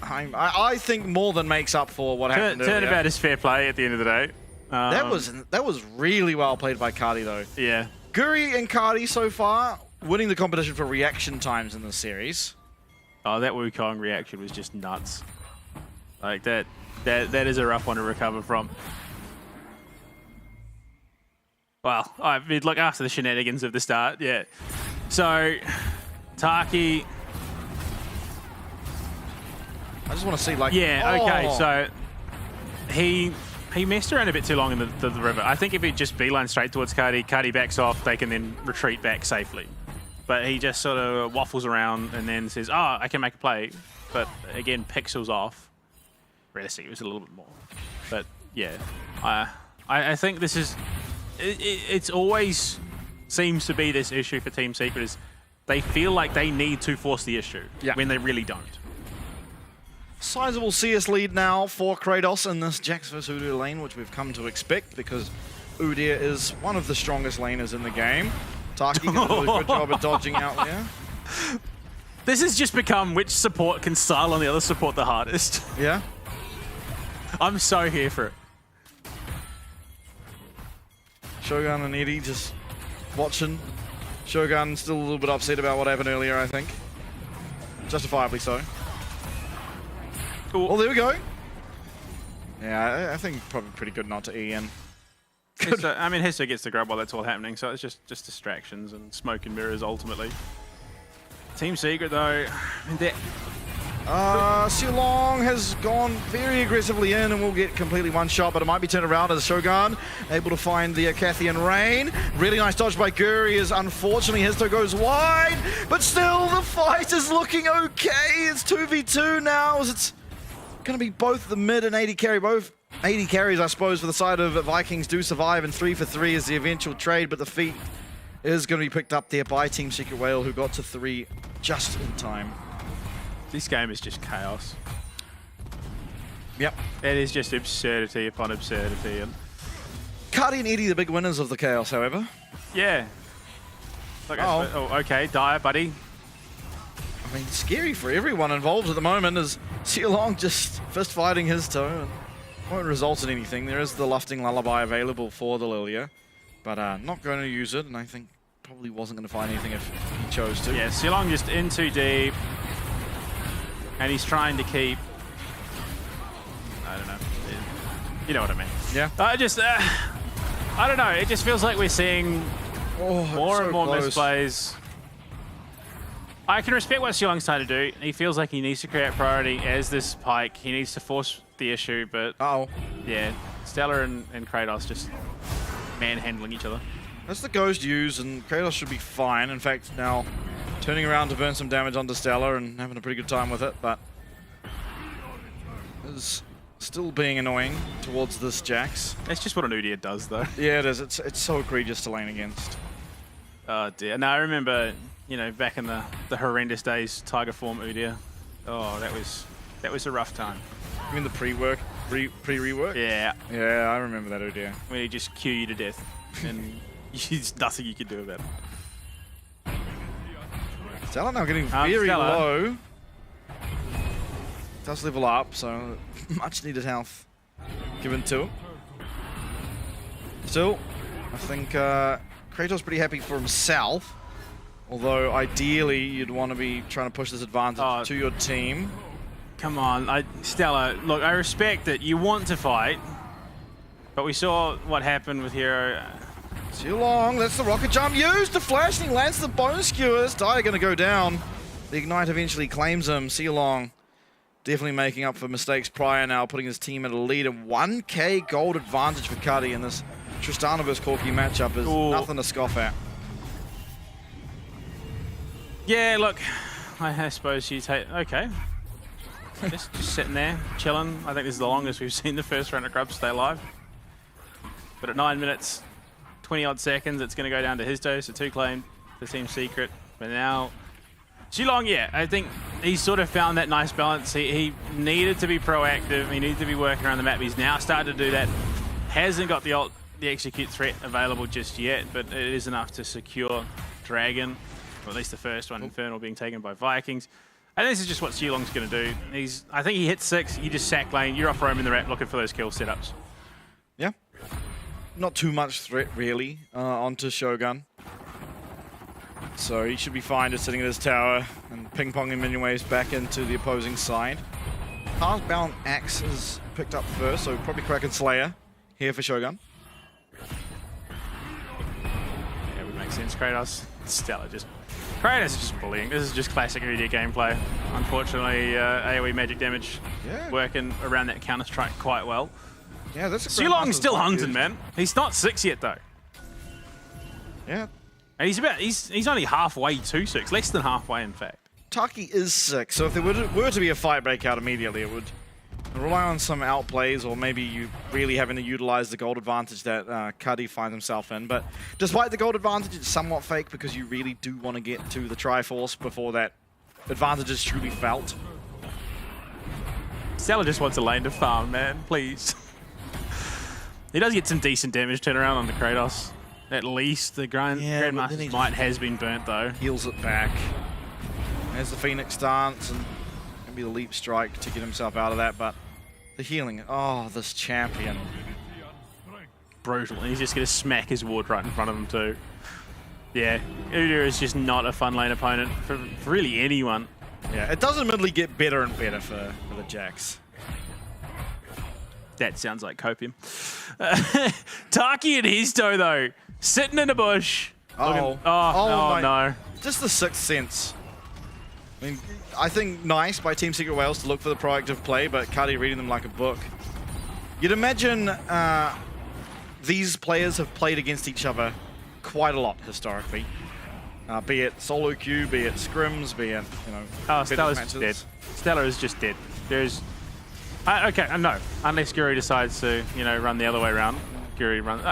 I think more than makes up for what happened earlier. Turnabout is fair play at the end of the day. That was really well played by Cardi, though. Yeah. Guri and Cardi so far winning the competition for reaction times in this series. Oh, that Wukong reaction was just nuts. Like that is a rough one to recover from. Well, I mean, look, after the shenanigans of the start, yeah. So, Taki. I just want to see, like... Yeah, okay, so he messed around a bit too long in the river. I think if he just beeline straight towards Cardi backs off, they can then retreat back safely. But he just sort of waffles around and then says, oh, I can make a play. But again, pixels off. Realistically, it was a little bit more. But yeah, I think this is... It's always seems to be this issue for Team Secret is they feel like they need to force the issue when they really don't. Sizable CS lead now for Kratos in this Jax vs Udyr lane, which we've come to expect because Udyr is one of the strongest laners in the game. Taki does a really good job at dodging out there. This has just become which support can style on the other support the hardest. Yeah. I'm so here for it. Shogun and Eddie just watching. Shogun still a little bit upset about what happened earlier, I think. Justifiably so. Ooh. Oh, there we go. Yeah, I think probably pretty good not to E in. I mean, Hessa gets the grab while that's all happening, so it's just distractions and smoke and mirrors ultimately. Team Secret though, Xiulong has gone very aggressively in and will get completely one shot, but it might be turned around as Shogun able to find the Acathian Rain. Really nice dodge by Guri as unfortunately Histo goes wide, but still the fight is looking okay. It's 2v2 now as it's going to be both the mid and AD carry, both 80 carries, I suppose, for the side of Vikings do survive, and 3 for 3 is the eventual trade, but the feat is going to be picked up there by Team Secret Whale, who got to 3 just in time. This game is just chaos. Yep. It is just absurdity upon absurdity. And Cardi and Eddie, the big winners of the chaos, however. yeah. Like okay, Dire, buddy. I mean, scary for everyone involved at the moment as Xialong just fist fighting his toe and won't result in anything. There is the Lufting Lullaby available for the Lilia, but not going to use it, and I think probably wasn't going to find anything if he chose to. Yeah, Xialong just in too deep, and he's trying to keep. I don't know. You know what I mean? Yeah. I don't know. It just feels like we're seeing more and more misplays. I can respect what Xialong's trying to do. He feels like he needs to create priority as this Pyke. He needs to force the issue, but yeah, Stella and Kratos just manhandling each other. That's the Ghost use, and Kratos should be fine. In fact, now turning around to burn some damage onto Stella and having a pretty good time with it, but is still being annoying towards this Jax. That's just what an Udyr does, though. Yeah, it is. It's so egregious to lane against. Oh dear. No, I remember, you know, back in the horrendous days, Tiger form Udyr. Oh, that was a rough time. You mean the pre-rework? Yeah. Yeah, I remember that Udyr. When he just cue you to death, and there's nothing you can do about it. Stella now getting very Stella. low. Does level up, so much needed health given to him. Still, I think Kratos pretty happy for himself. Although ideally you'd want to be trying to push this advantage to your team. Come on, Stella, look, I respect that you want to fight, but we saw what happened with Hero. Xialong, that's the rocket jump used. The flashing lands the bone skewers. Dire gonna go down. The Ignite eventually claims him. Xialong definitely making up for mistakes prior now, putting his team at a lead. A 1k gold advantage for Cuddy in this Tristana vs Corki matchup is nothing to scoff at. Yeah, look, I suppose you take, okay. just sitting there, chilling. I think this is the longest we've seen the first round of Grubs stay alive. But at 9 minutes, 20 odd seconds, it's going to go down to his toes, so 2 claimed, the team secret. But now, Xialong, yeah, I think he's sort of found that nice balance. He needed to be proactive, he needed to be working around the map. He's now started to do that. Hasn't got the execute threat available just yet, but it is enough to secure Dragon, or at least the first one, Infernal being taken by Vikings. And this is just what Xialong's going to do. I think he hits 6, you just sack lane, you're off roaming the map looking for those kill setups. Yeah. Not too much threat, really, onto Shogun. So he should be fine just sitting at his tower and ping-ponging minion waves back into the opposing side. Half-bound Axe is picked up first, so probably Kraken Slayer here for Shogun. Yeah, would make sense. Kratos, Stella Kratos is just bullying. This is just classic Udyr gameplay. Unfortunately, AoE magic damage working around that Counter-Strike quite well. Yeah, that's Xialong's still hunting, man. He's not 6 yet, though. Yeah. And he's only halfway to 6, less than halfway, in fact. Taki is 6, so if there were to be a fight break out immediately, it would rely on some outplays, or maybe you really having to utilize the gold advantage that Cuddy finds himself in. But despite the gold advantage, it's somewhat fake because you really do want to get to the Triforce before that advantage is truly felt. Stella just wants a lane to farm, man, please. He does get some decent damage turnaround on the Kratos. At least the Grandmaster's Might has been burnt, though. Heals it back. There's the Phoenix dance and maybe the leap strike to get himself out of that, but the healing, this champion. Brutal, and he's just going to smack his ward right in front of him too. Yeah, Udyr is just not a fun lane opponent for really anyone. Yeah, it does admittedly get better and better for the Jax. That sounds like copium. Taki and his toe though, sitting in a bush. Oh no. Just the sixth sense. I mean, I think nice by Team Secret Wales to look for the proactive play, but Cuddy reading them like a book. You'd imagine these players have played against each other quite a lot historically. Be it solo queue, be it scrims, be it, Stella's dead. Stella is just dead. No, unless Guru decides to, run the other way around. Guru runs.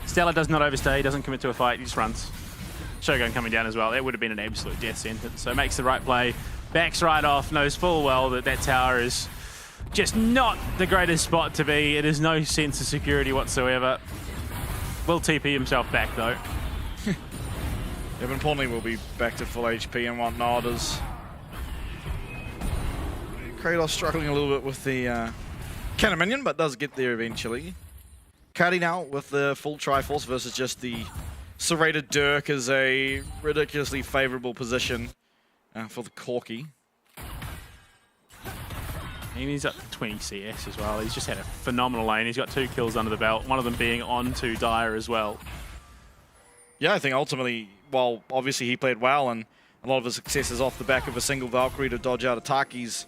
Stella does not overstay, doesn't commit to a fight, he just runs. Shogun coming down as well. It would have been an absolute death sentence. So makes the right play, backs right off, knows full well that that tower is just not the greatest spot to be. It is no sense of security whatsoever. Will TP himself back though. Yeah, but importantly, we'll be back to full HP and whatnot as Kratos struggling a little bit with the cannon minion, but does get there eventually. Cardi now with the full Triforce versus just the serrated Dirk is a ridiculously favorable position for the Corki. He's up to 20 CS as well. He's just had a phenomenal lane. He's got 2 kills under the belt, one of them being onto Dire as well. Yeah, I think ultimately, well, obviously he played well, and a lot of his success is off the back of a single Valkyrie to dodge out Ataki's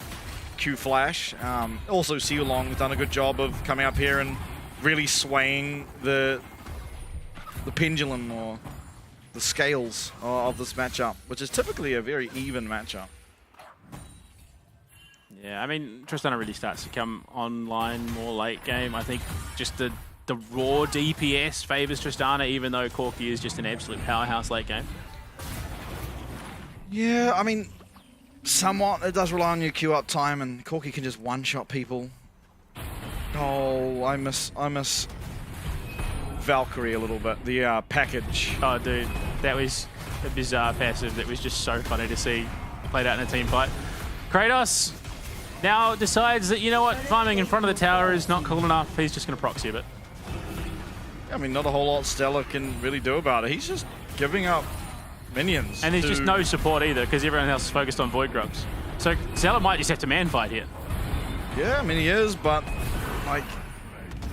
Q flash. Also, Sealong has done a good job of coming up here and really swaying the pendulum or the scales of this matchup, which is typically a very even matchup. Yeah, I mean, Tristana really starts to come online more late game. I think just the raw DPS favors Tristana, even though Corki is just an absolute powerhouse late game. Yeah, I mean, somewhat. It does rely on your queue up time, and Corki can just one-shot people. Oh, I miss Valkyrie a little bit. The package. Oh, dude, that was a bizarre passive that was just so funny to see played out in a team fight. Kratos now decides that, you know what, farming in front of the tower is not cool enough. He's just going to proxy a bit. I mean, not a whole lot Stella can really do about it. He's just giving up minions. And there's just no support either, because everyone else is focused on Void Grubs. So Stella might just have to man fight here. Yeah, I mean, he is, but, like,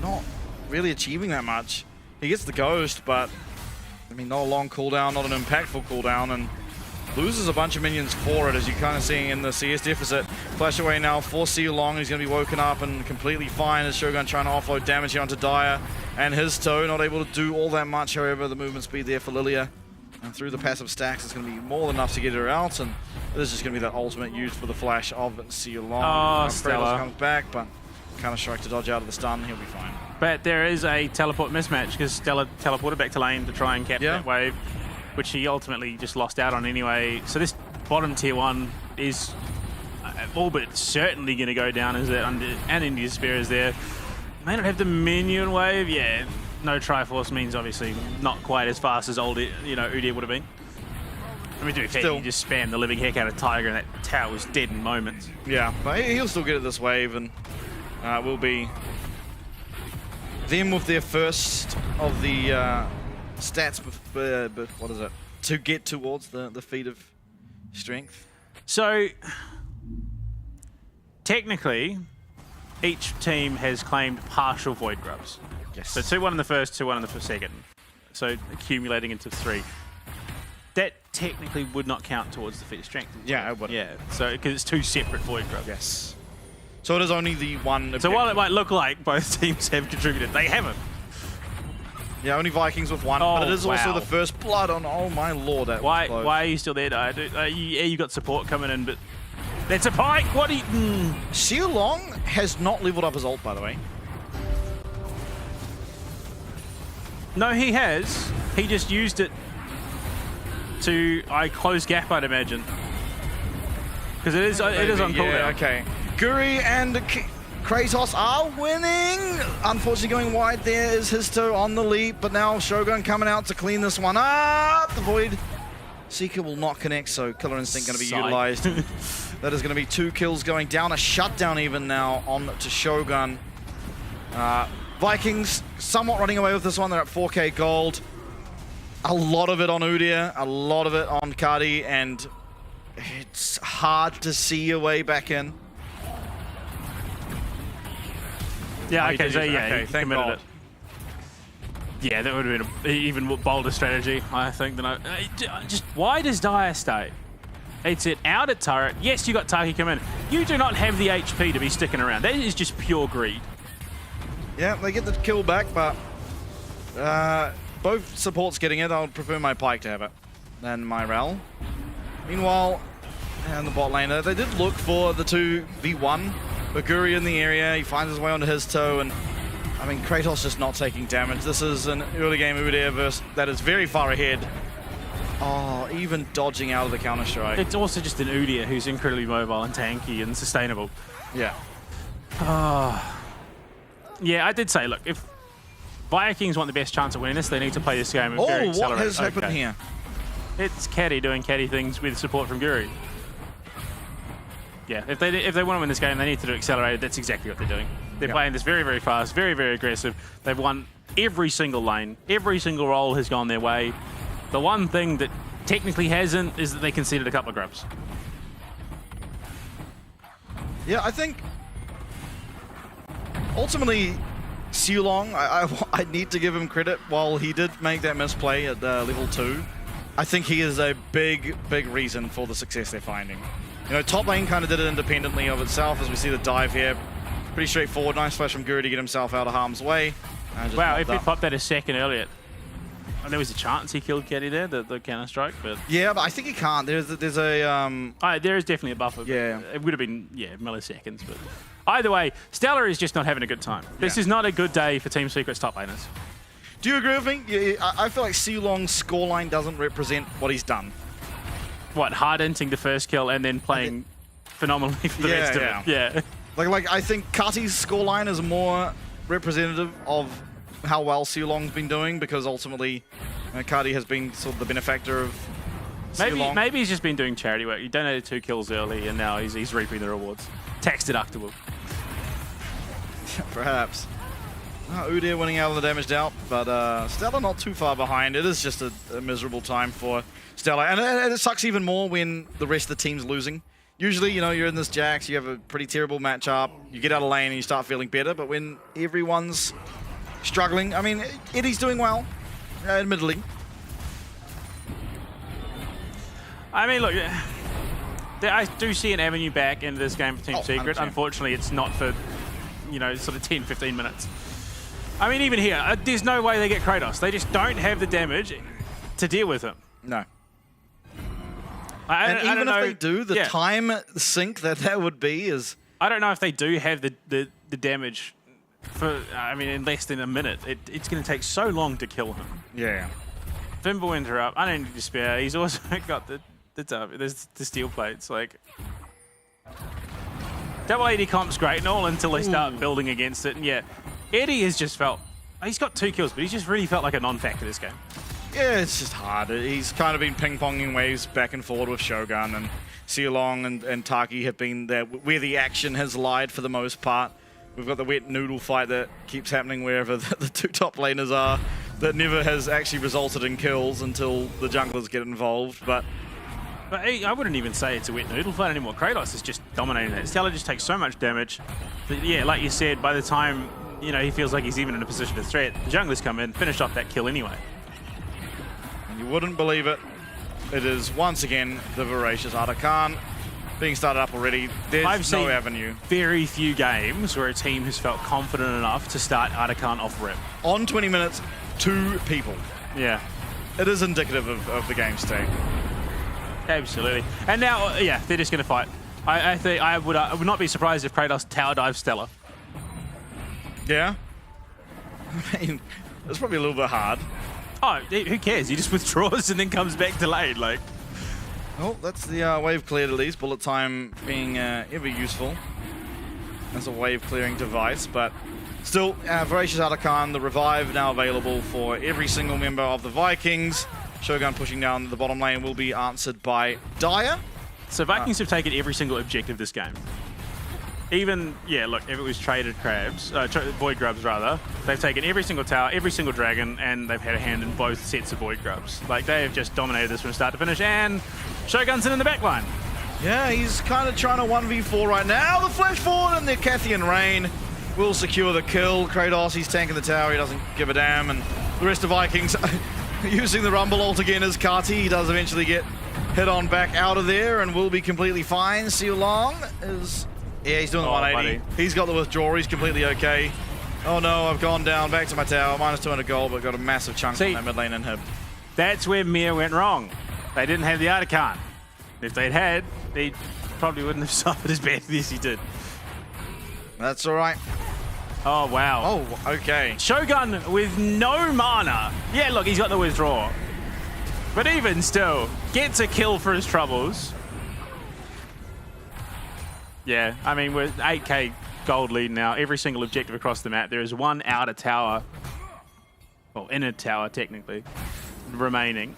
not really achieving that much. He gets the Ghost, but, I mean, not a long cooldown, not an impactful cooldown, and loses a bunch of minions for it, as you're kind of seeing in the CS deficit. Flash away now for Sealong. He's going to be woken up and completely fine as Shogun trying to offload damage here onto Dire. And his toe, not able to do all that much, however, the movement speed there for Lilia. And through the passive stacks, it's going to be more than enough to get her out. And this is just going to be that ultimate used for the flash of Sealong. Oh, Stella comes back, but kind of strike to dodge out of the stun. He'll be fine. But there is a teleport mismatch, because Stella teleported back to lane to try and cap that wave, which he ultimately just lost out on anyway. So this bottom tier 1 is all but certainly going to go down as that and India's Spear is there. May not have the minion wave. Yeah, no Triforce means obviously not quite as fast as old, Udyr would have been. I mean, to be fair, he just spammed the living heck out of Tiger and that tower was dead in moments. Yeah, but he'll still get it this wave, and will be them with their first of the stats, what is it? To get towards the feat of strength. So, technically, each team has claimed partial Void Grubs. Yes. So 2-1 in the first, 2-1 in the second. So accumulating into 3. That technically would not count towards the feat of strength. Yeah, it would. Yeah, so because it's 2 separate Void Grubs. Yes. So it is only the one. So while it might look like both teams have contributed, they haven't. Yeah, only Vikings with 1, but it is also the first blood on. Oh my lord! That why are you still there, Dire? You got support coming in, but that's a pike. What do you? Sealong has not leveled up his ult, by the way. No, he has. He just used it to close gap, I'd imagine, because it is on cooldown. Yeah, okay. Guri and Kratos are winning. Unfortunately, going wide there is his toe on the leap, but now Shogun coming out to clean this one up. The Void Seeker will not connect, so Killer Instinct going to be utilized. That is going to be 2 kills going down, a shutdown even now on to Shogun. Vikings somewhat running away with this one. They're at 4k gold. A lot of it on Udyr, a lot of it on Cardi, and it's hard to see your way back in. Yeah, okay, so okay, he thank committed God. it. Yeah, that would have been an even bolder strategy, I think. Just why does Dire stay? It's an out at turret. Yes, you got Taki come in. You do not have the HP to be sticking around. That is just pure greed. Yeah, they get the kill back, but both supports getting it. I would prefer my Pike to have it than my Rel. Meanwhile, in the bot lane, they did look for the 2v1. Baguri in the area, he finds his way onto his toe, and I mean, Kratos just not taking damage. This is an early game Udyr versus that is very far ahead. Oh, even dodging out of the counter-strike. It's also just an Udyr who's incredibly mobile and tanky and sustainable. Yeah. Yeah, I did say, look, if Vikings want the best chance of winning this, they need to play this game. Oh, very what has accelerated. happened here? It's Caddy doing Caddy things with support from Guri. Yeah, if they want to win this game, they need to do accelerated. That's exactly what they're doing. They're playing this very, very fast, very, very aggressive. They've won every single lane. Every single roll has gone their way. The one thing that technically hasn't is that they conceded a couple of grubs. Yeah, I think ultimately Sulong, I need to give him credit. While he did make that misplay at level 2, I think he is a big reason for the success they're finding. You know, top lane kind of did it independently of itself, as we see the dive here. Pretty straightforward. Nice flash from Guru to get himself out of harm's way. Wow, if he popped that a second earlier, there was a chance he killed Caddy there, the counter strike, but yeah, but I think he can't. There's a there is definitely a buffer. Yeah, it would have been milliseconds, but either way, Stellar is just not having a good time. This is not a good day for Team Secret's top laners. Do you agree with me? Yeah, I feel like Sulong's scoreline doesn't represent what he's done. What, hard-inting the first kill and then playing phenomenally for the rest of it? Yeah. Like I think Kati's scoreline is more representative of how well Sulong's been doing, because ultimately Kati has been sort of the benefactor of Sulong. Maybe he's just been doing charity work. He donated 2 kills early and now he's reaping the rewards. Tax deductible. Perhaps. Udyr winning out of the damage out, but Stella not too far behind. It is just a miserable time for Stella, and it sucks even more when the rest of the team's losing. Usually, you know, you're in this Jax, you have a pretty terrible matchup, you get out of lane and you start feeling better, but when everyone's struggling, I mean, Eddie's doing well, admittedly. I mean, look, I do see an avenue back into this game for Team Secret. 100%. Unfortunately, it's not for, you know, sort of 10, 15 minutes. I mean, even here, there's no way they get Kratos. They just don't have the damage to deal with him. No. I even don't know. if they do, the time sink that would be is... I don't know if they do have the damage for, I mean, in less than a minute. It's going to take so long to kill him. Yeah. Fimbulwinter up, Unending Despair. He's also got the steel plates. Like, double AD comp's great and all until they start building against it. And yeah, Eddie has just felt, he's got 2 kills, but he's just really felt like a non-factor this game. Yeah, it's just hard. He's kind of been ping-ponging waves back and forward with Shogun, and Sulong and Taki have been there where the action has lied for the most part. We've got the wet noodle fight that keeps happening wherever the 2 top laners are, that never has actually resulted in kills until the junglers get involved. But I wouldn't even say it's a wet noodle fight anymore. Kratos is just dominating that. Stella just takes so much damage that, yeah, like you said, by the time, you know, he feels like he's even in a position of threat, the junglers come in, finish off that kill anyway. You wouldn't believe it. It is once again the voracious Arakan being started up already. There's no avenue. Very few games where a team has felt confident enough to start Arakan off rip. On 20 minutes, 2 people. Yeah. It is indicative of the game state. Absolutely. And now, yeah, they're just going to fight. I think I would not be surprised if Kratos tower dives Stella. Yeah. I mean, it's probably a little bit hard. Oh, who cares? He just withdraws and then comes back delayed. Like, oh, that's the wave cleared at least. Bullet time being ever useful as a wave clearing device, but still, Voracious Arakan, the revive now available for every single member of the Vikings. Shogun pushing down the bottom lane will be answered by Dire. So Vikings have taken every single objective this game. Even, yeah, look, if it was traded crabs, void grubs rather, they've taken every single tower, every single dragon, and they've had a hand in both sets of void grubs. Like, they have just dominated this from start to finish, and Shogun's in the back line. Yeah, he's kind of trying to 1v4 right now. The flash forward and the Cathian Rain will secure the kill. Kratos, he's tanking the tower, he doesn't give a damn, and the rest of Vikings using the Rumble ult again as Kati. He does eventually get hit on back out of there and will be completely fine. Sulong is... Yeah, he's doing the 180. Buddy. He's got the withdrawal. He's completely okay. Oh no, I've gone down back to my tower. Minus 200 gold, but got a massive chunk on that mid lane inhib. That's where Mir went wrong. They didn't have the Arakan. If they'd had, they probably wouldn't have suffered as badly as he did. That's all right. Oh, wow. Oh, okay. Shogun with no mana. Yeah, look, he's got the withdrawal. But even still, gets a kill for his troubles. Yeah, I mean, we're 8k gold lead now. Every single objective across the map. There is one outer tower, well, inner tower technically, remaining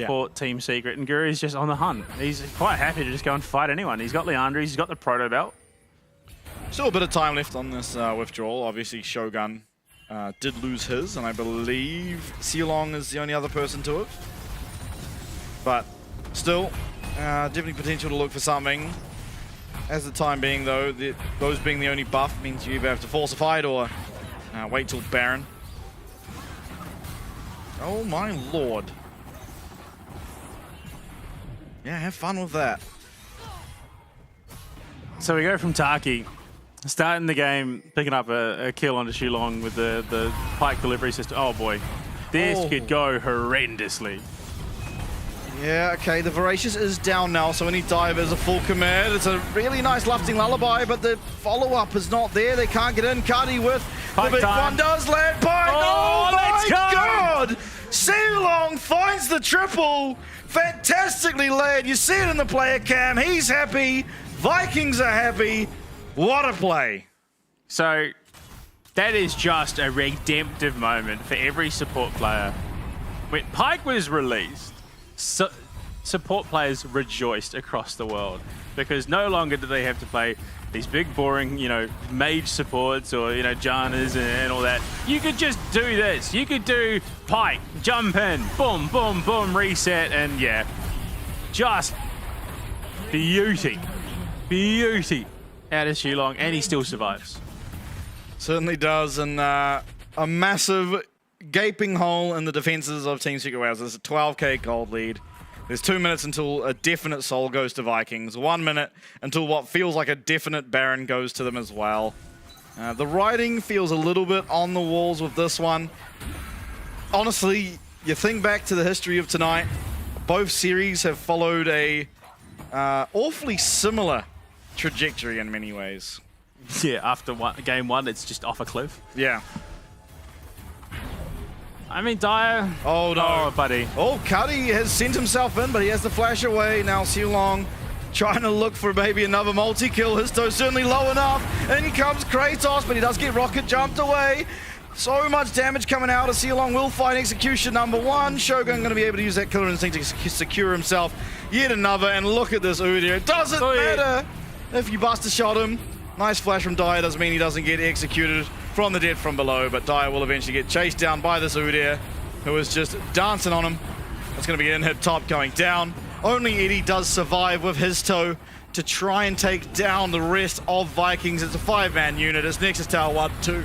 for Team Secret. And Guru's just on the hunt. He's quite happy to just go and fight anyone. He's got Leandri, he's got the proto belt. Still a bit of time left on this withdrawal. Obviously, Shogun did lose his, and I believe Sealong is the only other person to it. But still, definitely potential to look for something. As the time being, though, those being the only buff means you either have to force a fight or wait till Baron. Oh my lord. Yeah, have fun with that. So we go from Taki, starting the game, picking up a kill onto Shulong with the pike delivery system. Oh boy, this could go horrendously. Yeah, okay, the Voracious is down now, so any dive is a full commit. It's a really nice lufting lullaby, but the follow-up is not there. They can't get in. Cardi with Pike the big time. one does land. Pike! Oh, Oh my let's go! god! Sealong finds the triple. Fantastically laid. You see it in the player cam. He's happy. Vikings are happy. What a play. So that is just a redemptive moment for every support player. When Pike was released, support players rejoiced across the world because no longer do they have to play these big, boring, mage supports or, Janas and all that. You could just do this. You could do Pike, jump in, boom, boom, boom, reset, and yeah, just beauty. Beauty out of Shulong, and he still survives. Certainly does, and a massive gaping hole in the defenses of Team Secret Wales. There's a 12k gold lead. There's 2 minutes until a definite soul goes to Vikings. 1 minute until what feels like a definite Baron goes to them as well. The writing feels a little bit on the walls with this one. Honestly, you think back to the history of tonight, both series have followed a awfully similar trajectory in many ways. Yeah, after game one, it's just off a cliff. Yeah. I mean, Dyer. Oh, no. Oh, buddy. Oh, Cuddy has sent himself in, but he has the flash away. Now Sealong trying to look for maybe another multi-kill. Histo's certainly low enough. In comes Kratos, but he does get rocket jumped away. So much damage coming out of Sealong. Will find execution number one. Shogun going to be able to use that killer instinct to secure himself. Yet another, and look at this Udyr. It doesn't matter if you bust a shot him. Nice flash from Dyer doesn't mean he doesn't get executed from the dead from below, but Dyer will eventually get chased down by this Udyr, who is just dancing on him. It's going to be an in-hit top going down. Only Eddie does survive with his toe to try and take down the rest of Vikings. It's a 5-man unit. It's Nexus Tower 1, 2,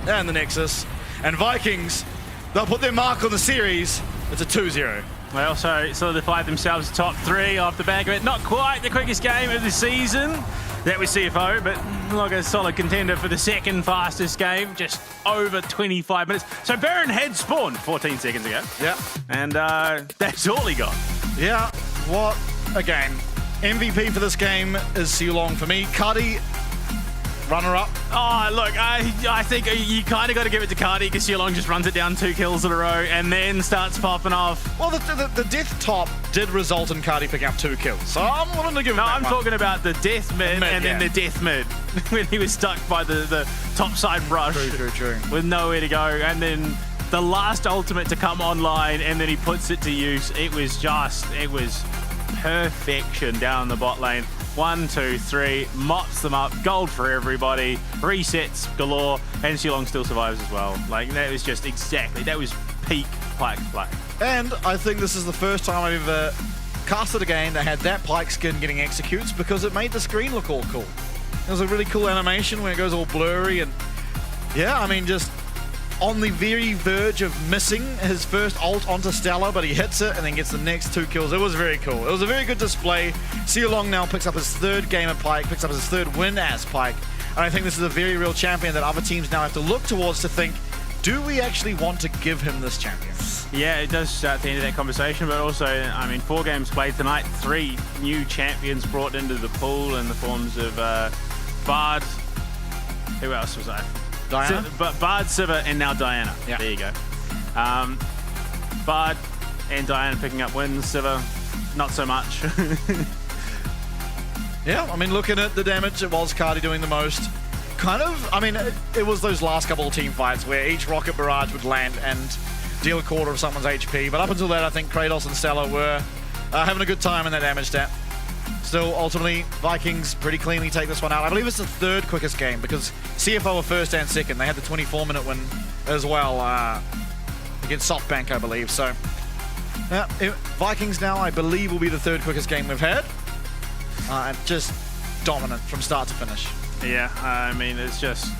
and the Nexus. And Vikings, they'll put their mark on the series. It's a 2-0. They also solidified themselves top 3 off the back of it. Not quite the quickest game of the season. That was CFO, but like a solid contender for the second fastest game, just over 25 minutes. So Baron had spawned 14 seconds ago. Yeah. And that's all he got. Yeah, what a game. MVP for this game is Sealong for me. Cuddy, runner-up. Oh, look, I think you kind of got to give it to Cardi because Sealong just runs it down 2 kills in a row and then starts popping off. Well, the death top did result in Cardi picking up 2 kills, so I'm willing to give him that I'm one. talking about the death mid and then the death mid when he was stuck by the top side brush. True. With nowhere to go. And then the last ultimate to come online and then he puts it to use. It was perfection down the bot lane. 1, 2, 3, mops them up, gold for everybody, resets galore, and Sealong still survives as well. Like, that was just that was peak Pike play. And I think this is the first time I've ever casted a game that had that Pike skin getting executes because it made the screen look all cool. It was a really cool animation when it goes all blurry and yeah, I mean, just on the very verge of missing his first ult onto Stella, but he hits it and then gets the next 2 kills. It was very cool. It was a very good display. Sealong now picks up his 3rd game at Pike, picks up his 3rd win as Pike. And I think this is a very real champion that other teams now have to look towards to think, do we actually want to give him this champion? Yeah, it does start the end of that conversation, but also, I mean, 4 games played tonight, 3 new champions brought into the pool in the forms of Bard. Who else was I? Diana? Bard, Sivir, and now Diana. Yeah. There you go. Bard, and Diana picking up wins. Siva, not so much. Yeah, I mean, looking at the damage, it was Cardi doing the most. Kind of, I mean, it was those last couple of team fights where each rocket barrage would land and deal a quarter of someone's HP. But up until that, I think Kratos and Stella were having a good time in that damage stat. Still, ultimately, Vikings pretty cleanly take this one out. I believe it's the third quickest game because CFO were first and second. They had the 24-minute win as well against SoftBank, I believe. So, Vikings now, I believe, will be the third quickest game we've had. And just dominant from start to finish. Yeah, I mean, it's just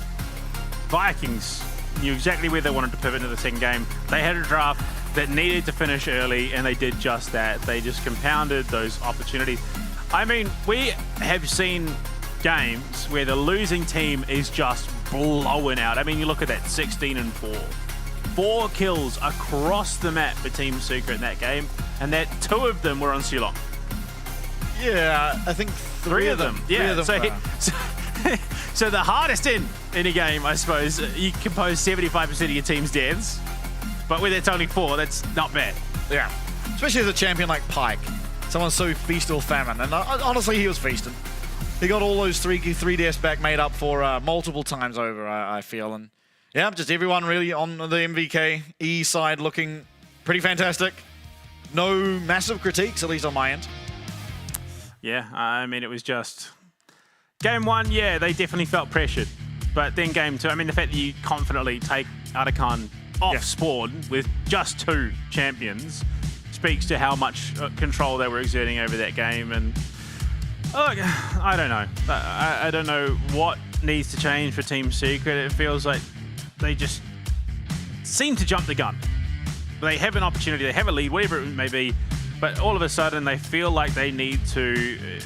Vikings knew exactly where they wanted to pivot into the second game. They had a draft that needed to finish early, and they did just that. They just compounded those opportunities. I mean, we have seen games where the losing team is just blowing out. I mean, you look at that 16-4. 4 kills across the map for Team Secret in that game, and that 2 of them were on Silong. Yeah, I think 3 of them. Yeah, so the hardest in any game, I suppose, you compose 75% of your team's deaths, but when it's only 4, that's not bad. Yeah, especially as a champion like Pyke. Someone so feast or famine, and honestly, he was feasting. He got all those 3 deaths back made up for multiple times over, I feel. And yeah, just everyone really on the MVKE side looking pretty fantastic. No massive critiques, at least on my end. Yeah, I mean, it was just... Game 1, yeah, they definitely felt pressured. But then game 2, I mean, the fact that you confidently take Atakan off spawn with just 2 champions speaks to how much control they were exerting over that game. And look, I don't know. I don't know what needs to change for Team Secret. It feels like they just seem to jump the gun. They have an opportunity, they have a lead, whatever it may be, but all of a sudden they feel like they need to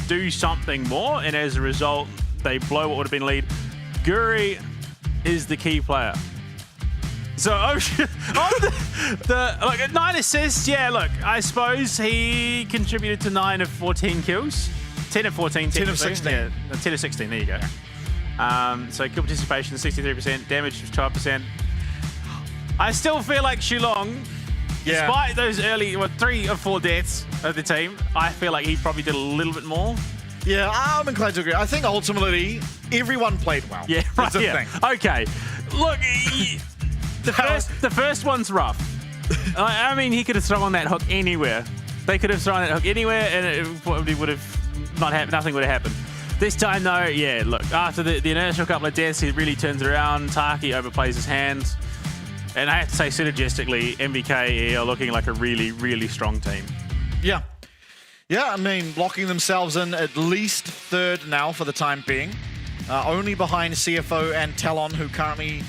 do something more, and as a result, they blow what would have been lead. Guri is the key player. So, look, 9 assists, yeah, look, I suppose he contributed to 9 of 14 kills. 10 of 14, 10 of 16. Yeah, 10 of 16, there you go. So kill participation, 63%, damage was 12%. I still feel like Shulong, despite those early 3 or 4 deaths of the team, I feel like he probably did a little bit more. Yeah, I'm inclined to agree. I think ultimately everyone played well. Yeah, right. That's the thing. Okay, look, the first one's rough. I mean, he could have thrown that hook anywhere. They could have thrown that hook anywhere, and it probably would have not happened. Nothing would have happened. This time, though, yeah, look, after the initial couple of deaths, he really turns around. Taki overplays his hands. And I have to say, synergistically, MVKE are looking like a really, really strong team. Yeah. Yeah, I mean, locking themselves in at least 3rd now for the time being. Only behind CFO and Talon, who currently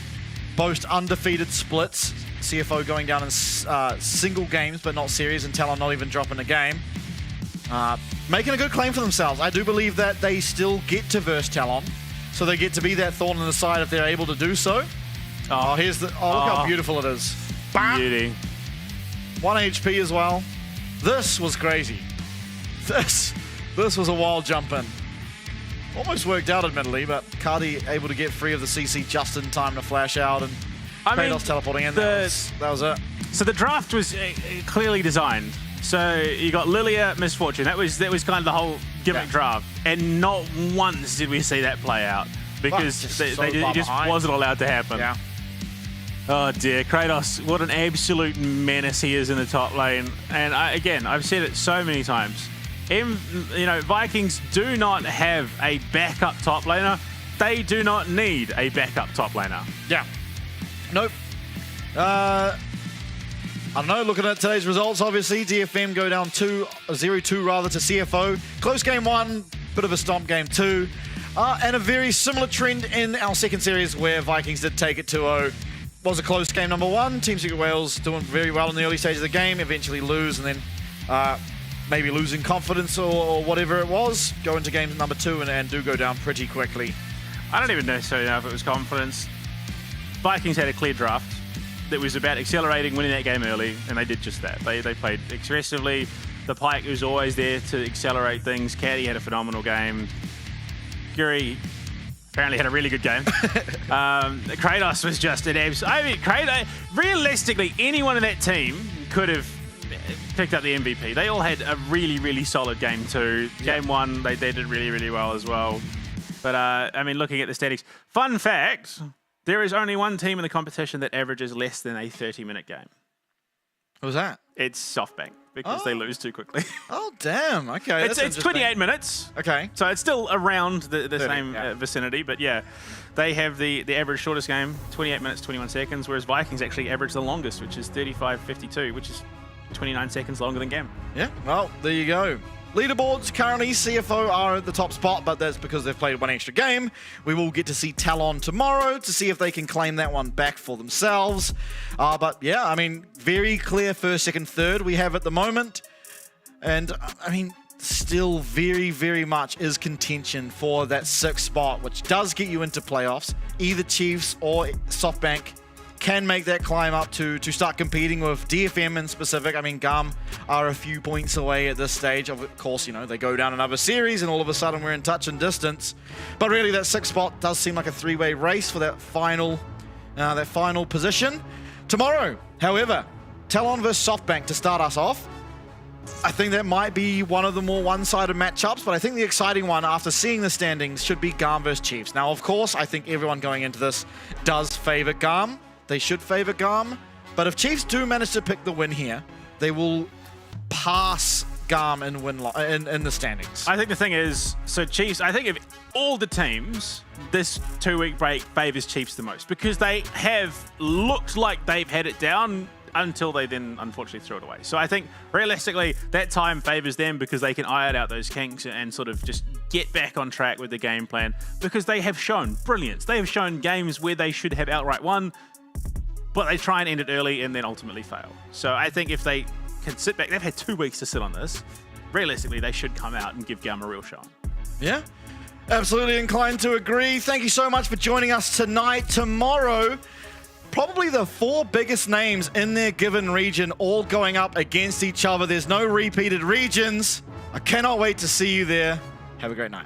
boast undefeated splits. CFO going down in single games, but not series, and Talon not even dropping a game. Making a good claim for themselves. I do believe that they still get to verse Talon, so they get to be that thorn in the side if they're able to do so. Oh, here's the... Oh, look how beautiful it is. Bam! Beauty. 1 HP as well. This was crazy. This was a wild jump in. Almost worked out, admittedly, but Cardi able to get free of the CC just in time to flash out, and Kratos teleporting in. That was it. So the draft was clearly designed. So you got Lilia, Misfortune. That was kind of the whole gimmick draft, and not once did we see that play out because it just wasn't allowed to happen. Yeah. Oh dear, Kratos, what an absolute menace he is in the top lane. And I've said it so many times. Vikings do not have a backup top laner. They do not need a backup top laner. Yeah. Nope. I don't know, looking at today's results, obviously, DFM go down 0-2 rather to CFO. Close game 1, bit of a stomp game 2. And a very similar trend in our second series where Vikings did take it 2-0. Was a close game number 1. Team Secret Wales doing very well in the early stages of the game, eventually lose, and then maybe losing confidence or whatever it was. Go into game number 2 and do go down pretty quickly. I don't even necessarily know if it was confidence. Vikings had a clear draft that was about accelerating, winning that game early, and they did just that. They played aggressively. The Pyke was always there to accelerate things. Caddy had a phenomenal game. Guri apparently had a really good game. Kratos was just an absolute... I mean, realistically, anyone in that team could have picked up the MVP. They all had a really, really solid game too. Game one, they did really, really well as well. But I mean, looking at the statistics, fun fact, there is only one team in the competition that averages less than a 30-minute game. What was that? It's SoftBank, because they lose too quickly. Oh, damn. Okay. It's 28 minutes. Okay. So it's still around the same vicinity, but yeah. They have the average shortest game, 28 minutes, 21 seconds, whereas Vikings actually average the longest, which is 35.52, which is 29 seconds longer than Gam. Yeah, well, there you go. Leaderboards currently, CFO are at the top spot, but that's because they've played one extra game. We will get to see Talon tomorrow to see if they can claim that one back for themselves. But yeah, I mean, very clear first, second, third we have at the moment. And I mean, still very, very much is contention for that 6th spot, which does get you into playoffs. Either Chiefs or SoftBank can make that climb up to start competing with DFM in specific. I mean, GAM are a few points away at this stage. Of course, you know, they go down another series and all of a sudden we're in touch and distance. But really, that 6th spot does seem like a 3-way race for that final position. Tomorrow, however, Talon versus SoftBank to start us off. I think that might be one of the more one-sided matchups, but I think the exciting one after seeing the standings should be GAM versus Chiefs. Now, of course, I think everyone going into this does favor GAM. They should favor GAM, but if Chiefs do manage to pick the win here, they will pass GAM in the standings. I think the thing is, so Chiefs, I think if all the teams, this 2-week break favors Chiefs the most, because they have looked like they've had it down until they then unfortunately threw it away. So I think realistically that time favors them because they can iron out those kinks and sort of just get back on track with the game plan, because they have shown brilliance. They have shown games where they should have outright won, but they try and end it early and then ultimately fail. So I think if they can sit back, they've had 2 weeks to sit on this. Realistically, they should come out and give GAM a real shot. Yeah, absolutely inclined to agree. Thank you so much for joining us tonight. Tomorrow, probably the 4 biggest names in their given region all going up against each other. There's no repeated regions. I cannot wait to see you there. Have a great night.